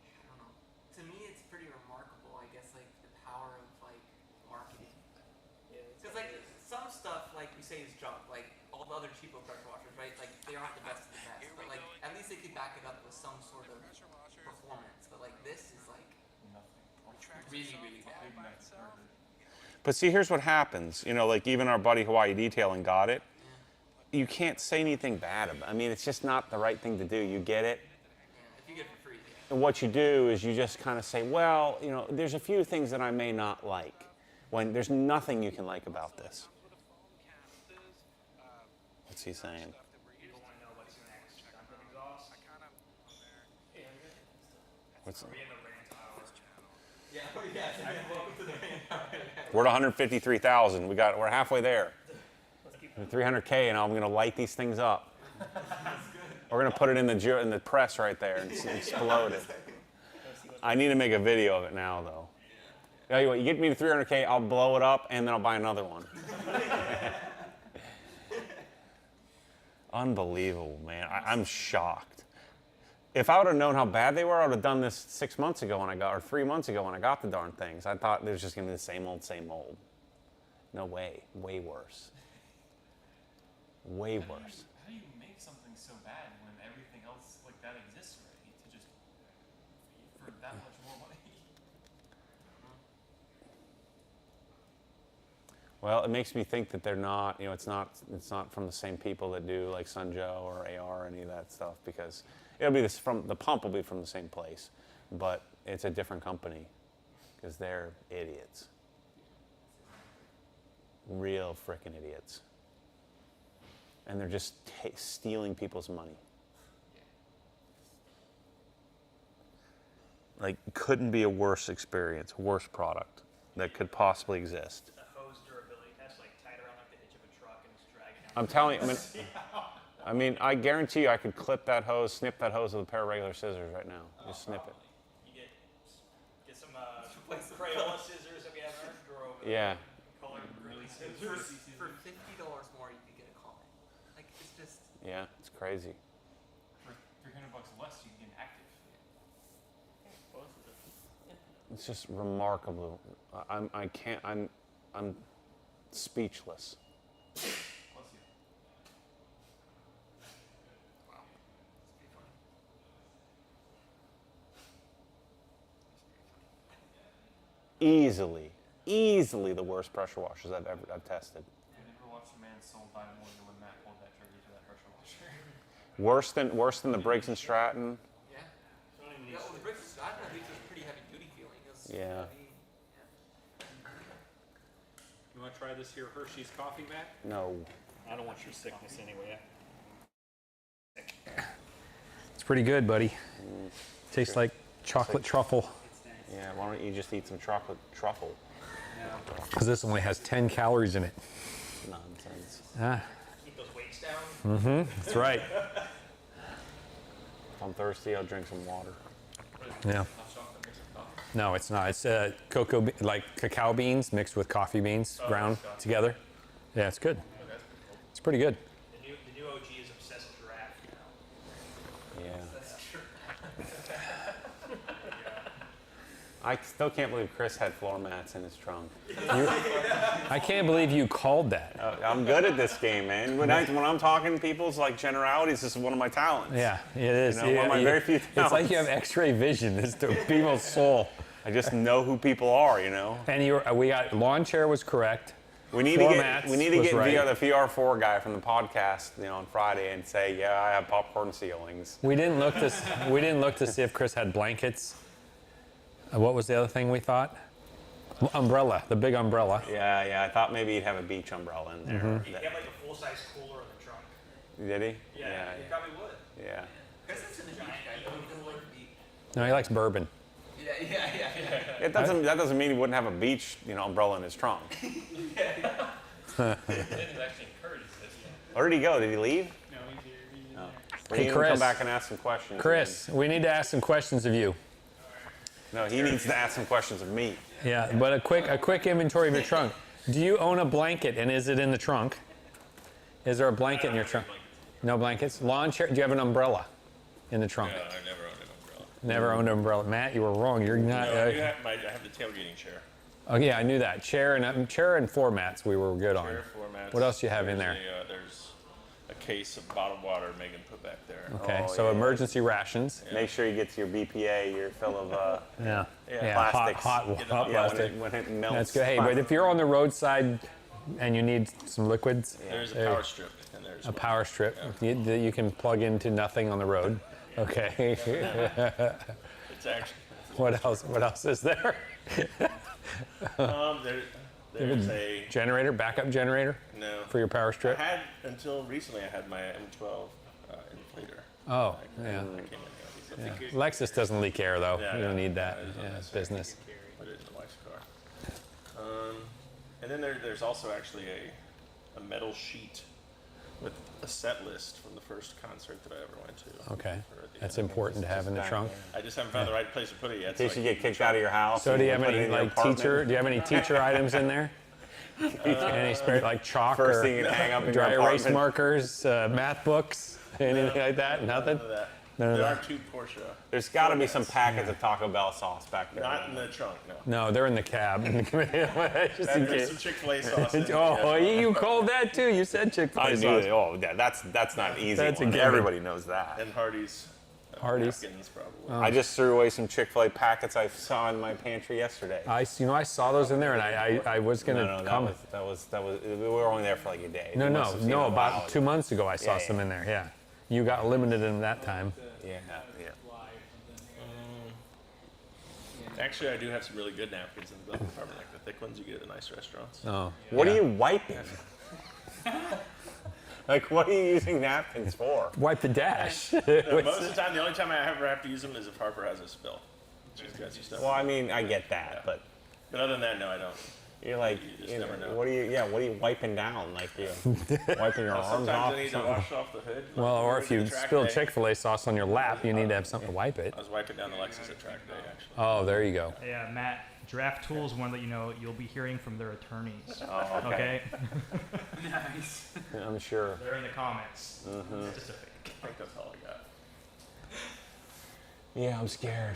I don't know. To me, it's pretty remarkable, I guess, like the power of like marketing. Because like some stuff, like we say, is junk. Like all the other cheapo pressure washers, right? Like they aren't the best of the best, but like at least they could back it up with some sort of performance. But like this is like really, really bad. But see, here's what happens. Like even our buddy Hawaii Detailing got it. You can't say anything bad about it. I mean, it's just not the right thing to do. You get it? Yeah, if you get it for free. And what you do is you just kind of say, well, there's a few things that I may not like. When there's nothing you can like about this. What's he saying? People want to know what's next. Dump exhaust. What's Are we in the rant hour? Yeah, welcome to the rant hour. We're at 153,000. We're halfway there. 300K, and I'm going to light these things up. We're going to put it in the press right there and explode it. I need to make a video of it now, though. Tell you what, you get me to 300K, I'll blow it up, and then I'll buy another one. Unbelievable, man. I'm shocked. If I would have known how bad they were, I would have done this 6 months ago or 3 months ago when I got the darn things. I thought it was just going to be the same old, same old. No way. Way worse. Way worse. How do you make something so bad when everything else like that exists already to just for that much more money? Well, it makes me think that they're not, it's not from the same people that do like Sunjo or AR or any of that stuff, because it'll be the pump will be from the same place, but it's a different company because they're idiots. Real frickin' idiots. And they're just stealing people's money. Like, couldn't be a worse experience, worse product that could possibly exist. The hose durability test, like tied around like the hitch of a truck and just drag it down. I'm telling you, I mean, I guarantee you I could clip that hose, snip that hose with a pair of regular scissors right now. Just snip it. You get some Crayola scissors that we have in our drawer over there. Yeah. Color really scissors. For $50 more, you could get a comment. Like, it's just. Yeah, it's crazy. For $300 less, you can get an active. It's just remarkable. I'm speechless. Easily the worst pressure washers I've tested. I never watched a man sold by more than when Matt pulled that trigger to that pressure washer. Worse than the Briggs and Stratton. Yeah. Yeah, well, the Briggs and Stratton, I think, was pretty heavy duty feeling. It was Yeah. heavy. You want to try this here Hershey's coffee, Matt? No. I don't want your sickness anyway. It's pretty good, buddy. Tastes like chocolate truffle. Yeah, why don't you just eat some chocolate truffle? Because this only has 10 calories in it. Nonsense. Ah. Keep those weights down. Mm-hmm. That's right. If I'm thirsty, I'll drink some water. Yeah. No, it's not. It's like cacao beans mixed with coffee beans, ground together. Yeah, it's good. It's pretty good. The new OG is obsessed giraffe now. Yeah. That's true. I still can't believe Chris had floor mats in his trunk. I can't believe you called that. I'm good at this game, man. When I'm talking to people's like generalities, this is one of my talents. Yeah, it is. You know, one of my very few talents. It's like you have X-ray vision. It's to people's soul. I just know who people are, you know. And we got lawn chair was correct. We need Floor to mats get was right. the VR4 guy from the podcast, you know, on Friday and say, yeah, I have popcorn ceilings. We didn't look to see if Chris had blankets. What was the other thing we thought? Umbrella, the big umbrella. Yeah. I thought maybe he'd have a beach umbrella in there. Mhm. He had like a full-size cooler in the trunk. Did he? Yeah, he probably would. Yeah. Because it's in the beach, guy. You don't like the beach. No, he likes bourbon. Yeah. That doesn't mean he wouldn't have a beach, you know, umbrella in his trunk. It didn't actually encourage this. Where did he go? Did he leave? No, he's here. He's in Oh. there. He Hey, can Chris. come back and ask some questions. Chris, we need to ask some questions of you. No, he needs to ask some questions of me. Yeah, but a quick inventory of your trunk. Do you own a blanket, and is it in the trunk? Is there a blanket in your trunk? No blankets. Lawn chair. Do you have an umbrella in the trunk? No, I never owned an umbrella. Never owned an umbrella. Matt, you were wrong. You're not. No, I have the tailgating chair. Oh yeah, I knew that. Chair and floor mats. We were good on. Chair, floor mats. What else do you have in there? There's a case of bottled water Megan put back there. Okay, Oh, so yeah. emergency rations. Make sure you get your BPA, your fill of Yeah. plastics. Hot plastic. When it melts. That's good. Hey, but if you're on the roadside and you need some liquids, There's a there- power strip in there as a well. power strip that you can plug into nothing on the road. Okay. It's actually. What else is there? There's a generator, backup generator. No. For your power strip. I had until recently. I had my M12 inflator. Oh, I yeah. came in Yeah. Lexus doesn't leak air though. Yeah, You don't yeah. need that. That is Yeah, it's unnecessary. business. Put it in the wife's car. And then there's also actually a metal sheet with a set list from the first concert that I ever went to. Okay. For the That's end. important to have in the trunk. I just haven't found the right place to put it yet. In case you get kicked out of your house. So do you have put it any in your like apartment. teacher? Do you have any teacher items in there? Any spare like chalk First or thing you hang up in your dry erase apartment. markers, math books, anything like that? Nothing. None of that. None of There that. are two Porsche. There's got to be some packets of Taco Bell sauce back there. Not in the trunk, no. No, they're in the cab. Just in There's case. some Chick-fil-A sauce in there. Oh, you called that too. You said Chick-fil-A I knew sauce. it. Oh, yeah, that's not easy. That's a one. given. Everybody knows that. And Hardee's. Hardee's. Napkins, probably. I just threw away some Chick-fil-A packets I saw in my pantry yesterday. I saw those in there, and I was gonna No, come. that was. We were only there for like a day. No, You must have seen no. it About while 2 months ago, I saw Yeah, some yeah. in there. Yeah, you got limited in that time. Yeah. Actually, I do have some really good napkins in the building department, like the thick ones you get at the nice restaurants. Oh. What yeah. are you wiping? Like, what are you using napkins for? Wipe the dash. No, most of the time, the only time I ever have to use them is if Harper has a spill. She's got some stuff. Well, I mean, I get that, but other than that, no, I don't. you're like, You never know. what are you wiping down? Like you wiping your arms Sometimes off? I need to wash off the hood. Well, or if you The track spilled day. Chick-fil-A sauce on your lap, you need to have something to wipe it. I was wiping down the Lexus at track day, actually. Oh, there you go. Yeah, Matt. Draft Tools want to let you know you'll be hearing from their attorneys. Oh, Okay. Nice. I'm sure. They're in the comments. Mhm. Specific. I think that's all I got. Yeah, I'm scared.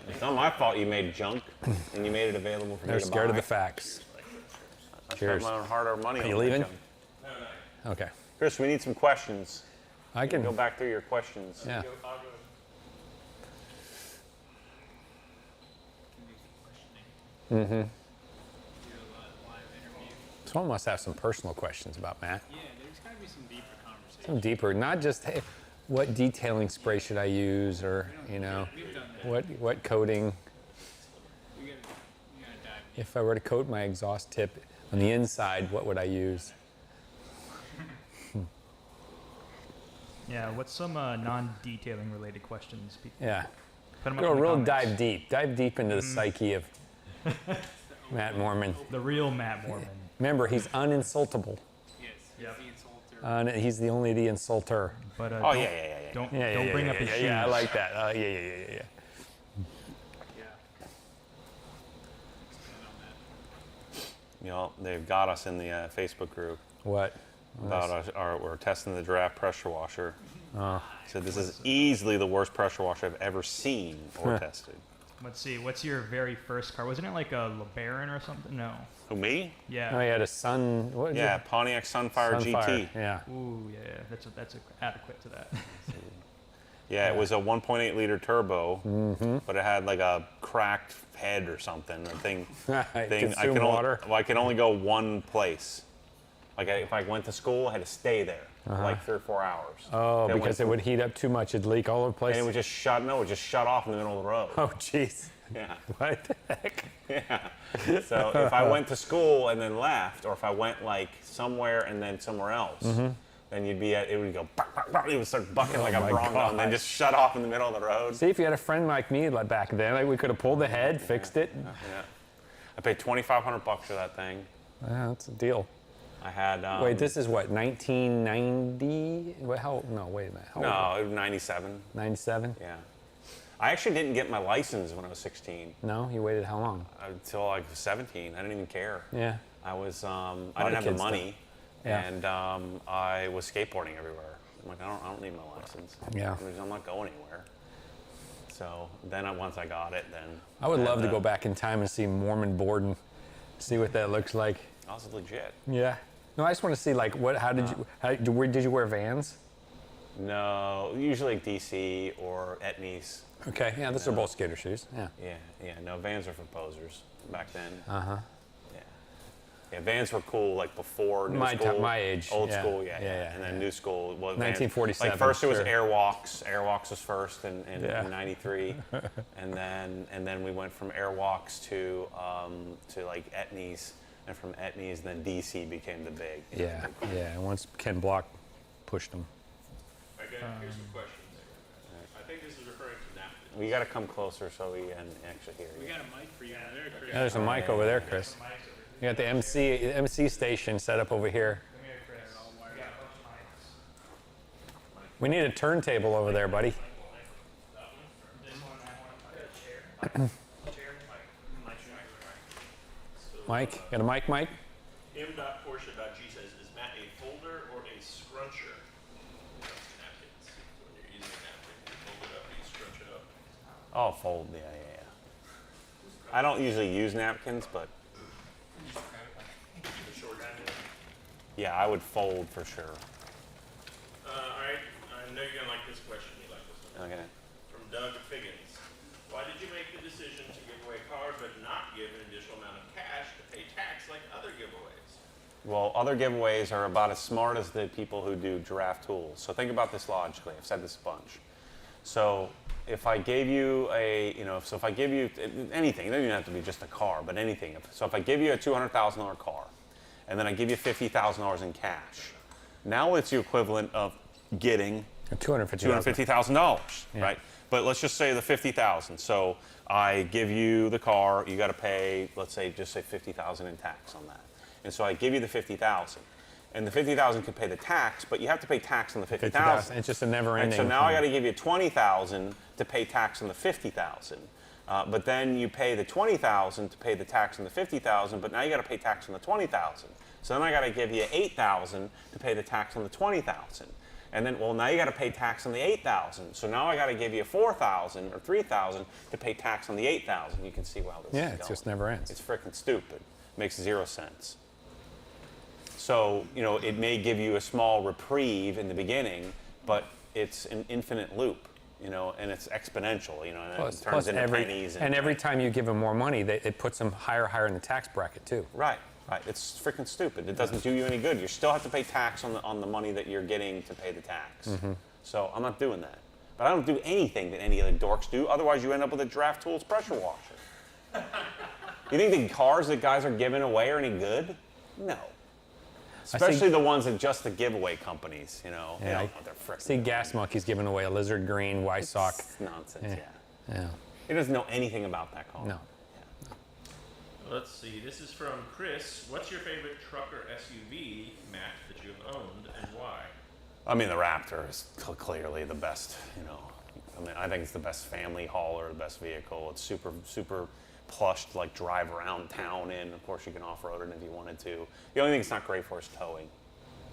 It's not my fault you made junk and you made it available for They're me to scared buy. of the facts. I Cheers. spent my own hard-earned money Are on you that leaving? junk. Okay. Chris, we need some questions. I can go back through your questions. Yeah. Mm-hmm. Someone must have some personal questions about Matt. Yeah, there's got to be some deeper conversation. Some deeper, not just hey, what detailing spray should I use, or you know, what coating. We gotta dive. If I were to coat my exhaust tip on the inside, what would I use? Yeah, what's some non-detailing related questions? People Yeah. Put 'em up Go in the real comments. dive deep. Dive deep into the psyche of Matt Mormon. The real Matt Mormon. Remember, he's uninsultable. Yes. Yep. The insulter. He's the only the insulter. But Oh, yeah. Don't Yeah, bring yeah, up his yeah, shoes. yeah, I like that. Yeah. Yeah. You know, they've got us in the Facebook group. What? About we're testing the draft pressure washer. So this is easily the worst pressure washer I've ever seen or tested. Let's see. What's your very first car? Wasn't it like a LeBaron or something? No. Who, me? Yeah. Oh, he had a Sun. What is Yeah, it? Pontiac Sunfire GT. Yeah. Ooh, yeah. That's adequate to that. Yeah, it was a 1.8 liter turbo, Mm-hmm. but it had like a cracked head or something. The thing, Consumed water. I could only go one place. Like if I went to school, I had to stay there for like 3 or 4 hours. Oh, Then because it would heat up too much, it'd leak all over the place. And it would just shut. No, it would just shut off in the middle of the road. Oh, jeez. Yeah. What the heck? Yeah. So if I went to school and then left, or if I went like somewhere and then somewhere else, then you'd be it would go. It would start bucking like a my Bronco, and then gosh. just shut off in the middle of the road. See, if you had a friend like me like back then, like we could have pulled the head, fixed it. Yeah. I paid $2,500 for that thing. Yeah, that's a deal. I had. Wait, this is what, 1990? Wait, no, wait a minute. How No, it was 97. 97? Yeah. I actually didn't get my license when I was 16. No, you waited how long? Until I was 17. I didn't even care. Yeah. I was. I of didn't have the kids money, Yeah. and I was skateboarding everywhere. I'm like, I don't need my license. Yeah. I'm not going anywhere. So then, once I got it, then. I would love to uh, go back in time and see Mormon Borden, see what that looks like. I was legit. Yeah. No, I just want to see like what. How did you wear Vans? No, usually DC or Etnies. Okay, yeah, those are both skater shoes. Yeah. Yeah. No, Vans are for posers back then. Uh-huh. Yeah, Vans were cool like before new My school. my age. Old yeah. school, yeah. Yeah. And then new school was Vans. 1947, Like first it was sure. Airwalks. Airwalks was first in Yeah. '93, and then we went from Airwalks to like Etnies, and from Etnies then DC became the big. Yeah. Yeah. Once Ken Block pushed them. Okay, here's some questions. I think this is referring to napkins. We got to come closer so we can actually hear you. We got a mic for you over there, Chris. Yeah, there's a mic over there, Chris. You got the MC station set up over here. We need a turntable over there, buddy. Mike, got a mic, Mike? M.Porsche.G says, is Matt a folder or a scruncher? Napkins. When you're using a napkin, you fold it up, you scrunch it up. Oh, fold, yeah. I don't usually use napkins, but yeah, I would fold for sure. Alright, I know you're going to like this question. You like this one. Okay. From Doug Figgins. Why did you make the decision to give away cars but not give an additional amount of cash to pay tax like other giveaways? Well, other giveaways are about as smart as the people who do giraffe tools. So think about this logically. I've said this a bunch. So if I gave you if I give you anything, it doesn't even have to be just a car, but anything. So if I give you a $200,000 car, and then I give you $50,000 in cash, now it's the equivalent of getting $250,000, $250,000, right? But let's just say the 50,000. So I give you the car, you got to pay, let's say, just say 50,000 in tax on that. And so I give you the 50,000. And the 50,000 can pay the tax, but you have to pay tax on the 50,000. It's just a never-ending. So now I got to give you 20,000 to pay tax on the 50,000. But then you pay the 20,000 to pay the tax on the 50,000, but now you got to pay tax on the 20,000. So then I got to give you 8,000 to pay the tax on the 20,000. And then, well, now you got to pay tax on the 8,000. So now I got to give you 4,000 or 3,000 to pay tax on the 8,000. You can see how this is going. It just never ends. It's freaking stupid. Makes 0 sense. So, you know, it may give you a small reprieve in the beginning, but it's an infinite loop, you know, and it's exponential, you know, and it turns into pennies. And every time you give them more money, it puts them higher in the tax bracket, too. Right. It's freaking stupid. It doesn't do you any good. You still have to pay tax on the money that you're getting to pay the tax. So I'm not doing that. But I don't do anything that any of the dorks do. Otherwise, you end up with a Draft Tools pressure washer. You think the cars that guys are giving away are any good? No. Especially the ones that just the giveaway companies, you know. Yeah, they're see Gas Monkey's giving away a lizard green Weissach. It's nonsense, yeah. He doesn't know anything about that car. No. Let's see. This is from Chris. What's your favorite truck or SUV, Matt, that you have owned, and why? I mean, the Raptor is clearly the best, you know. I mean, I think it's the best family hauler, the best vehicle. It's super plush to like drive around town in. Of course, you can off-road it if you wanted to. The only thing it's not great for is towing,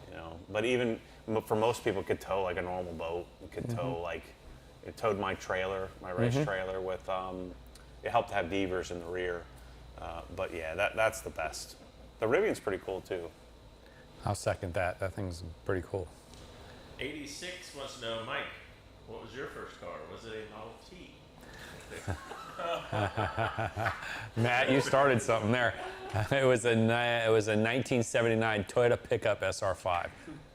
you know. But even for most people, it could tow like a normal boat. It could tow like, it towed my trailer, my race trailer with, it helped to have beavers in the rear. But yeah, that's the best. The Rivian's pretty cool too. I'll second that. That thing's pretty cool. 86 wants to know, Mike, what was your first car? Was it a Model T? Matt, you started something there. It was a 1979 Toyota pickup SR5,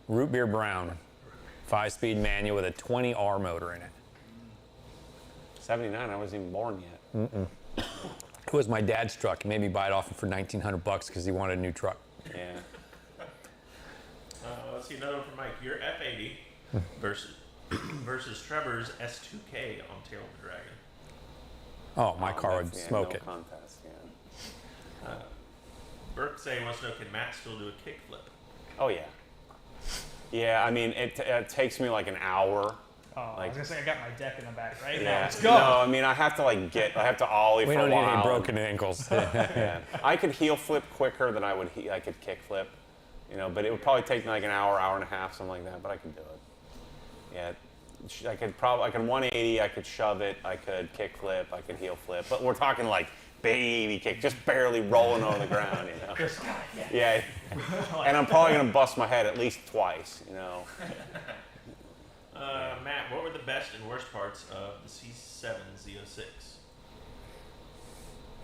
root beer brown, 5-speed manual with a 20R motor in it. 79, I wasn't even born yet. It was my dad's truck. He made me buy it off him for $1,900 because he wanted a new truck. Yeah. Let's see another one from Mike. Your F80 versus Trevor's S2K on Tail of the Dragon. Oh, my car would smoke no it. Contest, yeah. Birksay wants to know, can Matt still do a kickflip? Oh yeah. Yeah, I mean, it takes me like an hour. Oh, I was gonna say I got my deck in the back, right? Yeah. Let's go. No, I mean, I have to ollie for a while. We don't need any broken ankles. Yeah. I could heel flip quicker than I could kick flip, you know, but it would probably take me like an hour and a half, something like that, but I could do it. Yeah. I could 180, I could shove it, I could kick flip, I could heel flip, but we're talking like baby kick, just barely rolling over the ground, you know. Yeah. And I'm probably gonna bust my head at least twice, you know. Matt, what were the best and worst parts of the C7 Z06?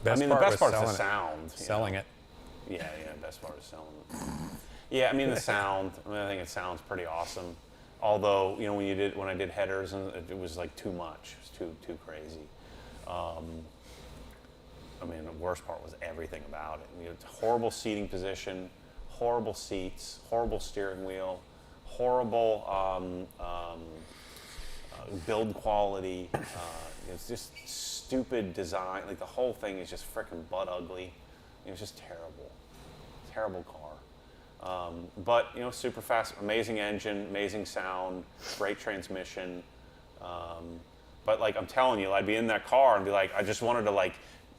The best part is the sound. Selling it. Yeah, best part is selling it. Yeah, I mean the sound. I mean, I think it sounds pretty awesome. Although, you know, when I did headers, and it was like too much. It was too crazy. I mean, the worst part was everything about it. You know, horrible seating position, horrible seats, horrible steering wheel, horrible build quality. It's just stupid design. Like the whole thing is just freaking butt ugly. It was just terrible, terrible car. But you know, super fast, amazing engine, amazing sound, great transmission. But like I'm telling you, I'd be in that car and be like, I just wanted to like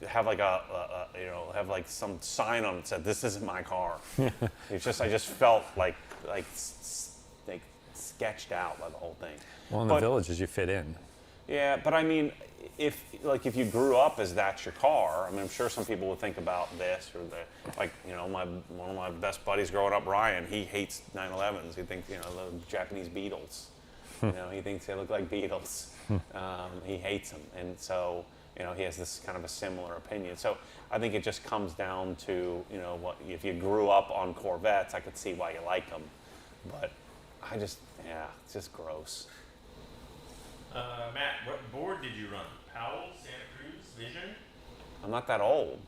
have like have like some sign on it that said, "This isn't my car." It's just I just felt like sketched out by the whole thing. Well, in the Villages, you fit in. Yeah, but I mean, if you grew up as that's your car, I mean, I'm sure some people would think about this or one of my best buddies growing up, Ryan, he hates 911s. He thinks, the Japanese Beetles. He thinks they look like Beetles. He hates them, and so he has this kind of a similar opinion. So I think it just comes down to what if you grew up on Corvettes, I could see why you like them, but it's just gross. Matt, what board did you run? Powell, Santa Cruz, Vision? I'm not that old.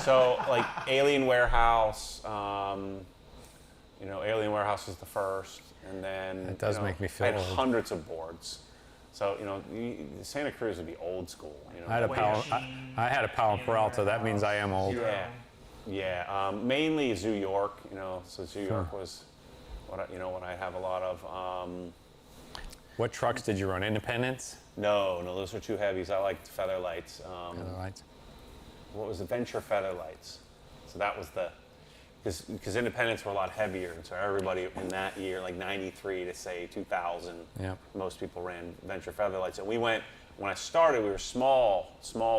So, like, Alien Warehouse, Alien Warehouse was the first, and then... It does make me feel I had old. hundreds of boards. So Santa Cruz would be old school. I had a Powell Peralta. That means I am old. Yeah. Mainly Zoo York. So Zoo York was what I have a lot of. What trucks did you run? Independents? No, those were too heavies. I liked Featherlights. Featherlights. What was the Venture Featherlights? So that was because Independents were a lot heavier, and so everybody in that year, like 93 to say 2000, most people ran Venture Featherlights. And when I started, we were small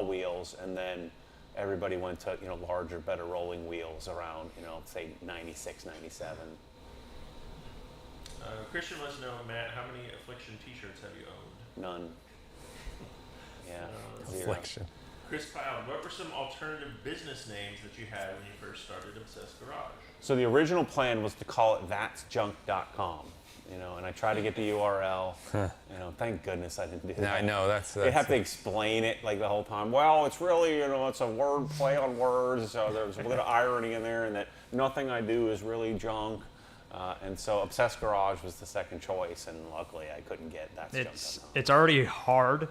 wheels, and then everybody went to larger, better rolling wheels around say 96, 97. Christian wants to know, Matt, how many Affliction t-shirts have you owned? None. Yeah. Affliction. Chris Powell, what were some alternative business names that you had when you first started Obsessed Garage? So the original plan was to call it that'sjunk.com, and I tried to get the URL. Thank goodness I didn't do that. I know that's. They have to explain it like the whole time. Well, it's really it's a word play on words. So there's a little irony in there, and that nothing I do is really junk. And so Obsessed Garage was the second choice, and luckily I couldn't get that'sjunk.com. It's already hard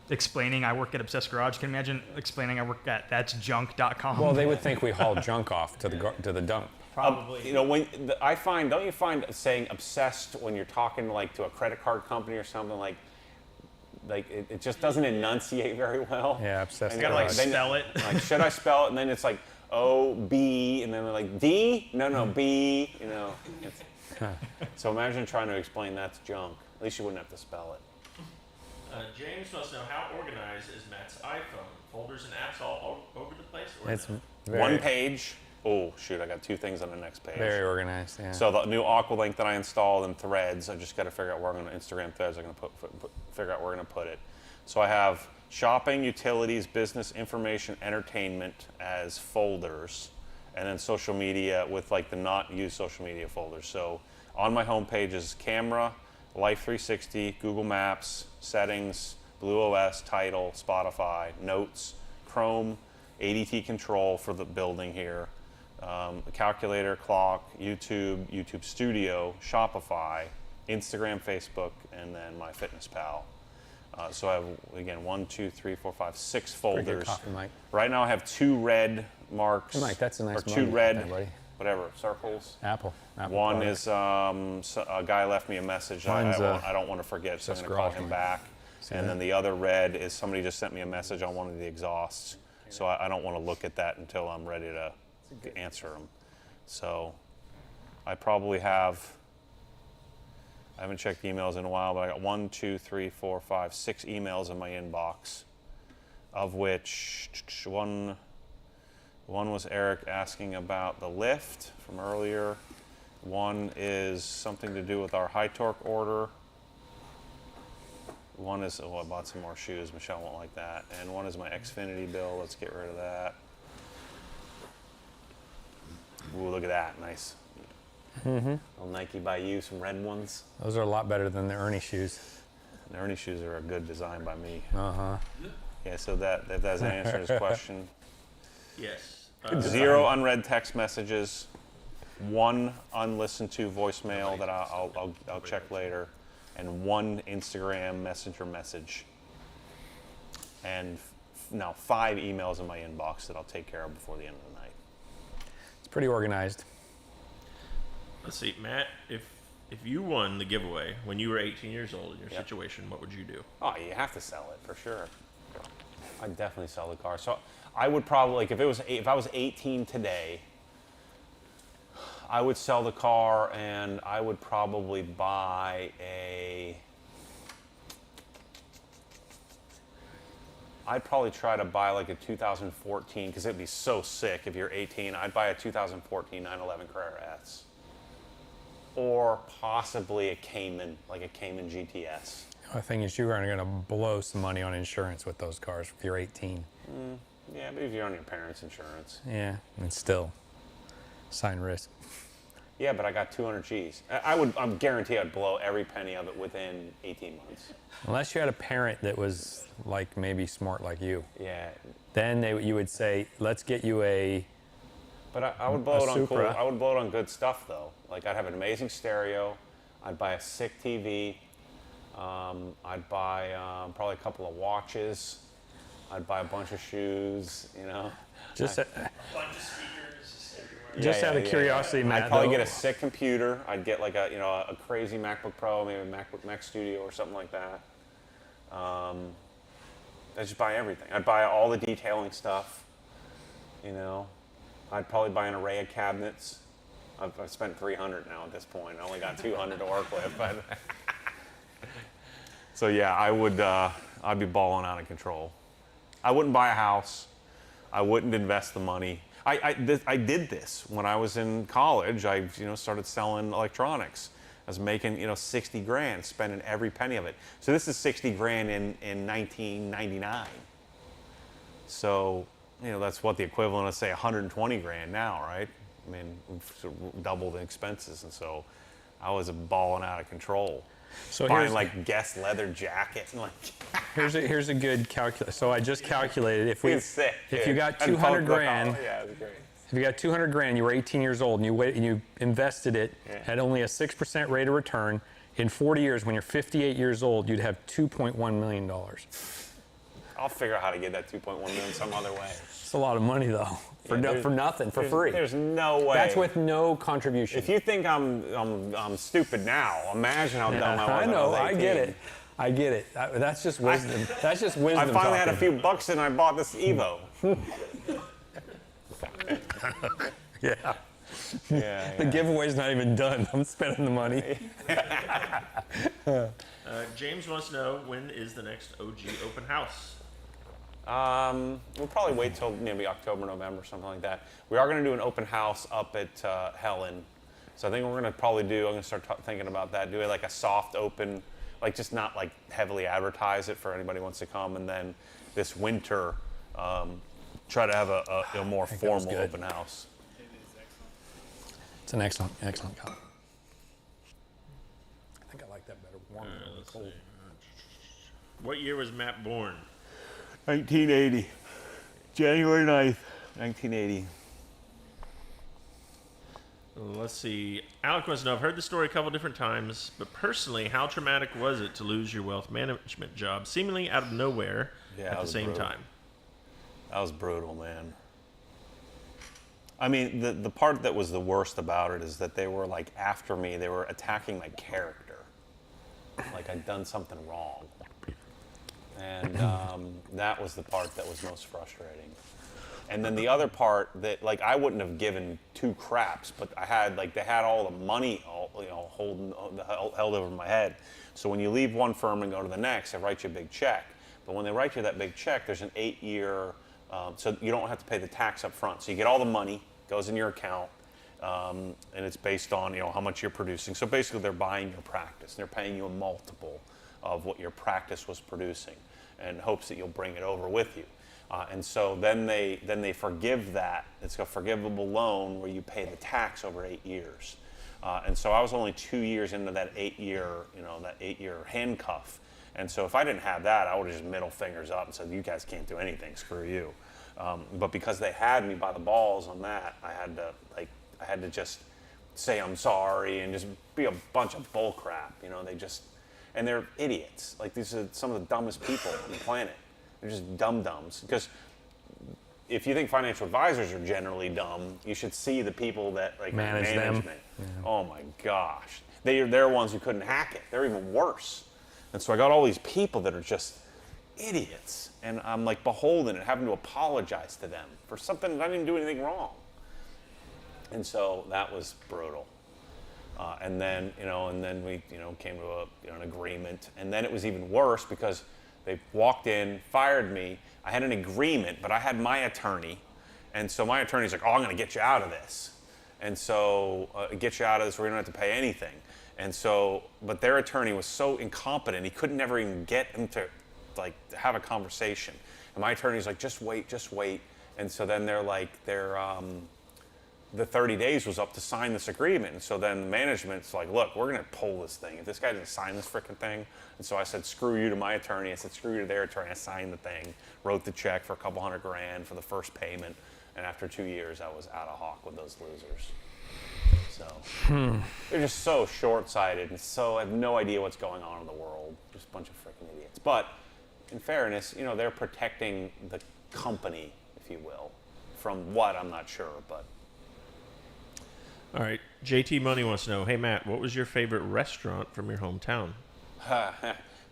explaining I work at Obsessed Garage. Can you imagine explaining I work at that'sjunk.com? Well, they would think we haul junk off to the dump. Probably. I find, don't you find saying obsessed when you're talking to a credit card company or something like it just doesn't enunciate very well. Yeah, obsessed. You gotta spell it. Should I spell it? And then it's like O-B, and then they're like D? No, B. So imagine trying to explain that's junk. At least you wouldn't have to spell it. James wants to know, how organized is Matt's iPhone? Folders and apps all over the place? Or It's one page. Oh, shoot, I got two things on the next page. Very organized, yeah. So the new Aqualink that I installed in Threads, I just got to figure out where I'm going to, Instagram Threads, I'm going to figure out where I'm going to put it. So I have shopping, utilities, business, information, entertainment as folders, and then social media with the not used social media folders. So on my homepage is camera, Life 360, Google Maps, settings, Blue OS, title, Spotify, notes, Chrome, ADT control for the building here, calculator, clock, YouTube Studio, Shopify, Instagram, Facebook, and then MyFitnessPal. So I have, again, 1, 2, 3, 4, 5, 6 folders. Coffee, Mike. Right now I have 2 red marks. Hey, Mike, that's a nice or 2 mug red, there, buddy. whatever, circles. Apple One product. is a guy left me a message I don't want to forget, so I'm going to call him back. And then the other red is somebody just sent me a message on one of the exhausts. So I don't want to look at that until I'm ready to answer them. So I probably have, I haven't checked emails in a while, but I got 1, 2, 3, 4, 5, 6 emails in my inbox, of which one was Eric asking about the lift from earlier. One is something to do with our high torque order. One is, I bought some more shoes. Michelle won't like that. And one is my Xfinity bill. Let's get rid of that. Ooh, look at that. Nice. Little Nike by you, some red ones. Those are a lot better than the Ernie shoes. The Ernie shoes are a good design by me. Uh-huh. Yeah, so if that's answering his question. Yes. 0 unread text messages. 1 unlistened to voicemail that I'll check later. And 1 Instagram messenger message. And now 5 emails in my inbox that I'll take care of before the end of the night. It's pretty organized. Let's see, Matt, if you won the giveaway when you were 18 years old in your situation, what would you do? Oh, you have to sell it for sure. I'd definitely sell the car. So I would probably, if I was 18 today, I would sell the car and I would probably buy I'd probably try to buy a 2014, because it'd be so sick if you're 18. I'd buy a 2014 911 Carrera S. Or possibly a Cayman, like a Cayman GTS. The thing is, you are going to blow some money on insurance with those cars if you're 18. Yeah, but if you're on your parents' insurance. Yeah, and still, sign risk. Yeah, but I got 200 G's. I'm guaranteed I'd blow every penny of it within 18 months. Unless you had a parent that was maybe smart like you. Yeah. Then you would say, let's get you a. But I would blow it on cool. Supra. I would blow it on good stuff though. I'd have an amazing stereo. I'd buy a sick TV. I'd buy probably a couple of watches. I'd buy a bunch of shoes, you know. Just a bunch of speakers everywhere. Just out of curiosity, Matt. I'd probably get a sick computer. I'd get like a crazy MacBook Pro, maybe a MacBook Mac Studio or something like that. I'd just buy everything. I'd buy all the detailing stuff, you know. I'd probably buy an array of cabinets. I've spent $300 now at this point. I only got $200 to work with, but so yeah, I would. I'd be balling out of control. I wouldn't buy a house. I wouldn't invest the money. I did this when I was in college. I started selling electronics. I was making 60 grand, spending every penny of it. So this is 60 grand in 1999. So that's what the equivalent of say 120 grand now, right? I mean, double the expenses, and so I was balling out of control. So buying like Guess leather jacket and like. here's a good calculation. So I just calculated if you got 200 grand. Yeah, it was great. If you got 200 grand, you were 18 years old, and you invested it at only a 6% rate of return. In 40 years, when you're 58 years old, you'd have $2.1 million. I'll figure out how to get that 2.1 million some other way. It's a lot of money, though, for nothing, for free. There's no way. That's with no contribution. If you think I'm stupid now, imagine how dumb I was. I know. I get it. I get it. That's just wisdom. That's just wisdom. I finally had a talking. few bucks and I bought this Evo. Yeah. The giveaway's not even done. I'm spending the money. James wants to know, when is the next OG open house? We'll probably wait till maybe October, November, something like that. We are going to do an open house up at Helen. So I think we're going to probably I'm going to start thinking about that, do like a soft open, like just not like heavily advertise it for anybody who wants to come. And then this winter, try to have a more formal open house. It's an excellent call. I think I like that better. Warm than cold. What year was Matt born? 1980. January 9th, 1980. Let's see. Alec wants to know, I've heard the story a couple different times, but personally, how traumatic was it to lose your wealth management job seemingly out of nowhere at the same time? That was brutal, man. I mean, the part that was the worst about it is that they were like after me. They were attacking my character, like I'd done something wrong, and that was the part that was most frustrating. And then the other part that like I wouldn't have given two craps, but I had they had all the money, held over my head. So when you leave one firm and go to the next, they write you a big check. But when they write you that big check, there's an 8-year. So you don't have to pay the tax up front. So you get all the money, goes in your account, and it's based on how much you're producing. So basically they're buying your practice. They're paying you a multiple of what your practice was producing in hopes that you'll bring it over with you. And so then they forgive that. It's a forgivable loan where you pay the tax over 8 years. And so I was only 2 years into that 8-year handcuff. And so if I didn't have that, I would have just middle fingers up and said, you guys can't do anything, screw you. But because they had me by the balls on that, I had to just say I'm sorry and just be a bunch of bull crap. And they're idiots. Like these are some of the dumbest people on the planet. They're just dum-dums. Because if you think financial advisors are generally dumb, you should see the people that manage management. them. Yeah. Oh my gosh. They're ones who couldn't hack it. They're even worse. And so I got all these people that are just idiots, and I'm like beholden and having to apologize to them for something that I didn't do anything wrong. And so that was brutal. And then we came to an agreement, and then it was even worse because they walked in, fired me. I had an agreement, but I had my attorney, and so my attorney's like, "Oh, I'm going to get you out of this," and so get you out of this where you don't have to pay anything. And so, but their attorney was so incompetent, he couldn't never even get him to have a conversation. And my attorney's like, just wait. And so then the 30 days was up to sign this agreement. And so then the management's like, look, we're going to pull this thing. If this guy didn't sign this frickin' thing. And so I said, screw you to my attorney. I said, screw you to their attorney. I signed the thing, wrote the check for a couple $100,000 for the first payment. And after 2 years, I was out of hawk with those losers. So they're just so short-sighted and so have no idea what's going on in the world. Just a bunch of freaking idiots. But in fairness, you know, they're protecting the company, if you will, from what I'm not sure, but. All right, JT Money wants to know, hey Matt, what was your favorite restaurant from your hometown?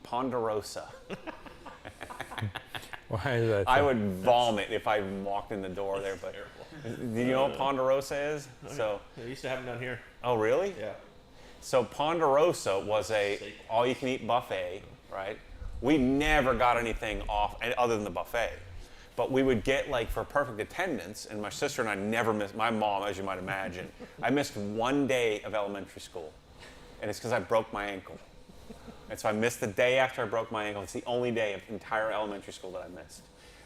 Ponderosa. Why is that? I would vomit if I walked in the door there, but do you know what Ponderosa is? So I used to have them down here. Oh, really? Yeah. So Ponderosa was a all-you-can-eat buffet, right? We never got anything off other than the buffet. But we would get, like, for perfect attendance, and my sister and I never missed, my mom, as you might imagine, I missed one day of elementary school. And it's because I broke my ankle. And so I missed the day after I broke my ankle. It's the only day of entire elementary school that I missed.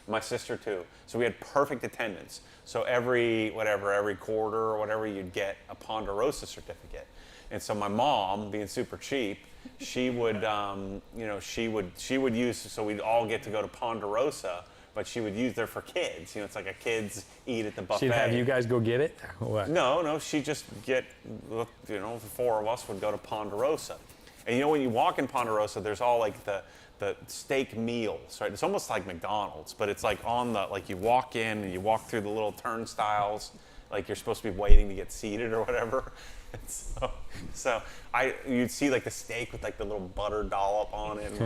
My sister, too. So we had perfect attendance. So every quarter or whatever, you'd get a Ponderosa certificate. And so my mom, being super cheap, she would, she would use, so we'd all get to go to Ponderosa, but she would use there for kids. You know, it's like a kids eat at the buffet. She'd have you guys go get it? What? No, she'd just get, the four of us would go to Ponderosa. And you know, when you walk in Ponderosa, there's all like the steak meals, right? It's almost like McDonald's, but it's like you walk in and you walk through the little turnstiles, like you're supposed to be waiting to get seated or whatever. And so you'd see like the steak with like the little butter dollop on it.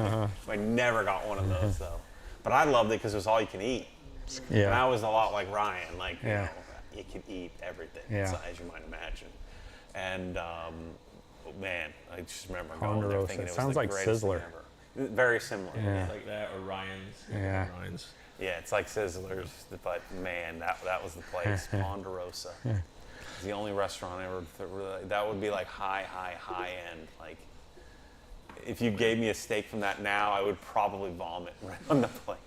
I never got one of those though. But I loved it because it was all you can eat. Yeah. And I was a lot like Ryan, like, yeah. You can eat everything, yeah. so, as you might imagine. And man, I just remember going there thinking it was sounds the like greatest thing Sizzler. ever. Very similar. Yeah. Like that or Ryan's. Yeah. Ryan's. Yeah, it's like Sizzlers, but man, that was the place, Ponderosa. It's the only restaurant ever that would be like high end. Like, if you gave me a steak from that now, I would probably vomit right on the plate.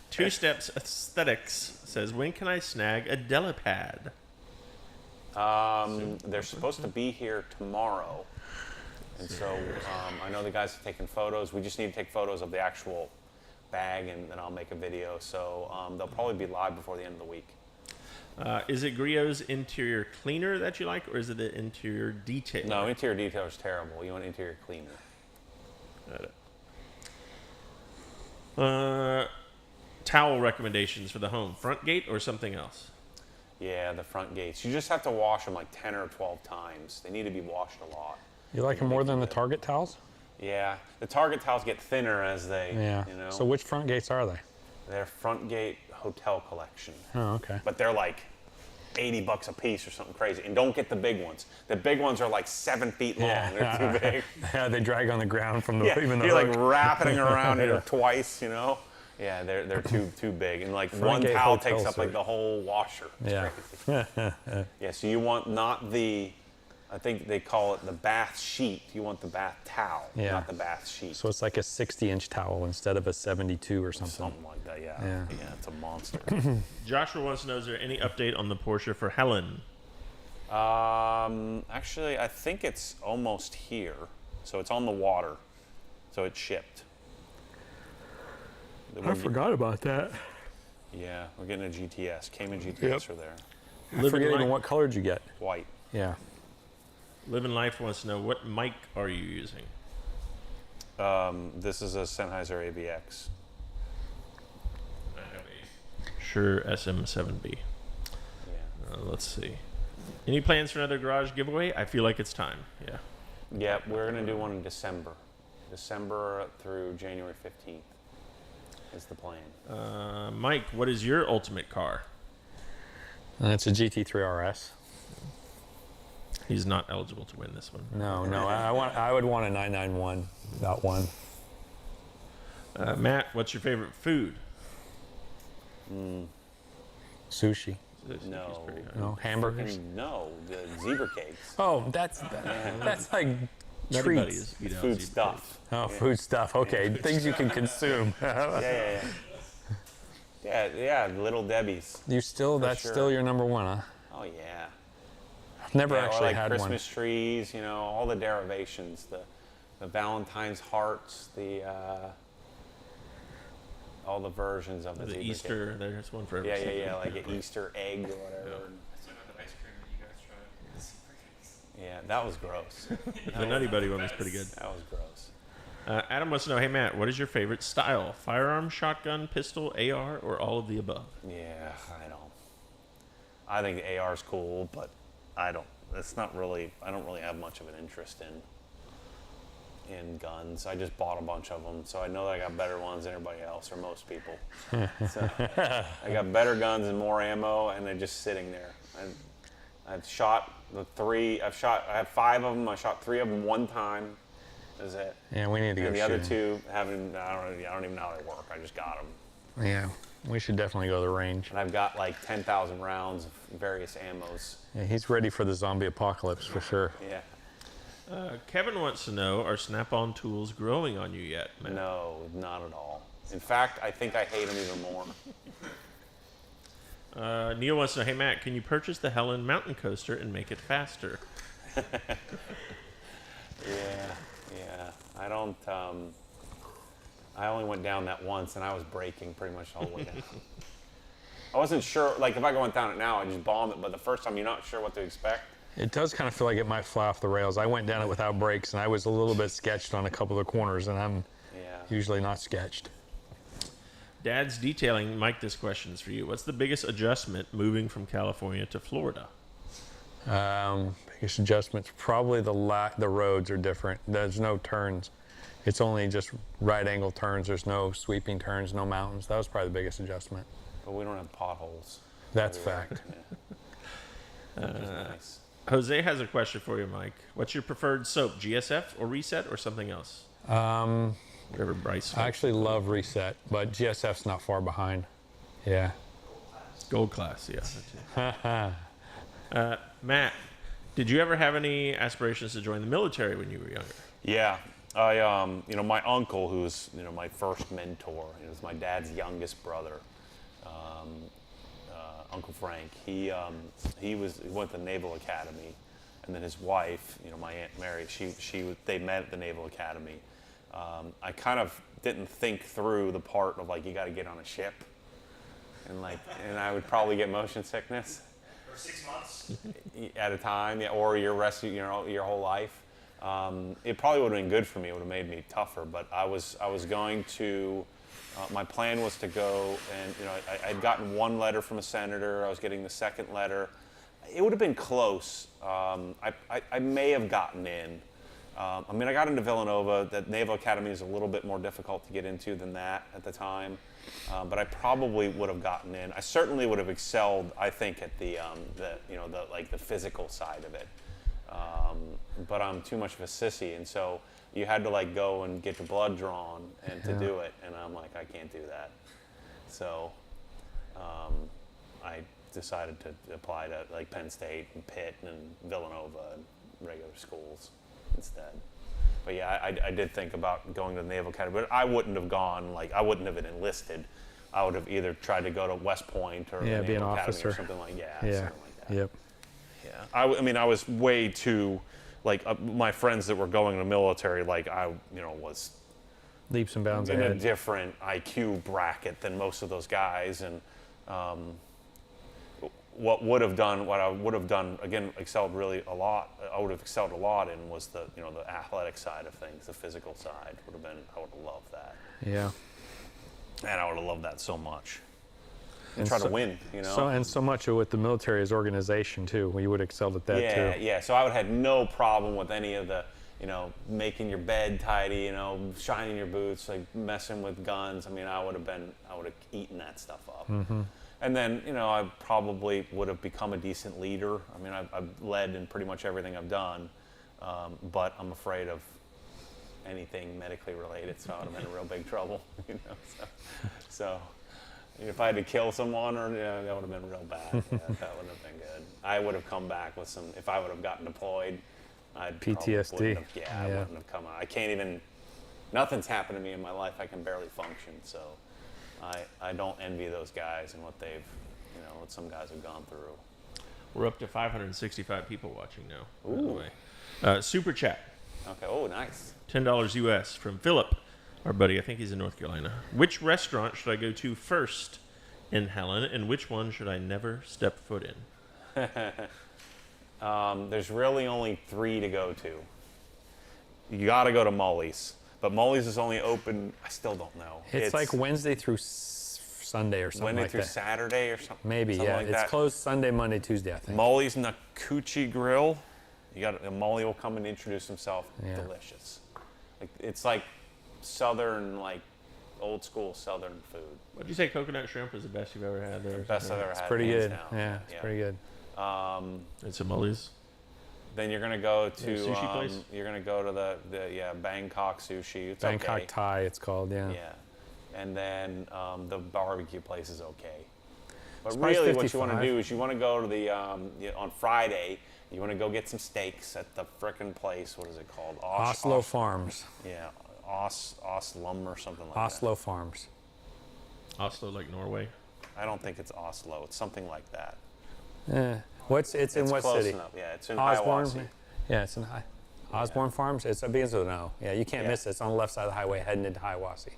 Two Steps Aesthetics says, when can I snag a Delipad? They're supposed to be here tomorrow. And so I know the guys have taken photos. We just need to take photos of the actual bag, and then I'll make a video. So they'll probably be live before the end of the week. Is it Griot's interior cleaner that you like, or is it the interior detail? No, interior detail is terrible. You want interior cleaner. Got it. Towel recommendations for the home. Front gate or something else? Yeah, the front gates. You just have to wash them like 10 or 12 times. They need to be washed a lot. You like them more than the Target towels? Yeah, the Target towels get thinner as they, So which front gates are they? They're Front Gate Hotel Collection. Oh, okay. But they're like $80 a piece or something crazy. And don't get the big ones. The big ones are like 7 feet long. Yeah. They're too big. Yeah, they drag on the ground from the even the you're hook. like wrapping it around here twice, Yeah, they're too big. And like Front one Gate towel Hotel takes up like suite. the whole washer. It's Yeah. crazy. Yeah, so you want not the, I think they call it the bath sheet. You want the bath towel, not the bath sheet. So it's like a 60-inch towel instead of a 72 or something. Something like that, yeah. Yeah. Yeah, it's a monster. Joshua wants to know, is there any update on the Porsche for Helen? Actually, I think it's almost here. So it's on the water. So it's shipped. I forgot about that. Yeah, we're getting a GTS. Cayman GTS are there. I forget even what color did you get. White. Yeah. Living Life wants to know, what mic are you using? This is a Sennheiser AVX. I have a Shure SM7B. Yeah. Let's see. Any plans for another garage giveaway? I feel like it's time. Yeah. Yeah, we're going to do one in December. December through January 15th is the plan. Mike, what is your ultimate car? It's a GT3 RS. He's not eligible to win this one. No, I would want a 991, about one. Matt, what's your favorite food? Sushi. No. Hamburgers. No, the zebra cakes. Oh, that's like treats. Food stuff. Oh, food stuff. Okay, things you can consume. Yeah, Little Debbie's. That's still your number one, huh? Oh yeah. I've never or actually like had Christmas trees, all the derivations, the Valentine's hearts, all the versions of the zebra Easter. cake. There's one for every Yeah, like an Easter egg or whatever. So not the ice cream that you guys tried. Yeah, that was gross. The Nutty Buddy one was pretty good. That was gross. Adam wants to know, hey Matt, what is your favorite style? Firearm, shotgun, pistol, AR, or all of the above? Yeah, I think the AR is cool, but I don't really have much of an interest in guns. I just bought a bunch of them, so I know that I got better ones than everybody else or most people. So I got better guns and more ammo, and they're just sitting there. I've shot I had 5 of them. I shot 3 of them one time. Is it? Yeah, we need to go And the shooting. other 2 I don't even know how they work. I just got them. Yeah, we should definitely go to the range. And I've got like 10,000 rounds of various ammos. Yeah, he's ready for the zombie apocalypse for sure. Yeah. Kevin wants to know, are Snap-on tools growing on you yet, Matt? No, not at all. In fact, I think I hate them even more. Neil wants to know, hey Matt, can you purchase the Helen mountain coaster and make it faster? Yeah. I don't. I only went down that once, and I was braking pretty much all the way down. I wasn't sure. Like if I went down it now, I just bombed it. But the first time, you're not sure what to expect. It does kind of feel like it might fly off the rails. I went down it without brakes, and I was a little bit sketched on a couple of corners, and I'm usually not sketched. Dad's Detailing, Mike, this question's for you. What's the biggest adjustment moving from California to Florida? Biggest adjustments, probably the roads are different. There's no turns. It's only just right angle turns. There's no sweeping turns, no mountains. That was probably the biggest adjustment. But we don't have potholes. That's everywhere. fact. Nice. Jose has a question for you, Mike. What's your preferred soap, GSF or Reset or something else? Whatever Bryce. I actually love Reset, but GSF's not far behind. Yeah. Gold class, yeah. Matt, did you ever have any aspirations to join the military when you were younger? Yeah. I, my uncle, who's, my first mentor, he was my dad's youngest brother, Uncle Frank. He went to the Naval Academy, and then his wife, my Aunt Mary, they met at the Naval Academy. I kind of didn't think through the part of you got to get on a ship, and I would probably get motion sickness. For 6 months at a time, or your rest of your whole life. It probably would have been good for me. It would have made me tougher. But I was going to. My plan was to go, and I'd gotten one letter from a senator. I was getting the second letter. It would have been close. I may have gotten in. I got into Villanova. The Naval Academy is a little bit more difficult to get into than that at the time. But I probably would have gotten in. I certainly would have excelled, I think, at the physical side of it. But I'm too much of a sissy, and so you had to go and get your blood drawn and to do it, and I'm like, I can't do that. So I decided to apply to Penn State and Pitt and Villanova and regular schools instead. But yeah, I did think about going to the Naval Academy, but I wouldn't have gone, I wouldn't have been enlisted. I would have either tried to go to West Point or the Naval be an Academy officer or something like that. Yeah. Something like that. Yep. Yeah. I was way too, my friends that were going to the military, I was leaps and bounds in ahead. a different IQ bracket than most of those guys, and what I would have done, again, excelled really a lot. I would have excelled a lot in was the athletic side of things, the physical side I would have loved that. Yeah. And I would have loved that so much. And try to win, So much of with the military is organization too. We would have excelled at that too. Yeah. So I would have had no problem with any of the, making your bed tidy, shining your boots, messing with guns. I would have eaten that stuff up. Mm-hmm. And then, I probably would have become a decent leader. I've led in pretty much everything I've done, but I'm afraid of anything medically related, so I would have been in real big trouble. So if I had to kill someone, that would have been real bad. Yeah, that wouldn't have been good. I would have come back with some. If I would have gotten deployed, I'd PTSD. I wouldn't have come out. I can't even. Nothing's happened to me in my life. I can barely function. So I don't envy those guys and what they've, what some guys have gone through. We're up to 565 people watching now. Ooh. By the way. Super chat. Okay. Oh, nice. $10 US from Philip, our buddy. I think he's in North Carolina. Which restaurant should I go to first in Helen, and which one should I never step foot in? There's really only 3 to go to. You got to go to Mully's, but Mully's is only open. I still don't know. It's like Wednesday through Sunday or something Wednesday like through that. Saturday or something. Maybe, something yeah. like It's that. closed Sunday, Monday, Tuesday, I think. Mully's Nakuchi Grill. You got Mully will come and introduce himself. Yeah. Delicious. It's like southern, like old school southern food. Would you say coconut shrimp is the best you've ever had there? The best I've ever It's had. pretty hands good. down. Yeah, it's pretty good. It's a Mully's. Then you're gonna go to sushi place? You're gonna go to the Bangkok sushi. It's Bangkok okay. Thai, it's called, yeah. Yeah, and then the barbecue place is okay. But It's price really, what you want to 55. do is you want to go to the on Friday. You want to go get some steaks at the frickin' place. What is it called? Oslo Farms. Yeah, Oslum or something like Oslo Farms. Oslo, like Norway? that. I don't think it's Oslo. It's something like that. It's in what close city? enough. Yeah, it's in Osborne. Hiawassee. Yeah, it's in Osborne Farms. It begins with an O. Yeah, you can't Yeah. miss it. It's on the left side of the highway heading into Hiawassee.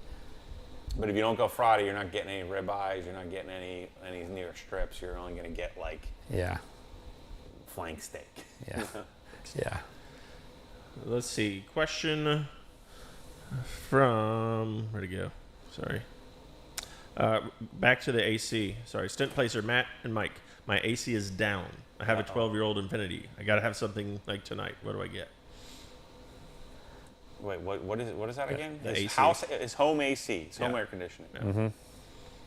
But if you don't go Friday, you're not getting any ribeyes. You're not getting any near strips. You're only gonna get like Yeah. flank steak. Yeah. Yeah. Let's see. Question from where'd it go? Sorry. Back to the AC. Sorry. Stint placer Matt and Mike. My AC is down. I have a 12-year-old Infinity. I gotta have something like tonight. What do I get? Wait, what is that again? The His AC. house, his home AC, his home Yeah. air conditioning. Yeah. Mm-hmm.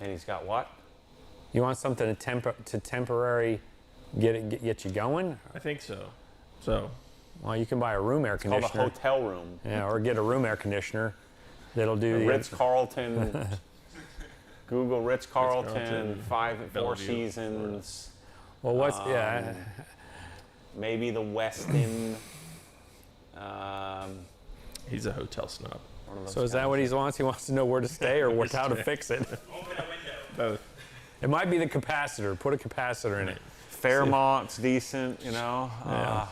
And he's got what? You want something to temporary get you going? I think so. So. Well, you can buy a room air It's called conditioner. a hotel room. Yeah, or get a room air conditioner that'll do the Ritz-Carlton. Google Ritz-Carlton, Ritz-Carlton, Four Bellevue, Seasons. Well, what's Maybe the Westin. He's a hotel snob. So is that what he wants? He wants to know where to stay or how to fix it. Both. It might be the capacitor. Put a capacitor in it. Fairmont's decent, you know. Yeah.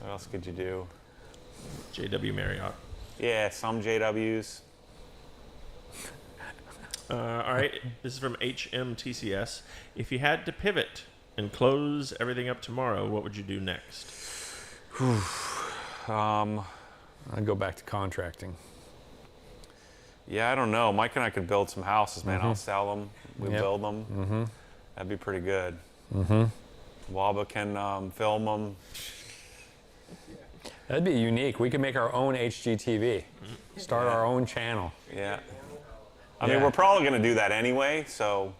What else could you do? JW Marriott. Yeah, some JWs. All right, this is from HMTCS. If you had to pivot and close everything up tomorrow, what would you do next? I'd go back to contracting. Yeah, I don't know. Mike and I could build some houses, man. Mhm. I'll sell them. We Yep. build them. Mm-hmm. That'd be pretty good. Mm-hmm. Waba can film them. That'd be unique. We could make our own HGTV. Start our own channel. Yeah. I mean, we're probably going to do that anyway, so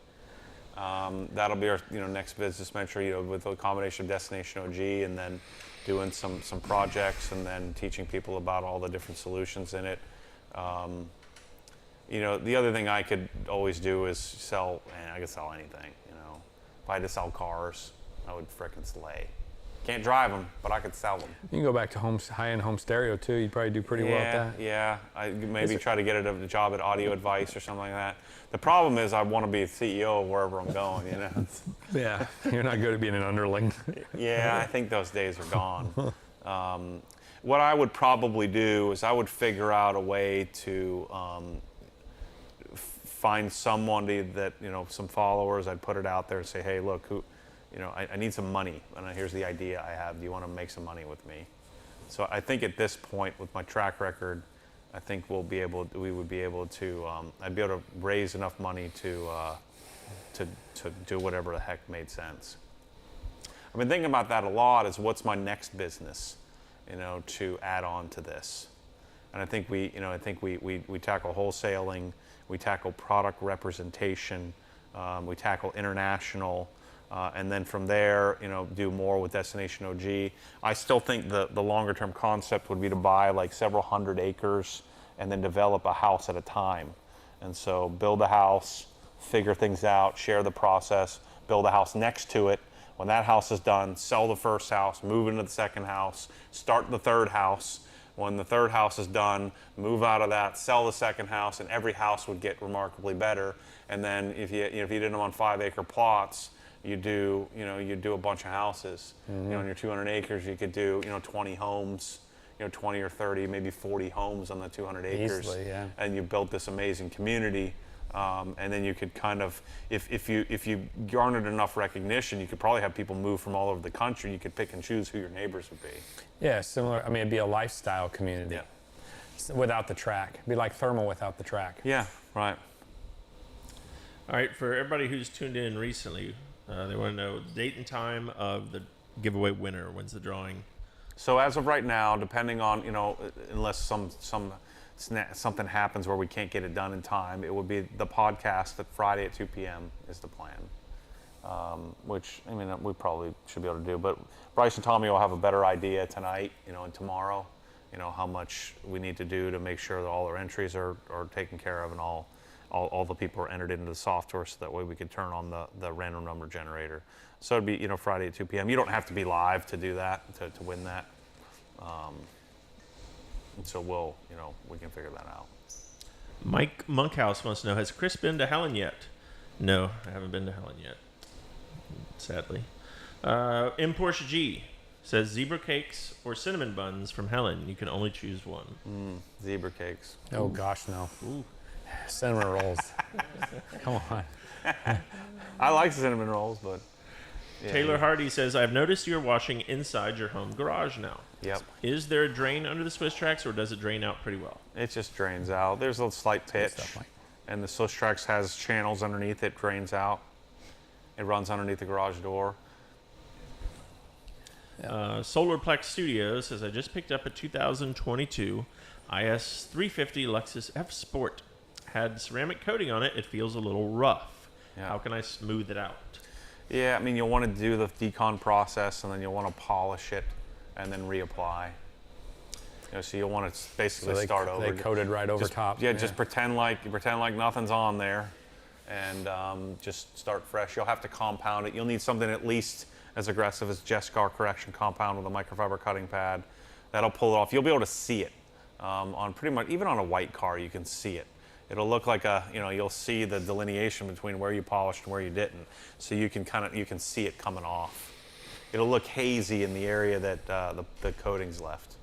that'll be our next business venture, with a combination of Destination OG and then doing some projects and then teaching people about all the different solutions in it. The other thing I could always do is sell, and I could sell anything, If I had to sell cars, I would frickin' slay. Can't drive them, but I could sell them. You can go back to high-end home stereo too. You'd probably do pretty well at that. Yeah, I maybe try to get a job at Audio Advice or something like that. The problem is I want to be the CEO of wherever I'm going, Yeah, you're not good at being an underling. Yeah, I think those days are gone. What I would probably do is I would figure out a way to find somebody that, some followers. I'd put it out there and say, hey, look, I need some money, and here's the idea I have. Do you want to make some money with me? So I think at this point, with my track record, I think we would be able to. I'd be able to raise enough money to do whatever the heck made sense. I've been thinking about that a lot. Is what's my next business, to add on to this? And I think we tackle wholesaling, we tackle product representation, we tackle international. And then from there, do more with Destination OG. I still think the longer term concept would be to buy like several hundred acres and then develop a house at a time. And so build a house, figure things out, share the process, build a house next to it. When that house is done, sell the first house, move into the second house, start the third house. When the third house is done, move out of that, sell the second house, and every house would get remarkably better. And then if you did them on 5-acre plots, you do a bunch of houses. Mm-hmm. On your 200 acres, you could do 20 homes, 20 or 30, maybe 40 homes on the 200 acres. Easily, yeah. And you built this amazing community And then you could kind of, if you garnered enough recognition, you could probably have people move from all over the country. You could pick and choose who your neighbors would be. Yeah, similar. I mean, it'd be a lifestyle community. Yeah. Without the track. It'd be like thermal without the track. Yeah, right. All right, for everybody who's tuned in recently, they want to know the date and time of the giveaway winner. When's the drawing? So as of right now, depending on, unless something happens where we can't get it done in time, it would be the podcast at Friday at 2 p.m. is the plan. Which, I mean, we probably should be able to do. But Bryce and Tommy will have a better idea tonight, and tomorrow, how much we need to do to make sure that all our entries are taken care of and all the people are entered into the software, so that way we could turn on the random number generator. So it'd be, Friday at 2 p.m. You don't have to be live to do that, to win that. And so we can figure that out. Mike Monkhouse wants to know, has Chris been to Helen yet? No, I haven't been to Helen yet, sadly. M. Porsche G says zebra cakes or cinnamon buns from Helen. You can only choose one. Zebra cakes. Oh, gosh, no. Ooh. Cinnamon rolls. Come on. I like cinnamon rolls, but... Yeah. Taylor Hardy says, I've noticed you're washing inside your home garage now. Yep. Is there a drain under the Swiss Tracks, or does it drain out pretty well? It just drains out. There's a slight pitch, and the Swiss Tracks has channels underneath it, drains out. It runs underneath the garage door. Solarplex Studio says, I just picked up a 2022 IS 350 Lexus F Sport. Had ceramic coating on it. It feels a little rough. Yeah. How can I smooth it out? Yeah, I mean, you'll want to do the decon process, and then you'll want to polish it, and then reapply. So you'll want to basically start over. They coated right over top. Yeah, just pretend like nothing's on there, and just start fresh. You'll have to compound it. You'll need something at least as aggressive as Jescar correction compound with a microfiber cutting pad. That'll pull it off. You'll be able to see it on pretty much, even on a white car, you can see it. It'll look like you'll see the delineation between where you polished and where you didn't. So you can see it coming off. It'll look hazy in the area that the coating's left.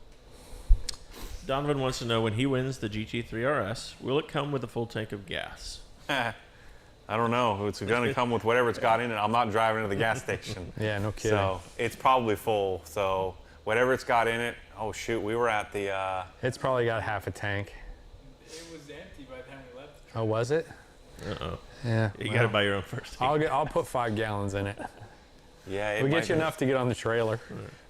Donovan wants to know, when he wins the GT3 RS, will it come with a full tank of gas? I don't know. It's going to come with whatever it's got in it. I'm not driving to the gas station. Yeah, no kidding. So it's probably full. So whatever it's got in it, oh shoot, we were at the... It's probably got half a tank. It was empty by the time we left. Oh, was it? Uh-oh. Yeah. You got to buy your own first. I'll put 5 gallons in it. Yeah. We get you enough to get on the trailer.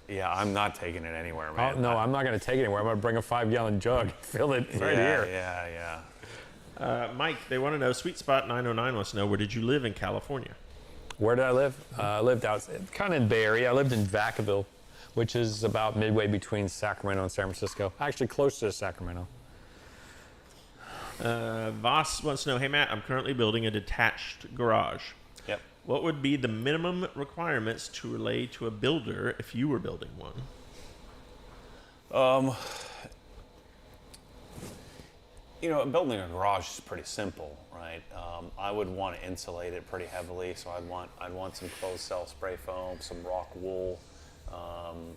Yeah, I'm not taking it anywhere, man. No, I'm not going to take it anywhere. I'm going to bring a 5-gallon jug, fill it right here. Yeah. Mike, they want to know, Sweet Spot 909 wants to know, where did you live in California? Where did I live? I lived kind of in Bay Area. I lived in Vacaville, which is about midway between Sacramento and San Francisco. Actually, close to Sacramento. Voss wants to know, hey Matt, I'm currently building a detached garage. Yep. What would be the minimum requirements to relay to a builder if you were building one? Building a garage is pretty simple, right? I would want to insulate it pretty heavily, so I'd want some closed cell spray foam, some rock wool.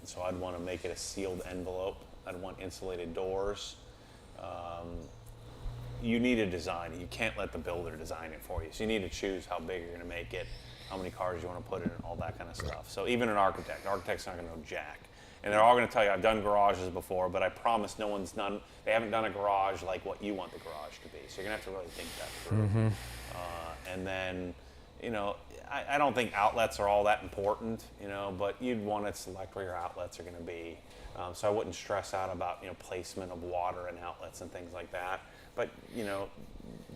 So I'd want to make it a sealed envelope. I'd want insulated doors. You need a design. You can't let the builder design it for you. So you need to choose how big you're going to make it, how many cars you want to put in, and all that kind of stuff. So even an architect's not going to know jack. And they're all going to tell you, I've done garages before, but I promise they haven't done a garage like what you want the garage to be. So you're going to have to really think that through. Mm-hmm. And then, I don't think outlets are all that important, but you'd want to select where your outlets are going to be. So I wouldn't stress out about, placement of water and outlets and things like that. But,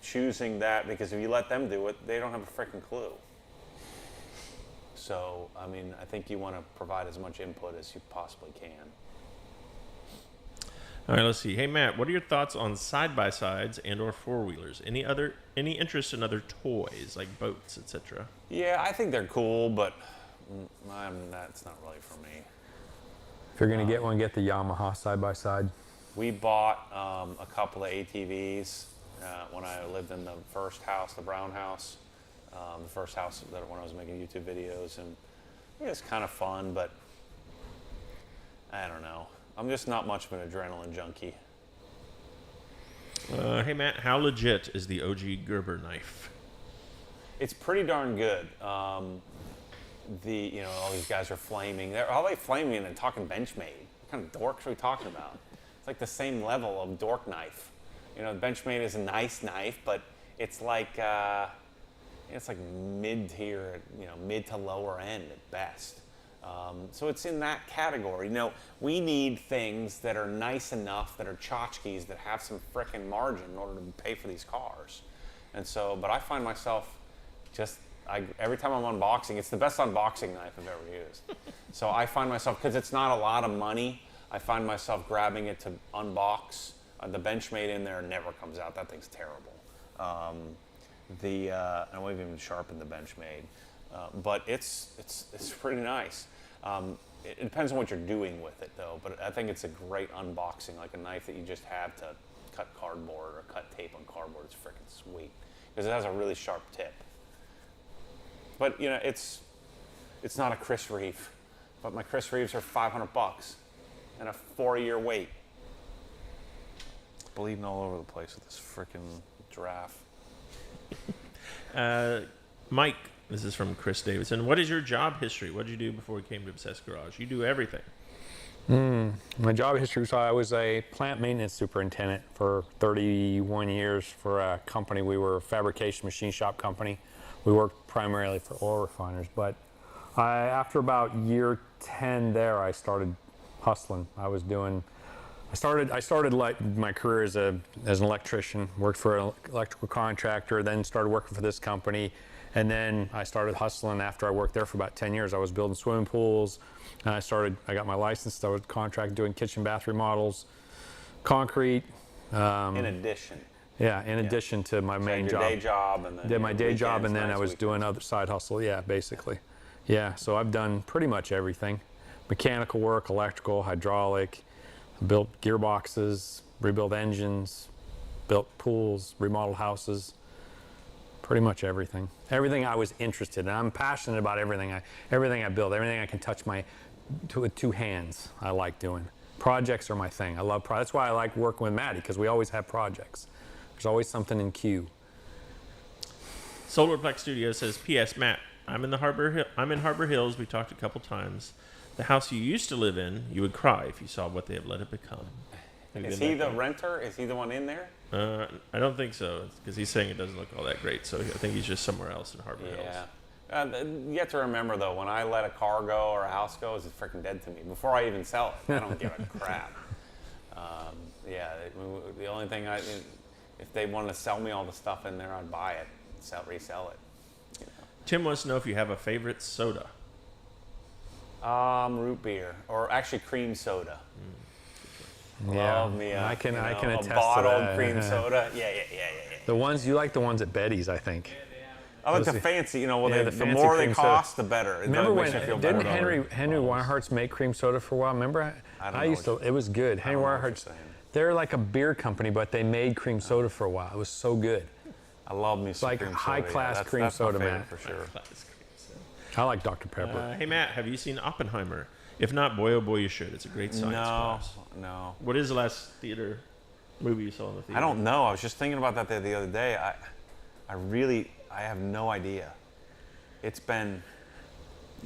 choosing that, because if you let them do it, they don't have a freaking clue. So, I think you want to provide as much input as you possibly can. All right, let's see. Hey, Matt, what are your thoughts on side-by-sides and or four-wheelers? Any interest in other toys, like boats, etc.? Yeah, I think they're cool, but that's not really for me. If you're going to get one, get the Yamaha side-by-side. We bought a couple of ATVs when I lived in the first house, the brown house. The first house when I was making YouTube videos, and it was kind of fun, but I don't know. I'm just not much of an adrenaline junkie. Hey Matt, how legit is the OG Gerber knife? It's pretty darn good. All these guys are flaming. They're all flaming and talking Benchmade. What kind of dorks are we talking about? It's like the same level of dork knife. Benchmade is a nice knife, but it's like mid-tier, mid to lower end at best. So it's in that category. We need things that are nice enough, that are tchotchkes, that have some frickin' margin in order to pay for these cars. But I find myself every time I'm unboxing, it's the best unboxing knife I've ever used. So I find myself, because it's not a lot of money, I find myself grabbing it to unbox. The Benchmade in there never comes out. That thing's terrible. I won't even sharpen the Benchmade. But it's pretty nice. It depends on what you're doing with it, though. But I think it's a great unboxing, like a knife that you just have to cut cardboard or cut tape on cardboard. It's freaking sweet because it has a really sharp tip. But it's not a Chris Reeve. But my Chris Reeves are $500 and a 4-year wait. Bleeding all over the place with this freaking giraffe. Mike, this is from Chris Davidson. What is your job history? What did you do before you came to Obsessed Garage? You do everything. My job history, so I was a plant maintenance superintendent for 31 years for a company. We were a fabrication machine shop company. We worked primarily for oil refiners, but after about year 10 there, I started hustling. I started like my career as an electrician, worked for an electrical contractor, then started working for this company, and then I started hustling after I worked there for about 10 years. I was building swimming pools, and I got my license, I was contract doing kitchen bath remodels, concrete. In addition. Yeah, in addition to my main job. Day job and then did my day job, and then nice I was doing other side hustle, basically. Yeah, so I've done pretty much everything. Mechanical work, electrical, hydraulic, built gearboxes, rebuilt engines, built pools, remodeled houses, pretty much everything. Everything I was interested in. I'm passionate about everything I build, everything I can touch with 2 hands I like doing. Projects are my thing. I love projects. That's why I like working with Maddie, because we always have projects. There's always something in queue. Solarplex Studio says, P.S. Matt, I'm in Harbor Hills. We talked a couple times. The house you used to live in, you would cry if you saw what they have let it become. Is he the renter? Is he the one in there? I don't think so, because he's saying it doesn't look all that great. So I think he's just somewhere else in Harbor Hills. You have to remember, though, when I let a car go or a house go, it's freaking dead to me. Before I even sell it, I don't give a crap. The only thing if they wanted to sell me all the stuff in there, I'd buy it, resell it. Tim wants to know if you have a favorite soda. Root beer, or actually cream soda. Love me I can attest a bottled to that. cream soda. Yeah. The ones you like, the ones at Betty's, I think. I like the fancy. The fancy more they cream cost, soda. the better. Remember when didn't Henry Weyhart's make cream soda for a while? Remember? I used to. It was good. Henry Weyhart's. They're like a beer company, but they made cream soda for a while. It was so good. I love me some like cream soda. High class cream soda, man. For sure. I like Dr. Pepper. Hey Matt, have you seen Oppenheimer? If not, boy oh boy, you should. It's a great science class. No. What is the last theater movie you saw in the theater? I don't know. I was just thinking about that the other day. I have no idea. It's been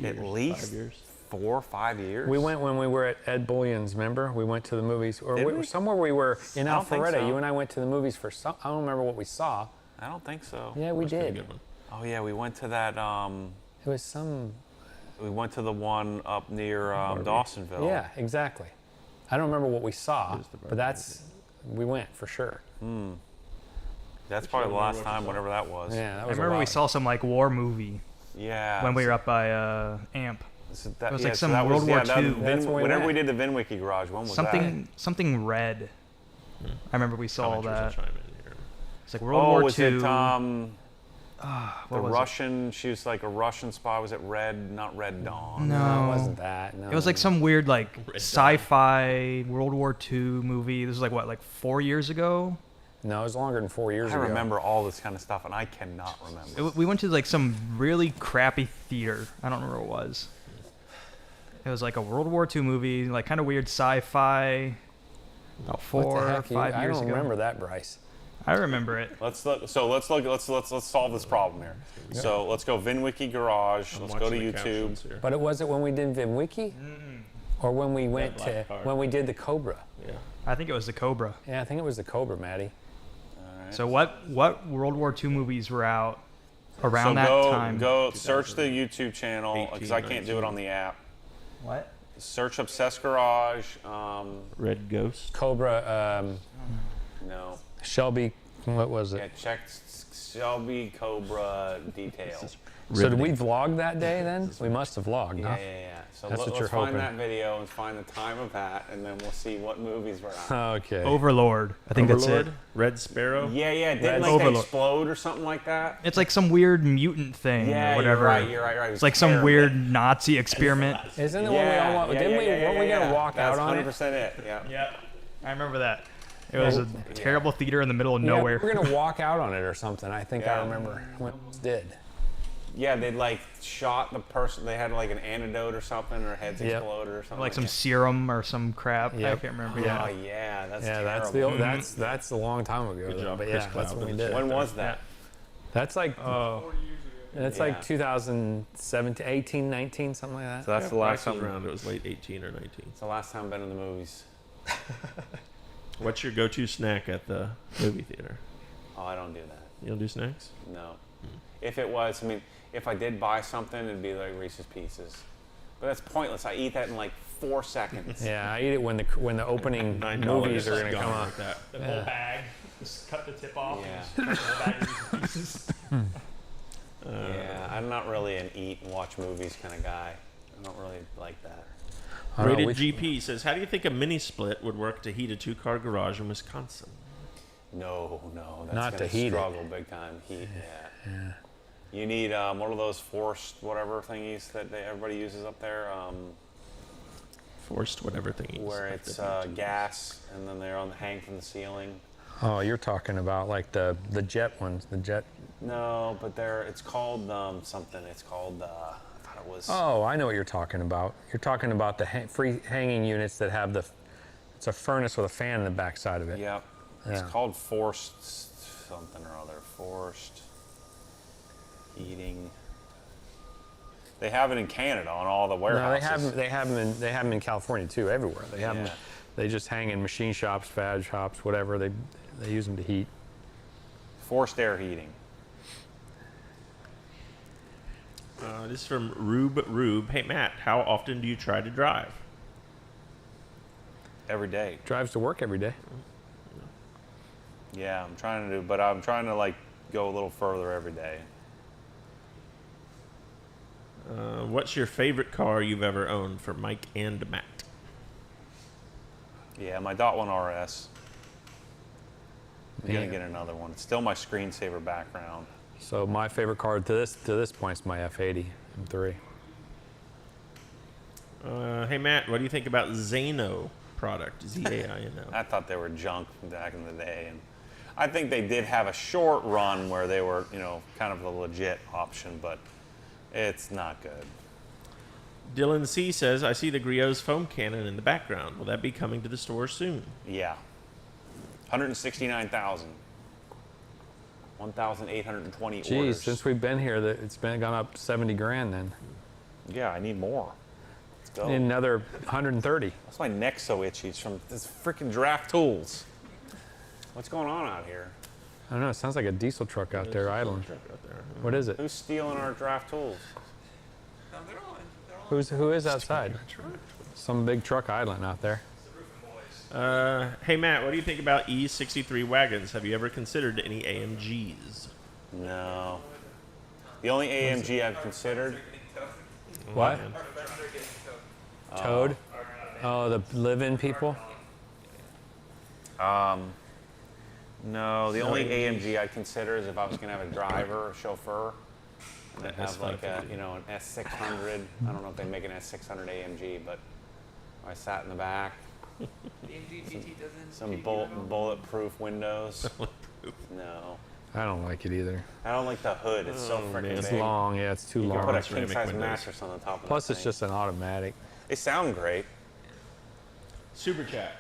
at least 5 years. 4 or 5 years. We went when we were at Ed Bullion's, remember? We went to the movies. Or somewhere we were in Alpharetta. So. You and I went to the movies for some, I don't remember what we saw. I don't think so. Yeah, we did. Oh, yeah, we went to that. It was some. We went to the one up near Dawsonville. Yeah, exactly. I don't remember what we saw, but we went for sure. That's probably the last time, whatever that was. Yeah, that I was remember we saw some like war movie. Yeah. When we were up by AMP. It was like some World War II. Whenever we did the Vinwiki Garage, when was that? Something red. I remember we saw that. It's like World Oh, War was II. it the was Russian? She was like a Russian spy. Was it Red? Not Red Dawn. No, it wasn't that. No. It was like some weird like sci-fi World War II movie. This was like what, like 4 years ago? No, it was longer than 4 years ago. I remember all this kind of stuff, and I cannot remember. We went to like some really crappy theater. I don't remember what it was. It was like a World War II movie, like kind of weird sci-fi. About 4 or 5 years ago. I don't remember that, Bryce. I remember it. Let's look. So let's solve this problem here. Yeah. So let's go VinWiki Garage. Let's go to YouTube. But it was it when we did VinWiki, or when we went to when we did the Cobra. Yeah. I think it was the Cobra. Yeah, I think it was the Cobra, Maddie. So what World War II movies were out around So that go, time? Go search the YouTube channel because I can't do it on the app. What? Search Obsessed Garage. Red Ghost. Cobra. No. Shelby. What was it? Yeah, check Shelby Cobra detail. So did we vlog that day then? We must have vlogged, huh? Yeah. So That's what let's you're find hoping. that video and find the time of that, and then we'll see what movies were out. Okay. Overlord. I think that's it. Red Sparrow. Yeah. Didn't like Overlord. they explode or something like that? It's like some weird mutant thing Yeah, or whatever. you're right. It It's was like some terrible. weird Nazi experiment. Isn't it when we all want? Didn't we? Weren't we gonna walk That's out on it? 100% it. Yeah. Yeah, I remember that. It was a terrible theater in the middle of Yeah, nowhere. we were gonna walk out on it or something. I think I Yeah. remember when we did. Yeah, they'd like shot the person. They had like an antidote or something, or heads Yep. exploded or something. Like some that. serum or some crap. I Yep. can't remember. Oh Yeah. yeah, that's Yeah, that's the terrible. old, that's a long time ago. Good though, job, but Chris yeah, that's Cloud. when we did. When was that? That's like that's Yeah. like 2017, 18, 19, something like that. So that's the last Last time. around, it was late 18 or 19. It's the last time I've been in the movies. What's your go-to snack at the movie theater? Oh, I don't do that. You don't do snacks? No. If it was, I mean, if I did buy something, it'd be like Reese's Pieces. But that's pointless. I eat that in like 4 seconds. Yeah, I eat it when the opening $9 movies are is gonna gone come like out. that. The whole bag. Just cut the tip off. Yeah. And just cut the whole bag of pieces. Yeah, I'm not really an eat and watch movies kind of guy. I don't really like that. I don't know, Rated GP says, how do you think a mini split would work to heat a 2-car garage in Wisconsin? No, that's Not to gonna heat it. struggle big time. Heat, yeah. You need what are those forced whatever thingies that everybody uses up there? Forced whatever thingies. Where it's gas and then they're on the hang from the ceiling. Oh, you're talking about like the jet ones, the jet. No, but it's called something. It's called I thought it was. Oh, I know what you're talking about. You're talking about the free hanging units that have it's a furnace with a fan in the back side of it. Yep. Yeah. It's called forced something or other. Forced heating. They have it in Canada on all the warehouses. No, they have them in California too. Everywhere they have them. Yeah. They just hang in machine shops, fab shops, whatever. They use them to heat. Forced air heating. This is from Rube. Hey, Matt, how often do you try to drive? Every day. Drives to work every day. Yeah, I'm trying to like go a little further every day. What's your favorite car you've ever owned for Mike and Matt? Yeah, my .1 RS. I'm Yeah. gonna get another one. It's still my screensaver background. So my favorite car to this point is my F80 M3. Hey, Matt, what do you think about Zaino product? Z-A-I-N-O. I thought they were junk back in the day, and I think they did have a short run where they were, kind of a legit option, but it's not good. Dylan C says, I see the Griot's foam cannon in the background. Will that be coming to the store soon? Yeah. 169,000. 1,820 Geez, orders. since we've been here, it's gone up 70 grand then. Yeah, I need more. Let's go. I need another 130. What's my neck so itchy? It's from this freaking Draft Tools. What's going on out here? I don't know. It sounds like a diesel truck out there idling. What is it? Who's stealing our Draft Tools? Who is outside? Some big truck idling out there. Hey, Matt, what do you think about E63 wagons? Have you ever considered any AMGs? No. The only AMG I've considered. What? Toad? Oh, the live-in people? No, the only AMG I'd consider is if I was going to have a driver, a chauffeur, and then have like an S600. I don't know if they make an S600 AMG, but I sat in the back. Some bulletproof windows. No. I don't like it either. I don't like the hood. It's so freaking big. It's long. Yeah, it's too you long. You can put a king-size mattress on the top of it. Plus, it's just an automatic. They sound great. Super chat.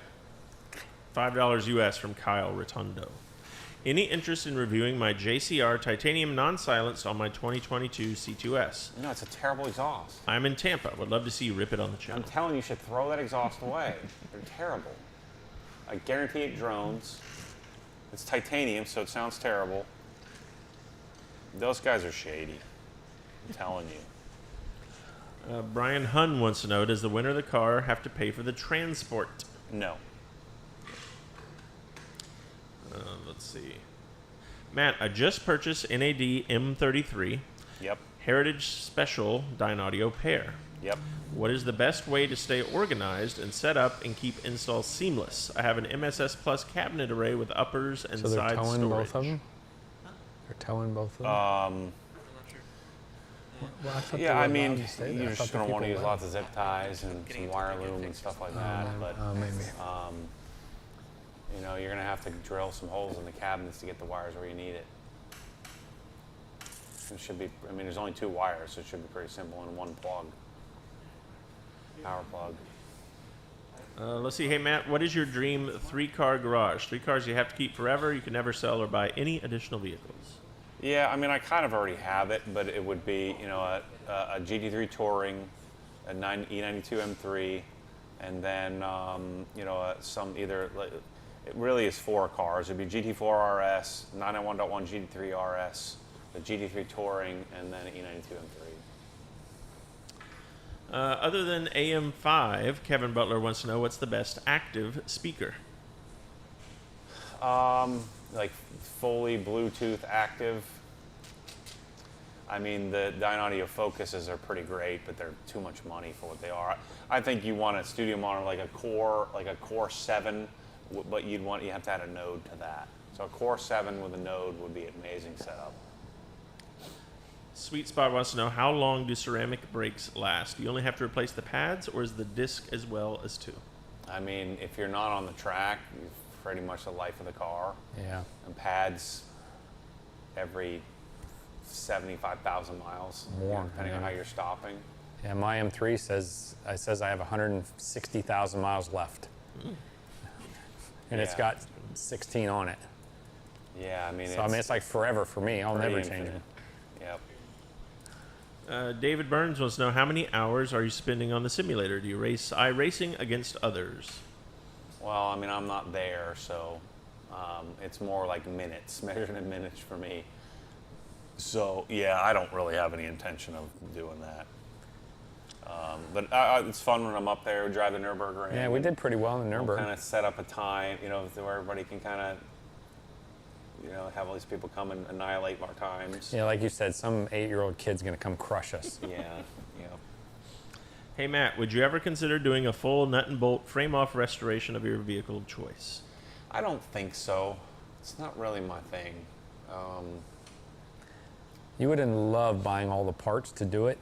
$5 US from Kyle Rotundo. Any interest in reviewing my JCR titanium non-silenced on my 2022 C2S? No, it's a terrible exhaust. I'm in Tampa. Would love to see you rip it on the channel. I'm telling you, you should throw that exhaust away. They're terrible. I guarantee it drones. It's titanium, so it sounds terrible. Those guys are shady. I'm telling you. Brian Hunn wants to know, does the winner of the car have to pay for the transport? No. Let's see. Matt, I just purchased NAD M33. Yep. Heritage Special Dynaudio pair. Yep. What is the best way to stay organized and set up and keep install seamless? I have an MSS Plus cabinet array with uppers and So they're side towing storage. both of them? They're towing both of them? Well, I thought they Yeah, were I allowed mean, to stay there. I you're thought just the going to want to people use were. lots of zip ties and some wire loom and stuff like that. But maybe. you know, you're going to have to drill some holes in the cabinets to get the wires where you need it. It should be, I mean, there's only 2 wires, so it should be pretty simple and 1 plug. Power plug. Let's see. Hey, Matt, what is your dream 3-car garage? 3 cars you have to keep forever. You can never sell or buy any additional vehicles. Yeah, I mean, I kind of already have it, but it would be, you know, a GT3 Touring, a E92 M3, and then, you know, some either, it really is 4 cars. It'd be GT4 RS, 991.1 GT3 RS, the GT3 Touring, and then an E92 M3. Other than AM5, Kevin Butler wants to know, what's the best active speaker? Like fully Bluetooth active. I mean, the Dynaudio Focuses are pretty great, but they're too much money for what they are. I think you want a studio monitor like a Core 7, but you have to add a node to that. So a Core 7 with a node would be an amazing setup. Sweet Spot wants to know, how long do ceramic brakes last? Do you only have to replace the pads, or is the disc as well as 2? I mean, if you're not on the track, you've pretty much the life of the car. Yeah. And pads every 75,000 miles, More, depending on how you're stopping. Yeah, my M3 says I have 160,000 miles left. And it's got 16 on it. Yeah, I mean, so it's like forever for me. I'll never change it. Yep. David Burns wants to know, how many hours are you spending on the simulator? Do you race iRacing against others? Well, I mean, I'm not there, so it's more like minutes, measured in minutes for me. So, yeah, I don't really have any intention of doing that. But it's fun when I'm up there. We drive the Nürburgring. Yeah, we did pretty well in the Nürburgring. We'll kind of set up a time, you know, where everybody can kind of, you know, have all these people come and annihilate our times. Yeah, like you said, some 8-year-old kid's going to come crush us. Yeah. Hey, Matt, would you ever consider doing a full nut and bolt frame-off restoration of your vehicle of choice? I don't think so. It's not really my thing. You wouldn't love buying all the parts to do it?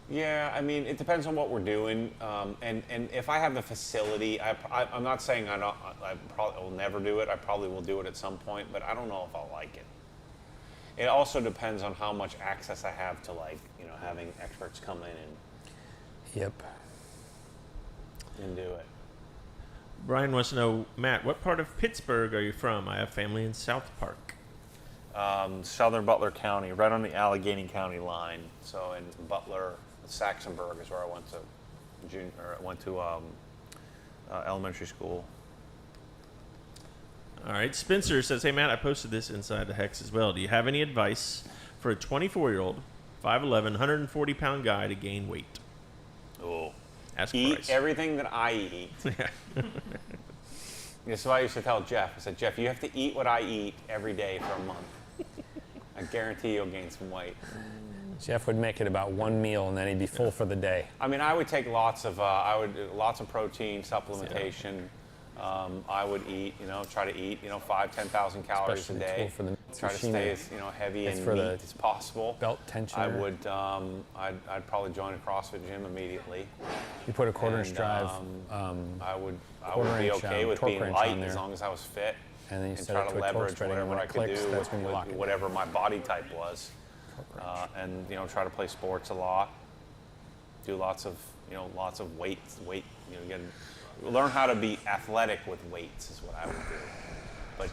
Yeah, I mean, it depends on what we're doing. And if I have the facility, I'm not saying I probably will never do it. I probably will do it at some point, but I don't know if I'll like it. It also depends on how much access I have to, like, you know, having experts come in and do it. Brian wants to know, Matt, what part of Pittsburgh are you from? I have family in South Park. Southern Butler County, right on the Allegheny County line. So in Butler, Saxonburg is where I went to elementary school. All right. Spencer says, hey, Matt, I posted this inside the Hex as well. Do you have any advice for a 24-year-old, 5'11", 140-pound guy to gain weight? Oh. Ask Eat Bryce. everything that I eat. That's what I used to tell Jeff. I said, Jeff, you have to eat what I eat every day for a month. I guarantee you'll gain some weight. Jeff would make it about 1 meal, and then he'd be full for the day. I mean, I would take lots of protein, supplementation. I would eat, try to eat, 5,000 to 10,000 calories Especially a day. for the Try to sushi. stay as heavy It's and for meat the as possible. Belt tensioner. I would. I'd probably join a CrossFit gym immediately. You put a quarter-inch drive. I would be quarter-inch, okay with torque being wrench light on there. as long as I was fit. And then you and set try it to to a torque leverage spread, and whatever when I it could clicks, do that's when you lock with it. whatever my body type was, and try to play sports a lot. Do lots of weights. Learn how to be athletic with weights is what I would do. But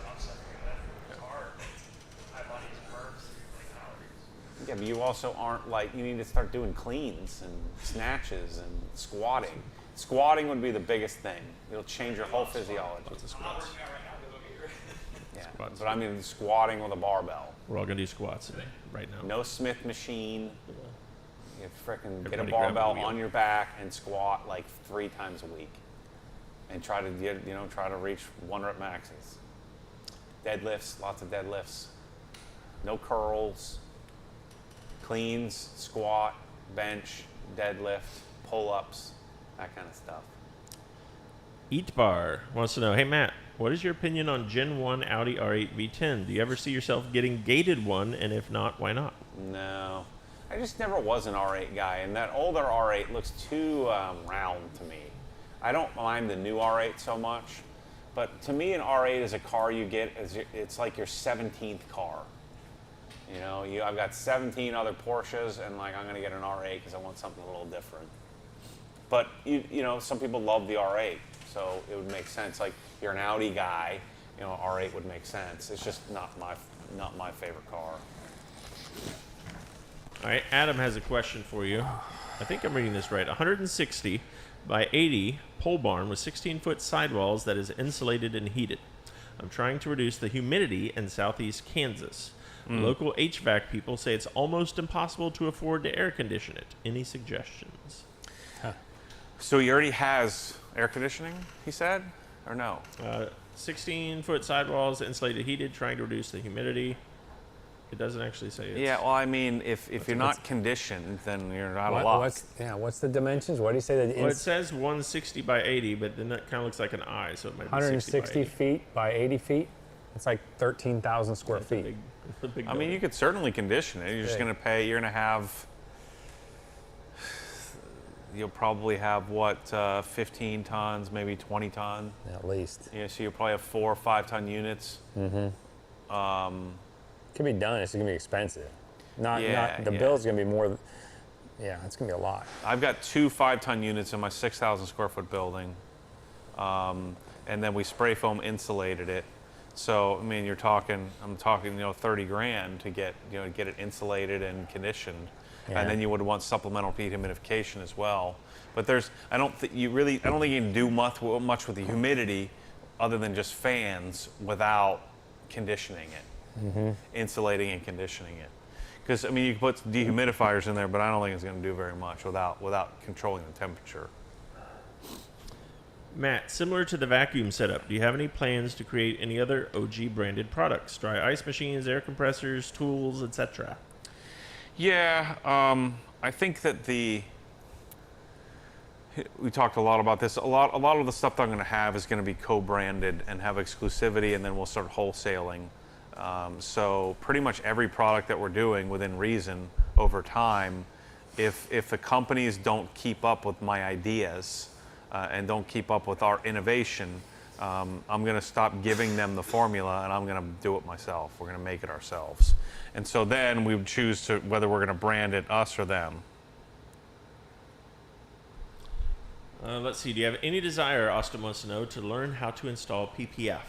Yeah, but you also aren't like, you need to start doing cleans and snatches and squatting. Squatting would be the biggest thing. It'll change your whole physiology. Lots of squats. Yeah, Squats. but I mean squatting with a barbell. We're all gonna do squats right now. No Smith machine. You frickin' get a Everybody grab a barbell wheel. on your back and squat like 3 times a week. And try to get, try to reach 1 rep maxes. Deadlifts, lots of deadlifts. No curls. Cleans, squat, bench, deadlift, pull-ups, that kind of stuff. Eat Bar wants to know, hey Matt, what is your opinion on Gen 1 Audi R8 V10? Do you ever see yourself getting gated one, and if not, why not? No, I just never was an R8 guy, and that older R8 looks too round to me. I don't mind the new R8 so much, but to me an R8 is a car you get, it's like your 17th car. I've got 17 other Porsches, and like I'm gonna get an R8 because I want something a little different. But some people love the R8, so it would make sense. Like you're an Audi guy, R8 would make sense. It's just not my favorite car. All right, Adam has a question for you. I think I'm reading this right. 160 by 80 pole barn with 16-foot sidewalls that is insulated and heated. I'm trying to reduce the humidity in southeast Kansas. Local HVAC people say it's almost impossible to afford to air condition it. Any suggestions? So he already has air conditioning, he said, or no? 16-foot sidewalls, insulated, heated, trying to reduce the humidity. It doesn't actually say it's... Yeah, well, I mean, if you're not conditioned, then you're not a lot. What's the dimensions? What do you say? Well, it says 160 by 80, but then that kind of looks like an eye, so it might be 160 feet by 80 feet? It's like 13,000 square feet. I mean, you could certainly condition it. You're just going to pay, you'll probably have, 15 tons, maybe 20 ton? At least. Yeah, so you'll probably have 4 or 5 ton units. Mm-hmm. Could be done. It's going to be expensive. The bill's going to be more. Yeah, it's going to be a lot. I've got 2 5-ton units in my 6,000 square foot building, and then we spray foam insulated it. So I mean, I'm talking, 30 grand to get it insulated and conditioned, and then you would want supplemental dehumidification as well. But I don't think you can do much with the humidity, other than just fans without conditioning it, insulating and conditioning it. Because I mean, you can put dehumidifiers in there, but I don't think it's going to do very much without controlling the temperature. Matt, similar to the vacuum setup, do you have any plans to create any other OG branded products? Dry ice machines, air compressors, tools, etc. Yeah, I think that we talked a lot about this. A lot of the stuff that I'm going to have is going to be co-branded and have exclusivity, and then we'll start wholesaling. So pretty much every product that we're doing, within reason, over time, if the companies don't keep up with my ideas and don't keep up with our innovation, I'm going to stop giving them the formula, and I'm going to do it myself. We're going to make it ourselves. And so then we would choose whether we're going to brand it us or them. Let's see. Do you have any desire, Austin wants to know, to learn how to install PPF?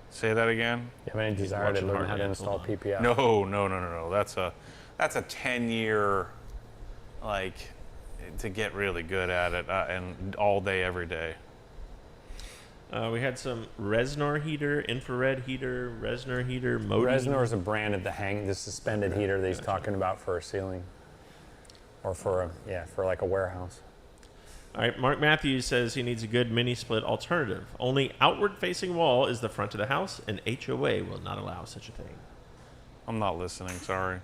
Say that again? Do you have any desire to learn how to install PPF? No. That's a 10-year, to get really good at it, and all day, every day. We had some Reznor heater, infrared heater, Reznor heater, Modi. Reznor is a brand of the suspended heater that he's talking about for a ceiling, or for like a warehouse. All right, Mark Matthews says he needs a good mini split alternative. Only outward facing wall is the front of the house, and HOA will not allow such a thing. I'm not listening, sorry.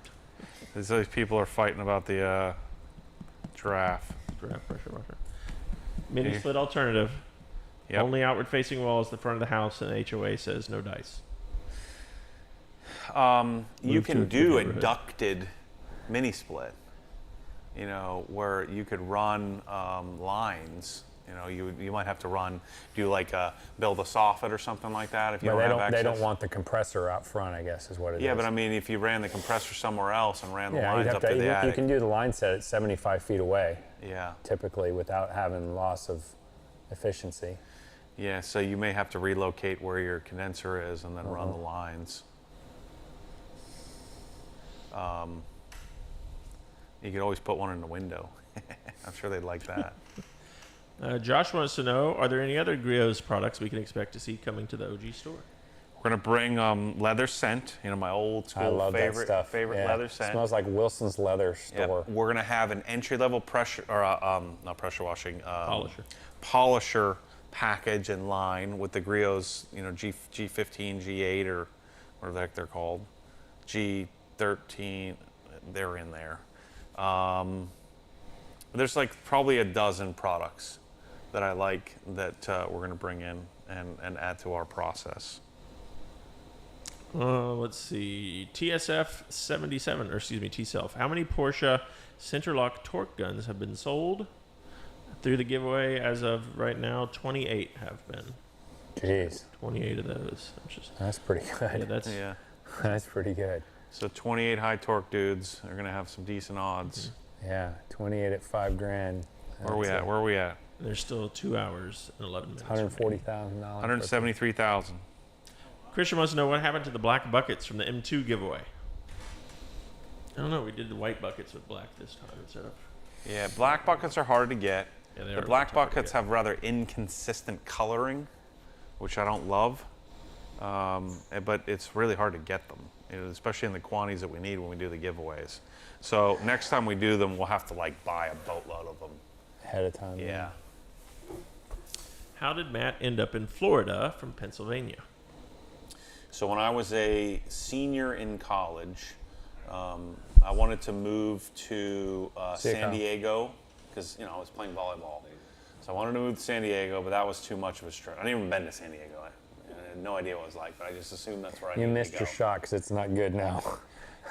These people are fighting about the giraffe. Giraffe pressure washer. Mini split alternative. Yep. Only outward facing wall is the front of the house, and HOA says no dice. You can do a ducted mini split, where you could run lines. You might have to build a soffit or something like that if you don't have access. They don't want the compressor out front, I guess, is what it is. Yeah, but I mean, if you ran the compressor somewhere else and ran the lines up to the attic. You can do the line set at 75 feet away. Yeah. Typically, without having loss of efficiency. Yeah, so you may have to relocate where your condenser is and then run the lines. You could always put one in the window. I'm sure they'd like that. Josh wants to know, are there any other Griot's products we can expect to see coming to the OG store? We're gonna bring leather scent, my old school I love favorite that stuff. favorite leather scent. Smells like Wilson's Leather Store. Yep. We're gonna have an entry-level pressure or not pressure washing polisher package in line with the Griot's G15, G8 or whatever the heck they're called, G13. They're in there. There's like probably a dozen products that I like that we're gonna bring in and add to our process. Let's see. TSF 77, or excuse me, T-Self. How many Porsche Centerlock torque guns have been sold through the giveaway? As of right now, 28 have been. Jeez. 28 of those. That's pretty good. Yeah, that's pretty good. So 28 high torque dudes are gonna have some decent odds. Yeah, 28 at $5,000. Where are we at? There's still 2 hours and 11 minutes. $140,000. 173,000. Christian wants to know what happened to the black buckets from the M2 giveaway. I don't know. We did the white buckets with black this time instead of. Yeah, black buckets are hard to get. Yeah, they the are black hard to buckets get. have rather inconsistent coloring, which I don't love. But it's really hard to get them, especially in the quantities that we need when we do the giveaways. So next time we do them, we'll have to buy a boatload of them ahead of time. Yeah. How did Matt end up in Florida from Pennsylvania? So when I was a senior in college, I wanted to move to San Diego because I was playing volleyball. So I wanted to move to San Diego, but that was too much of a stretch. I hadn't even been to San Diego. I had no idea what it was like, but I just assumed that's where I needed to go. You missed your shot because it's not good now.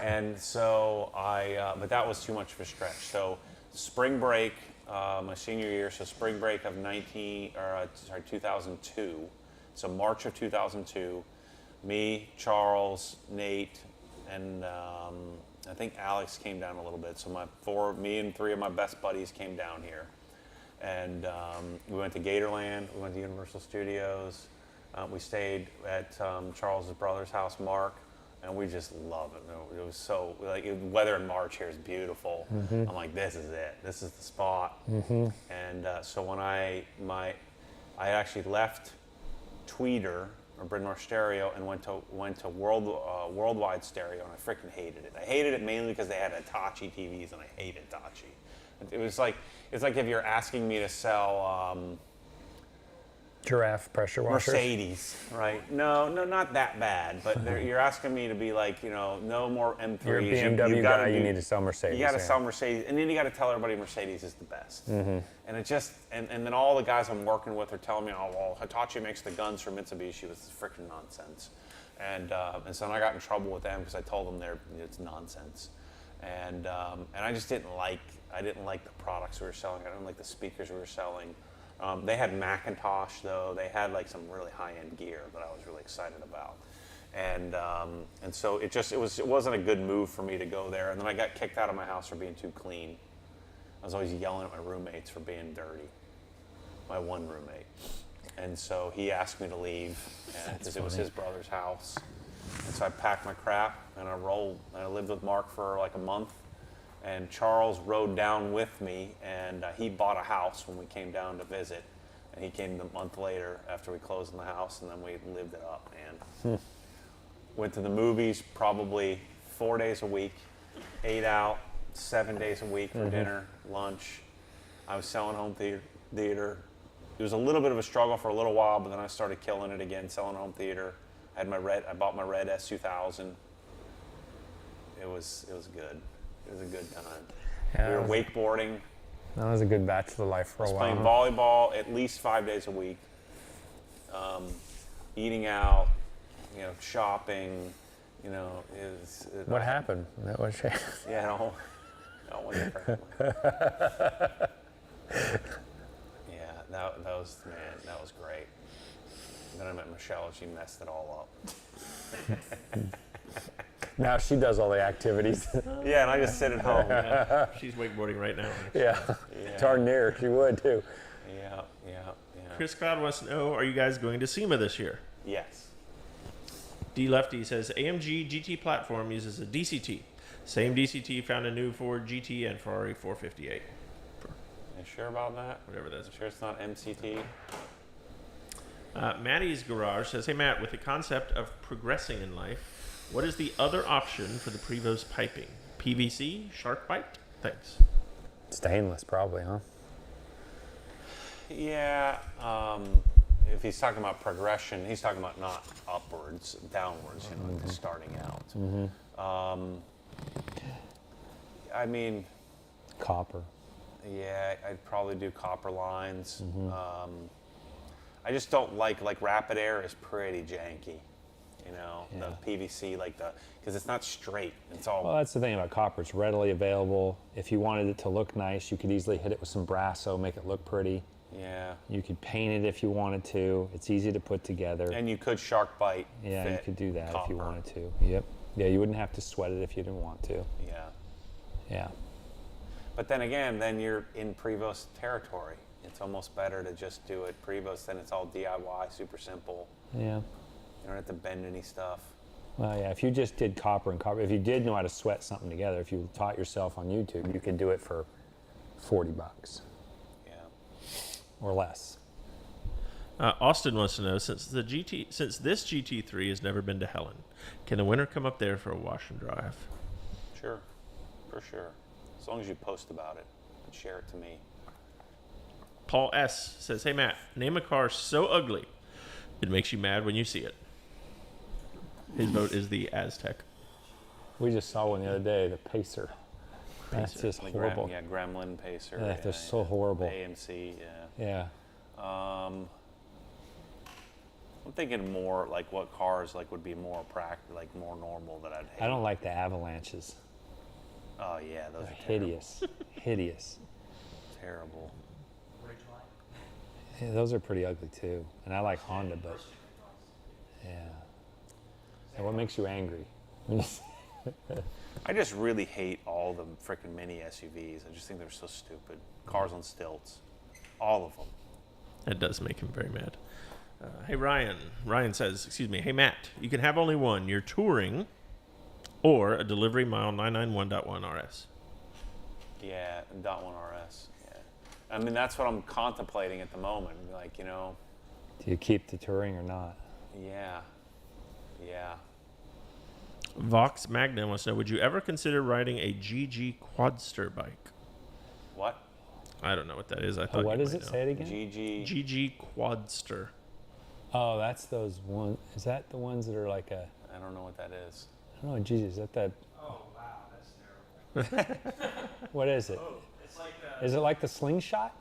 And so but that was too much of a stretch. So spring break, my senior year, so spring break of 2002. So March of 2002. Me, Charles, Nate, and I think Alex came down a little bit. So me and 3 of my best buddies came down here, and we went to Gatorland. We went to Universal Studios. We stayed at Charles's brother's house, Mark, and we just love it. It was so weather in March here is beautiful. Mm-hmm. I'm like, this is it. This is the spot. Mm-hmm. And so when I actually left Tweeter or Bryn Mawr Stereo and went to Worldwide Stereo, and I freaking hated it. I hated it mainly because they had Hitachi TVs, and I hate Hitachi. It's like if you're asking me to sell Giraffe pressure washers. Mercedes, right? No, not that bad. But you're asking me to be no more M3s. You're a BMW guy. You need to sell Mercedes. You got to sell Mercedes, and then you got to tell everybody Mercedes is the best. Mm-hmm. And it just, and then all the guys I'm working with are telling me, oh well, Hitachi makes the guns for Mitsubishi. It's freaking nonsense. And so I got in trouble with them because I told them it's nonsense. And I just didn't like the products we were selling. I didn't like the speakers we were selling. They had Macintosh though. They had some really high-end gear that I was really excited about. And so it wasn't a good move for me to go there. And then I got kicked out of my house for being too clean. I was always yelling at my roommates for being dirty. My one roommate. And so he asked me to leave because it was his brother's house. And so I packed my crap and I rolled. And I lived with Mark for a month. And Charles rode down with me, and he bought a house when we came down to visit. And he came a month later after we closed on the house, and then we lived it up, man. Went to the movies probably 4 days a week, ate out 7 days a week for dinner, lunch. I was selling home theater. It was a little bit of a struggle for a little while, but then I started killing it again, selling home theater. I bought my red S2000. It was good. It was a good time. Yeah, we were wakeboarding. That was a good bachelor life for a while. Playing volleyball at least 5 days a week. Eating out, shopping, What happened? That was yeah, no one different. Yeah, that was great. Then I met Michelle and she messed it all up. Now she does all the activities. Yeah, and I just sit at home. Yeah. She's wakeboarding right now. Yeah. Darn near. She would too. Yeah. Chris Cloud wants to know, are you guys going to SEMA this year? Yes. D Lefty says, AMG GT platform uses a DCT. Same DCT found a new Ford GT and Ferrari 458. You sure about that? Whatever that is. Sure it's not MCT? Maddie's Garage says, hey Matt, with the concept of progressing in life, what is the other option for the Prevost piping? PVC? Shark bite? Thanks. Stainless, probably, huh? Yeah. If he's talking about progression, he's talking about not upwards, downwards, you know, just starting out. I mean, copper. Yeah, I'd probably do copper lines. I just don't like Rapid Air is pretty janky, you know, the PVC, because it's not straight. It's all. Well, that's the thing about copper. It's readily available. If you wanted it to look nice, you could easily hit it with some brasso, make it look pretty. Yeah. You could paint it if you wanted to. It's easy to put together. And you could shark bite. Yeah, you fit could do that copper. if you wanted to. Yep. Yeah, you wouldn't have to sweat it if you didn't want to. Yeah. Yeah. But then again, then you're in Prevost territory. It's almost better to just do it Prevost, then it's all DIY, super simple. Yeah. You don't have to bend any stuff. Well, yeah, if you just did copper and copper, if you did know how to sweat something together, if you taught yourself on YouTube, you could do it for $40. Yeah. Or less. Austin wants to know, since this GT3 has never been to Helen, can the winner come up there for a wash and drive? Sure, for sure. As long as you post about it and share it to me. Paul S. says, hey Matt, name a car so ugly it makes you mad when you see it. His vote is the Aztec. We just saw one the other day, the Pacer. That's just The horrible. Gremlin Pacer. Yeah, they're so horrible. AMC, Yeah. I'm thinking more like what cars would be more more normal that I'd hate. I don't like the avalanches. Oh yeah, those They're are hideous. Hideous. terrible. Yeah, those are pretty ugly too. And I like Honda, but yeah. And what makes you angry? I just really hate all the freaking mini SUVs. I just think they're so stupid. Cars on stilts, all of them. That does make him very mad. Hey Ryan. Ryan says, excuse me, hey Matt, you can have only one. You're touring or a delivery mile 991.1 RS. Yeah, .1 RS. Yeah, I mean that's what I'm contemplating at the moment. Like, you know. Do you keep the touring or not? Yeah. Yeah. Vox Magna wants to know, would you ever consider riding a GG Quadster bike? What? I don't know what that is. I thought What you is might it? know. Say it again. GG Quadster. Oh, that's those ones. Is that the ones that are like a? I don't know what that is. I don't know. Jesus, is that that? Oh wow, that's terrible. What is it? Oh, it's like the, Is it like the slingshot?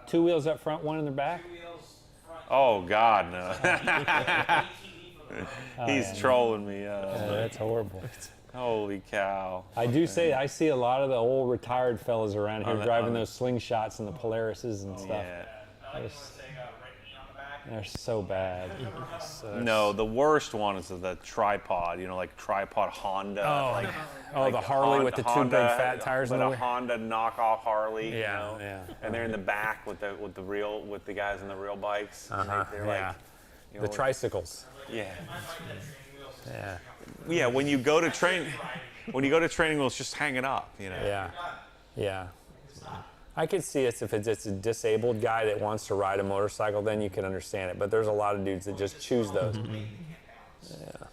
Two wheels up front, one in the back. 2 wheels front. Oh God, no. He's yeah. trolling me. That's horrible. Holy cow. I do say I see a lot of the old retired fellas around here On the- driving on the- those slingshots and the Polarises and stuff. Yeah. I like the ones saying Red Meat on the back. They're so bad. No, the worst one is the tripod. You know, like tripod Honda. The Harley with the two big fat tires in But the a way. Honda knockoff Harley. Yeah, you know? yeah. And they're in the back with the guys in the real bikes. And they're yeah. like, you The know, tricycles. Yeah. Yeah. Yeah. When you go to training wheels, just hang it up. You know. Yeah. Yeah. I could see it if it's a disabled guy that wants to ride a motorcycle, then you can understand it. But there's a lot of dudes that just choose those. Yeah.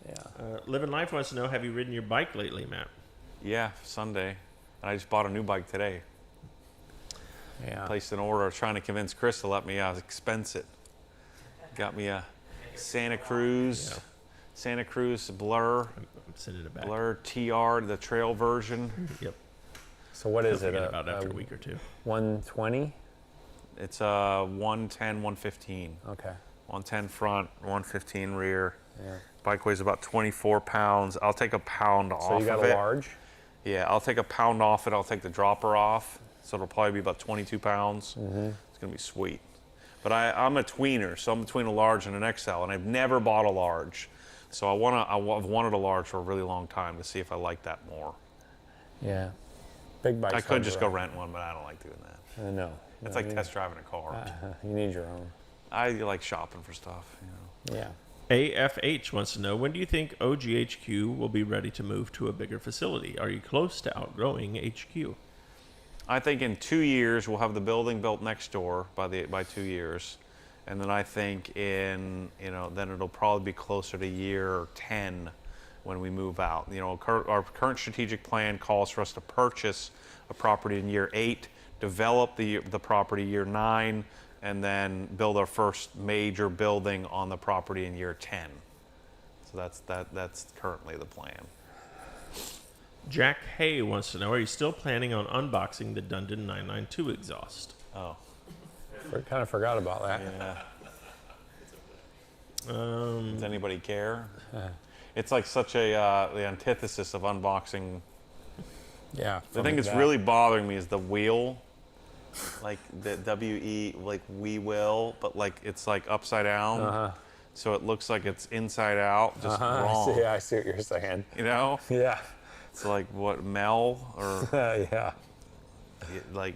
Yeah. Living Life wants to know, have you ridden your bike lately, Matt? Yeah, Sunday. And I just bought a new bike today. Yeah. Placed an order. I was trying to convince Chris to let me expense it. Got me a Santa Cruz. Yeah. Santa Cruz Blur. I'm sending it back. Blur TR, the trail version. Yep. So what is You'll it? forget about it after a week or two. 120? It's a 110, 115. Okay. 110 front, 115 rear. Yeah. Bike weighs about 24 pounds. I'll take a pound off of it. So you got a large? Yeah, I'll take a pound off it. I'll take the dropper off. So it'll probably be about 22 pounds. Mm-hmm. It's going to be sweet. But I'm a tweener, so I'm between a large and an XL, and I've never bought a large. So I've wanted a large for a really long time to see if I like that more. Yeah. Big bikes. I could just go rent one, but I don't like doing that. No. It's like test driving a car. You need your own. I like shopping for stuff, you know. Yeah. AFH wants to know, when do you think OGHQ will be ready to move to a bigger facility? Are you close to outgrowing HQ? I think in 2 years we'll have the building built next door by 2 years, and then I think then it'll probably be closer to year 10 when we move out. Our current strategic plan calls for us to purchase a property in year 8, develop the property year 9, and then build our first major building on the property in year 10. So that's currently the plan. Jack Hay wants to know, are you still planning on unboxing the Dundon 992 exhaust? Oh. Kind of forgot about that. Yeah. Does anybody care? It's like such the antithesis of unboxing. Yeah. The thing that's really bothering me is the wheel. Like the WE, like we will, but like it's like upside down. So it looks like it's inside out, just wrong. I see what you're saying. You know? Yeah. It's like what, Mel or yeah. Like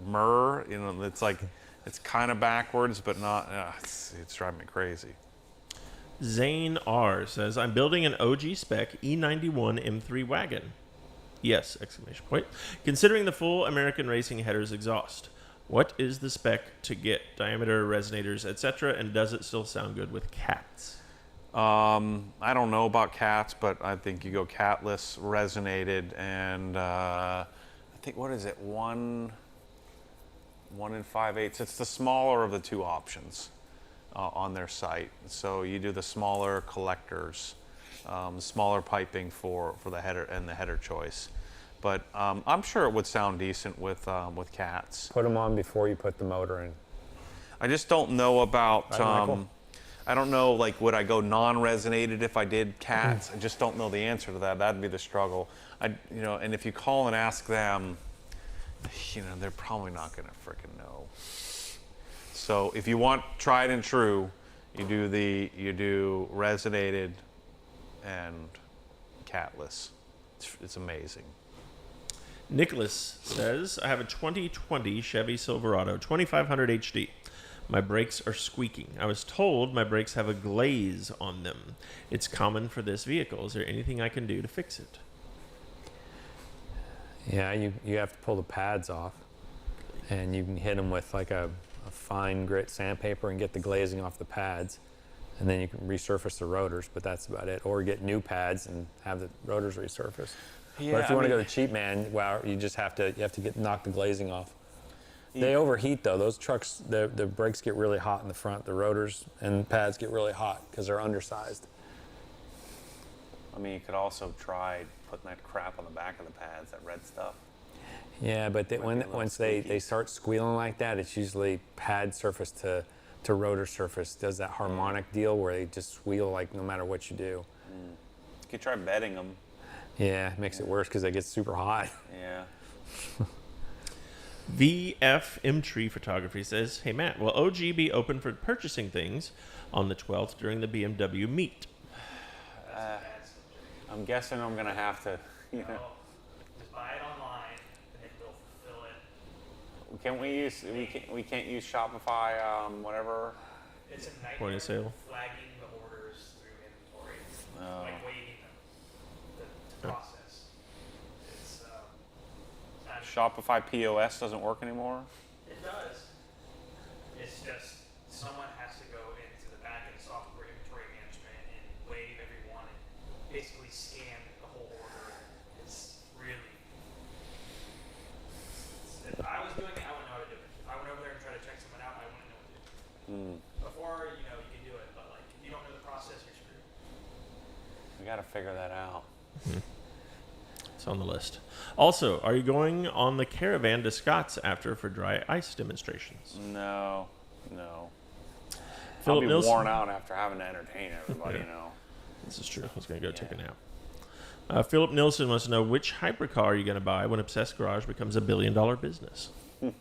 Myrrh, it's like it's kind of backwards, but not. It's driving me crazy. Zane R says, I'm building an OG spec E91 M3 wagon. Yes, exclamation point. Considering the full American Racing headers exhaust, what is the spec to get diameter, resonators, etc., and does it still sound good with cats? I don't know about cats, but I think you go catless, resonated, and I think, what is it, 1 5/8. It's the smaller of the two options on their site. So you do the smaller collectors, smaller piping for the header and the header choice. But I'm sure it would sound decent with cats. Put them on before you put the motor in. I just don't know about. Right, Michael? I don't know, like, would I go non-resonated if I did cats? I just don't know the answer to that. That'd be the struggle. And if you call and ask them, they're probably not gonna frickin' know. So if you want tried and true, you do resonated and catless. It's amazing. Nicholas says, I have a 2020 Chevy Silverado 2500 HD. My brakes are squeaking. I was told my brakes have a glaze on them. It's common for this vehicle. Is there anything I can do to fix it? Yeah, you have to pull the pads off, and you can hit them with like a fine grit sandpaper and get the glazing off the pads, and then you can resurface the rotors, but that's about it. Or get new pads and have the rotors resurfaced. Yeah, but if you want to go cheap, man, wow, you have to knock the glazing off. They overheat though. Those trucks, the brakes get really hot in the front. The rotors and pads get really hot because they're undersized. I mean, you could also try putting that crap on the back of the pads, that red stuff. Yeah, but once they start squealing like that, it's usually pad surface to rotor surface. Does that harmonic deal where they just squeal like no matter what you do. You could try bedding them. Yeah, it makes it worse because they get super hot. Yeah. VFM Tree Photography says, hey Matt, will OG be open for purchasing things on the 12th during the BMW meet? I'm guessing I'm gonna have to, Just buy it online and it will fulfill it. Can we can't use Shopify, whatever? It's a nightmare Point of sale. flagging the orders through inventory. Oh. Like waiting the process. It's Shopify POS doesn't work anymore? It does. It's just someone has to go into the back end software inventory management and wave everyone and basically scan the whole order. It's really. If I was doing it, I wouldn't know how to do it. If I went over there and tried to check someone out, I wouldn't know what to do. Before, you can do it, but like if you don't know the process, you're screwed. We gotta figure that out. It's on the list. Also, are you going on the caravan to Scott's after for dry ice demonstrations? No. Philip I'll be Nielsen. worn out after having to entertain everybody, This is true. He's going to go take a nap. Philip Nielsen wants to know, which hypercar are you going to buy when Obsessed Garage becomes $1 billion business? I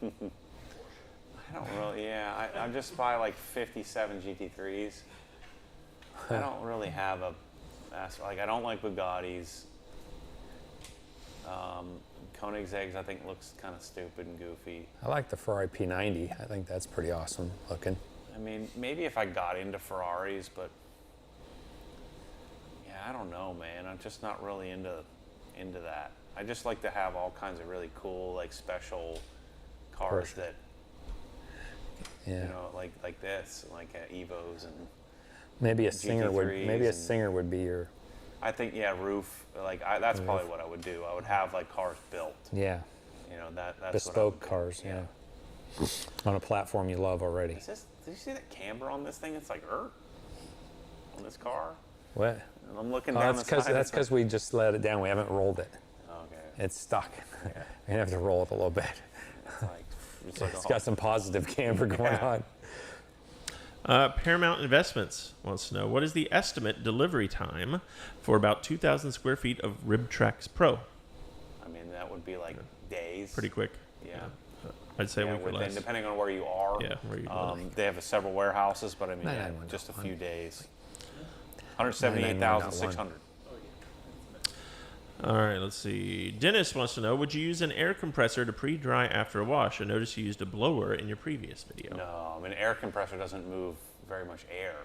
don't really, I just buy like 57 GT3s. I don't really have I don't like Bugattis. Koenigsegg's I think looks kind of stupid and goofy. I like the Ferrari P90. I think that's pretty awesome looking. I mean, maybe if I got into Ferraris, but I don't know, man. I'm just not really into that. I just like to have all kinds of really cool, like special cars that, you know, like this, like Evos and maybe a Singer would. GT3s Maybe a and- Singer would be your. I think roof. Like that's probably what I would do. I would have like cars built. Yeah. You know that's what I Bespoke would do. cars. Yeah. On a platform you love already. Did you see that camber on this thing? It's like on this car. What? I'm looking down the side. That's because we just let it down. We haven't rolled it. Okay. It's stuck. We're gonna have to roll it a little bit. It's like It's got some positive camber going on. Paramount Investments wants to know, what is the estimate delivery time for about 2,000 square feet of Ribtrax Pro? I mean, that would be like days. Pretty quick. Yeah. I'd say a week or within, less. depending on where you are. Yeah, where you are. They have several warehouses, but I mean, just a few days. 178,600. All right, let's see. Dennis wants to know, would you use an air compressor to pre-dry after a wash? I noticed you used a blower in your previous video. No, I mean, an air compressor doesn't move very much air.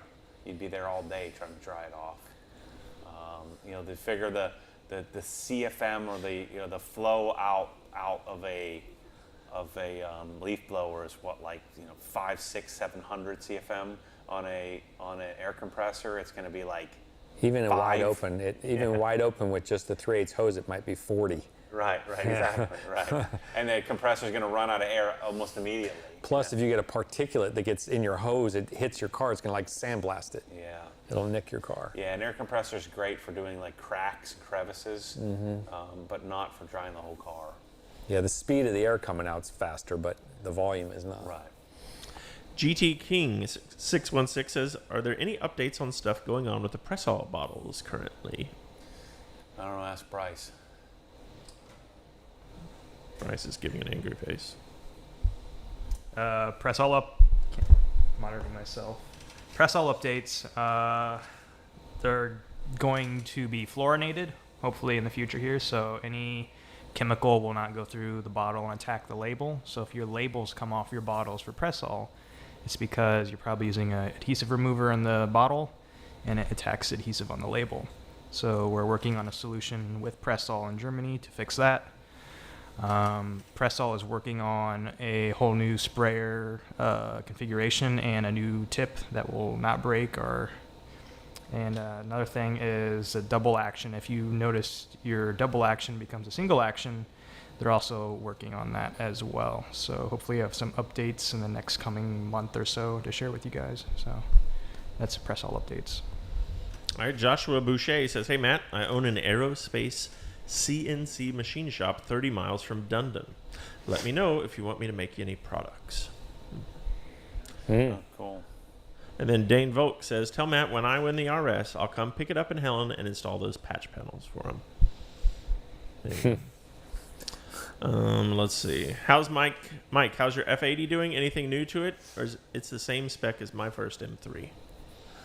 You'd be there all day trying to dry it off. You know, they figure the CFM or the flow out of a leaf blower is what, like 500, 600, 700 CFM on an air compressor. It's going to be like even 5. wide open. Wide open with just the 3/8 hose, it might be 40. Right, exactly, right. And the compressor's going to run out of air almost immediately. Plus, if you get a particulate that gets in your hose, it hits your car. It's going to like sandblast it. Yeah. It'll nick your car. Yeah, an air compressor is great for doing like cracks and crevices, but not for drying the whole car. Yeah, the speed of the air coming out's faster, but the volume is not. Right. GT King 616 says, are there any updates on stuff going on with the Press-All bottles currently? I don't know, ask Bryce. Bryce is giving an angry face. Press all up. Can't monitor myself. Press all updates. They're going to be fluorinated, hopefully in the future here. So any chemical will not go through the bottle and attack the label. So if your labels come off your bottles for press all, it's because you're probably using an adhesive remover in the bottle, and it attacks adhesive on the label. So we're working on a solution with Press All in Germany to fix that. Press All is working on a whole new sprayer configuration and a new tip that will not break. And another thing is a double action. If you notice your double action becomes a single action, they're also working on that as well. So hopefully I have some updates in the next coming month or so to share with you guys. So that's Press All updates. All right, Joshua Boucher says, hey, Matt, I own an aerospace CNC machine shop 30 miles from Dundon. Let me know if you want me to make you any products. Oh, cool. And then Dane Volk says, tell Matt when I win the RS, I'll come pick it up in Helen and install those patch panels for him. Let's see. How's Mike? Mike, how's your F80 doing? Anything new to it? Or is it's the same spec as my first M3?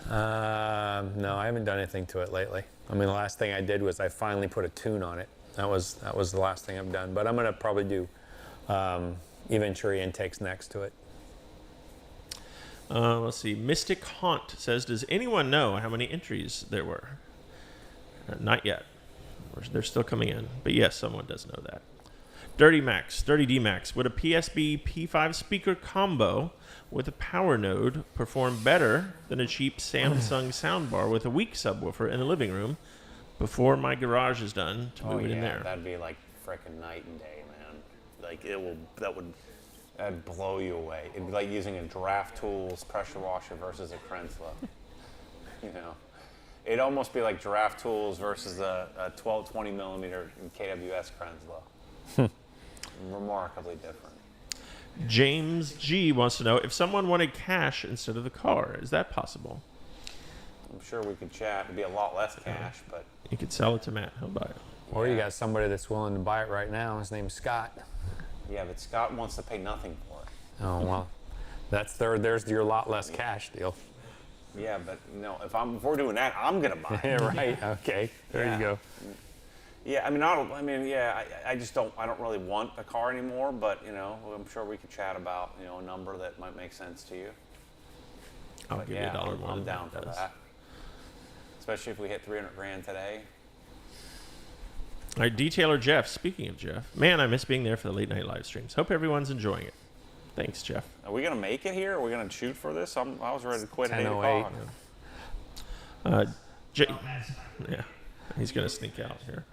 No, I haven't done anything to it lately. I mean, the last thing I did was I finally put a tune on it. That was the last thing I've done. But I'm going to probably do Venturi intakes next to it. Let's see. Mystic Haunt says, does anyone know how many entries there were? Not yet. They're still coming in. But yes, someone does know that. Dirty D Max. Would a PSB P5 speaker combo with a power node perform better than a cheap Samsung soundbar with a weak subwoofer in the living room before my garage is done to move it in there? That'd be like freaking night and day, man. Like that'd blow you away. It'd be like using a Draft Tools pressure washer versus a Krenzla. You know, it'd almost be like Draft Tools versus a 20 millimeter KWS Krenzla. Remarkably different. James G wants to know if someone wanted cash instead of the car. Is that possible? I'm sure we could chat. It'd be a lot less cash, but you could sell it to Matt. He'll buy it. Or you got somebody that's willing to buy it right now. His name's Scott. Yeah, but Scott wants to pay nothing for it. Oh well, there's your lot less cash deal. Yeah, but if we're doing that, I'm gonna buy it. Yeah, right. Okay. There you go. Yeah, I don't really want a car anymore, but I'm sure we could chat about a number that might make sense to you. I'll give you $1 more. I'm down for that. especially if we hit 300 grand today. All right, Detailer Jeff. Speaking of Jeff, man, I miss being there for the late night live streams. Hope everyone's enjoying it. Thanks, Jeff. Are we gonna make it here? Are we gonna shoot for this? I was ready to quit at 8 10:08. o'clock. Yeah, he's gonna sneak out here.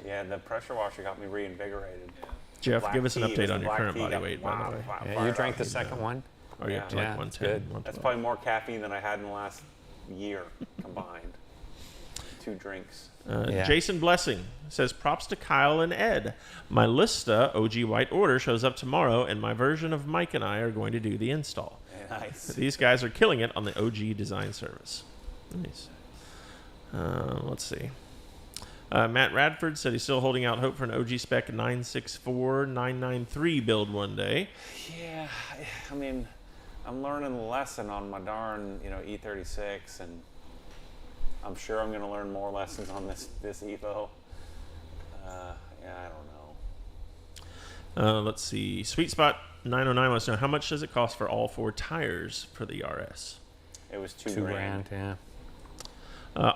Yeah, the pressure washer got me reinvigorated. Jeff, Black give us an tea, update this on your black current tea body got weight, me by the way. Yeah, you drank the second one? Are you up to Yeah, like it's 110? good. 112? That's probably more caffeine than I had in the last year combined. 2 drinks. Jason Blessing says, props to Kyle and Ed. My Lista OG White order shows up tomorrow, and my version of Mike and I are going to do the install. Nice. These guys are killing it on the OG design service. Nice. Let's see. Matt Radford said he's still holding out hope for an OG spec 964-993 build one day. Yeah, I mean, I'm learning the lesson on my darn, E36, and I'm sure I'm going to learn more lessons on this Evo. Yeah, I don't know. Let's see. Sweet Spot 909 wants to know, how much does it cost for all 4 tires for the RS? It was $2 grand. Yeah.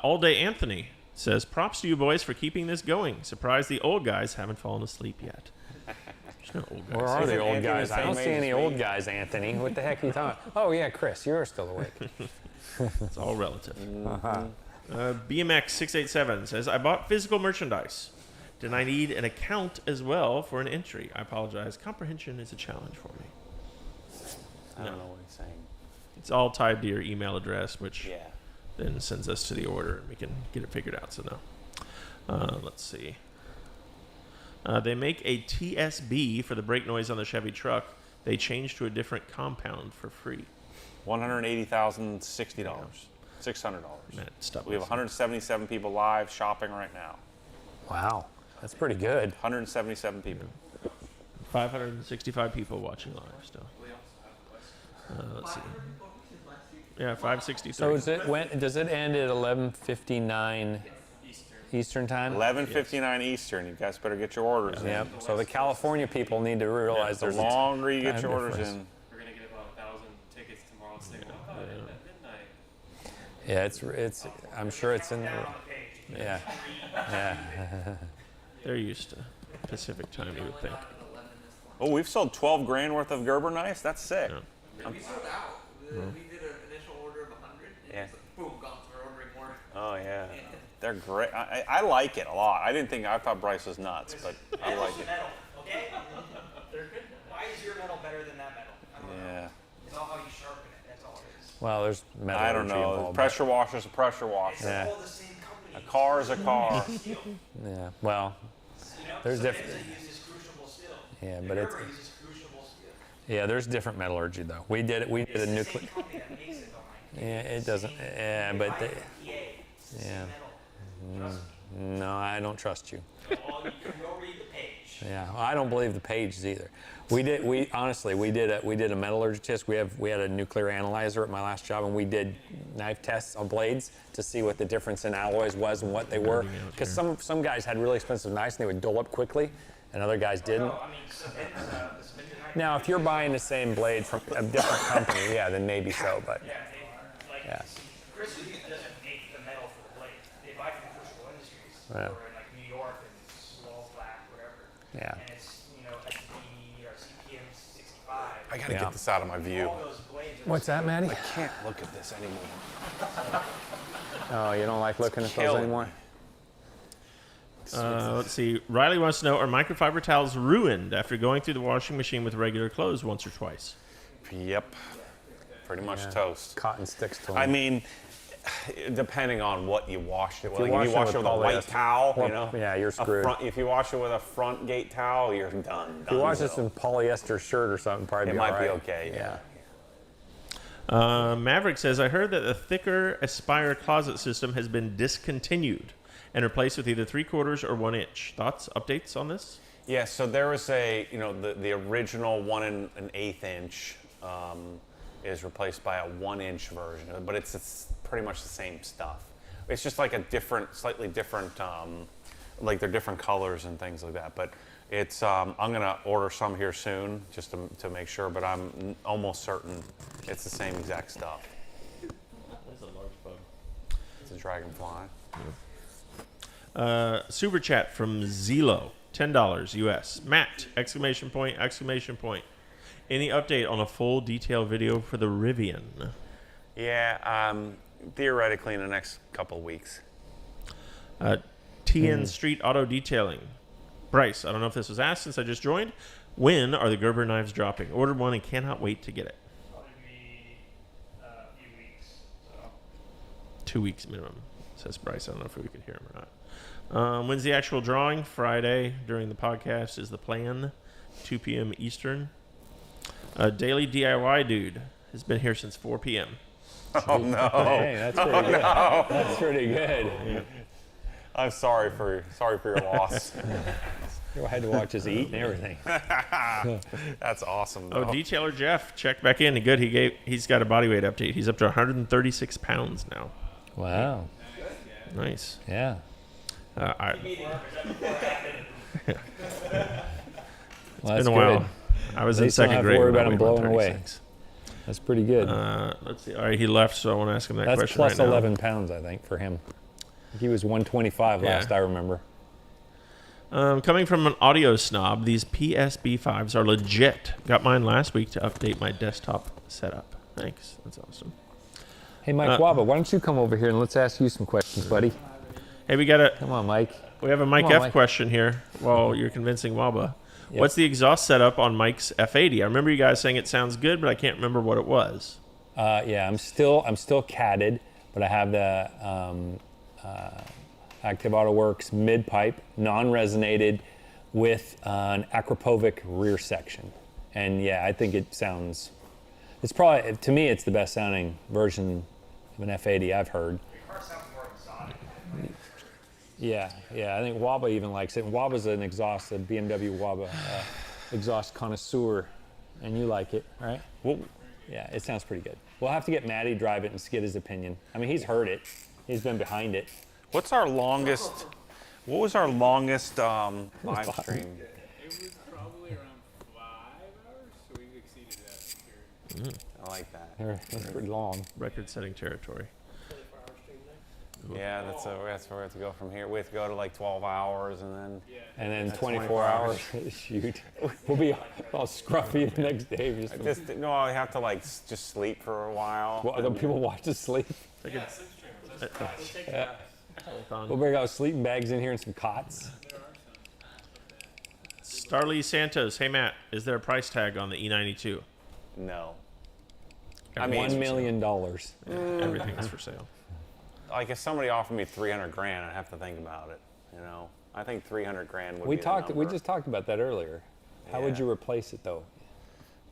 All Day Anthony says, props to you boys for keeping this going. Surprised the old guys haven't fallen asleep yet. There's no old guys. Where are the old Anthony guys? the I don't same see age any as me? old guys, Anthony. What the heck are you talking? Oh, yeah, Chris, you're still awake. It's all relative. BMX687 says, I bought physical merchandise. Did I need an account as well for an entry? I apologize. Comprehension is a challenge for me. I don't know what he's saying. It's all tied to your email address, which Yeah. then sends us to the order, and we can get it figured out. So no. Let's see. They make a TSB for the brake noise on the Chevy truck. They change to a different compound for free. $180,060. $600. Matt, stop We have 177 people live shopping right now. Wow, that's pretty good. 177 people. 565 people watching live still. Let's see. Yeah, 563. So does it end at 11:59 Eastern time? 11:59 Eastern. You guys better get your orders in. Yep. So the California people need to realize The there's a longer you get time your orders difference. in. We're gonna get about 1,000 tickets tomorrow. So they won't buy it at midnight. Yeah, it's. I'm sure it's in there. Yeah. Yeah. They're used to Pacific time, you would think. Oh, we've sold 12 grand worth of Gerber knives. That's sick. We sold out. We did an initial order of 100, and Yeah. it's like, boom, gone. So we're ordering more. Oh yeah, they're great. I like it a lot. I thought Bryce was nuts, but I like it. Metal, okay? They're good. Why is your metal better than that metal? I don't know. Yeah. It's all how you sharpen it. That's all it is. Well, there's metallurgy I don't know. involved. Pressure washer's a pressure washer. Yeah. All the same company. A car is a car. Yeah. Well, there's different. uses crucible steel. Yeah, but it's. Gerber uses crucible steel. Yeah, there's different metallurgy though. We did a nuclear. Yeah, it doesn't. Yeah, but they, yeah. No, I don't trust you. Well, you can go read the page. Yeah, well, I don't believe the pages either. We did a metallurgy test. We had a nuclear analyzer at my last job, and we did knife tests on blades to see what the difference in alloys was and what they were. Because some guys had really expensive knives and they would dull up quickly, and other guys didn't. Now, if you're buying the same blade from a different company, yeah, then maybe so. But yeah. Chris doesn't make the metal for the blade. They buy from Crucible Industries Yeah. or in like New York and Swall Black, whatever. Yeah. And it's SD or CPM 65. I gotta get this out of my view. All those blades are What's that, Maddie? I can't look at this anymore. Oh, you don't like looking at those anymore? Let's see. Riley wants to know, are microfiber towels ruined after going through the washing machine with regular clothes once or twice? Yep. Pretty much toast. Cotton sticks to them. I mean, depending on what you wash it with. you Like, wash if you wash it it with with a white polyester, towel, well, yeah, you're screwed. If you wash it with a front gate towel, you're done. If you wash this in polyester shirt or something, probably It be might all be right. okay, yeah. Maverick says, I heard that the thicker Aspire closet system has been discontinued and replaced with either 3/4 or 1 inch. Thoughts, updates on this? Yeah, so there was the original 1 1/8 inch is replaced by a 1 inch version, but it's pretty much the same stuff. It's just like a slightly different, like they're different colors and things like that. But it's, I'm gonna order some here soon just to make sure, but I'm almost certain it's the same exact stuff. That's a large bug. the Dragonfly. Super chat from Zelo, $10 US. Matt! Exclamation point! Exclamation point! Any update on a full detail video for the Rivian? Yeah, theoretically in the next couple of weeks. TN Street Auto Detailing. Bryce, I don't know if this was asked since I just joined. When are the Gerber knives dropping? Ordered one and cannot wait to get it. Probably be a few weeks. So. 2 weeks minimum, says Bryce. I don't know if we can hear him or not. When's the actual drawing? Friday during the podcast is the plan. 2 p.m. Eastern. Daily DIY Dude has been here since 4 p.m. Oh, no. Hey, that's pretty good. No. That's pretty good. Yeah. I'm sorry for your loss. I had to watch us eat and everything. That's awesome, Oh, though. Detailer Jeff checked back in. Good. He's got a body weight update. He's up to 136 pounds now. Wow. Nice. Yeah. It's Well, been a while. I was in second grade. Don't have to worry when I about him weighed blowing away. 136. That's pretty good. Let's see. All right, he left, so I want to ask him that That's question plus right now. 11 pounds, I think, for him. He was 125 last I remember. Coming from an audio snob, these PSB5s are legit. Got mine last week to update my desktop setup. Thanks. That's awesome. Hey, Mike Waba, why don't you come over here and let's ask you some questions, buddy? Hey, we got a... Come on, Mike. We have a Mike F question here while you're convincing Waba. Yep. What's the exhaust setup on Mike's F80? I remember you guys saying it sounds good, but I can't remember what it was. Yeah, I'm still catted, but I have the Active Auto Works mid-pipe, non-resonated, with an Akrapovic rear section. And yeah, I think it sounds... It's probably, to me, it's the best sounding version of an F80 I've heard. Your car sounds more exotic. Yeah, I think Waba even likes it. And Waba's an exhaust, a BMW Waba exhaust connoisseur, and you like it, right? Well, yeah, it sounds pretty good. We'll have to get Maddie drive it and get his opinion. I mean, he's heard it. He's been behind it. What was our longest live stream? It was probably around 5 hours, so we've exceeded that. I like that. That's pretty long. Record-setting territory. Yeah, that's where we have to go from here. We have to go to like 12 hours and then 24 hours. Shoot, we'll be all scruffy the next day. I have to like just sleep for a while. Well, the people watch us sleep. We'll bring out sleeping bags in here and some cots. Starlee Santos, hey Matt, is there a price tag on the E92? No. I mean, $1 million. Yeah, everything is for sale. Like if somebody offered me $300,000, I'd have to think about it. You know, I think $300,000 would We be talked. the We number. just talked about that earlier. How would you replace it though?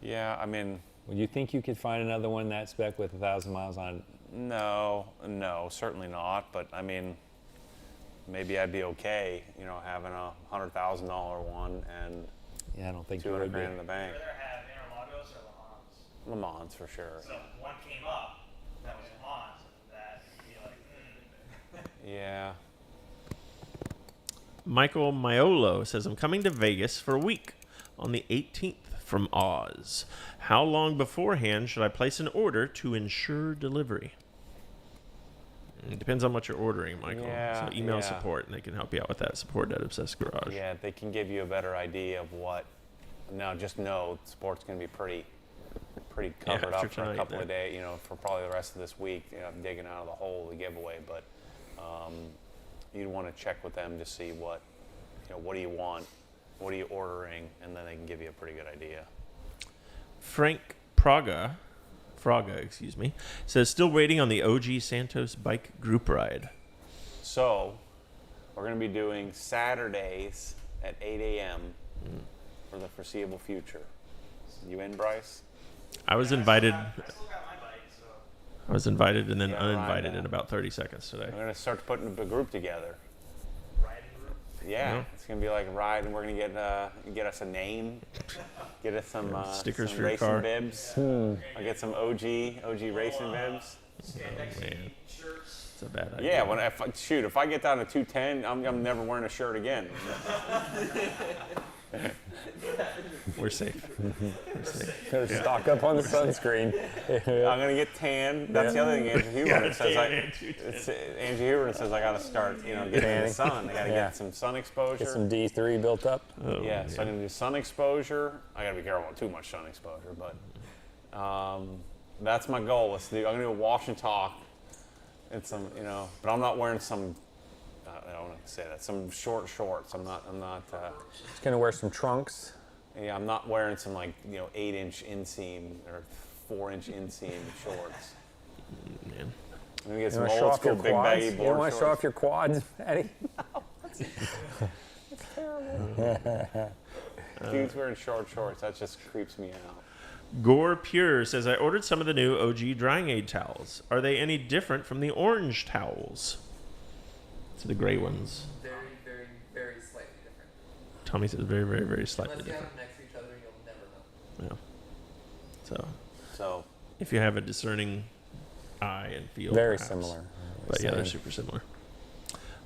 Yeah, I mean. Would you think you could find another one that spec with 1,000 miles on it? No, certainly not. But I mean, maybe I'd be okay, you know, having a $100,000 one and I don't think you would be. $200,000 in the bank. Would you rather have Interlagos or Le Mans? Le Mans for sure. So if one came up, that was Le Mans, and that you'd be like, Yeah. Michael Maiolo says, I'm coming to Vegas for a week on the 18th from Oz. How long beforehand should I place an order to ensure delivery? It depends on what you're ordering, Michael. Yeah, so email support, and they can help you out with that. Support at Obsessed Garage. Yeah, they can give you a better idea of what. Now, just know sport's going to be pretty covered up for a couple of days. You know, for probably the rest of this week. You know, I'm digging out of the hole of the giveaway, but you'd want to check with them to see what, you know, what do you want, what are you ordering, and then they can give you a pretty good idea. Frank Fraga, says still waiting on the OG Santos bike group ride. So, we're going to be doing Saturdays at 8 a.m. for the foreseeable future. You in, Bryce? I was invited. I still got my bike, so. I was invited and then Yeah, uninvited right. in about 30 seconds today. We're going to start putting a group together. Riding group? Yeah, it's going to be like a ride, and we're going to get us a name, get us some stickers some for your racing car. bibs. I'll get some OG racing bibs. Spandex shirts. It's a bad idea. Yeah, if I get down to 210, I'm never wearing a shirt again. We're safe. We're safe. Gotta stock up on the sunscreen. I'm gonna get tan. That's the other thing. Andrew Huberman says I gotta start, getting in the sun. I gotta get some sun exposure. Get some D3 built up. So I'm gonna do sun exposure. I gotta be careful with too much sun exposure, but that's my goal. I'm gonna do a wash and talk. And some, but I'm not wearing some. I don't want to say that. Some short shorts. I'm not. Just gonna wear some trunks. Yeah, I'm not wearing some 8-inch inseam or 4-inch inseam shorts. Man. I'm gonna get some old school big baggy board shorts. You don't want to show off your quads, Eddie? That's terrible. Dudes wearing short shorts. That just creeps me out. Gore Pure says, I ordered some of the new OG drying aid towels. Are they any different from the orange towels? To the gray ones. Very, very, very slightly different. Tommy says very, very, very slightly Unless you different. have them next to each other, you'll never know. Yeah. So if you have a discerning eye and feel, very perhaps. similar. But yeah, they're super similar.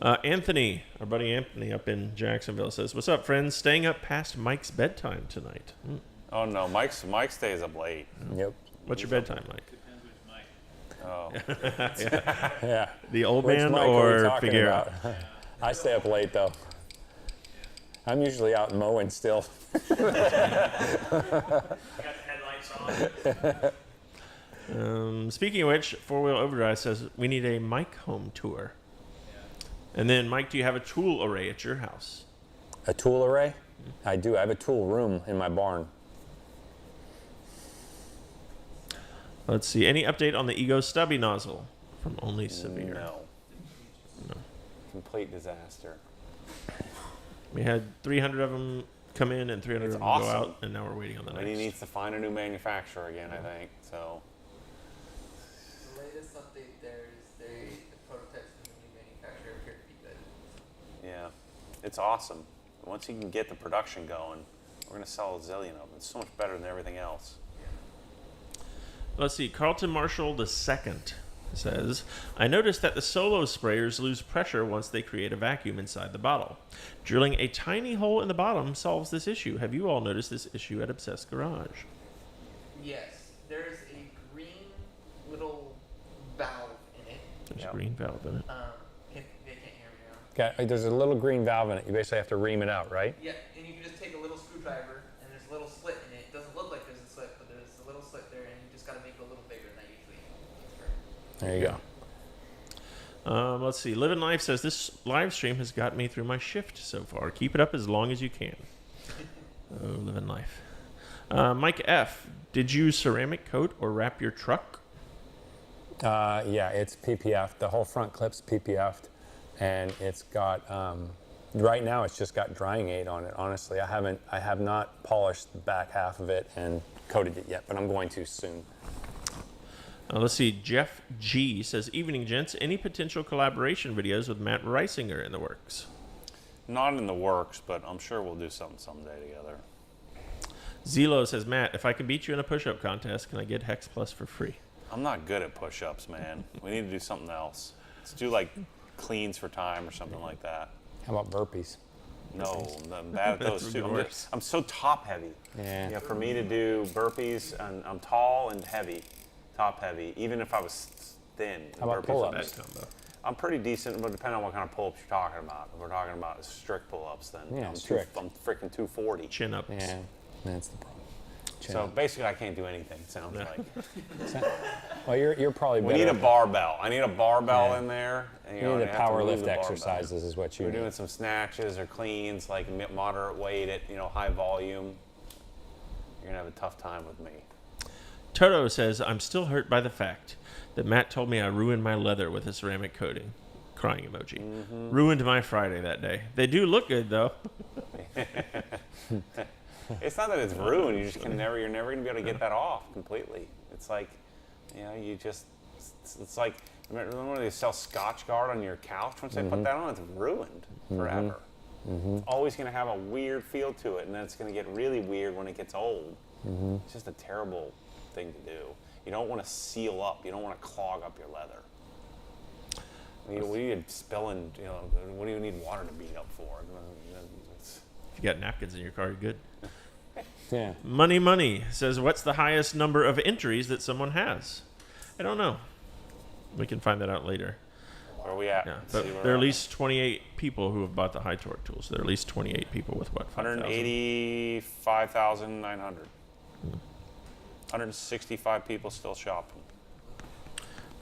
Anthony, our buddy Anthony up in Jacksonville says, "What's up, friends? Staying up past Mike's bedtime tonight." Oh no, Mike stays up late. Yep. What's your bedtime, Mike? Depends which Mike. Oh. Yeah. The old Which man Mike are we or talking Figueroa? about? I stay up late though. I'm usually out mowing still. Got the headlights on. Speaking of which, Four Wheel Overdrive says we need a Mike home tour. And then, Mike, do you have a tool array at your house? A tool array? I do. I have a tool room in my barn. Let's see. Any update on the Ego Stubby nozzle from Only Severe? No. Complete disaster. We had 300 of them come in and 300 of them awesome. go out, and now we're waiting on the But next. he needs to find a new manufacturer again, I think. So. The latest update there is the prototypes from the new manufacturer appear to be good. Yeah, it's awesome. Once you can get the production going, we're going to sell a zillion of them. It's so much better than everything else. Let's see. Carlton Marshall II says, I noticed that the solo sprayers lose pressure once they create a vacuum inside the bottle. Drilling a tiny hole in the bottom solves this issue. Have you all noticed this issue at Obsessed Garage? Yes, there's a green little valve in it. There's a green valve in it. If they can't hear me now. Okay, there's a little green valve in it. You basically have to ream it out, right? Yeah, and you can just take a little screwdriver, and there's a little slit in it. It doesn't look like there's a slit, but there's a little slit there, and you just got to make it a little bigger, and that usually works. There you go. Let's see. Living Life says, this live stream has got me through my shift so far. Keep it up as long as you can. Oh, Living Life. Mike F., did you ceramic coat or wrap your truck? Yeah, it's PPF. The whole front clip's PPF'd, and it's got. Right now, it's just got drying aid on it. Honestly, I have not polished the back half of it and coated it yet, but I'm going to soon. Let's see. Jeff G says, evening, gents. Any potential collaboration videos with Matt Reisinger in the works? Not in the works, but I'm sure we'll do something someday together. Zelo says, Matt, if I can beat you in a push-up contest, can I get Hex Plus for free? I'm not good at push-ups, man. We need to do something else. Let's do like cleans for time or something like that. How about burpees? No, I'm bad at those too. I'm so top heavy. Yeah. For me to do burpees, and I'm tall and heavy, top heavy. Even if I was thin. How about pull-ups? I'm pretty decent, but depending on what kind of pull-ups you're talking about. If we're talking about strict pull-ups, then Yeah, I'm strict. I'm freaking 240. Chin ups. Yeah, that's the problem. So basically, I can't do anything. It sounds like. Well, you're probably better. We need a at- barbell. I need a barbell Yeah. in there. And, You need I the have to power move lift the barbell. exercises is what you We're need. doing some snatches or cleans, like moderate weight at high volume. You're gonna have a tough time with me. Toto says, I'm still hurt by the fact that Matt told me I ruined my leather with a ceramic coating. Crying emoji. Ruined my Friday that day. They do look good, though. It's not that it's ruined. You're never gonna be able to get that off completely. It's like, it's like, remember when they sell Scotch Guard on your couch? Once they put that on, it's ruined forever. It's always gonna have a weird feel to it, and then it's gonna get really weird when it gets old. It's just a terrible thing to do. You don't want to seal up. You don't want to clog up your leather. What do you spilling? What do you need water to beat up for? If you got napkins in your car, you're good. Yeah. Money says, what's the highest number of entries that someone has? I don't know. We can find that out later. Where are we at? Yeah, but there are at least 28 people who have bought the high torque tools. There are at least 28 people with what? 185,900. 165 people still shopping.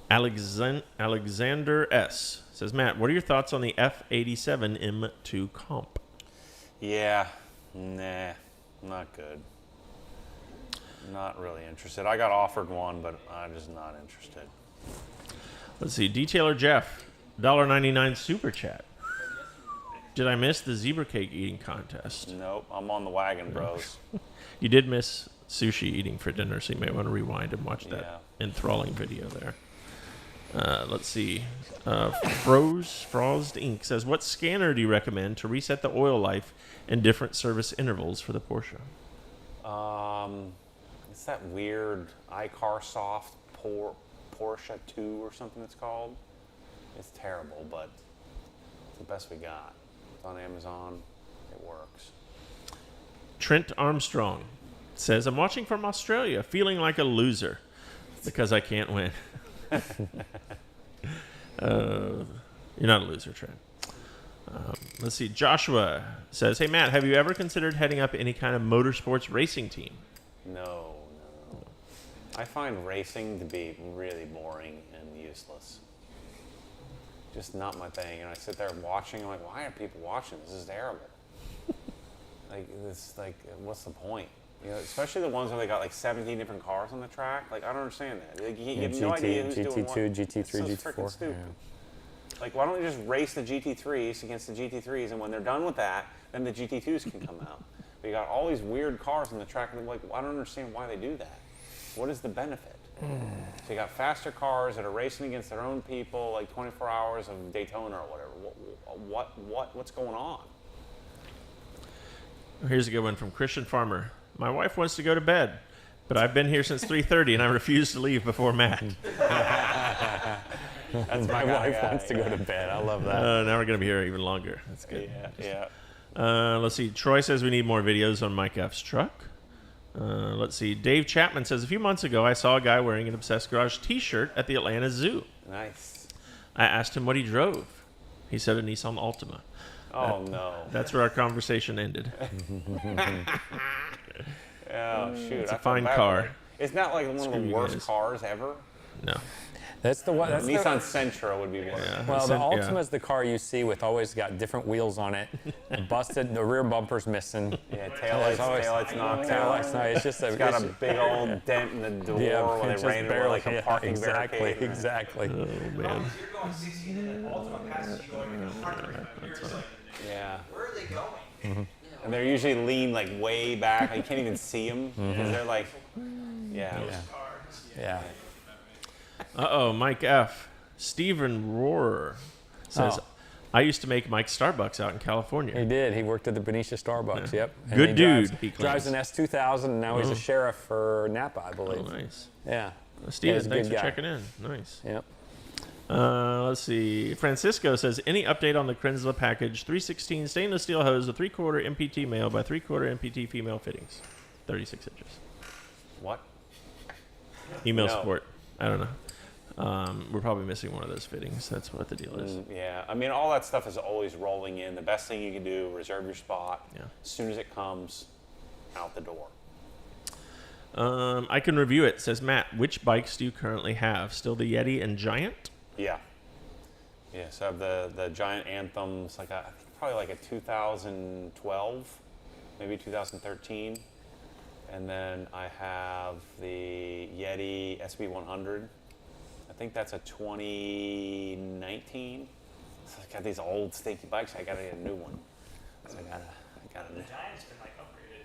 Alexander S. says, Matt, what are your thoughts on the F87 M2 comp? Yeah, nah, not good. Not really interested. I got offered one, but I'm just not interested. Let's see. Detailer Jeff, $1.99 super chat. Did I miss the zebra cake eating contest? Nope, I'm on the wagon, bros. You did miss sushi eating for dinner, so you may want to rewind and watch that enthralling video there. Let's see. Frost Inc. says, what scanner do you recommend to reset the oil life and different service intervals for the Porsche? It's that weird iCarSoft Porsche 2 or something it's called. It's terrible, but it's the best we got. It's on Amazon. It works. Trent Armstrong says, I'm watching from Australia, feeling like a loser because I can't win. You're not a loser, Trent. Let's see. Joshua says, hey, Matt, have you ever considered heading up any kind of motorsports racing team? No. I find racing to be really boring and useless. Just not my thing. And I sit there watching, I'm like, why are people watching? This is terrible. What's the point? Especially the ones where they got like 17 different cars on the track. Like, I don't understand that. Like, you have no idea who's doing what. GT2, GT3, it's so GT4. freaking stupid. Yeah. Like, why don't we just race the GT3s against the GT3s, and when they're done with that, then the GT2s can come out. But you got all these weird cars on the track, and I'm like, I don't understand why they do that. What is the benefit? So you got faster cars that are racing against their own people, like 24 hours of Daytona or whatever. What's going on? Here's a good one from Christian Farmer. My wife wants to go to bed, but I've been here since 3:30 and I refuse to leave before Matt. That's my wife wants to go to bed. I love that. Now we're going to be here even longer. That's good. Yeah. Let's see. Troy says we need more videos on Mike F's truck. Let's see. Dave Chapman says, a few months ago, I saw a guy wearing an Obsessed Garage t-shirt at the Atlanta Zoo. Nice. I asked him what he drove. He said a Nissan Altima. Oh, no. That's where our conversation ended. Oh, shoot. It's a fine car. It's not like one of the worst cars ever. No. That's the one. That's Nissan Sentra would be worse. Yeah. Well, the Altima is the car you see with always got different wheels on it, busted. The rear bumper's missing. Yeah, taillights knocked out. It's just it's got a big old dent in the door where they ran into like a parking barricade. Exactly. Oh man. You're going 60 and the Altima passes you going 100. You're just like, yeah. where are they going? Mm-hmm. And they're usually leaned like way back. You can't even see them because they're like, Yeah. Uh-oh, Mike F. Stephen Rohrer says, I used to make Mike Starbucks out in California. He did. He worked at the Benicia Starbucks, yep. And Good he dude, he drives an S2000, and now he's a sheriff for Napa, I believe. Oh, nice. Yeah. Steven, thanks for checking in. Nice. Yep. Let's see. Francisco says, any update on the Krenzla package 316 stainless steel hose with 3/4 MPT male by 3/4 MPT female fittings, 36 inches. What? Email support. I don't know. We're probably missing one of those fittings. That's what the deal is. Yeah. I mean, all that stuff is always rolling in. The best thing you can do, reserve your spot. Yeah. As soon as it comes, out the door. I can review it. Says Matt, which bikes do you currently have? Still the Yeti and Giant? Yeah. Yeah, so I have the Giant Anthems, I think probably like a 2012, maybe 2013. And then I have the Yeti SB100. I think that's a 2019. So I got these old stinky bikes. I gotta get a new one. So I gotta. The Giant's been like upgraded.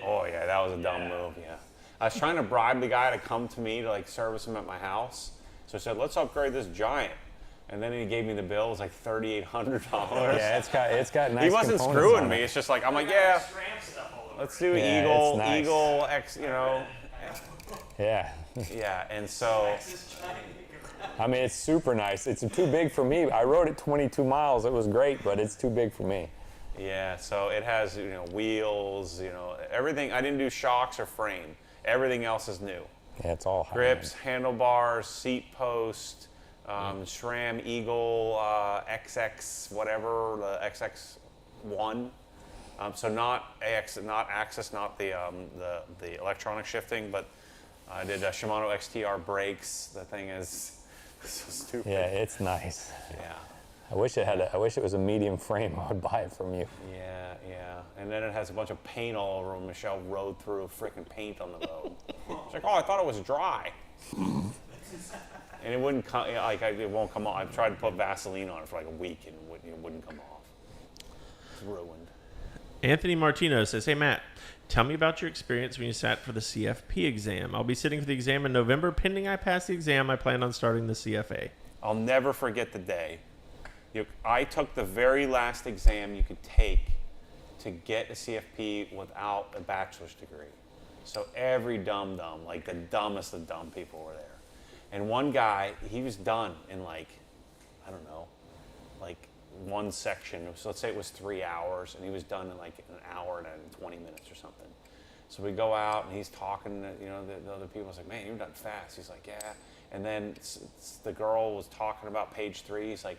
Oh yeah, that was a dumb move. Yeah, I was trying to bribe the guy to come to me to like service him at my house. So I said, let's upgrade this Giant. And then he gave me the bill. It was like $3,800. Yeah, it's got nice. He wasn't components screwing on me. it. It's just like I'm like, yeah, let's do Eagle, nice. Eagle X, Yeah. Yeah, and so I mean, it's super nice. It's too big for me. I rode it 22 miles. It was great, but it's too big for me. Yeah, so it has, wheels, everything. I didn't do shocks or frame. Everything else is new. Yeah, it's all grips, handlebars, seat post, SRAM Eagle XX, whatever, the XX1. So not Axis, not the electronic shifting, but I did Shimano XTR brakes. The thing is so stupid. Yeah, it's nice. Yeah. I wish it was a medium frame. I would buy it from you. Yeah. And then it has a bunch of paint all over. Michelle rode through freaking paint on the road. She's like, oh, I thought it was dry. And it wouldn't come, it won't come off. I've tried to put Vaseline on it for like a week and it wouldn't come off. It's ruined. Anthony Martino says, hey, Matt, tell me about your experience when you sat for the CFP exam. I'll be sitting for the exam in November. Pending I pass the exam, I plan on starting the CFA. I'll never forget the day. I took the very last exam you could take to get a CFP without a bachelor's degree. So every dum-dum, like the dumbest of dumb people were there. And one guy, he was done in like, I don't know, like one section. So let's say it was 3 hours, and he was done in like an hour and 20 minutes or something. So we go out, and he's talking to, the other people. I was like, man, you're done fast. He's like, yeah. And then the girl was talking about page 3. He's like,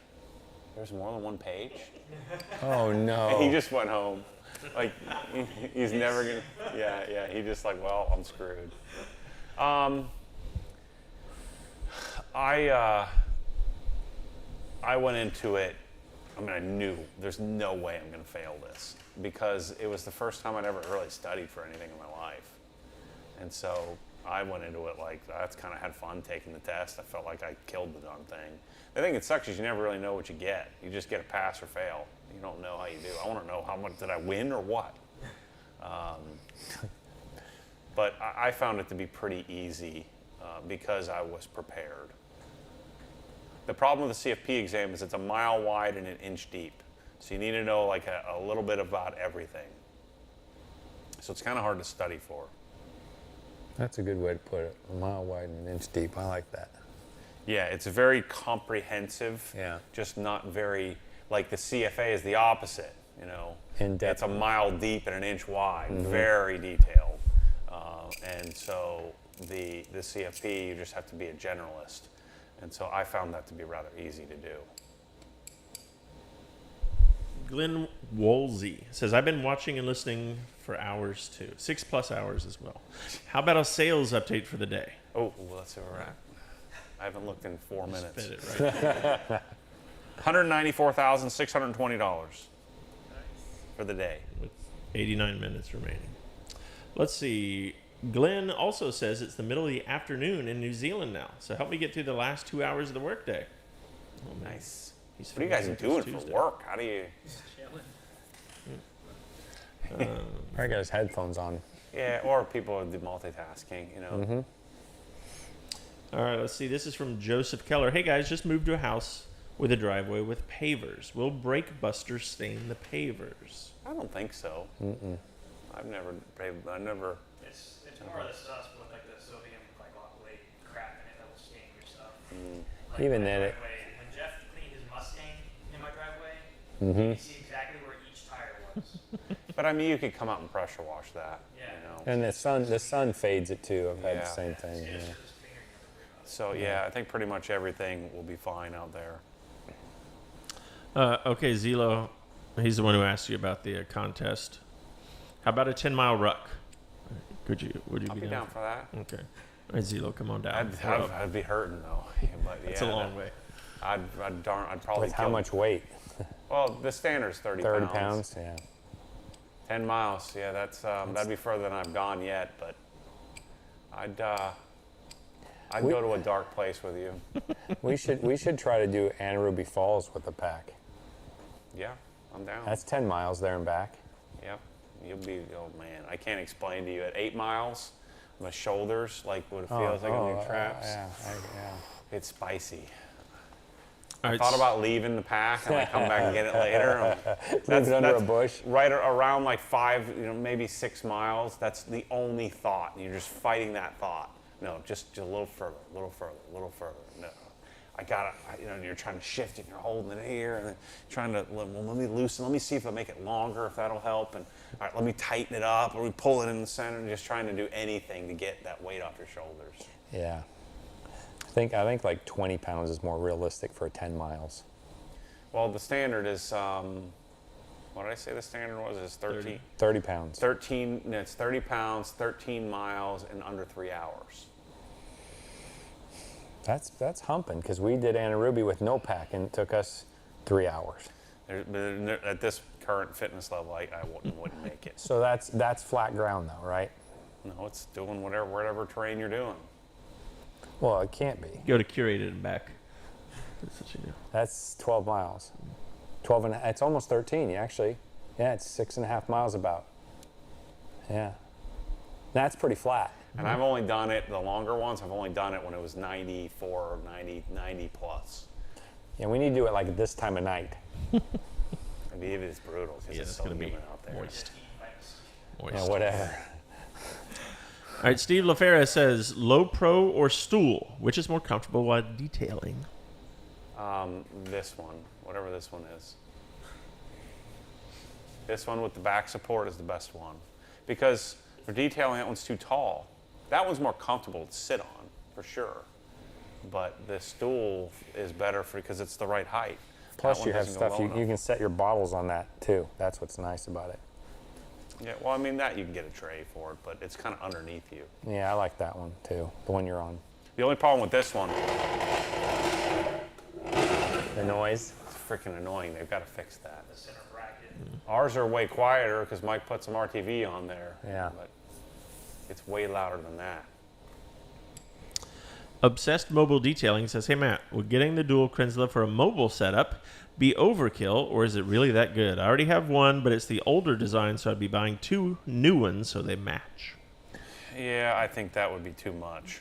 there's more than one page? Oh, no. And he just went home. Like, he's never going to, yeah. He just like, well, I'm screwed. I went into it, I knew there's no way I'm going to fail this because it was the first time I'd ever really studied for anything in my life. And so I went into it like, that's kind of had fun taking the test. I felt like I killed the darn thing. The thing that sucks is you never really know what you get. You just get a pass or fail. You don't know how you do. I want to know how much, did I win or what? But I found it to be pretty easy because I was prepared. The problem with the CFP exam is it's a mile wide and an inch deep. So you need to know like a little bit about everything. So it's kind of hard to study for. That's a good way to put it. A mile wide and an inch deep. I like that. Yeah, it's very comprehensive. Yeah. Just not very, like the CFA is the opposite, In depth. It's a mile deep and an inch wide, very detailed. And so the CFP, you just have to be a generalist. And so I found that to be rather easy to do. Glenn Wolsey says, I've been watching and listening for hours too. 6+ hours as well. How about a sales update for the day? Oh, well, that's where we're at. I haven't looked in 4 minutes. Spit it right. $194,620 for the day. With 89 minutes remaining. Let's see. Glenn also says it's the middle of the afternoon in New Zealand now. So help me get through the last 2 hours of the workday. Oh, nice. What are you guys doing for work? How do you... Probably got his headphones on. Yeah, or people do multitasking, All right, let's see. This is from Joseph Keller. Hey, guys, just moved to a house with a driveway with pavers. Will brake busters stain the pavers? I don't think so. I've never... It's more of the stuff with like the sodium oxalate crap in it that will stain your stuff. Like Even my then, driveway, when Jeff cleaned his Mustang in my driveway, you can see exactly where each tire was. But you could come out and pressure wash that. Yeah. And the sun fades it too. I've had the same thing. Yeah. So I think pretty much everything will be fine out there. Okay, Zelo, he's the one who asked you about the contest. How about a 10-mile ruck? Would you be down for that? Okay. All right, Zelo, come on down. I'd be hurting though. But That's a long way. I'd probably. With how much weight? Well, the standard's 30 pounds. 30 pounds, yeah. 10 miles, yeah. That'd be further than I've gone yet, but I'd go to a dark place with you. We should try to do Anaruby Falls with the pack. Yeah, I'm down. That's 10 miles there and back. Yep. You'll be, oh man, I can't explain to you. At 8 miles, my shoulders, like what it feels like on the traps. Yeah. It's spicy. All I right, thought about leaving the pack and come back and get it later. Leave it under a bush. Right around like 5, maybe 6 miles. That's the only thought. And you're just fighting that thought. No, just a little further, a little further, a little further. No. you're trying to shift it, and you're holding it here, and then trying to, well, let me loosen, let me see if I make it longer, if that'll help, and all right, let me tighten it up, or we pull it in the center, and just trying to do anything to get that weight off your shoulders. Yeah. I think like 20 pounds is more realistic for 10 miles. Well, the standard is, what did I say the standard was? Is 13? 30 pounds. 13, no, it's 30 pounds, 13 miles in under 3 hours. That's humping, because we did anaerobia with no pack, and it took us 3 hours. At this current fitness level, I wouldn't make it. So that's flat ground though, right? No, it's doing whatever terrain you're doing. Well, it can't be. Go to curated and back. That's what you do. That's 12 miles. 12 and it's almost 13, actually. Yeah, it's 6.5 miles about. Yeah. That's pretty flat. And I've only done it, the longer ones, I've only done it when it was 94, 90 plus. Yeah, we need to do it like this time of night. I mean, it is brutal because it's so humid out there. Moist. Yeah, whatever. All right, Steve LaFera says, low pro or stool, which is more comfortable while detailing? This one, whatever this one is. This one with the back support is the best one. Because for detailing, that one's too tall. That one's more comfortable to sit on, for sure. But the stool is better because it's the right height. Plus you have stuff, you can set your bottles on that too. That's what's nice about it. Yeah, well, I mean, that you can get a tray for it, but it's kind of underneath you. Yeah, I like that one too, the one you're on. The only problem with this one, the noise. It's freaking annoying. They've got to fix that. The center bracket. Ours are way quieter because Mike put some RTV on there. Yeah. But it's way louder than that. Obsessed Mobile Detailing says, hey Matt, would getting the dual Krenzler for a mobile setup be overkill, or is it really that good? I already have one, but it's the older design, so I'd be buying 2 new ones so they match. Yeah, I think that would be too much.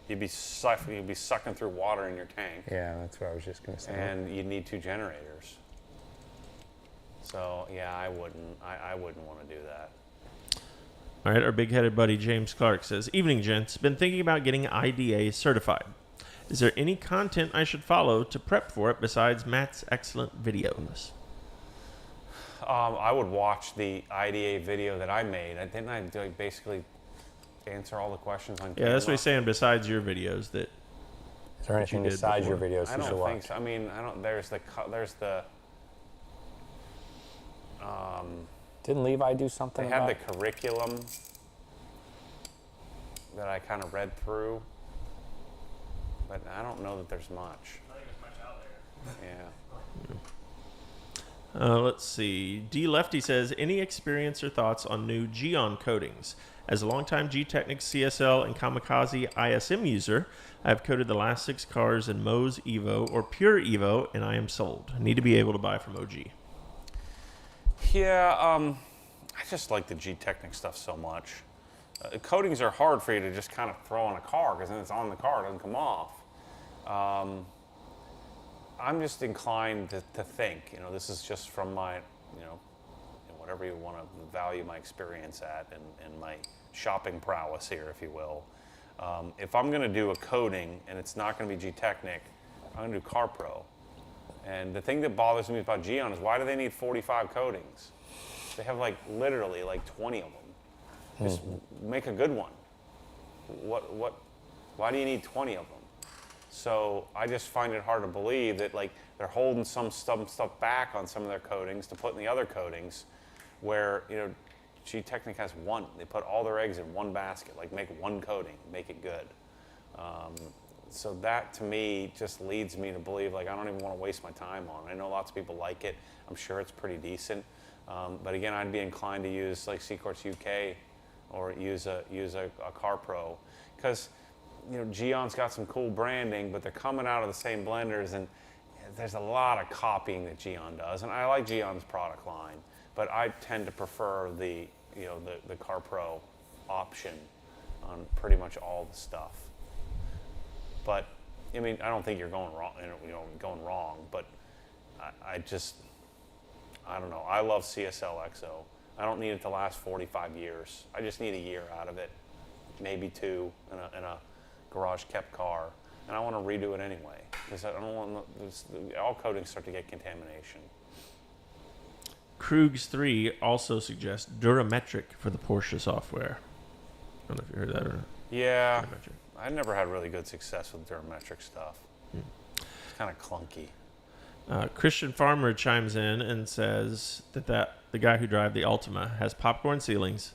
You'd be sucking through water in your tank. Yeah, that's what I was just going to say. And you'd need 2 generators. So yeah, I wouldn't want to do that. All right, our big-headed buddy James Clark says, evening gents, been thinking about getting IDA certified. Is there any content I should follow to prep for it besides Matt's excellent videos? I would watch the IDA video that I made. Didn't I basically answer all the questions on camera? Yeah, that's what he's saying, besides your videos. Is there anything besides your videos I don't think so. I mean, there's the didn't Levi do something They about have the curriculum that I kind of read through, but I don't know that there's much. I think there's much out there. Yeah. Let's see. D Lefty says, any experience or thoughts on new Geon coatings? As a longtime G-Technics CSL and Kamikaze ISM user, I have coated the last 6 cars in Moe's Evo or Pure Evo, and I am sold. I need to be able to buy from OG. Yeah, I just like the G-Technic stuff so much. Coatings are hard for you to just kind of throw on a car because then it's on the car, it doesn't come off. I'm just inclined to think, this is just from my, whatever you want to value my experience at and my shopping prowess here, if you will. If I'm going to do a coating and it's not going to be G-Technic, I'm going to do CarPro. And the thing that bothers me about Geon is why do they need 45 coatings? They have literally 20 of them. Just make a good one. Why do you need 20 of them? So I just find it hard to believe that they're holding some stuff back on some of their coatings to put in the other coatings where, G-Technic has one. They put all their eggs in one basket, make one coating, make it good. So that to me just leads me to believe I don't even want to waste my time on it. I know lots of people like it. I'm sure it's pretty decent. But again, I'd be inclined to use Seacourts UK or use a CarPro because Geon's got some cool branding, but they're coming out of the same blenders, and there's a lot of copying that Geon does. And I like Geon's product line, but I tend to prefer the CarPro option on pretty much all the stuff. But I don't think you're going wrong. But I don't know. I love CSL XO. I don't need it to last 45 years. I just need a year out of it, maybe 2 in a garage kept car. and I want to redo it anyway because I don't want all coatings start to get contamination. Krugs 3 also suggests Durametric for the Porsche software. I don't know if you heard that or not. Yeah, I never had really good success with Durametric stuff. It's kind of clunky. Christian Farmer chimes in and says that the guy who drives the Altima has popcorn ceilings.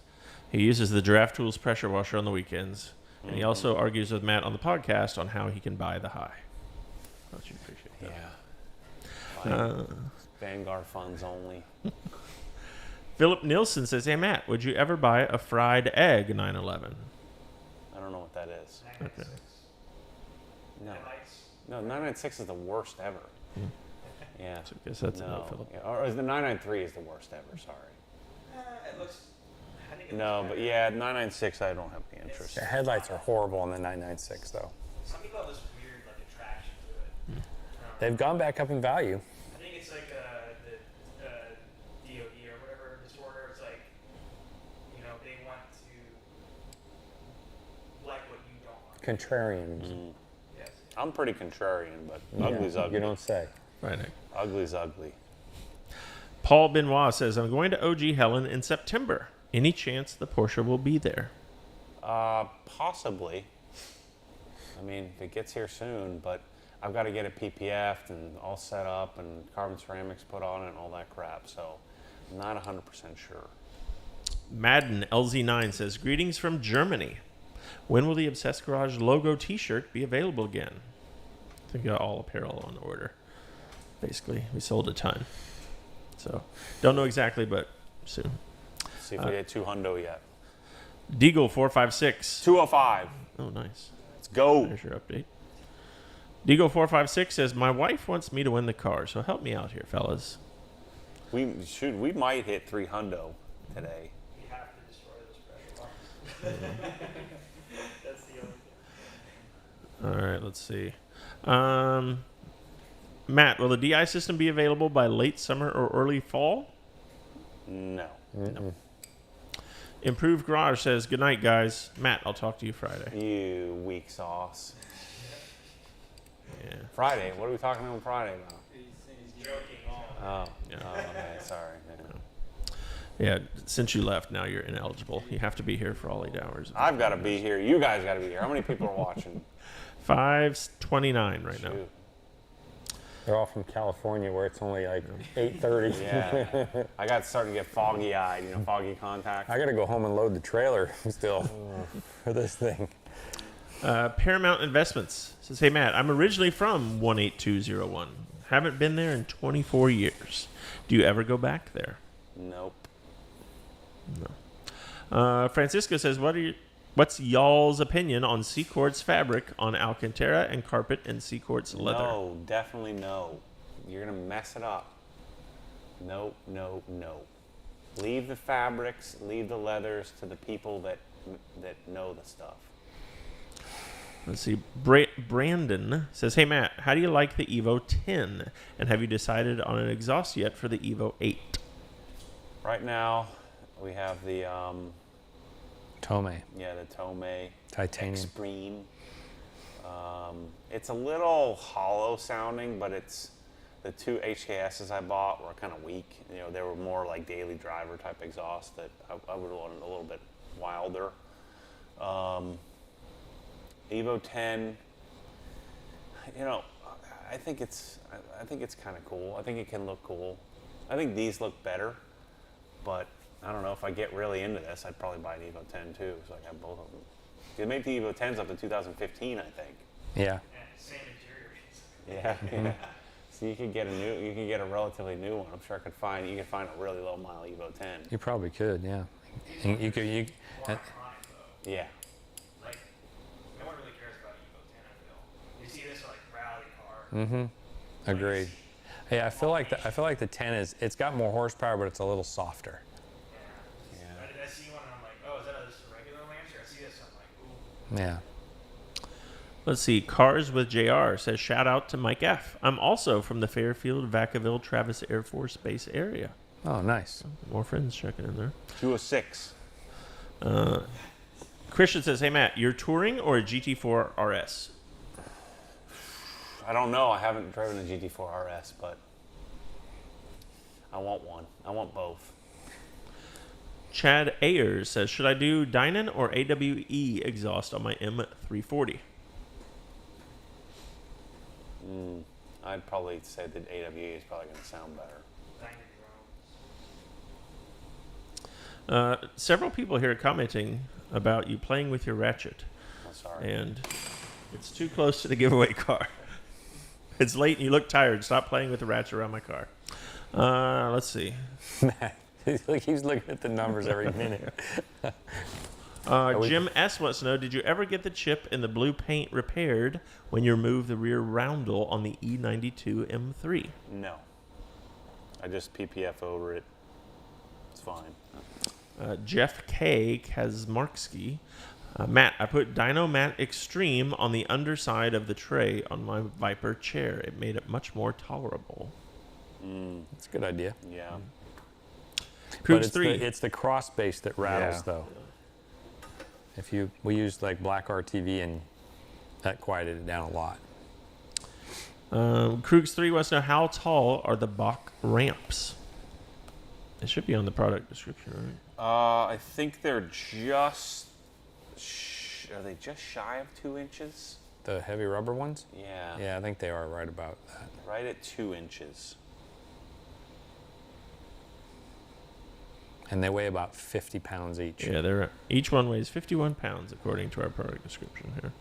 He uses the Draft Tools pressure washer on the weekends. And he also argues with Matt on the podcast on how he can buy the high. Thought you'd appreciate that. Vanguard funds only. Philip Nielsen says, hey, Matt, would you ever buy a fried egg 911? I don't know what that is. Okay. No, 996 is the worst ever. Yeah. So I guess that's a no, Philip. Yeah. Or is the 993 is the worst ever, sorry. It looks... No, but yeah, 996 I don't have any interest. The headlights are horrible on the 996 though. Some people have this weird like attraction to it. They've gone back up in value. I think it's like the DOE or whatever disorder. It's like, you know, they want to like what you don't want. Contrarians. Yes. I'm pretty contrarian, but ugly's ugly. You don't say. Right. Ugly's ugly. Paul Benoit says, I'm going to OG Helen in September. Any chance the Porsche will be there? Possibly. I mean, if it gets here soon, but I've got to get it PPF'd and all set up and carbon ceramics put on it and all that crap. So I'm not 100% sure. Madden LZ9 says, greetings from Germany. When will the Obsessed Garage logo t-shirt be available again? I think we got all apparel on order. Basically, we sold a ton. So don't know exactly, but soon. See if we get 2 hundo yet. Deagle 456. 205. Oh, nice. Let's go. There's your update. Deagle 456 says, my wife wants me to win the car, so help me out here, fellas. We might hit 3 hundo today. We have to destroy this pressure box. That's the only thing. All right, let's see. Matt, will the DI system be available by late summer or early fall? No. No. Improved Garage says, good night, guys. Matt, I'll talk to you Friday. You weak sauce. Yeah. Friday? What are we talking on Friday about? He's joking. Oh. Yeah. Oh, okay. Sorry. Yeah, since you left, now you're ineligible. You have to be here for all 8 hours. I've got to be here. You guys got to be here. How many people are watching? 529 right now. They're all from California where it's only like 8:30. Yeah. I got starting to get foggy-eyed, foggy contact. I got to go home and load the trailer still for this thing. Paramount Investments says, hey, Matt, I'm originally from 18201. Haven't been there in 24 years. Do you ever go back there? Nope. No. Francisco says, what's y'all's opinion on Seacords fabric on Alcantara and carpet and Seacords leather? No, definitely no. You're going to mess it up. No, no, no. Leave the fabrics, leave the leathers to the people that know the stuff. Let's see. Brandon says, hey, Matt, how do you like the Evo 10? And have you decided on an exhaust yet for the Evo 8? Right now, we have the... Tomei. Yeah, the Tomei. Titanium. Extreme. It's a little hollow sounding, but it's... The 2 HKSs I bought were kind of weak. They were more like daily driver type exhaust that I would want a little bit wilder. Evo 10, I think it's kind of cool. I think it can look cool. I think these look better, but I don't know if I get really into this, I'd probably buy an Evo 10 too, so I have both of them. They made the Evo 10s up in 2015, I think. Yeah. Same interior. Yeah. So you could get a relatively new one. I'm sure you could find a really low mile Evo 10. You probably could, yeah. And you could. Yeah. Like, no one really cares about Evo 10. I feel. You see this like rally car. Mm-hmm. Agreed. Hey, I feel like the 10 it's got more horsepower, but it's a little softer. Yeah. I see one and I'm like, oh, is that just a regular Lancer? I see this, I'm like, ooh. Yeah. Let's see. Cars with JR says, shout out to Mike F. I'm also from the Fairfield, Vacaville, Travis Air Force Base area. Oh, nice. More friends checking in there. 206. Christian says, hey, Matt, you're touring or a GT4 RS? I don't know. I haven't driven a GT4 RS, but I want one. I want both. Chad Ayers says, should I do Dynon or AWE exhaust on my M340? I'd probably say that AWE is probably going to sound better. Several people here are commenting about you playing with your ratchet. I'm sorry. And it's too close to the giveaway car. It's late and you look tired. Stop playing with the ratchet around my car. Let's see. He's looking at the numbers every minute. Jim S. wants to know, did you ever get the chip in the blue paint repaired when you removed the rear roundel on the E92 M3? No. I just PPF over it. It's fine. Jeff K. Kazmarski. Matt, I put Dyno Matte Extreme on the underside of the tray on my Viper chair. It made it much more tolerable. That's a good idea. Yeah. Cruise 3. It's the cross base that rattles, though. We used like black RTV and that quieted it down a lot. Krugs 3 wants to know, how tall are the Bach ramps? It should be on the product description, right? I think they're just... are they just shy of 2 inches? The heavy rubber ones? Yeah. Yeah, I think they are right about that. Right at 2 inches. And they weigh about 50 pounds each. Yeah, each one weighs 51 pounds according to our product description here.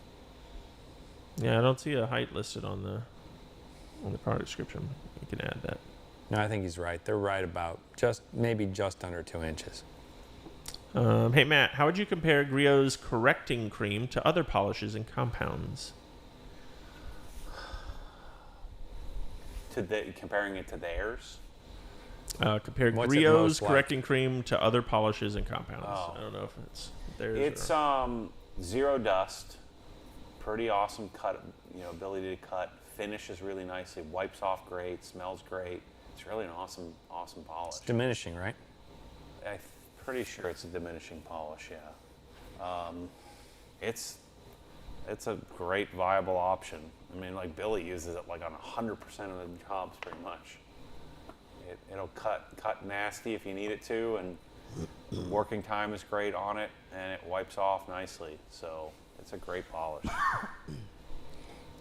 Yeah, I don't see a height listed on the product description. You can add that. No, I think he's right. They're right about maybe just under 2 inches. Hey Matt, how would you compare Griot's correcting cream to other polishes and compounds? Comparing it to theirs? Compare Griot's correcting cream to other polishes and compounds. I don't know if it's theirs. It's zero dust, pretty awesome cut, ability to cut, finishes really nicely, wipes off great, smells great. It's really an awesome polish. It's diminishing, right? I'm pretty sure it's a diminishing polish, yeah. It's a great viable option. I mean, like Billy uses it like on 100% of the jobs pretty much. It'll cut nasty if you need it to, and working time is great on it, and it wipes off nicely. So it's a great polish.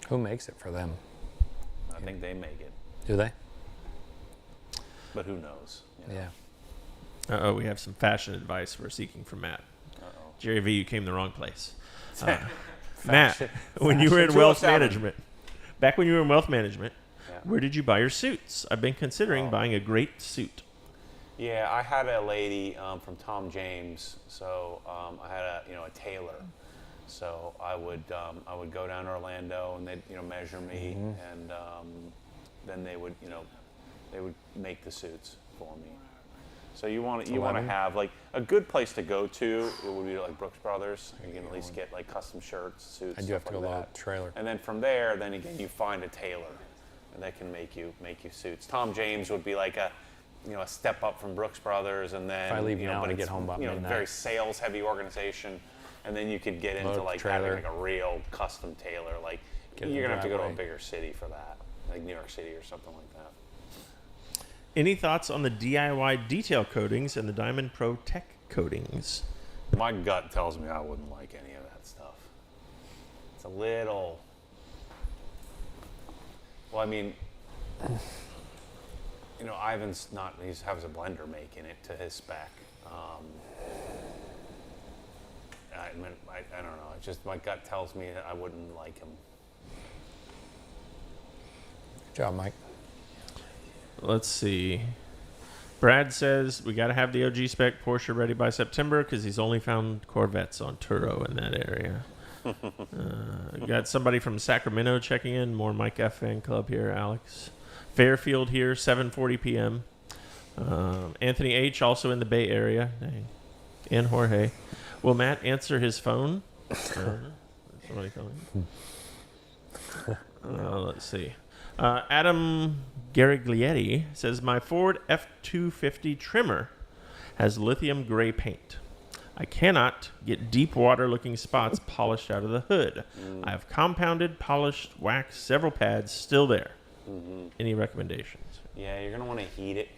Who makes it for them? I think they make it. Do they? But who knows? Yeah. Uh-oh, we have some fashion advice we're seeking from Matt. Jerry V, you came the wrong place. Matt, when you were in wealth management, back when you were in wealth management, where did you buy your suits? I've been considering buying a great suit. Yeah, I had a lady from Tom James, so I had a tailor. So I would go down to Orlando, and they'd measure me, and then they would make the suits for me. So you want to have like a good place to go to. It would be like Brooks Brothers. You can at least get like custom shirts, suits. I do have to go like to a that. trailer. And then from there, then again, you find a tailor, and they can make you suits. Tom James would be like a step up from Brooks Brothers, and then if I leave now but and get home about midnight. Very sales heavy organization, and then you could get into like having like a real custom tailor. Like you're gonna have to go to a bigger city for that, like New York City or something like that. Any thoughts on the DIY detail coatings and the Diamond Pro Tech coatings? My gut tells me I wouldn't like any of that stuff. It's a little... Well, I mean, Ivan's he has a blender making it to his spec. I don't know. It's just my gut tells me that I wouldn't like him. Good job, Mike. Let's see. Brad says we got to have the OG spec Porsche ready by September because he's only found Corvettes on Turo in that area. Got somebody from Sacramento checking in. More Mike F fan club here, Alex. Fairfield here, 7:40 p.m. Anthony H. also in the Bay Area. Dang. And Jorge. Will Matt answer his phone? Somebody calling. Let's see. Adam Gariglietti says, my Ford F-250 trimmer has lithium gray paint. I cannot get deep water looking spots polished out of the hood. I have compounded, polished, waxed several pads still there. Any recommendations? Yeah, you're gonna want to heat it.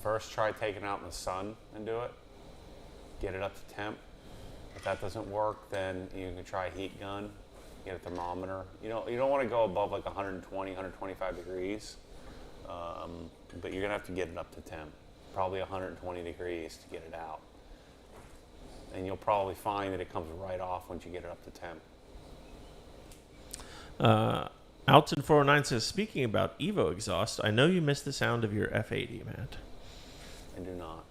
First, try taking it out in the sun and do it. Get it up to temp. If that doesn't work, then you can try a heat gun. Get a thermometer. You don't want to go above like 120, 125 degrees. But you're gonna have to get it up to temp. Probably 120 degrees to get it out. And you'll probably find that it comes right off once you get it up to temp. Alton 409 says, speaking about Evo exhaust, I know you missed the sound of your F80, Matt. I do not.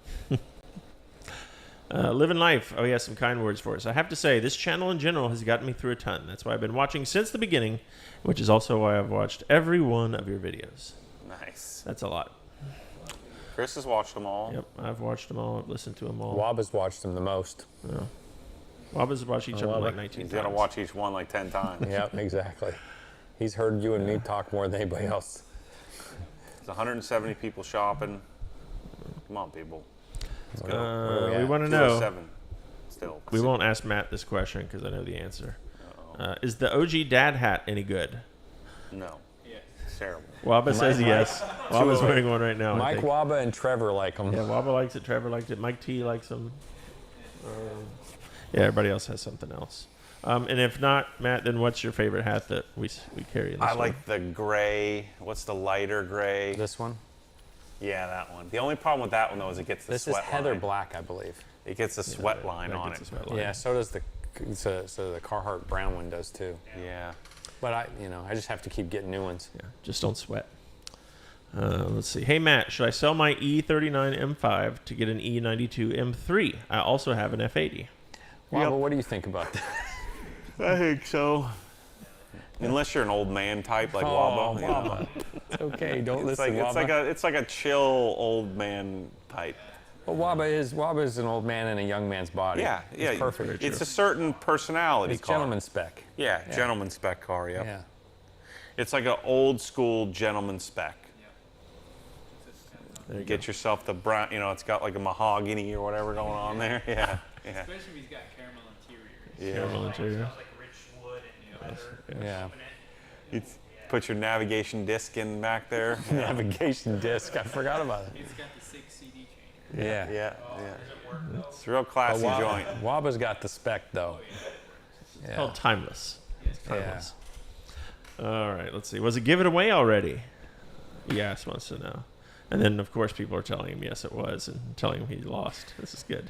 Living life. Oh, he has some kind words for us. I have to say, this channel in general has gotten me through a ton. That's why I've been watching since the beginning, which is also why I've watched every one of your videos. Nice. That's a lot. Chris has watched them all. Yep, I've watched them all. I've listened to them all. Waba's watched them the most. Yeah. Waba's watched each of them like 19 He's times. got to watch each one like 10 times. Yep, exactly. He's heard you and me talk more than anybody else. There's 170 people shopping. Come on, people. Let's go. We want to know. 7 still. We won't ask Matt this question because I know the answer. Is the OG dad hat any good? No. Yeah. It's terrible. Waba says yes. Waba's wearing one right now. Mike Waba and Trevor like them. Yeah, Waba likes it. Trevor likes it. Mike T likes them. Yeah, everybody else has something else. And if not, Matt, then what's your favorite hat that we carry in the store? like the gray. What's the lighter gray? This one? Yeah, that one. The only problem with that one, though, is it gets the sweat This is heather line. black, I believe. It gets the sweat line on it. Yeah, so does the Carhartt brown one does too. Yeah. But I just have to keep getting new ones. Yeah, just don't sweat. Let's see. Hey, Matt, should I sell my E39 M5 to get an E92 M3? I also have an F80. Waba, what do you think about that? I think so. Unless you're an old man type like Waba. You know. It's okay, don't It's listen, Waba. It's like a chill old man type. Well, Waba is an old man in a young man's body. Yeah, yeah. It's perfect. It's a certain personality It's car. gentleman spec. Yeah, gentleman spec car, yeah. Yeah. It's like an old school gentleman spec. You get yourself the brown, it's got like a mahogany or whatever going on there. Yeah, yeah. Especially if he's got caramel interior. Yeah. Caramel interior. Yeah. You put your navigation disc in back there. Navigation disc. I forgot about it. He's got the 6 CD changer. Yeah. Yeah. It's a real classy joint. Waba's got the spec though. It's called timeless. It's timeless. All right, let's see. Was it given away already? Yes, wants to know. And then, of course, people are telling him yes, it was, and telling him he lost. This is good.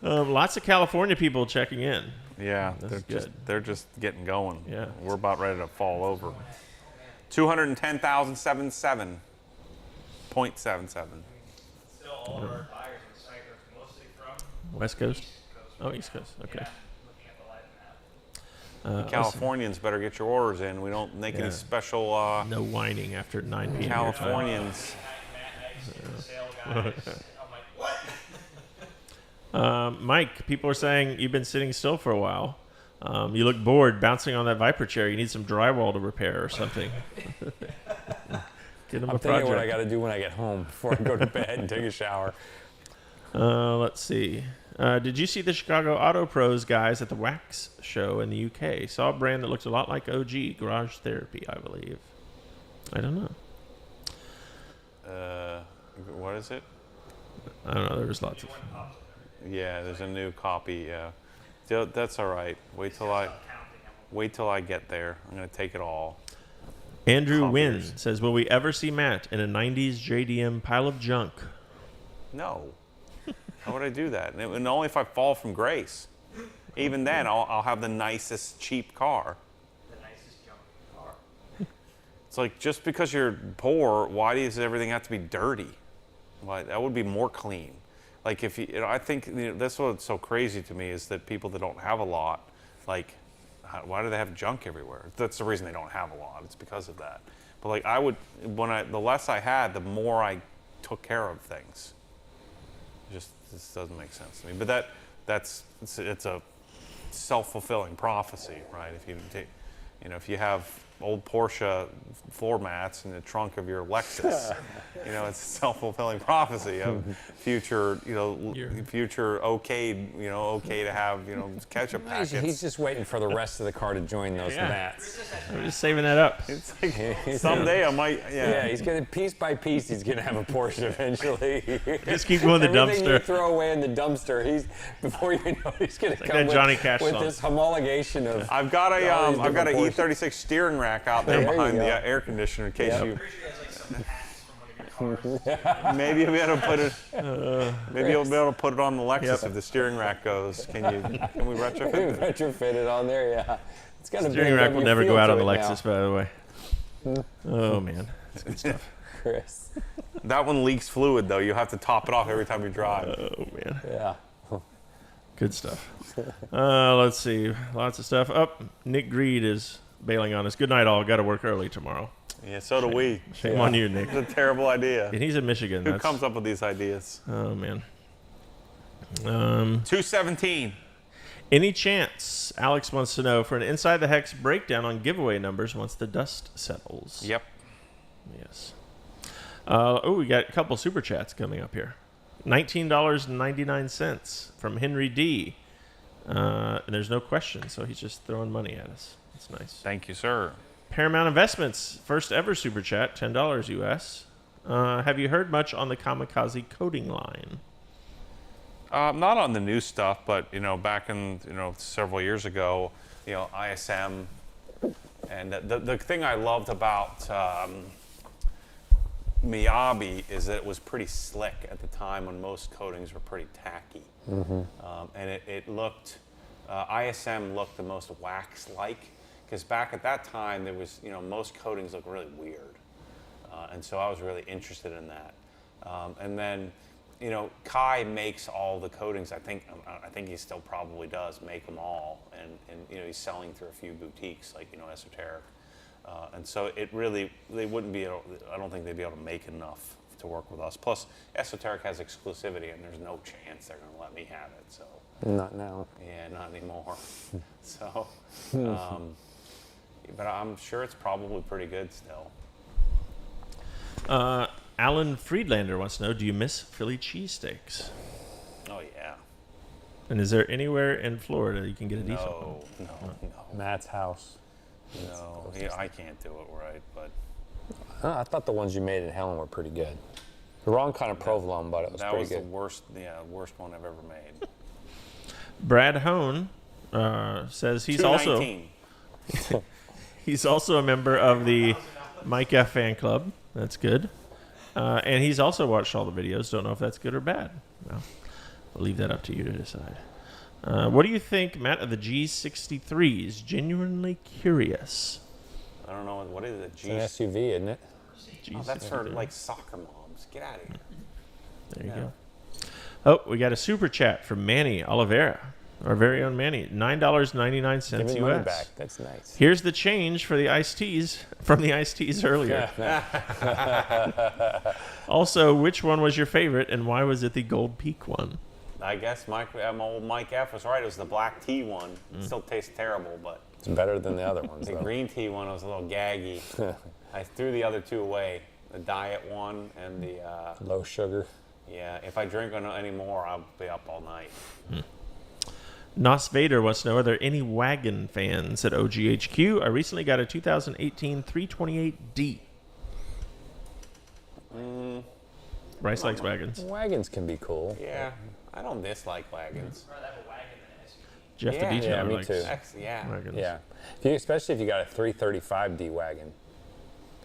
Lots of California people checking in. Yeah, That's they're just getting going. Yeah. We're about ready to fall over. 210,077.77. Still, all of our buyers on site are mostly from West Coast? Oh, East Coast. Okay. Yeah, looking at the live map. Californians better get your orders in. We don't make any special. No whining after 9 p.m. Californians. Mike, people are saying you've been sitting still for a while. You look bored bouncing on that Viper chair. You need some drywall to repair or something. Get him I'm a thinking project. what I got to do when I get home before I go to bed and take a shower. Let's see. Did you see the Chicago Auto Pros guys at the Wax show in the UK? Saw a brand that looks a lot like OG, Garage Therapy, I believe. I don't know. What is it? I don't know. There was lots of. Yeah, there's a new copy. Yeah, that's all right. Wait till I get there. I'm gonna take it all. Andrew Wynn says, "Will we ever see Matt in a '90s JDM pile of junk?" No. How would I do that? And only if I fall from grace. Even then, I'll have the nicest cheap car. The nicest junk car. It's like, just because you're poor, why does everything have to be dirty? Why, that would be more clean. Like, if I think that's what's so crazy to me is that people that don't have a lot, like, why do they have junk everywhere? That's the reason they don't have a lot. It's because of that. But like, the less I had, the more I took care of things. This doesn't make sense to me. But it's a self-fulfilling prophecy, right? If you have old Porsche floor mats in the trunk of your Lexus. You know, it's a self-fulfilling prophecy of future, future okay to have, ketchup packets. He's just waiting for the rest of the car to join those mats. I'm just saving that up. It's like, someday I might, Yeah, he's gonna piece by piece. He's gonna have a Porsche eventually. Just keep going the Everything you dumpster. throw away in the dumpster. Before you know, he's gonna like come that with, Johnny Cash with song. this homologation of. I've got a all these I've got an different E36 steering rack out there There you behind go. the air conditioner in case you. Porsche. Maybe you'll be able to put it. Maybe you'll be able to put it on the Lexus if the steering rack goes. Can we retrofit it? Retrofit it on there, yeah. It's got a Steering rack will BMW never feel go out to on the it Lexus, now. by the way. Oh man, that's good stuff. Chris. That one leaks fluid though. You have to top it off every time you drive. Oh man. Yeah. Good stuff. Let's see. Lots of stuff. Up. Nick Greed is bailing on us. Good night, all. Got to work early tomorrow. Yeah, so do we. Shame on you, Nick. It's a terrible idea. And he's in Michigan. Who comes up with these ideas? Oh man. 217. Any chance? Alex wants to know for an Inside the Hex breakdown on giveaway numbers once the dust settles. Yep. Yes. We got a couple super chats coming up here. $19.99 from Henry D. And there's no question, so he's just throwing money at us. That's nice. Thank you, sir. Paramount Investments, first ever super chat, $10 US. Have you heard much on the Kamikaze coding line? Not on the new stuff, but back in several years ago, ISM, and the thing I loved about Miyabi is that it was pretty slick at the time when most coatings were pretty tacky, and it looked ISM looked the most wax-like because back at that time there was most coatings look really weird, and so I was really interested in that, and then. Kai makes all the coatings. I think he still probably does make them all, and he's selling through a few boutiques like Esoteric, and so they wouldn't be able. I don't think they'd be able to make enough to work with us. Plus, Esoteric has exclusivity, and there's no chance they're going to let me have it. So not now. Yeah, not anymore. So, but I'm sure it's probably pretty good still. Alan Friedlander wants to know, do you miss Philly cheesesteaks? Oh, yeah. And is there anywhere in Florida you can get a decent one? No. Matt's house. No, I can't do it right, but... I thought the ones you made in Helen were pretty good. The wrong kind of provolone, but it was pretty good. That was the worst one I've ever made. Brad Hone says he's also... he's also a member of the Mike F fan club. That's good. And he's also watched all the videos. Don't know if that's good or bad. Well, I'll leave that up to you to decide. What do you think, Matt, of the G63s? Genuinely curious. I don't know. What is it? It's an SUV, isn't it? Oh, that's for like soccer moms. Get out of here. There you go. Oh, we got a super chat from Manny Oliveira. Our very own Manny. $9.99 Give me US. money back. That's nice. Here's the change for the iced teas from the iced teas earlier. Also, which one was your favorite and why was it the Gold Peak one? I guess old Mike F was right. It was the black tea one. It still tastes terrible, but it's better than the other ones. The green tea one was a little gaggy. I threw the other two away. The diet one and the low sugar. Yeah, if I drink any more, I'll be up all night. Nos Vader wants to know, are there any wagon fans at OGHQ? I recently got a 2018 328D. Rice likes wagons. Wagons can be cool. Yeah, I don't dislike wagons. Jeff the Beach me likes too. wagons. Yeah, especially if you got a 335D wagon.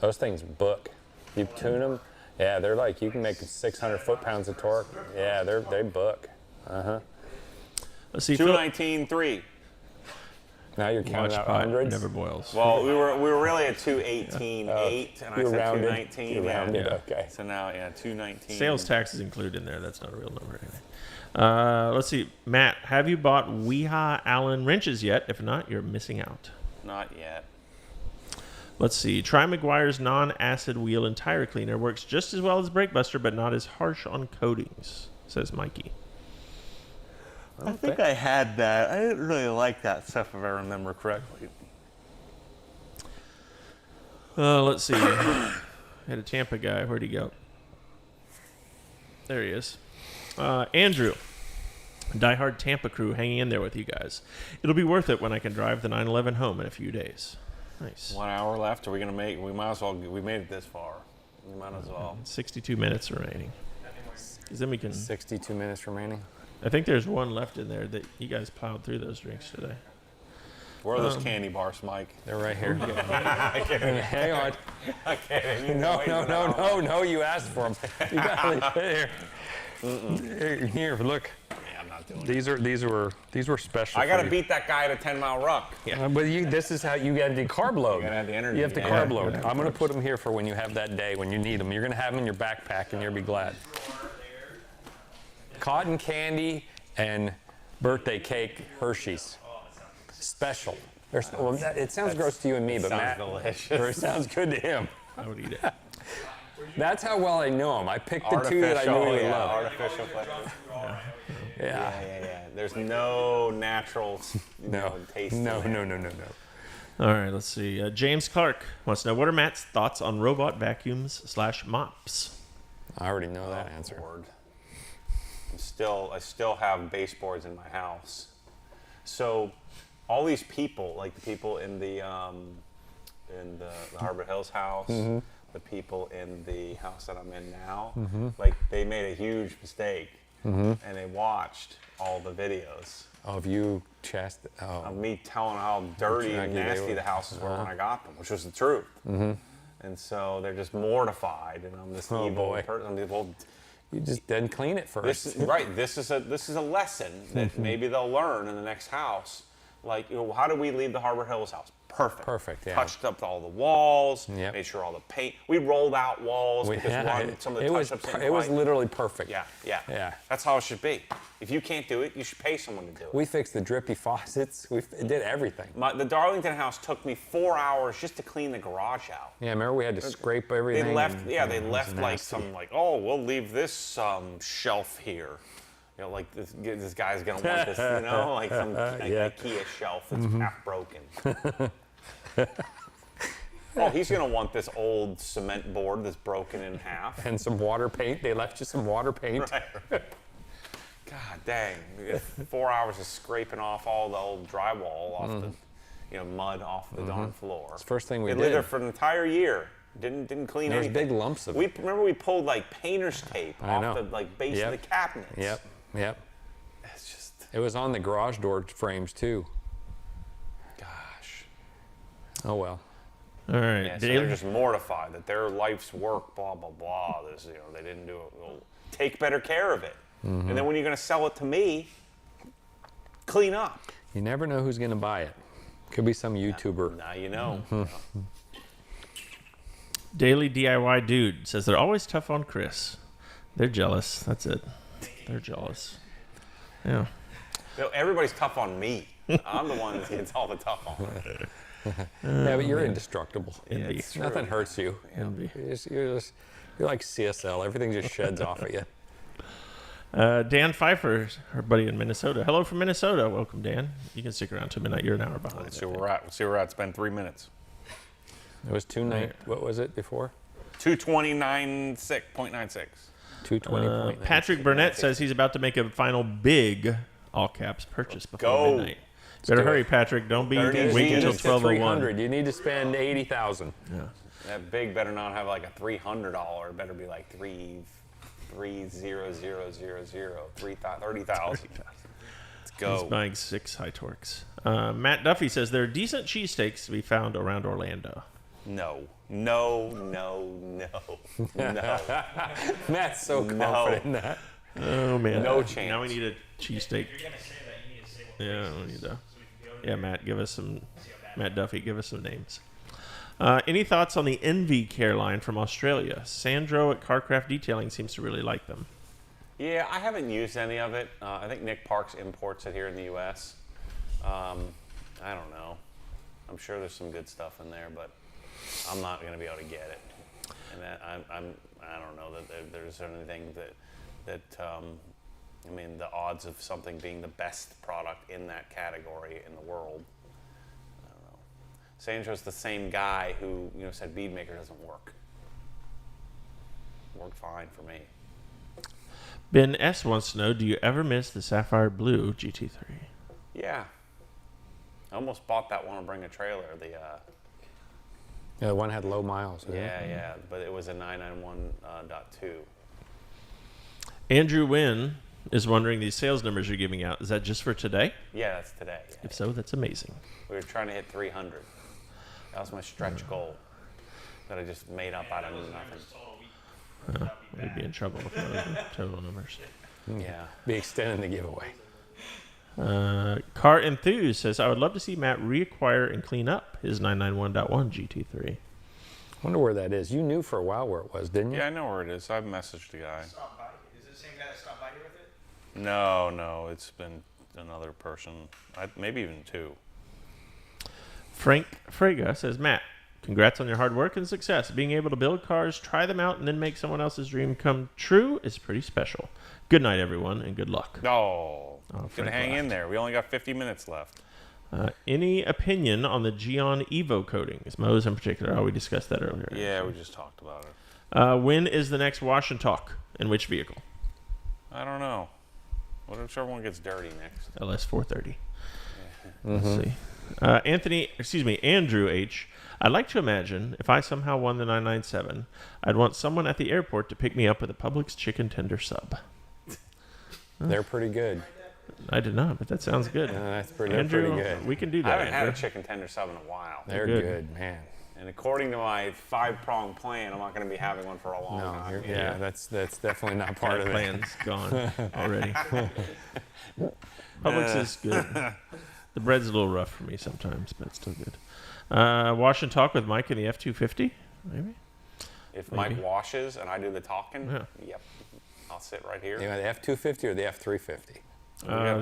Those things book. You tune them. Yeah, they're like, you can make 600 foot-pounds of torque. Yeah, they book. Let's see. 219.3. Now you're counting Watch out pot hundreds. never boils. Well, we were really at 218.8, and I said rounded. 219. You rounded, okay. So now, 219. Sales tax is included in there. That's not a real number. Anyway. Let's see. Matt, have you bought Weehaw Allen wrenches yet? If not, you're missing out. Not yet. Let's see. Try McGuire's non-acid wheel and tire cleaner. Works just as well as BrakeBuster, but not as harsh on coatings, says Mikey. I think I had that. I didn't really like that stuff, if I remember correctly. Let's see. Had a Tampa guy. Where'd he go? There he is. Andrew. Diehard Tampa crew hanging in there with you guys. It'll be worth it when I can drive the 911 home in a few days. Nice. 1 hour left. Are we going to make? We might as well. We made it this far. We might as well. 62 minutes remaining. 'Cause then we can. 62 minutes remaining. I think there's one left in there that you guys plowed through those drinks today. Where are those candy bars, Mike? They're right here. Hang on. Okay. No. You asked for them. You got it here. Here, look. Yeah, I'm not doing These were special. I got to beat that guy at a 10-mile ruck. But this is how you got to carb load. You got to have the energy. You have to carb load. I'm going to put them here for when you have that day when you need them. You're going to have them in your backpack and you'll be glad. Cotton candy and birthday cake Hershey's. Special. It sounds gross to you and me, but Matt, it sounds good to him. I would eat it. That's how well I know him. I picked the two that I knew he would love. Artificial flavor. Yeah. There's no natural taste. No. All right, let's see. James Clark wants to know, what are Matt's thoughts on robot vacuums / mops? I already know that answer. I still have baseboards in my house. So all these people, like the people in the Harbor Hills house, the people in the house that I'm in now, like they made a huge mistake, and they watched all the videos of you of me telling how dirty and nasty the houses were when I got them, which was the truth. And so they're just mortified, and I'm this evil person. You just didn't clean it first. This is a lesson that maybe they'll learn in the next house. Like, how do we leave the Harbor Hills house? Perfect. Yeah. Touched up all the walls. Yep. Made sure all the paint. We rolled out walls because some of the touch-ups. It was literally perfect. Yeah. That's how it should be. If you can't do it, you should pay someone to do it. We fixed the drippy faucets. We did everything. The Darlington house took me 4 hours just to clean the garage out. Yeah, remember we had to scrape everything. They left like we'll leave this shelf here. Like this guy's gonna want this, like some IKEA shelf that's half broken. He's gonna want this old cement board that's broken in half. And some water paint. They left you some water paint. Right. God dang! 4 hours of scraping off all the old drywall off the, mud off the darn floor. It's the first thing we did. They lived there for an entire year. Didn't clean anything. There's big lumps of it. Remember we pulled like painter's tape off the base of the cabinets. Yep. It's just. It was on the garage door frames too. Gosh. Oh well. All right. Yeah, so they're just mortified that their life's work, blah blah blah. They didn't do it. Well, take better care of it. And then when you're going to sell it to me, clean up. You never know who's going to buy it. Could be some YouTuber. Now you know. Daily DIY Dude says they're always tough on Chris. They're jealous. That's it. They're jealous. Yeah. Everybody's tough on me. I'm the one that gets all the tough on. Yeah, but you're indestructible. Nothing hurts you. Envy. You're like CSL. Everything just sheds off of you. Dan Pfeiffer, our buddy in Minnesota. Hello from Minnesota. Welcome, Dan. You can stick around 2 midnight. You're an hour behind. Let's see where we're at. It's been 3 minutes. It was 2.9. What was it before? 229.96. 220. Patrick Burnett says he's about to make a final big, all caps, purchase before midnight. Better hurry, Patrick. Don't be wait until 12:01. You need to spend $80,000. Yeah. That big better not have like a $300. It better be like 30,000. Let's go. He's buying 6 high torques. Matt Duffy says there are decent cheesesteaks to be found around Orlando. No. Matt's so confident in that. Oh man. No chance. Now we need a cheesesteak. Yeah, we need to. Yeah, Matt Duffy, give us some names. Any thoughts on the Envy Care line from Australia? Sandro at Carcraft Detailing seems to really like them. Yeah, I haven't used any of it. I think Nick Parks imports it here in the U.S. I don't know. I'm sure there's some good stuff in there, but I'm not going to be able to get it. And I don't know that there's anything that I mean, the odds of something being the best product in that category in the world, I don't know. Sandro's the same guy who said bead maker doesn't work. Worked fine for me. Ben S wants to know, do you ever miss the Sapphire Blue GT3? Yeah. I almost bought that one to bring a trailer. The one had low miles. Yeah, but it was a 991.2. Andrew Wynn is wondering, these sales numbers you're giving out, is that just for today? Yeah, that's today. Yeah. If so, that's amazing. We were trying to hit 300. That was my stretch goal that I just made up out of nothing. We'd be in trouble with those total numbers. Yeah. Be extending the giveaway. Car Enthuse says, I would love to see Matt reacquire and clean up his 991.1 GT3. Wonder where that is. You knew for a while where it was, didn't you? Yeah, I know where it is. I've messaged the guy. Stop by. Is it the same guy that stopped by here with it? No, it's been another person. Maybe even two. Frank Frega says, Matt, congrats on your hard work and success. Being able to build cars, try them out, and then make someone else's dream come true is pretty special. Good night, everyone, and good luck. Gonna hang in there. We only got 50 minutes left. Any opinion on the Geon Evo coatings? Moe's in particular. Oh, we discussed that earlier. Yeah, we just talked about it. When is the next wash and talk? In which vehicle? I don't know. Whichever one gets dirty next. LS 430. Let's see. Andrew H. I'd like to imagine if I somehow won the 997, I'd want someone at the airport to pick me up with a Publix chicken tender sub. They're pretty good. I did not, but that sounds good. That's Andrew, pretty good. We can do that. I haven't Andrew. had a chicken tender sub in a while. They're good, man. And according to my 5-prong plan, I'm not going to be having one for a long time. Yeah, that's definitely not part of it. Plan's gone already. Publix is good. The bread's a little rough for me sometimes, but it's still good. Wash and talk with Mike in the F-250, maybe? If Mike washes and I do the talking, yep. I'll sit right here. You want the F-250 or the F-350?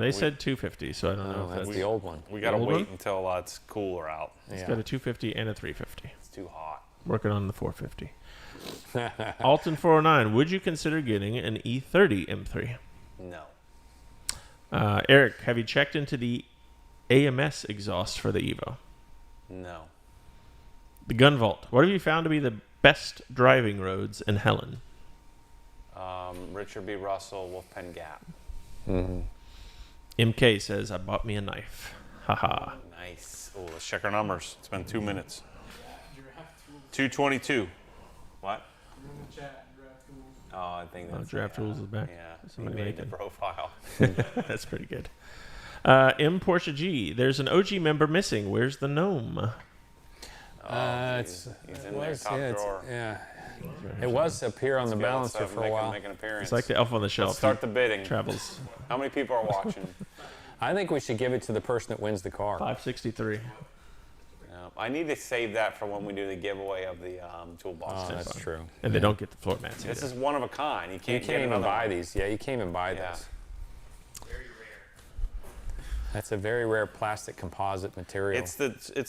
They said 250, so I don't know if that's the old one. We got to wait until it's cooler out. It's got a 250 and a 350. It's too hot. Working on the 450. Alton 409, would you consider getting an E30 M3? No. Eric, have you checked into the AMS exhaust for the Evo? No. The Gun Vault, what have you found to be the best driving roads in Helen? Richard B. Russell, Wolfpen Gap. MK says, I bought me a knife. Haha. Nice. Oh, let's check our numbers. It's been 2 minutes. 222. What? Oh, I think that's Draft Rules is back. Yeah, he made the profile. That's pretty good. M Porsche G, there's an OG member missing. Where's the gnome? He's in the top drawer. It was up here on the balancer for a while. Make an appearance. It's like the elf on the shelf. Let's start the bidding. Travels. How many people are watching? I think we should give it to the person that wins the car. 563. I need to save that for when we do the giveaway of the toolbox. Oh, that's true. And they don't get the floor mats. This is one of a kind. You can't even buy these. Yeah, you can't even buy those. Very rare. That's a very rare plastic composite material. It's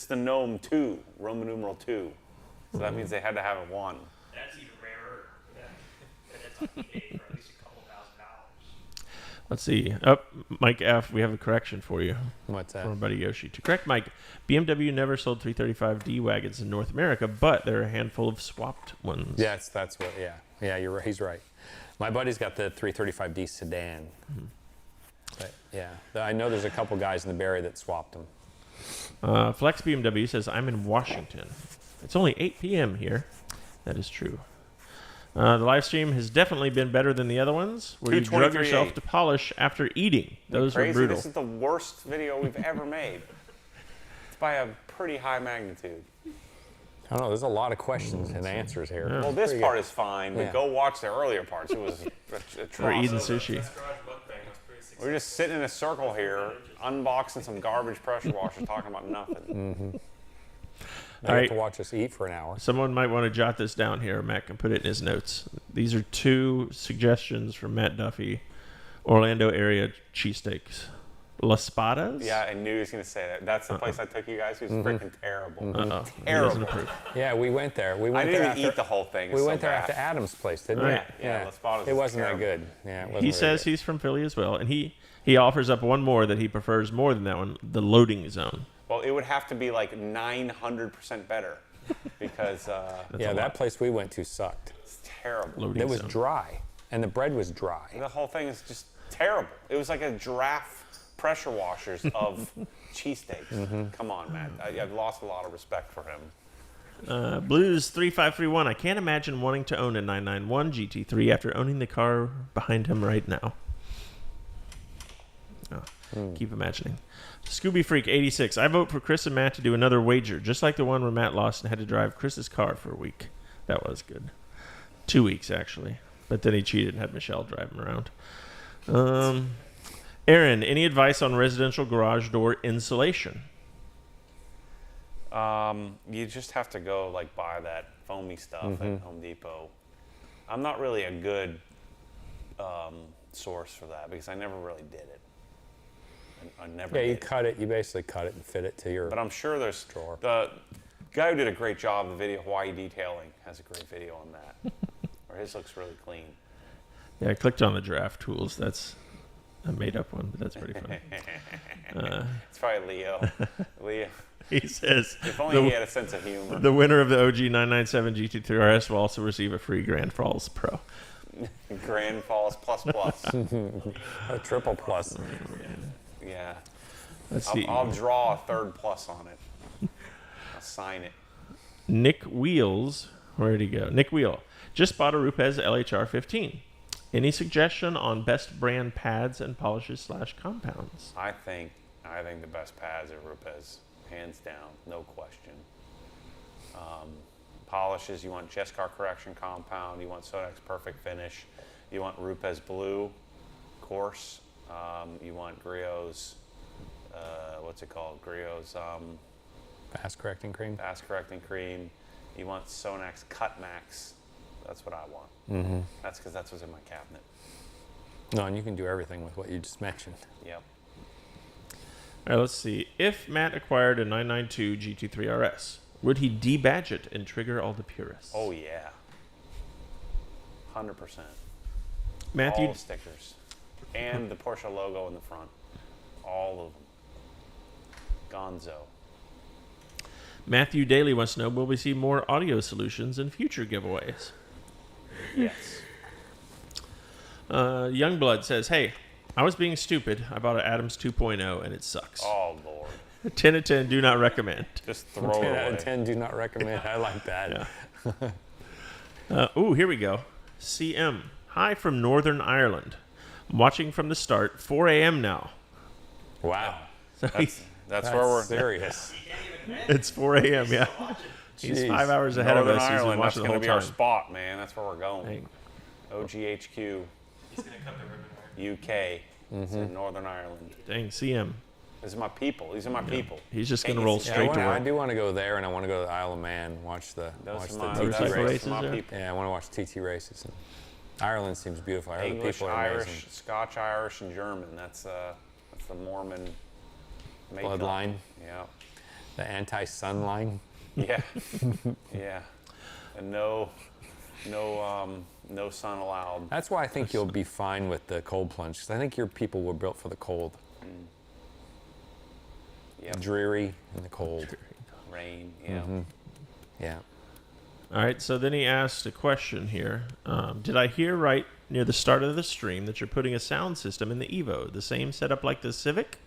the Gnome 2, Roman numeral 2. So that means they had to have it 1. That's even rarer. That's on eBay for at least a couple $1,000. Let's see. Mike F., we have a correction for you. What's that? From our buddy Yoshi. To correct Mike, BMW never sold 335D wagons in North America, but there are a handful of swapped ones. Yes, that's what, yeah, you're right. He's right. My buddy's got the 335D sedan. But, yeah, I know there's a couple guys in the Bay Area that swapped them. Flex BMW says, I'm in Washington. It's only 8 p.m. here. That is true. The live stream has definitely been better than the other ones, where you drug yourself to polish after eating. Those were brutal. This is the worst video we've ever made. It's by a pretty high magnitude. I don't know. There's a lot of questions and answers here. Yeah. Well, this part is fine, but go watch the earlier parts. It was We're eating sushi. We're just sitting in a circle here, unboxing some garbage pressure washers, talking about nothing. All right. To watch us eat for an hour. Someone might want to jot this down here. Matt can put it in his notes. These are 2 suggestions from Matt Duffy. Orlando area cheesesteaks. Las Spadas? Yeah, I knew he was going to say that. That's the place I took you guys. It was freaking terrible. Terrible. Yeah, we went there. We went I didn't there even eat the whole thing. We went there after Adam's place, didn't we? Yeah, Las Spadas. It wasn't that good. Yeah, it wasn't he says he's from Philly as well, and he offers up one more that he prefers more than that one, the loading zone. Well, it would have to be like 900% better because yeah, that place we went to sucked. It's terrible. Loading It was zone. dry, and the bread was dry. The whole thing is just terrible. It was like a giraffe pressure washers of cheesesteaks. Come on, Matt. I've lost a lot of respect for him. Blues 3531. I can't imagine wanting to own a 991 GT3 after owning the car behind him right now. Keep imagining. Scooby Freak 86. I vote for Chris and Matt to do another wager, just like the one where Matt lost and had to drive Chris's car for a week. That was good. 2 weeks actually, but then he cheated and had Michelle drive him around. Aaron, any advice on residential garage door insulation? You just have to go like buy that foamy stuff at Home Depot. I'm not really a good source for that because I never really did it. I never. Yeah, you did. cut it. You basically cut it and fit it to your. But I'm sure there's drawer. The guy who did a great job. The video Hawaii Detailing has a great video on that. Or his looks really clean. Yeah, I clicked on the draft tools. That's a made up one, but that's pretty funny. It's probably Leo. Leo. He says, if only he had a sense of humor. The winner of the OG 997 GT3 RS will also receive a free Grand Falls Pro. Grand Falls plus plus. A triple plus. Yeah. Let's see. I'll draw a third plus on it. I'll sign it. Nick Wheels. Where'd he go? Nick Wheel. Just bought a Rupes LHR 15. Any suggestion on best brand pads and polishes / compounds? I think the best pads are Rupes. Hands down, no question. Polishes, you want Jescar Correction Compound, you want Sodex Perfect Finish, you want Rupes Blue, coarse, you want Griot's, what's it called? Griot's Fast correcting cream. Fast correcting cream. You want Sonax Cut Max. That's what I want. That's because that's what's in my cabinet. No, and you can do everything with what you just mentioned. Yep. All right, let's see. If Matt acquired a 992 GT3 RS, would he debadge it and trigger all the purists? Oh, yeah. 100%. Matthew. All the stickers. And the Porsche logo in the front. All of them. Gonzo. Matthew Daly wants to know, will we see more audio solutions in future giveaways? Yes. Youngblood says, hey, I was being stupid. I bought an Adams 2.0 and it sucks. Oh, Lord. 10 out of 10, do not recommend. Just throw it 10 away. out of 10, do not recommend. I like that. Yeah. Ooh, here we go. CM. Hi from Northern Ireland. I'm watching from the start. 4 a.m. now. Wow. So That's where we're serious. It's 4 a.m. Yeah. He's 5 hours ahead Northern of us. He's been Ireland, that's watching the going whole to be our time. spot, man. That's where we're going. Dang. OGHQ. He's gonna cut the ribbon. UK. It's in Northern Ireland. Dang, CM. These are my people. These are my people. He's just going Can't to roll get straight to I work. do want to go there, and I want to go to the Isle of Man, watch the TT TT races my there? people. Yeah, I want to watch TT races. And Ireland seems beautiful. I heard the English, people are Irish, amazing. Scotch, Irish, and German. That's the Mormon makeup. Bloodline. Yeah. The anti-sun line. Yeah. Yeah. And no sun allowed. That's why I think you'll be fine with the cold plunge, because I think your people were built for the cold. Yep. Dreary and the cold. Rain. Yeah. Yeah. All right, so then he asked a question here. Did I hear right near the start of the stream that you're putting a sound system in the Evo, the same setup like the Civic?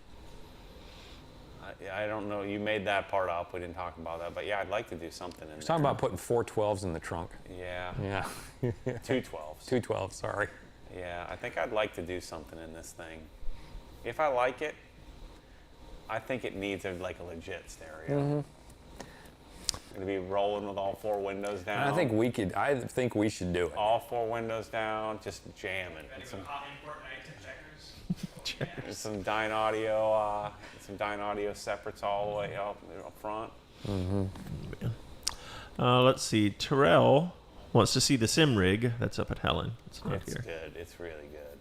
I don't know. You made that part up. We didn't talk about that. But yeah, I'd like to do something in We're talking about putting 4 12s in the trunk. Yeah. Yeah. 2 12s. 2 12s, sorry. Yeah, I think I'd like to do something in this thing. If I like it, I think it needs a legit stereo. Gonna be rolling with all 4 windows down. I think we should do it. All 4 windows down, just jamming. Some Dyne Audio separates all the way up front. Let's see. Terrell wants to see the sim rig. That's up at Helen. It's not It's here. good. It's really good.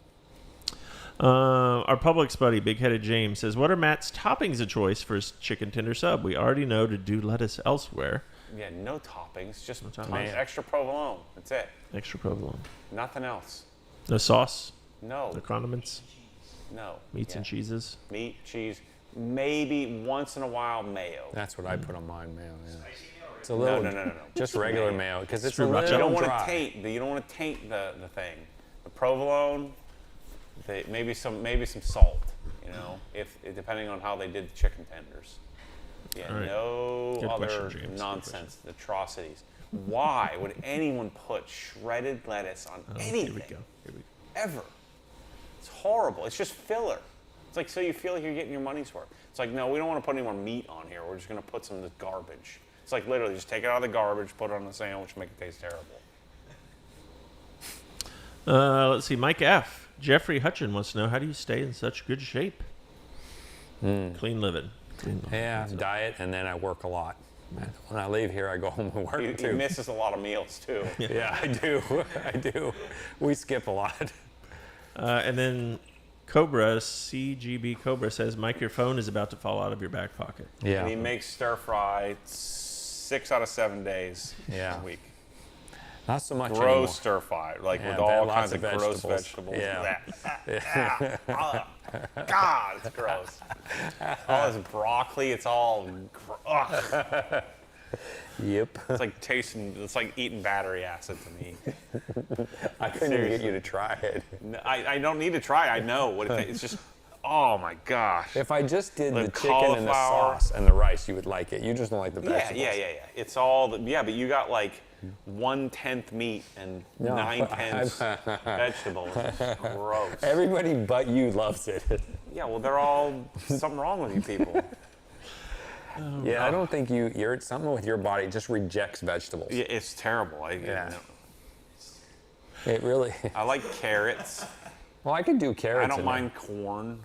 Our Publix buddy, Big Headed James, says, what are Matt's toppings of choice for his chicken tender sub? We already know to do lettuce elsewhere. Yeah, no toppings, just toppings. extra provolone. That's it. Extra provolone. Nothing else. No sauce? No. No condiments? No. Meats and cheeses? Meat, cheese. maybe once in a while mayo. That's what I put on mine, mayo. Yeah. It's a little, no. just regular mayo because it's a You little don't want dry. to taint. You don't want to taint the thing. The provolone, maybe some salt. You know, if depending on how they did the chicken tenders. Yeah, Right. no Good other question, James. nonsense, atrocities. Why would anyone put shredded lettuce on anything? Here we go. Ever? It's horrible. It's just filler. It's like so you feel like you're getting your money's worth. It's like no, we don't want to put any more meat on here. We're just going to put some of this garbage. It's like literally just take it out of the garbage, put it on the sandwich, make it taste terrible. Let's see. Mike F. Jeffrey Hutchin wants to know, how do you stay in such good shape? Clean living. Yeah, diet, and then I work a lot. When I leave here, I go home and work too. He misses a lot of meals too. Yeah, I do. I do. We skip a lot. And then Cobra, CGB Cobra says, Mike, your phone is about to fall out of your back pocket. Yeah. And he makes stir fry 6 out of 7 days a week. Not so much gross anymore. stir fry, like Yeah, with all lots kinds of gross vegetables. Yeah. God, it's gross. All this broccoli, it's all. Yep. It's like tasting. It's like eating battery acid to me. I couldn't even get you to try it. No, I don't need to try. I know what it. It's just. Oh my gosh. If I just did the chicken and the cauliflower. sauce and the rice, you would like it. You just don't like the vegetables. Yeah. It's all. But you got like 1/10 meat and No, 9/10 vegetables. It's gross. Everybody but you loves it. Yeah, well, they're all something wrong with you people. Yeah, I don't think you're something with your body just rejects vegetables. Yeah, it's terrible. It really. I like carrots. Well, I could do carrots. I don't in mind corn.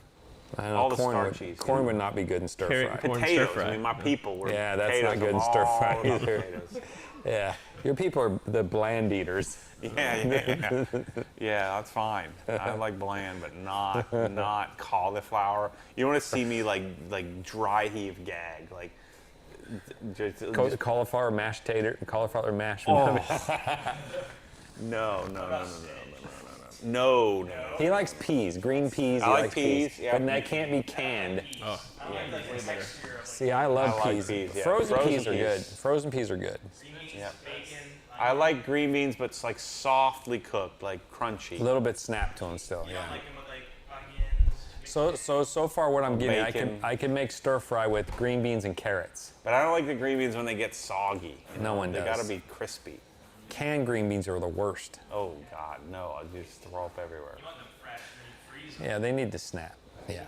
I know, All the corn starchies. corn would not be good in stir fry. Potatoes. I mean, my people were. Yeah, that's potatoes not good in of stir all fry the either. potatoes. Yeah, your people are the bland eaters. Yeah, that's fine. I like bland, but not cauliflower. You want to see me like dry heave gag like. Cauliflower mashed tater, cauliflower mash. Oh. No. He likes peas, green peas. I he like likes peas, yeah. but they can't be canned. Oh. See, I love I like peas. peas, yeah. Frozen peas are peas. good. Frozen peas are good. Yeah. I like green beans, but it's like softly cooked, like crunchy. A little bit snap to them still. Yeah. So far, what I'm getting, Bacon. I can make stir fry with green beans and carrots. But I don't like the green beans when they get soggy. No one They does. gotta be crispy. Canned green beans are the worst. Oh God, no! I just throw up everywhere. Yeah, they need to snap. Yeah.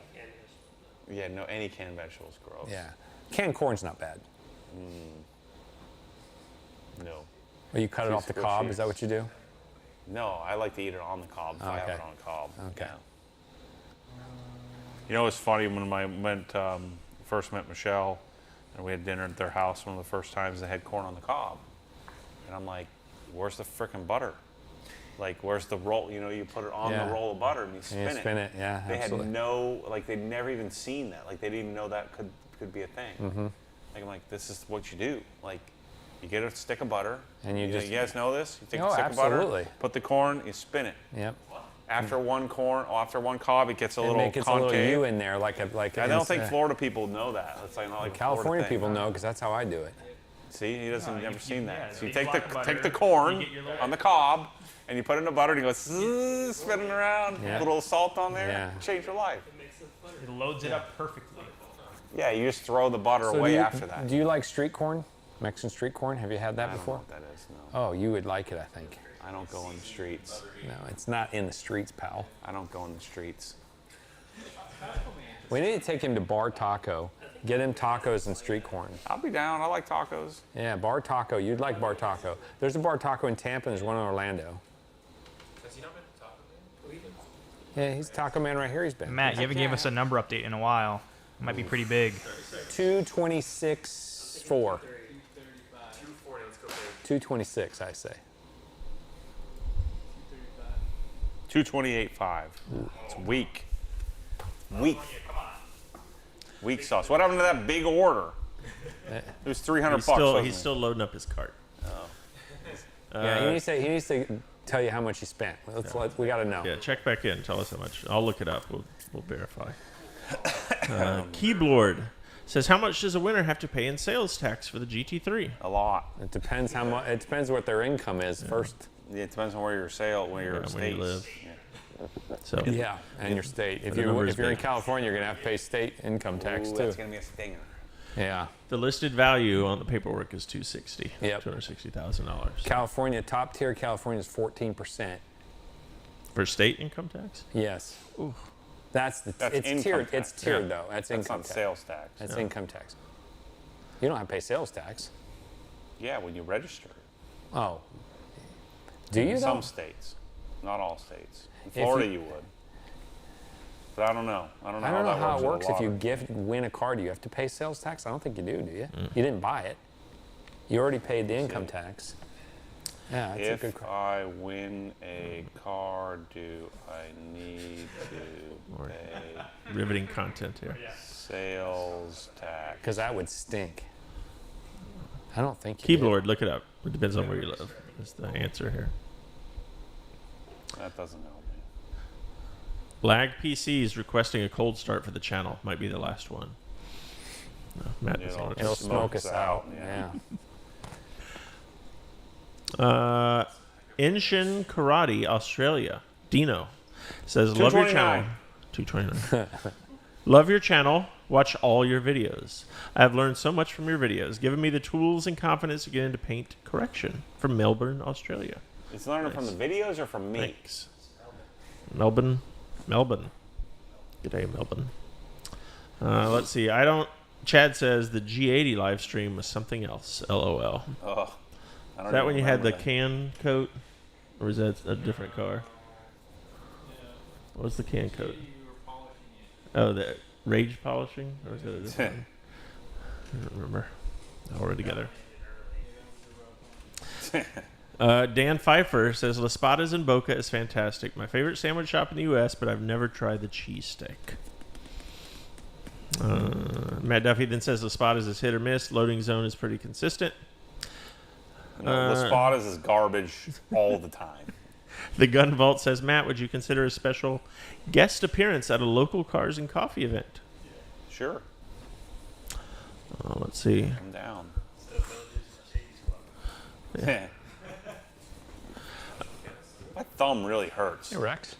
Yeah, no, any canned vegetables gross. Yeah. Canned corn's not bad. No. Or you cut it Too off the cob. squishy. Is that what you do? No, I like to eat it on the cob. If I have Okay. it on the cob. Okay. Yeah. You know, it's funny when I first met Michelle, and we had dinner at their house. One of the first times they had corn on the cob, and I'm like, "Where's the frickin' butter? Like, where's the roll? You know, you put it on Yeah. the roll of butter and you spin it. spin it, yeah, They absolutely. had no, like, they'd never even seen that. Like, they didn't even know that could be a thing. Mhm. Like, I'm like, this is what you do. Like, you get a stick of butter. And you just- guys know this? You take Oh, a stick of butter, absolutely. put the corn, you spin it. Yep. After one cob, it gets a little It gets a concave. little U in there, like a. I don't think Florida people know that. It's like not like a Florida California thing. people know because that's how I do it. See, he doesn't never seen that. yeah, So you big take block of the butter, corn you get your little- on the cob, and you put it in the butter, and you go spinning around. Yeah. A little salt on there, Yeah. change your life. It loads it up perfectly. Yeah, you just throw the butter So away after that. Do you like street corn? Mexican street corn? Have you had that I don't before? know what that is. No, Oh, you would like it, I think. I don't go in the streets. No, it's not in the streets, pal. I don't go in the streets. We need to take him to Bar Taco. Get him tacos and street corn. I'll be down. I like tacos. Yeah, Bar Taco. You'd like Bar Taco. There's a Bar Taco in Tampa and there's one in Orlando. Has he not been to Taco Man? Yeah, he's Taco Man right here. He's been. Matt, you haven't gave us a number update in a while. It might be pretty big. 226.4. 240, let's go big. 226, I say. 228.5. It's weak. Weak. Weak sauce. What happened to that big order? It was $300 He's bucks. still, wasn't he's it? still loading up his cart. Yeah, he needs to tell you how much he spent. We got to know. Yeah, check back in. Tell us how much. I'll look it up. We'll verify. Keyboard says, how much does a winner have to pay in sales tax for the GT3? A lot. It depends how much. It depends what their income is first. Yeah, it depends on where your where you live. Yeah. So Yeah, and your state. If the you're number's in big. California, you're gonna have to pay state income tax too. That's gonna be a stinger. Yeah. The listed value on the paperwork is $260,000. Yep. $260,000. California, top tier California is 14%. For state income tax? Yes. Ooh. That's it's income tiered. tax. It's tiered Yeah. though. That's income not tax. sales tax. That's income tax. You don't have to pay sales tax. Yeah, when you register. Oh. Do you? In some though? states, not all states. In If Florida, you- you would. But I don't know. I don't know I don't know that how it works works. with If the you lottery. win a car, do you have to pay sales tax? I don't think you do you? You didn't buy it. You already paid the income tax. Yeah, that's a If good question. I win a car, do I need to pay Riveting content here. sales tax? Because that would stink. I don't think you Keyboard, look it up. It depends on where you live. That's the answer here. That doesn't help me. Lag PCs requesting a cold start for the channel. Might be the last one. No, Matt doesn't want to It'll smoke us out. Yeah. Inshin Karate, Australia. Dino says, love your channel. 229. Love your channel. Watch all your videos. I have learned so much from your videos, giving me the tools and confidence to get into paint correction. From Melbourne, Australia. It's learning from the videos or from me? Thanks. Melbourne. G'day, Melbourne. Let's see. Chad says the G80 live stream was something else. LOL. Oh, Is that when you had the can coat? Or is that a different car? What was the can coat? Oh, the rage polishing? Or is it a different one? I don't remember. All right, together. Dan Pfeiffer says, La Spada's in Boca is fantastic. My favorite sandwich shop in the U.S., but I've never tried the cheesesteak. Matt Duffy then says La Spada's is hit or miss. Loading zone is pretty consistent. No, La Spada's is garbage all the time. The Gun Vault says, Matt, would you consider a special guest appearance at a local Cars and Coffee event? Sure. Let's see. I'm down. Yeah. My thumb really hurts. Hey, Rex.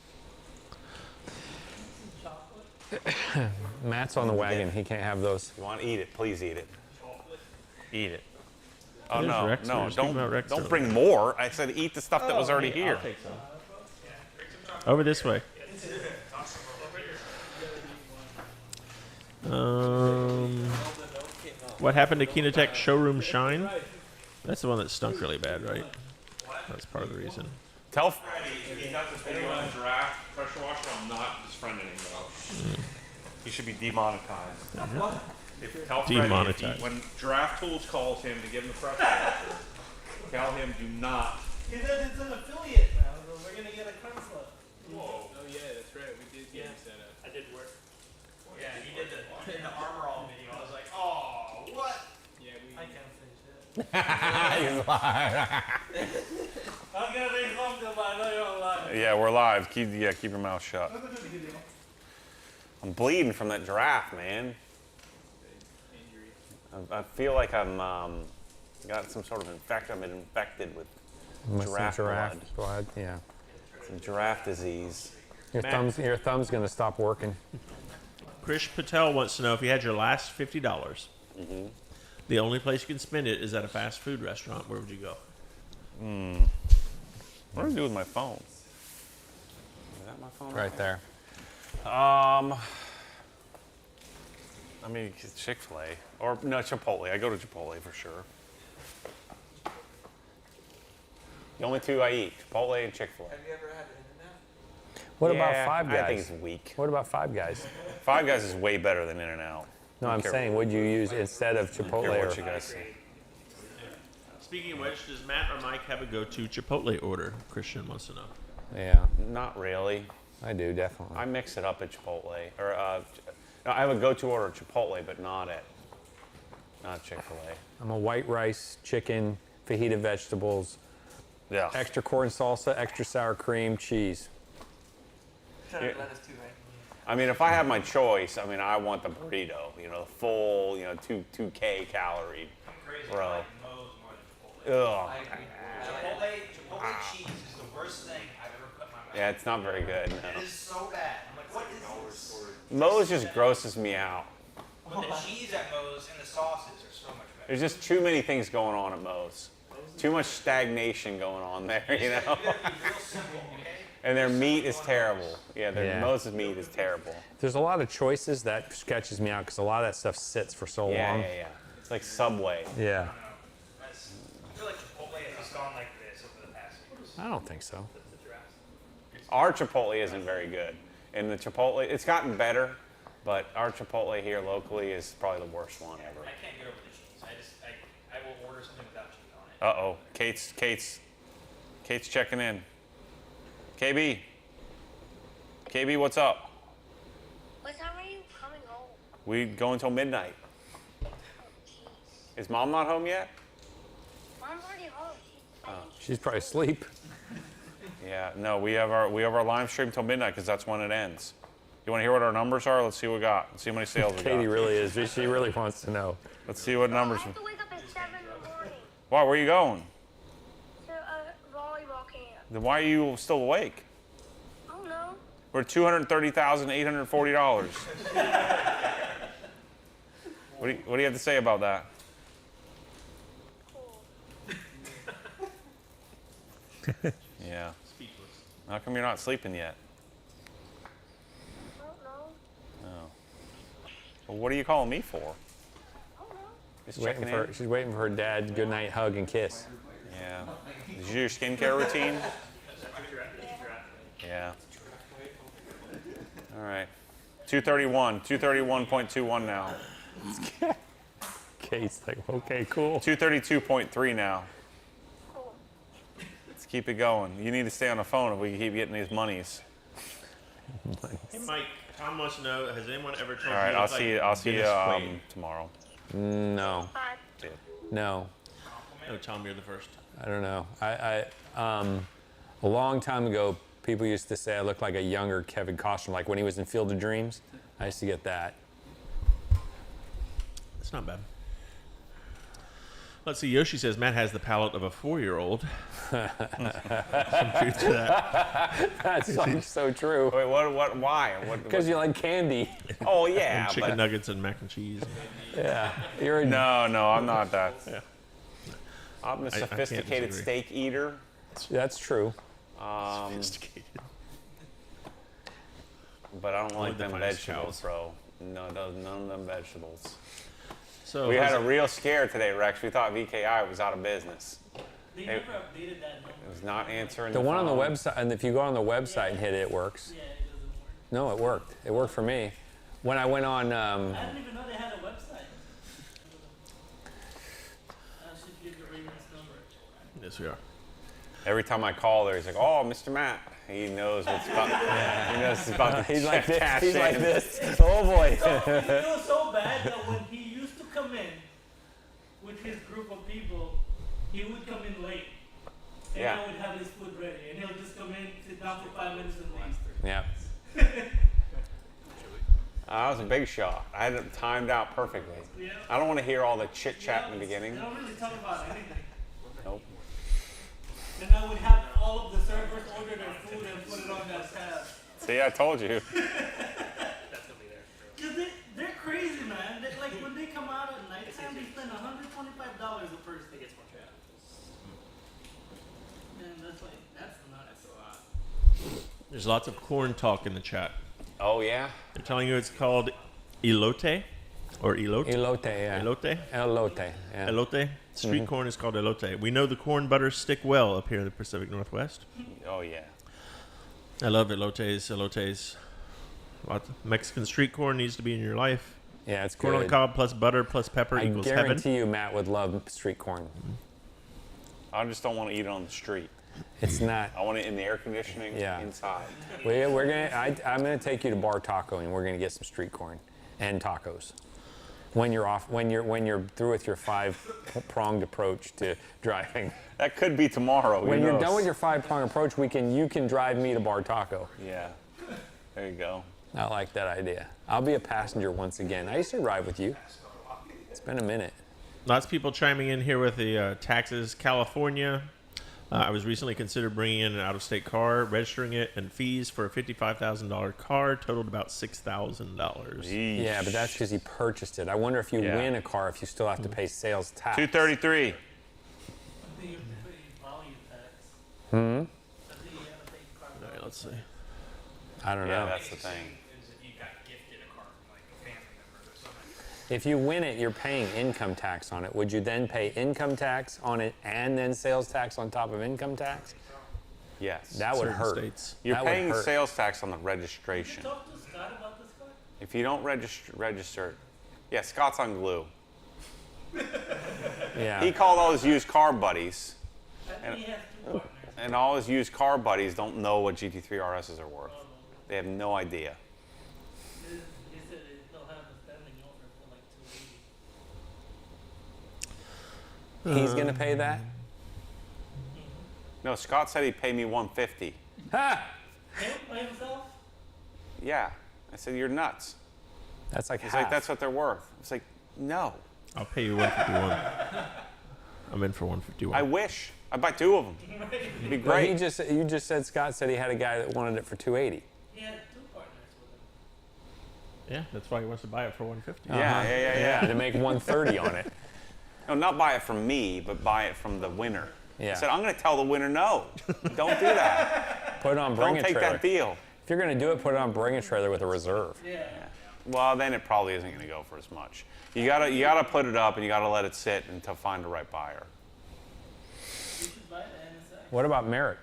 Matt's on the wagon. He can't have those. You want to eat it? Please eat it. Eat it. Oh There's no, Rex. We were no! just talking about Rex Don't earlier. bring more. I said eat the stuff that was already here. I'll take some. Over this way. What happened to Kinetech Showroom Shine? That's the one that stunk really bad, right? That's part of the reason. Tell. If he got this video on draft pressure washer, I'm not his friend anymore. He should be demonetized. What? Tell Freddie Demonetized. when Draft Tools calls him to give him the pressure washer, tell him do not. He said it's an affiliate now, so we're gonna get a conflict. Whoa. Oh yeah, that's right. We did get him set up. I did work. Yeah, he did the in the Armor All video. I was like, oh, what? Yeah, I can't finish it. He's live. I'm gonna make fun of I know you're alive. Yeah, we're live. Keep your mouth shut. I'm bleeding from that giraffe, man. I feel like I'm got some sort of infection. I've been infected with giraffe blood. Yeah. Some giraffe disease. Your thumb's gonna stop working. Krish Patel wants to know if you had your last $50. The only place you can spend it is at a fast food restaurant. Where would you go? What do I do with my phone? Is that my phone? Right there. I mean, Chick-fil-A. Or, no, Chipotle. I go to Chipotle for sure. The only two I eat, Chipotle and Chick-fil-A. Have you ever had In-N-Out? What about Five Guys? I think it's weak. What about Five Guys? Five Guys is way better than In-N-Out. No, I'm saying, would you use instead of I don't Chipotle care or? what you guys say. Speaking of which, does Matt or Mike have a go-to Chipotle order? Christian wants to know. Yeah. Not really. I do, definitely. I mix it up at Chipotle. Or, no, I have a go-to order at Chipotle, but not Chick-fil-A. I'm a white rice, chicken, fajita vegetables, extra corn salsa, extra sour cream, cheese. Lettuce too, right? I mean, if I have my choice, I mean, I want the burrito. You know, the full, 2K calorie, bro. Ugh. Chipotle cheese is the worst thing I've ever put in my mouth. Yeah, it's not very good. No. It is so bad. I'm like, what is this? Moe's just grosses me out. But the cheese at Moe's and the sauces are so much better. There's just too many things going on at Moe's. Too much stagnation going on there, you know? And their meat is terrible. Yeah, Moe's meat is terrible. There's a lot of choices that sketches me out because a lot of that stuff sits for so long. Yeah. It's like Subway. Yeah. I feel like Chipotle has just gone like this over the past few years. I don't think so. Our Chipotle isn't very good. And the Chipotle, it's gotten better, but our Chipotle here locally is probably the worst one ever. I can't get over the cheese. I will order something without cheese on it. Uh-oh. Kate's checking in. KB, what's up? What time are you coming home? We go until midnight. Is Mom not home yet? Mom's already home. She's probably asleep. Yeah, no, we have our live stream till midnight because that's when it ends. You want to hear what our numbers are? Let's see what we got. Let's see how many sales we got. Katie really is. She really wants to know. Let's see what numbers. I have to wake up at 7 in the morning Why? Where are you going? to a volleyball camp. Then why are you still awake? I don't know. We're at $230,840. What do you have to say about that? Yeah. How come you're not sleeping yet? I don't know. Oh. Well, what are you calling me for? Just checking in. She's waiting for her dad's good night hug and kiss. Yeah. Did you do your skincare routine? Yeah. All right. 231.21 now. Kate's like, okay, cool. 232.3 now. Let's keep it going. You need to stay on the phone if we can keep getting these monies. Hey, Mike, Tom wants to know, has anyone ever told All right, you I'll see you Dennis Quaid? tomorrow. No. No. Oh, Tom, you're the first. I don't know. A long time ago, people used to say I look like a younger Kevin Costner, like when he was in Field of Dreams. I used to get that. It's not bad. Let's see. Yoshi says Matt has the palate of a 4-year-old. Some truth to that. That's so true. Wait, what? Why? Because you like candy. Oh yeah, and chicken nuggets and mac and cheese. Yeah. No, I'm not that. Yeah. I'm a I can't sophisticated disagree. steak eater. That's true. Sophisticated. But I don't Only like the them finest vegetables, cows. bro. No, none of them vegetables. So We had a real scare today, Rex. We thought VKI was out of business. They never updated that number. It was not answering The one on the phone. website, and if you go on the website and hit it, it works. Yeah, it doesn't work. No, it worked. It worked for me. When I went on, I didn't even know they had a website. I should give the Ravens number. Yes, we are. Every time I call there, he's like, "Oh, Mr. Matt." He knows what's about. He knows it's about to he's like this. cash He's like in. this. Oh boy. So, it was so bad that when he used to come in with his group of people, he would come in late. And Yeah. I would have his food ready. And he'll just come in, sit down for 5 minutes and leave. Yeah. That was a big shot. I had it timed out perfectly. Yeah. I don't want to hear all the chit chat in the beginning. They don't really talk about anything. Nope. And I would have all of the servers order their food and put it on that tab. See, I told you. Because they're crazy, man. Like when they come out at nighttime, they spend $125 a person. It gets more traffic. Man, that's nuts. A lot. There's lots of corn talk in the chat. Oh yeah. They're telling you it's called elote or elote. Elote, yeah. Elote. Elote, yeah. Elote. Street corn is called elote. We know the corn butters stick well up here in the Pacific Northwest. Oh yeah. I love elotes. Mexican street corn needs to be in your life. Yeah, it's corn on the good. cob plus butter plus pepper I equals guarantee heaven. you Matt would love street corn. I just don't want to eat it on the street. It's not. I want it in the air conditioning inside. I'm gonna take you to Bar Taco and we're gonna get some street corn and tacos. When you're through with your 5-pronged approach to driving. That could be tomorrow. When you're done with your 5-pronged approach, you can drive me to Bar Taco. Yeah. There you go. I like that idea. I'll be a passenger once again. I used to ride with you. It's been a minute. Lots of people chiming in here with the taxes. California. I was recently considered bringing in an out-of-state car, registering it, and fees for a $55,000 car totaled about $6,000. Yeah, but that's because you purchased it. I wonder if you win a car, if you still have to pay sales tax. 233. Hmm? All right, let's see. I don't know. Yeah, that's the thing. If you win it, you're paying income tax on it. Would you then pay income tax on it and then sales tax on top of income tax? Yes. That would Certain hurt. states. You're That would paying hurt. sales tax on the registration. Did you talk to Scott about this car? If you don't register, yeah, Scott's on glue. Yeah. He called all his used car buddies, And he has two partners. and all his used car buddies don't know what GT3 RSs are worth. They have no idea. He said they'll have a standing offer for like $280. He's going to pay that? No, Scott said he'd pay me $150. Ha! Him by himself? Yeah. I said, you're nuts. That's like He's half. like, that's what they're worth. It's like, no. I'll pay you $151. I'm in for $151. I wish. I'd buy two of them. It'd be Well, great. you just said Scott said he had a guy that wanted it for $280. He had two partners with him. Yeah, that's why he wants to buy it for $150. Yeah. To make $130 on it. No, not buy it from me, but buy it from the winner. Yeah. I said, I'm going to tell the winner no. Don't do that. Put it on Bring Don't a take Trailer. that deal. If you're going to do it, put it on Bring a Trailer with a reserve. Yeah. Well, then it probably isn't going to go for as much. You gotta put it up and you gotta let it sit until find the right buyer. You should buy the NSX. What about Merrick?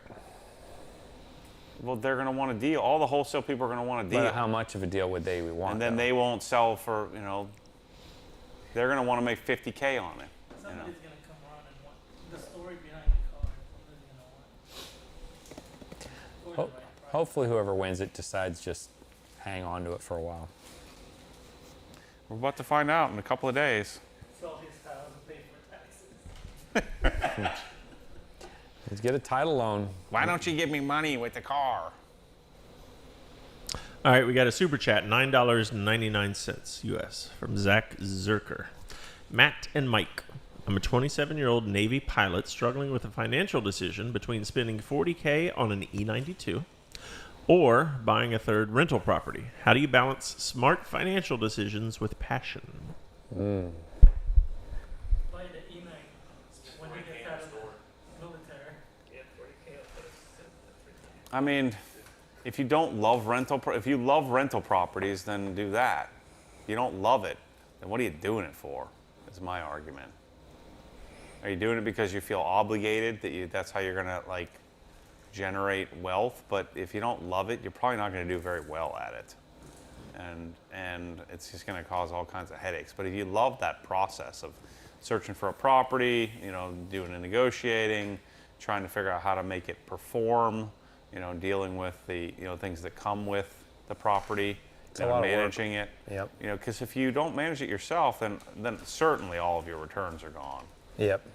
Well, they're going to want a deal. All the wholesale people are going to want a deal. But how much of a deal would they want? And then they won't sell for, they're going to want to make $50K on it. Somebody's going to come around and want the story behind the car. Somebody's going to want it. Hopefully whoever wins it decides just hang on to it for a while. We're about to find out in a couple of days. Sell his house and pay for taxes. Let's get a title loan. Why don't you give me money with the car? All right, we got a super chat, $9.99 US from Zach Zerker. Matt and Mike. I'm a 27-year-old Navy pilot struggling with a financial decision between spending $40K on an E92 or buying a third rental property. How do you balance smart financial decisions with passion? Buy the E9 when he gets out of the military. Yeah, 40K. I mean, if you don't love if you love rental properties, then do that. If you don't love it, then what are you doing it for? Is my argument. Are you doing it because you feel obligated that's how you're gonna generate wealth? But if you don't love it, you're probably not going to do very well at it, and it's just going to cause all kinds of headaches. But if you love that process of searching for a property, doing the negotiating, trying to figure out how to make it perform, dealing with the things that come with the property, managing it. Yep. Because if you don't manage it yourself, then certainly all of your returns are gone. Yep.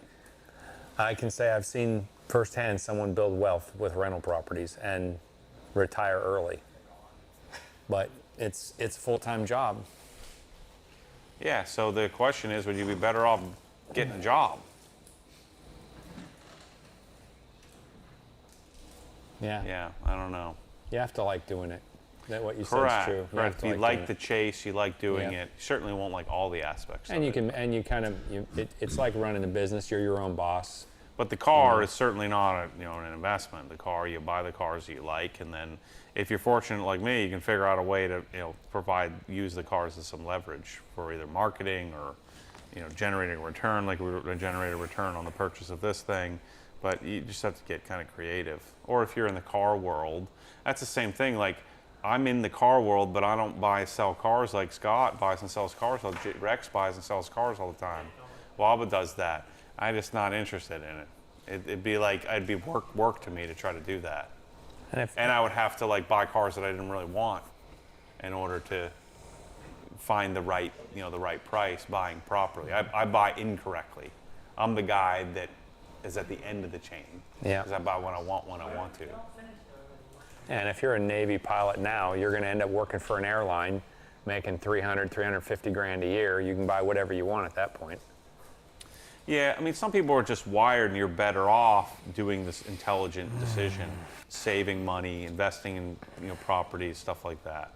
I can say I've seen firsthand someone build wealth with rental properties and retire early. But it's a full-time job. Yeah, so the question is, would you be better off getting a job? Yeah. Yeah, I don't know. You have to like doing it. That what you Correct. said is true. Correct. If you doing like it. the chase, you like doing Yeah. it. You certainly won't like all the aspects. And of you it. can, and you kind of, it's like running a business. You're your own boss. But the car is certainly not an investment. The car, you buy the cars that you like, and then if you're fortunate like me, you can figure out a way to use the cars as some leverage for either marketing or generating a return, like we were going to generate a return on the purchase of this thing. But you just have to get kind of creative. Or if you're in the car world, that's the same thing. Like I'm in the car world, but I don't buy and sell cars like Scott buys and sells cars. Rex buys and sells cars all the time. Waba does that. I'm just not interested in it. It'd be work to me to try to do that. And I would have to buy cars that I didn't really want in order to find the right price buying properly. I buy incorrectly. I'm the guy that is at the end of the chain. Yeah. Because I buy when I want to. And if you're a Navy pilot now, you're going to end up working for an airline, making 350 grand a year. You can buy whatever you want at that point. Yeah, I mean, some people are just wired, and you're better off doing this intelligent decision, saving money, investing in properties, stuff like that.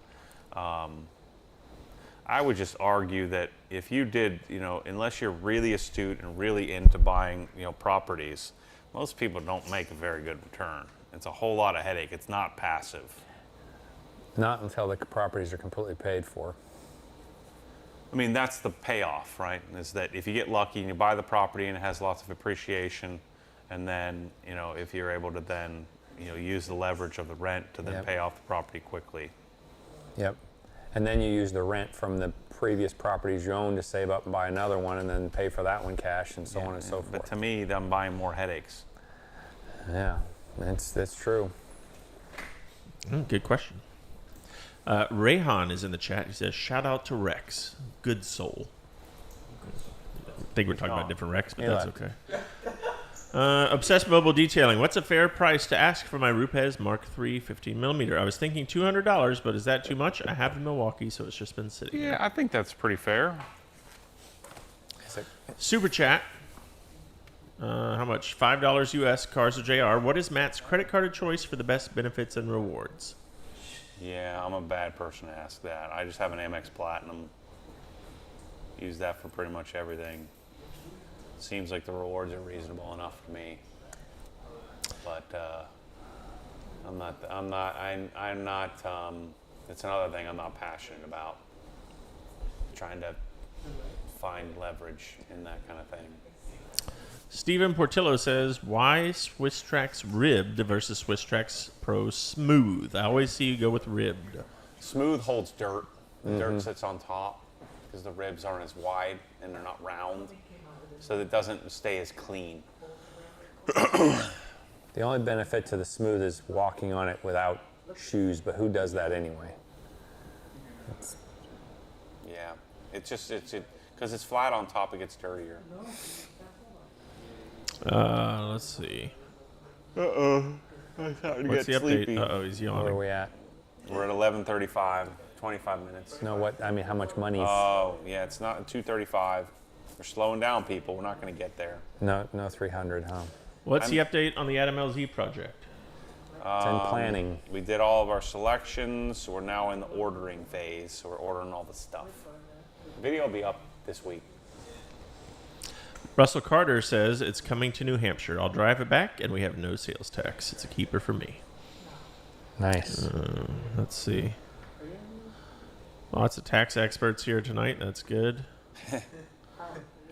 I would just argue that if you did, unless you're really astute and really into buying, properties, most people don't make a very good return. It's a whole lot of headache. It's not passive. Not until the properties are completely paid for. I mean, that's the payoff, right? Is that if you get lucky and you buy the property and it has lots of appreciation, and then, if you're able to then, use the leverage of the rent to then pay off the property quickly. Yep. And then you use the rent from the previous properties you own to save up and buy another one and then pay for that one cash and so on and so forth. But to me, I'm buying more headaches. Yeah, that's true. Good question. Rayhan is in the chat. He says, shout out to Rex. Good soul. I think we're talking about different Rex, but that's okay. Obsessed Mobile Detailing. What's a fair price to ask for my Rupes Mark III 15mm? I was thinking $200, but is that too much? I have in Milwaukee, so it's just been sitting Yeah, there. I think that's pretty fair. Super chat. How much? $5 US, Cars or JR. What is Matt's credit card of choice for the best benefits and rewards? Yeah, I'm a bad person to ask that. I just have an Amex Platinum. Use that for pretty much everything. Seems like the rewards are reasonable enough to me. But I'm not, it's another thing I'm not passionate about. Trying to find leverage in that kind of thing. Stephen Portillo says, why Swiss Trax ribbed versus Swiss Trax Pro smooth? I always see you go with ribbed. Smooth holds dirt. The dirt sits on top because the ribs aren't as wide and they're not round. So it doesn't stay as clean. The only benefit to the smooth is walking on it without shoes, but who does that anyway? Yeah, because it's flat on top, it gets dirtier. Let's see. I started to What's get the update? sleepy. He's yawning. Where are we at? We're at 11:35, 25 minutes. No, how much money? Oh, yeah, it's not 2:35. We're slowing down, people. We're not going to get there. No 300, huh? What's the update on the Adam LZ project? It's in planning. We did all of our selections, so we're now in the ordering phase. So we're ordering all the stuff. The video will be up this week. Russell Carter says it's coming to New Hampshire. I'll drive it back, and we have no sales tax. It's a keeper for me. Nice. Let's see. Lots of tax experts here tonight. That's good.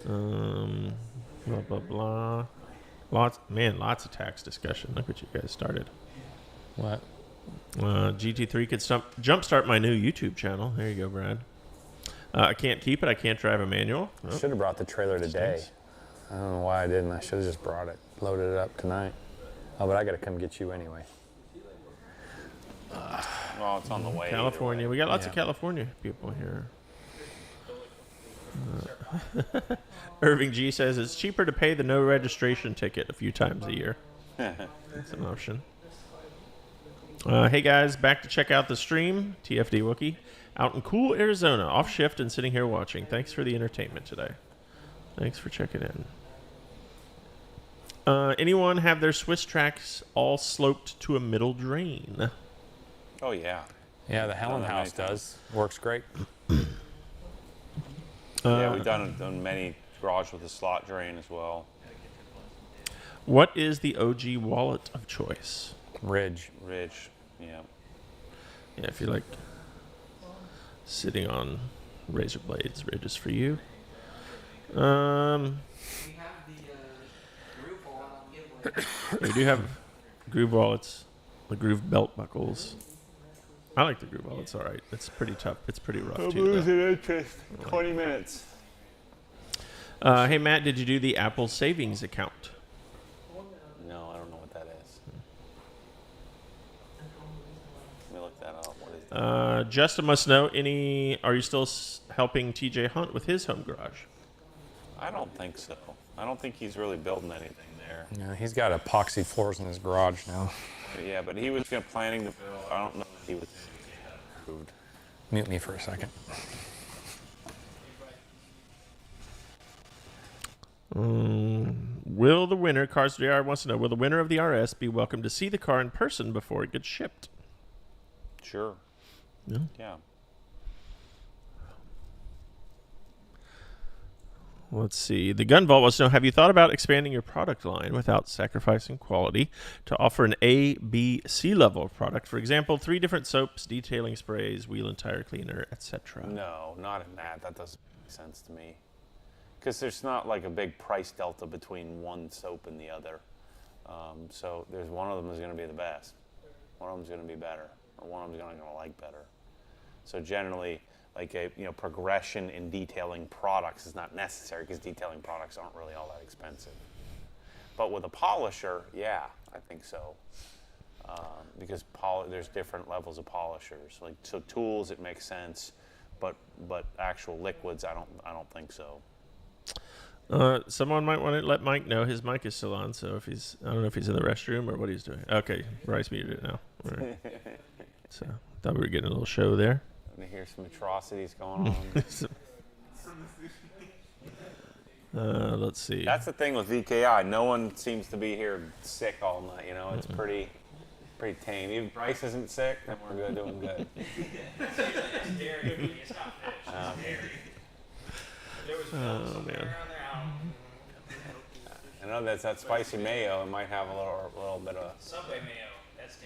Blah blah blah. Lots of tax discussion. Look what you guys started. What? GT3 could jumpstart my new YouTube channel. There you go, Brad. I can't keep it. I can't drive a manual. I should have brought the trailer today. I don't know why I didn't. I should have just brought it, loaded it up tonight. Oh, but I got to come get you anyway. Well, it's on the way. California. We got lots of California people here. Irving G says it's cheaper to pay the no registration ticket a few times a year. That's an option. Hey guys, back to check out the stream. TFD Wookie. Out in cool Arizona, off shift and sitting here watching. Thanks for the entertainment today. Thanks for checking in. Anyone have their Swiss Trax all sloped to a middle drain? Oh, yeah. Yeah, the Helen House does. Works great. Yeah, we've done many garage with a slot drain as well. What is the OG wallet of choice? Ridge, yeah. Yeah, if you like sitting on razor blades, Ridge is for you. We do have groove wallets, the groove belt buckles. I like the groove wallets, all right. It's pretty tough. It's pretty rough, I'm too. losing interest. 20 minutes. Hey, Matt, did you do the Apple savings account? No, I don't know what that is. Let me look that up. What is that? Justin must know, are you still helping TJ Hunt with his home garage? I don't think so. I don't think he's really building anything there. Yeah, he's got epoxy floors in his garage now. Yeah, but he was planning to build. I don't know if he was approved. Mute me for a second. Will the winner, Cars JR wants to know, will the winner of the RS be welcome to see the car in person before it gets shipped? Sure. Yeah. Yeah. Let's see. The Gun Vault wants to know, have you thought about expanding your product line without sacrificing quality to offer an A, B, C level of product? For example, 3 different soaps, detailing sprays, wheel and tire cleaner, etc. No, not in that. That doesn't make sense to me. Because there's not like a big price delta between one soap and the other. So there's one of them is going to be the best. One of them is going to be better. Or one of them is going to like better. So generally, like a progression in detailing products is not necessary because detailing products aren't really all that expensive. But with a polisher, yeah, I think so. Because there's different levels of polishers. Like so tools, it makes sense, but actual liquids, I don't think so. Someone might want to let Mike know his mic is still on. So if I don't know if he's in the restroom or what he's doing. Okay, Bryce muted it now. All right. So thought we were getting a little show there. To hear some atrocities going on. Let's see. That's the thing with VKI. No one seems to be here sick all night. It's pretty tame. Even Bryce isn't sick, then we're doing good. It's dairy. It's not fish. It's dairy. There was Oh man. I know that's that spicy mayo. It might have a little bit of Subway mayo. That's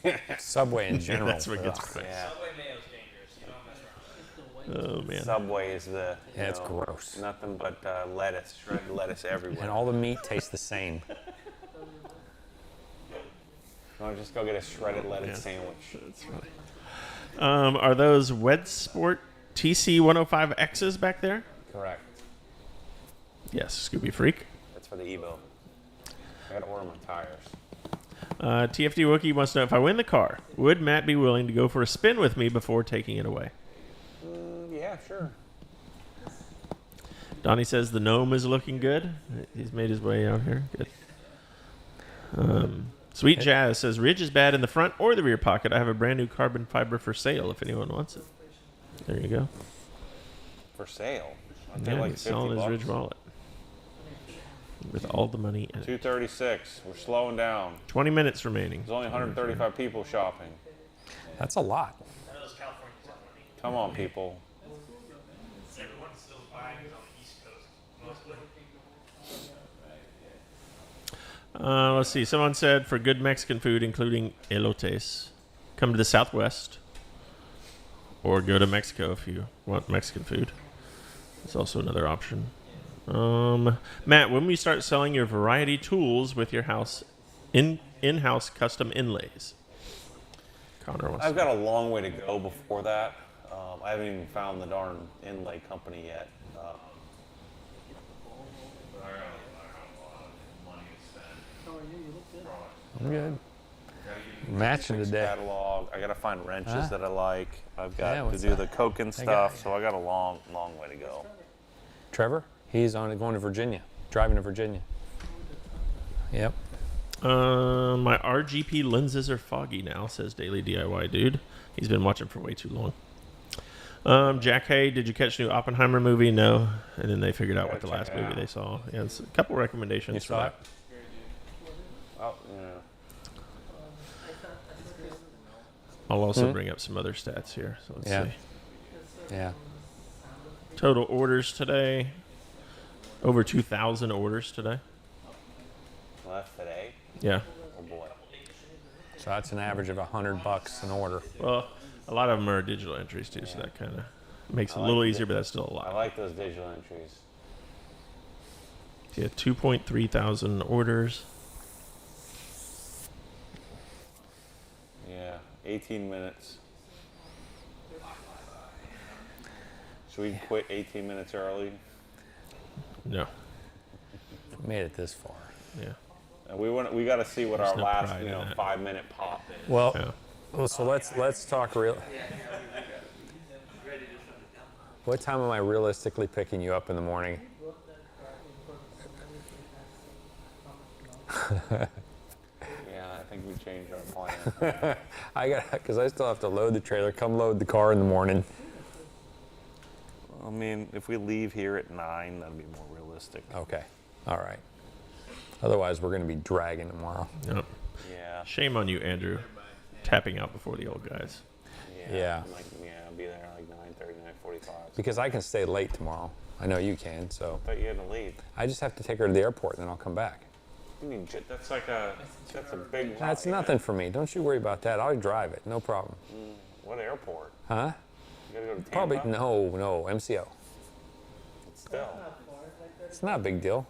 dangerous. Subway in general. That's what gets fixed. Yeah. Subway mayo's dangerous. You don't mess around with it. Oh man. Subway is it's gross. Nothing but lettuce, shredded lettuce everywhere. And all the meat tastes the same. No, just go get a shredded lettuce sandwich. That's funny. Are those Wed Sport TC105Xs back there? Correct. Yes, Scooby Freak. That's for the Evo. I gotta order my tires. TFD Wookie wants to know, if I win the car, would Matt be willing to go for a spin with me before taking it away? Yeah, sure. Donnie says the gnome is looking good. He's made his way out here. Good. Sweet Jazz says, Ridge is bad in the front or the rear pocket. I have a brand new carbon fiber for sale if anyone wants it. There you go. For sale? Yeah, like he's selling his Ridge wallet. With all the money in it. 236. We're slowing down. 20 minutes remaining. There's only 135 people shopping. That's a lot. Come on, people. Everyone's still buying on the East Coast, mostly. Let's see. Someone said for good Mexican food, including elotes, come to the Southwest. Or go to Mexico if you want Mexican food. It's also another option. Matt, when we start selling your variety tools with your house in-house custom inlays? Connor wants I've got a long way to go before that. I haven't even found the darn inlay company yet. I'm good. Matching today. Catalog. I got to find wrenches Huh? that I like. I've got to what's do that? the coke and I got- stuff, so I got a long way to go. Trevor, he's going to Virginia, driving to Virginia. Yep. My RGP lenses are foggy now, says Daily DIY Dude. He's been watching for way too long. Jack Hay, did you catch the new Oppenheimer movie? No. And then they figured out what the last movie they saw. Yeah, it's a couple recommendations You for saw that. Oh, yeah. I'll also bring up some other stats here. So let's see. Yeah. Total orders today. Over 2,000 orders today. Left today? Yeah. Oh boy. So that's an average of $100 an order. Well, a lot of them are digital entries too, so that kind of makes it a I little like easier, but that's still a lot. I like those digital entries. Yeah, 2.3 thousand orders. Yeah, 18 minutes. Should we quit 18 minutes early? No. Made it this far. Yeah. And we got to see what There's our no last pride in that. 5-minute pop is. Well, so let's talk real. What time am I realistically picking you up in the morning? Yeah, I think we changed our plan. Because I still have to load the trailer, come load the car in the morning. I mean, if we leave here at 9, that'd be more realistic. Okay, all right. Otherwise, we're going to be dragging tomorrow. Yep. Yeah. Shame on you, Andrew. Tapping out before the old guys. Yeah. I'll be there like 9:30, 9:45. Because I can stay late tomorrow. I know you can, so. I thought you had to leave. I just have to take her to the airport and then I'll come back. You mean, that's like a big. That's nothing for me. Don't you worry about that. I'll drive it. No problem. What airport? Huh? You gotta go to Tampa? Probably, no, MCO. Still. It's not a big deal.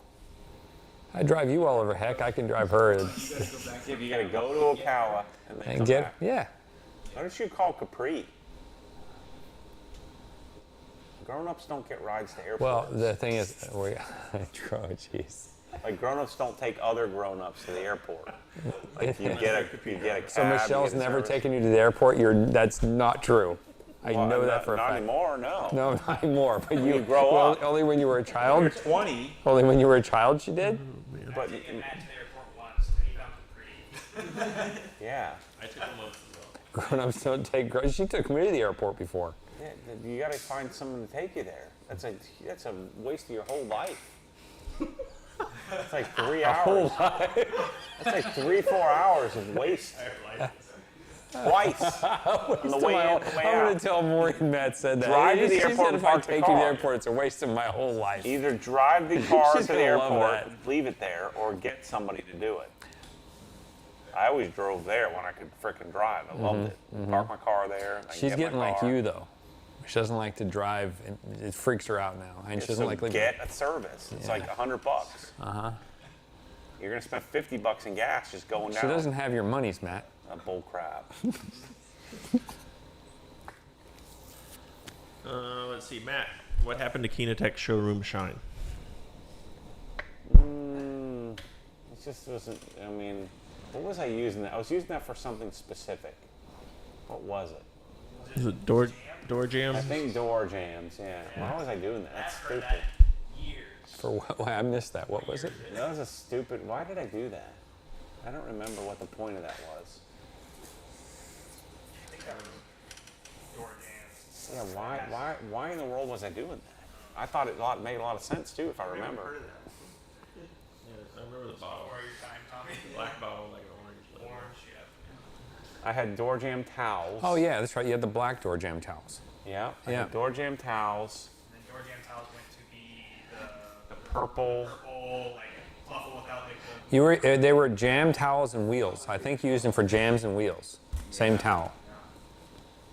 I drive you all over. Heck, I can drive her. Yeah, you gotta go to Ocala and then And come get, back. yeah. Why don't you call Capri? Grown-ups don't get rides to airports. Well, the thing is, oh, jeez. Like grown-ups don't take other grown-ups to the airport. Like you get a cab. So Michelle's you get a never service. taken you to the airport. That's not true. I Well, know that not- for a not fact. anymore, no. No, not anymore. But When you grow up. Only when you were a child. When you're 20. Only when you were a child, she did. But Matt to the airport once, and he found Capri. yeah. I took them once as well. Grown-ups don't take. She took me to the airport before. Yeah, you gotta find someone to take you there. That's a waste of your whole life. It's like 3 A whole hours. That's like 3-4 hours of waste. Twice. On the way in, I'm the way going out. to tell Maureen Matt said that. Drive to the She airport said and if I park the take you to the car. airport, it's a waste of my whole life. Either drive the car to She's the gonna love airport, that. leave it there, or get somebody to do it. I always drove there when I could frickin' drive. I loved it. Park my car there. I can She's get my getting like car. you though. She doesn't like to drive, and it freaks her out now. And she doesn't So like get a service. It's like $100. Uh-huh. You're gonna spend $50 in gas just going down. She doesn't have your monies, Matt. Bull crap. Let's see, Matt. What happened to Kinetech Showroom Shine? It just wasn't. I mean, what was I using that? I was using that for something specific. What was it? Is it door jams? I think door jams. Yeah. Why was I doing that? That's stupid. For what? Why I missed that. What was it? That was a stupid. Why did I do that? I don't remember what the point of that was. I think that was door jams. Yeah. Why in the world was I doing that? I thought it made a lot of sense too, if I remember. I remember the bottle. Before your time, Tommy. Black bottle, like an orange. Orange, yeah. I had door jam towels. Oh yeah, that's right. You had the black door jam towels. Yeah. I Yeah. had door jam towels. And then door jam towels went to be the Purple. purple, like fluffle without like the. They were jam towels and wheels. I think you used them for jams and wheels. Same towel.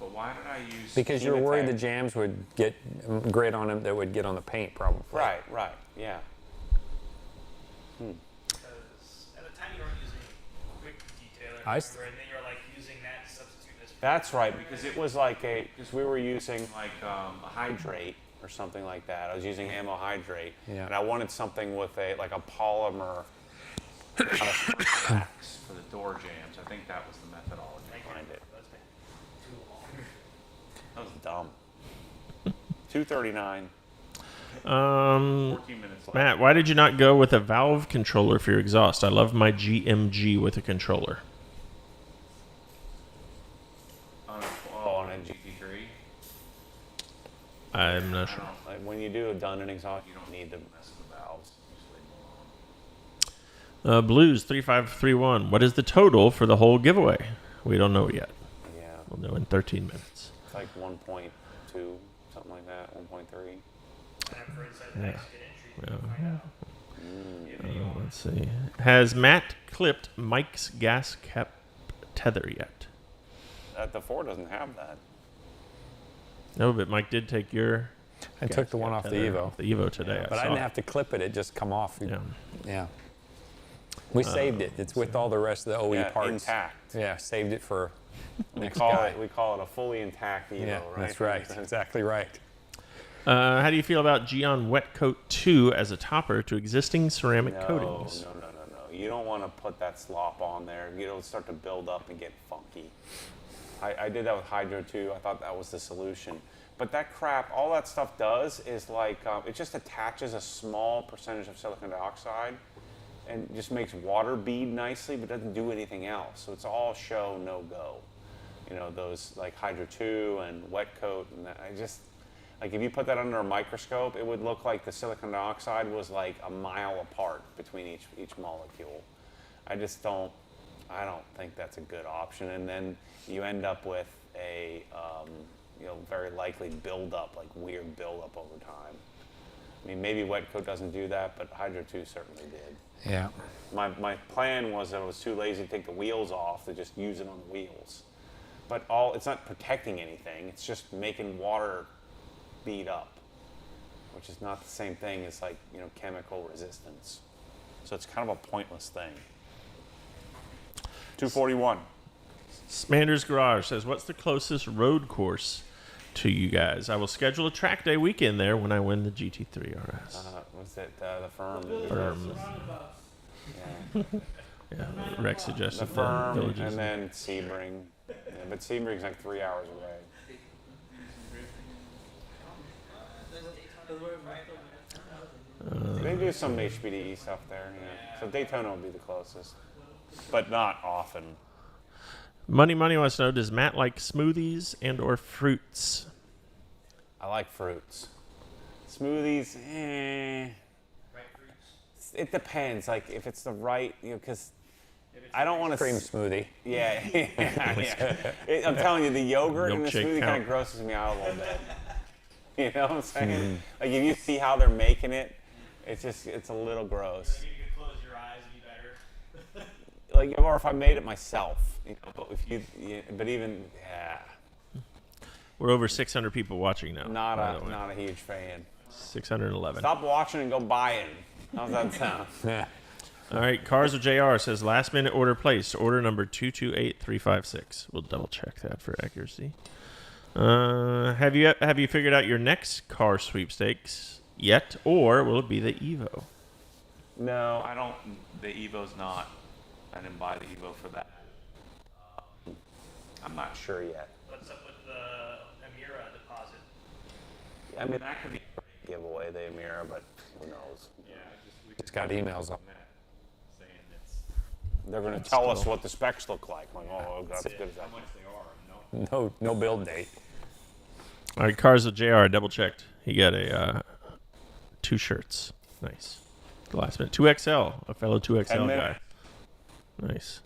But why did I use? Because you were worried the Kinetech? jams would get grit on them that would get on the paint, probably. Right. Yeah. Because at the time you weren't using quick detailer, I remember, and then you're like using that to substitute this. That's right, because it was like because we were using like a hydrate or something like that. I was using ammo hydrate, Yeah. and I wanted something with a polymer kind of wax for the door jams. I think that was the methodology behind it. That was dumb. 239. 14 minutes left. Matt, why did you not go with a valve controller for your exhaust? I love my GMG with a controller. On a GT3. I'm not sure. Like when you do a Dunn exhaust, you don't need to mess with the valves. Blues 3531. What is the total for the whole giveaway? We don't know yet. Yeah. We'll know in 13 minutes. It's like 1.2, something like that, 1.3. Yeah. Let's see. Has Matt clipped Mike's gas cap tether yet? The 4 doesn't have that. No, but Mike did take your. I took the one off the tether Evo. off the Evo today. But I didn't have to clip it. It just come off. Yeah. Yeah. We saved it. It's with all the rest of the OE parts. Intact. Yeah, saved it for next call guy. we call it a fully intact Evo, Yeah, right? that's right. Exactly right. How do you feel about Geon Wet Coat 2 as a topper to existing ceramic coatings? No. You don't want to put that slop on there. It'll start to build up and get funky. I did that with Hydro 2. I thought that was the solution. But that crap, all that stuff does is like, it just attaches a small percentage of silicon dioxide and just makes water bead nicely, but doesn't do anything else. So it's all show, no go. You know, those like Hydro 2 and Wet Coat, and that, I just, like if you put that under a microscope, it would look like the silicon dioxide was like a mile apart between each molecule. I don't think that's a good option. And then you end up with a, you know, very likely buildup, like weird buildup over time. I mean, maybe Wet Coat doesn't do that, but Hydro 2 certainly did. Yeah. My plan was that I was too lazy to take the wheels off to just use it on the wheels. But it's not protecting anything. It's just making water bead up, which is not the same thing as like, you know, chemical resistance. So it's kind of a pointless thing. 241. Smander's Garage says, what's the closest road course to you guys? I will schedule a track day weekend there when I win the GT3 RS. What's it? The Firm. Yeah. Yeah. Rex suggested the Firm, villages. and then Sebring. Yeah, but Sebring's like 3 hours away. They do some HPDE stuff there, yeah. So Daytona will be the closest, but not often. Money wants to know, does Matt like smoothies and or fruits? I like fruits. Smoothies, it depends. Like if it's the right, you know, because I don't want to cream smoothie. Yeah, yeah. I'm telling you, the yogurt in the Milkshake smoothie kind count. of grosses me out a little bit. You know what I'm saying? Like if you see how they're making it, it's a little gross. You could close your eyes and be better. Like, or if I made it myself, you know. But even, yeah. We're over 600 people watching now. Not a huge fan. 611. Stop watching and go buy it. How's that sound? Yeah. All right, Cars with JR says last minute order placed. Order number 228356. We'll double check that for accuracy. Have you figured out your next car sweepstakes yet, or will it be the Evo? No, I don't. The Evo's not. I didn't buy the Evo for that. I'm not sure yet. What's up with the Amira deposit? I mean, that could be a giveaway, the Amira, but who knows? Yeah, we Just got emails on that saying it's They're going to tell us what the specs look like. Like, oh, that's it, good as that. how much they are. no build date. All right, Cars with JR, double checked. He got a 2 shirts. Nice. The last minute. 2XL, a fellow 2XL guy. Nice.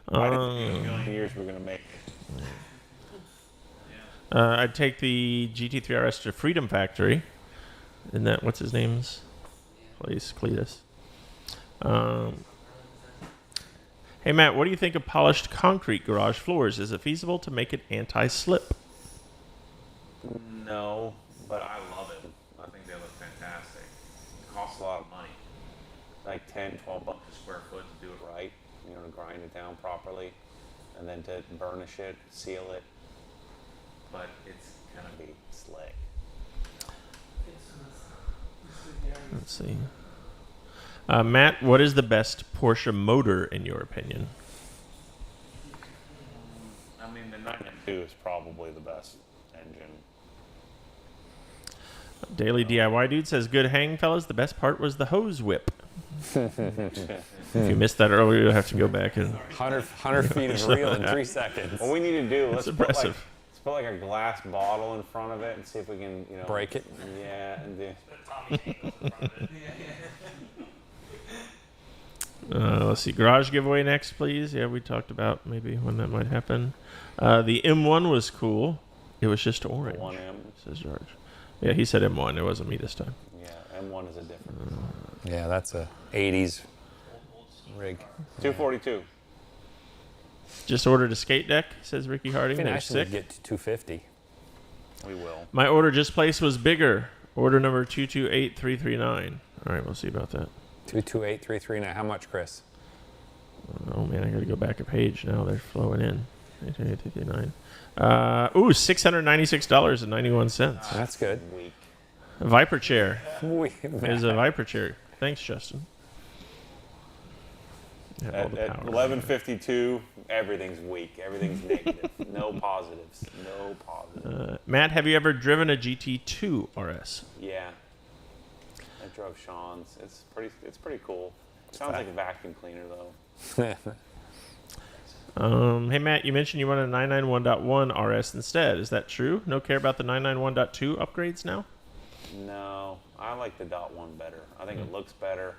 I didn't think how many years we're going to make. I'd take the GT3 RS to Freedom Factory. Isn't that what's his name's place? Cletus. Hey Matt, what do you think of polished concrete garage floors? Is it feasible to make it anti-slip? No, but I love it. I think they look fantastic. It costs a lot of money. Like $10, $12 a square foot to do it right. You know, to grind it down properly. And then to burnish it, seal it. But it's going to be slick. Let's see. Matt, what is the best Porsche motor in your opinion? I mean, the 992 is probably the best engine. Daily DIY Dude says, good hang, fellas. The best part was the hose whip. If you missed that earlier, you'll have to go back and 100 feet of reel in 3 seconds. What we need to do, let's impressive. put like a glass bottle in front of it and see if we can, you know, break it. Yeah, and do. Let's see. Garage giveaway next, please. Yeah, we talked about maybe when that might happen. The M1 was cool. It was just orange. 1M. Says George. Yeah, he said M1. It wasn't me this time. Yeah, M1 is a different. Yeah, that's a 80s rig. 242. Just ordered a skate deck, says Ricky Harding. I think They're actually sick. get to 250. We will. My order just placed was bigger. Order number 228339. All right, we'll see about that. 228339. How much, Chris? Oh man, I got to go back a page now. They're flowing in. 228339. $696.91. That's good. Weak. A Viper chair. There's a Viper chair. Thanks, Justin. At 11:52, everything's weak. Everything's negative. No positives. No positives. Matt, have you ever driven a GT2 RS? Yeah. I drove Sean's. It's pretty cool. Sounds like a vacuum cleaner, though. Hey, Matt, you mentioned you want a 991.1 RS instead. Is that true? No care about the 991.2 upgrades now? No, I like the .1 better. I think it looks better.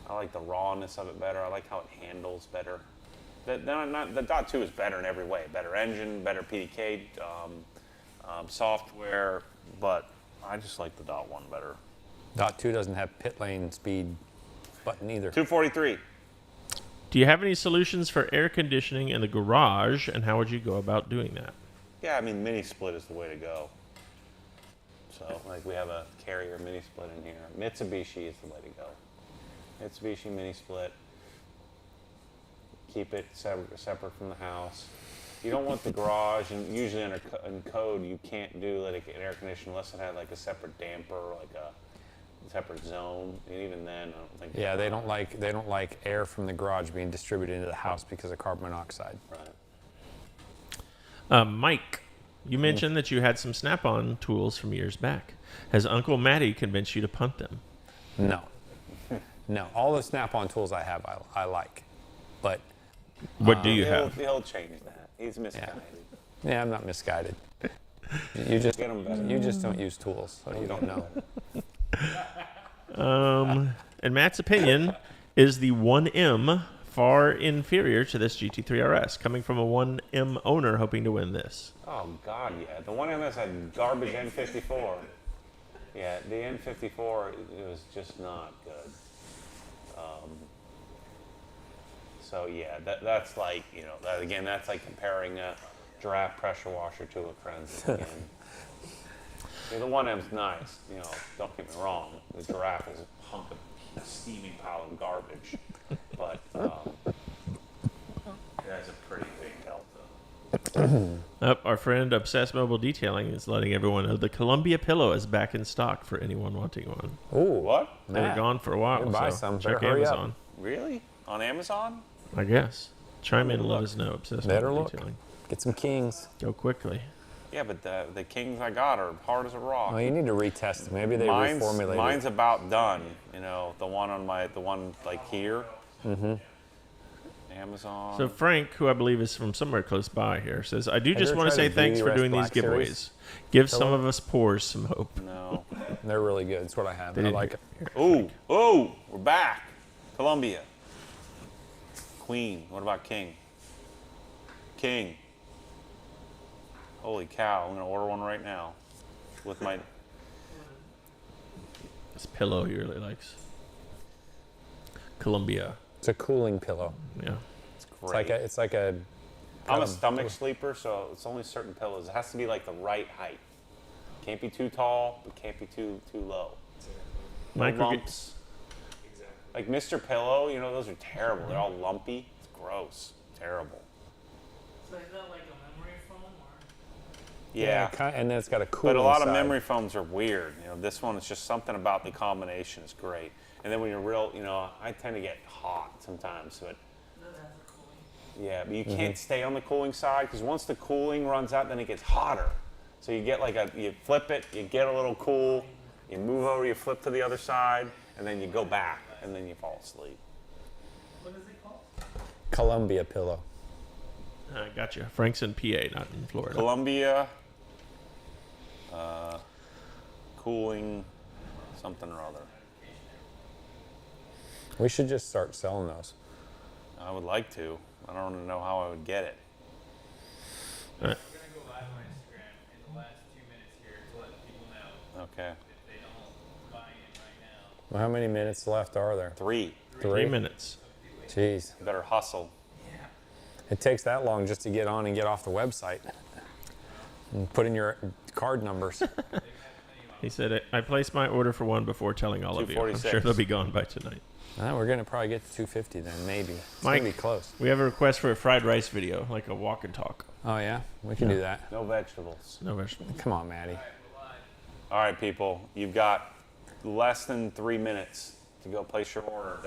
I like the rawness of it better. I like how it handles better. The .2 is better in every way. Better engine, better PDK software, but I just like the .1 better. .2 doesn't have pit lane speed button either. 243. Do you have any solutions for air conditioning in the garage, and how would you go about doing that? Yeah, I mean, mini split is the way to go. So, like, we have a Carrier mini split in here. Mitsubishi is the way to go. Mitsubishi mini split. Keep it separate from the house. You don't want the garage, and usually in code, you can't do like an air conditioner unless it had like a separate damper, or like a separate zone. And even then, I don't think. Yeah, they don't like air from the garage being distributed into the house because of carbon monoxide. Right. Mike, you mentioned that you had some Snap-on tools from years back. Has Uncle Matty convinced you to punt them? No. No. All the Snap-on tools I have, I like. But what do you have? He'll change that. He's misguided. Yeah, I'm not misguided. You just Get 'em better. you just don't use tools, so you don't know. In Matt's opinion, is the 1M far inferior to this GT3 RS? Coming from a 1M owner hoping to win this. Oh God, yeah. The 1MS had garbage N54. Yeah, the N54 it was just not good. So yeah, that's like, you know, that's like comparing a giraffe pressure washer to a Krenz again. Yeah, the 1M's nice, you know, don't get me wrong. The giraffe is a hunk of steaming pile of garbage, but that's a pretty big delta. Our friend Obsessed Mobile Detailing is letting everyone know the Columbia pillow is back in stock for anyone wanting one. Ooh, what? They were gone for a while. Buy so some. check Better hurry up. Amazon. Really? On Amazon? I guess. Chime in and let us know. Obsessed Better Mobile look. Detailing. Get some Kings. Go quickly. Yeah, but the Kings I got are hard as a rock. Well, you need to retest them. Maybe they reformulated. Mine's about done. You know, the one like here. Mm-hmm. Amazon. So Frank, who I believe is from somewhere close by here, says, I do Have just you want to ever say tried the thanks for VUS doing these Black Series? giveaways. Give Pillow? some of us poors some hope. No. They're really good. It's what I have. They I didn't like it. Ooh, we're back. Columbia. Queen. What about King? King. Holy cow, I'm gonna order one right now. With my This pillow he really likes. Columbia. It's a cooling pillow. Yeah. it's great. It's like a. I'm a stomach sleeper, so it's only certain pillows. It has to be like the right height. Can't be too tall, but can't be too low. No Mike, lumps. Like Mr. Pillow, you know, those are terrible. They're all lumpy. It's gross. Terrible. So is that like a memory foam or? Yeah. And then it's got a cooling But a lot of side. memory foams are weird. You know, this one is just something about the combination is great. And then when you're real, you know, I tend to get hot sometimes, but yeah, but you can't stay on the cooling side because once the cooling runs out, then it gets hotter. So you get like you flip it, you get a little cool, you move over, you flip to the other side, and then you go back, and then you fall asleep. What is it called? Columbia pillow. Gotcha. Frank's in PA, not in Florida. Columbia, cooling, something or other. We should just start selling those. I would like to. I don't know how I would get it. All right. We're gonna go live on Instagram in the last 2 minutes here to let people know Okay. if they don't buy in right now. Well, how many minutes left are there? 3. 3 minutes. Jeez. You better hustle. It takes that long just to get on and get off the website. And put in your card numbers. He said, I placed my order for one before telling all of you. I'm 246. sure they'll be gone by tonight. We're going to probably get to 250 then, maybe. It's Mike, going to be close. We have a request for a fried rice video, like a walk and talk. Oh, yeah? We can do that. No vegetables. No vegetables. Come on, Maddie. All right, people. You've got less than 3 minutes to go place your order.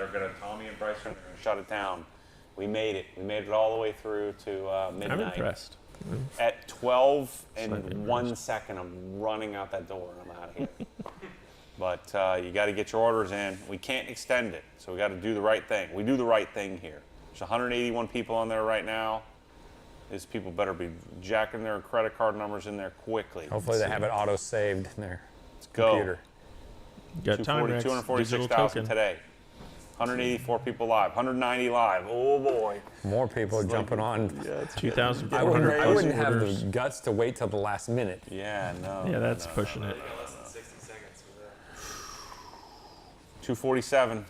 Tommy and Bryce are going to shut it down. We made it. We made it all the way through to midnight. I'm impressed. At 12 and 1 second, I'm running out that door and I'm out of here. But you got to get your orders in. We can't extend it, so we got to do the right thing. We do the right thing here. There's 181 people on there right now. These people better be jacking their credit card numbers in there quickly. Hopefully they have it auto-saved in their Go. computer. Got time, Rex. 246,000 today. 184 people live. 190 live. Oh boy. More people are jumping on. Yeah, it's 2,400 I wouldn't plus have orders. the guts to wait till the last minute. Yeah, no. Yeah, that's pushing it. Less than 60 seconds for that. 247. What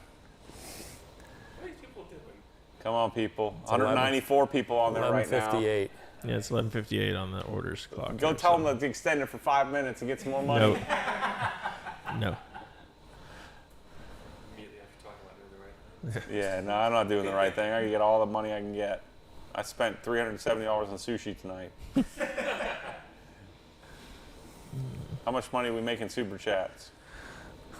are these people doing? Come on, people. It's 194 people on there right now. 11:58. Yeah, it's 11:58 on the orders clock. Go tell them to extend it for 5 minutes and get some more money. No. No. Immediately after talking about doing the right thing. Yeah, no, I'm not doing the right thing. I can get all the money I can get. I spent $370 on sushi tonight. How much money are we making super chats?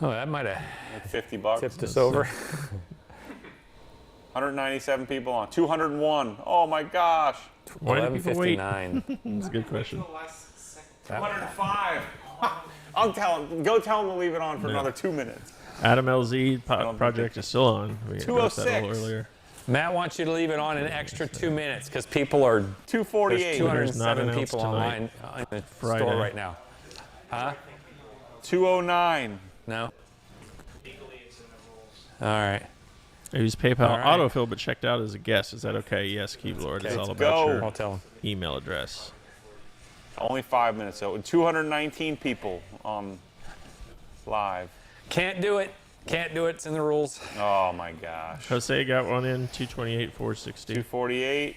Oh, that might have Like 50 bucks. tipped us over. 197 people on. 201. Oh my gosh. Why do people wait? 11:59. That's a good question. 205. I'll tell him. Go tell him to leave it on for another 2 minutes. Adam LZ project is still on. We addressed that a little 206. earlier. Matt wants you to leave it on an extra 2 minutes because people are 248. There's Twitter's not 207 announced people tonight. online in the Friday. store right now. Huh? 209. No. All right. I use PayPal All right. autofill, but checked out as a guest. Is that okay? Yes, Keylord. It's all Let's about go. your I'll tell him. email address. Only 5 minutes though. 219 people on live. Can't do it. Can't do it. It's in the rules. Oh my gosh. Jose got one in 228, 460. 248.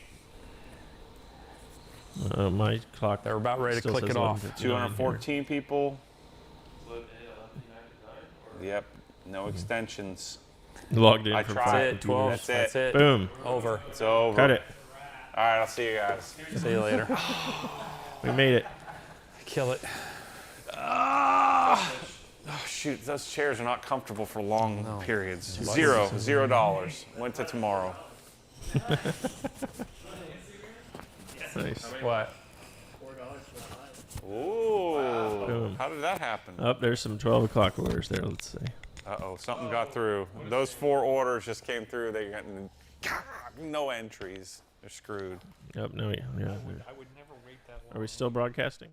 My clock. They're about ready to still click says it off. 11:59 214 people. Yep. No extensions. here. Logged in I from tried. 5 That's it. 12. That's That's it. it. Boom. Over. It's over. Cut it. All right. I'll see you guys. See you later. We made it. Kill it. Oh, shoot. Those chairs are not comfortable for long periods. $0. Went to tomorrow. Nice. What? Ooh. Boom. How did that happen? Oh, there's some 12 o'clock orders there. Let's see. Uh-oh. Something got through. Those 4 orders just came through. They got no entries. They're screwed. Yep. No. Yeah. I would never wait that long. Are we still broadcasting?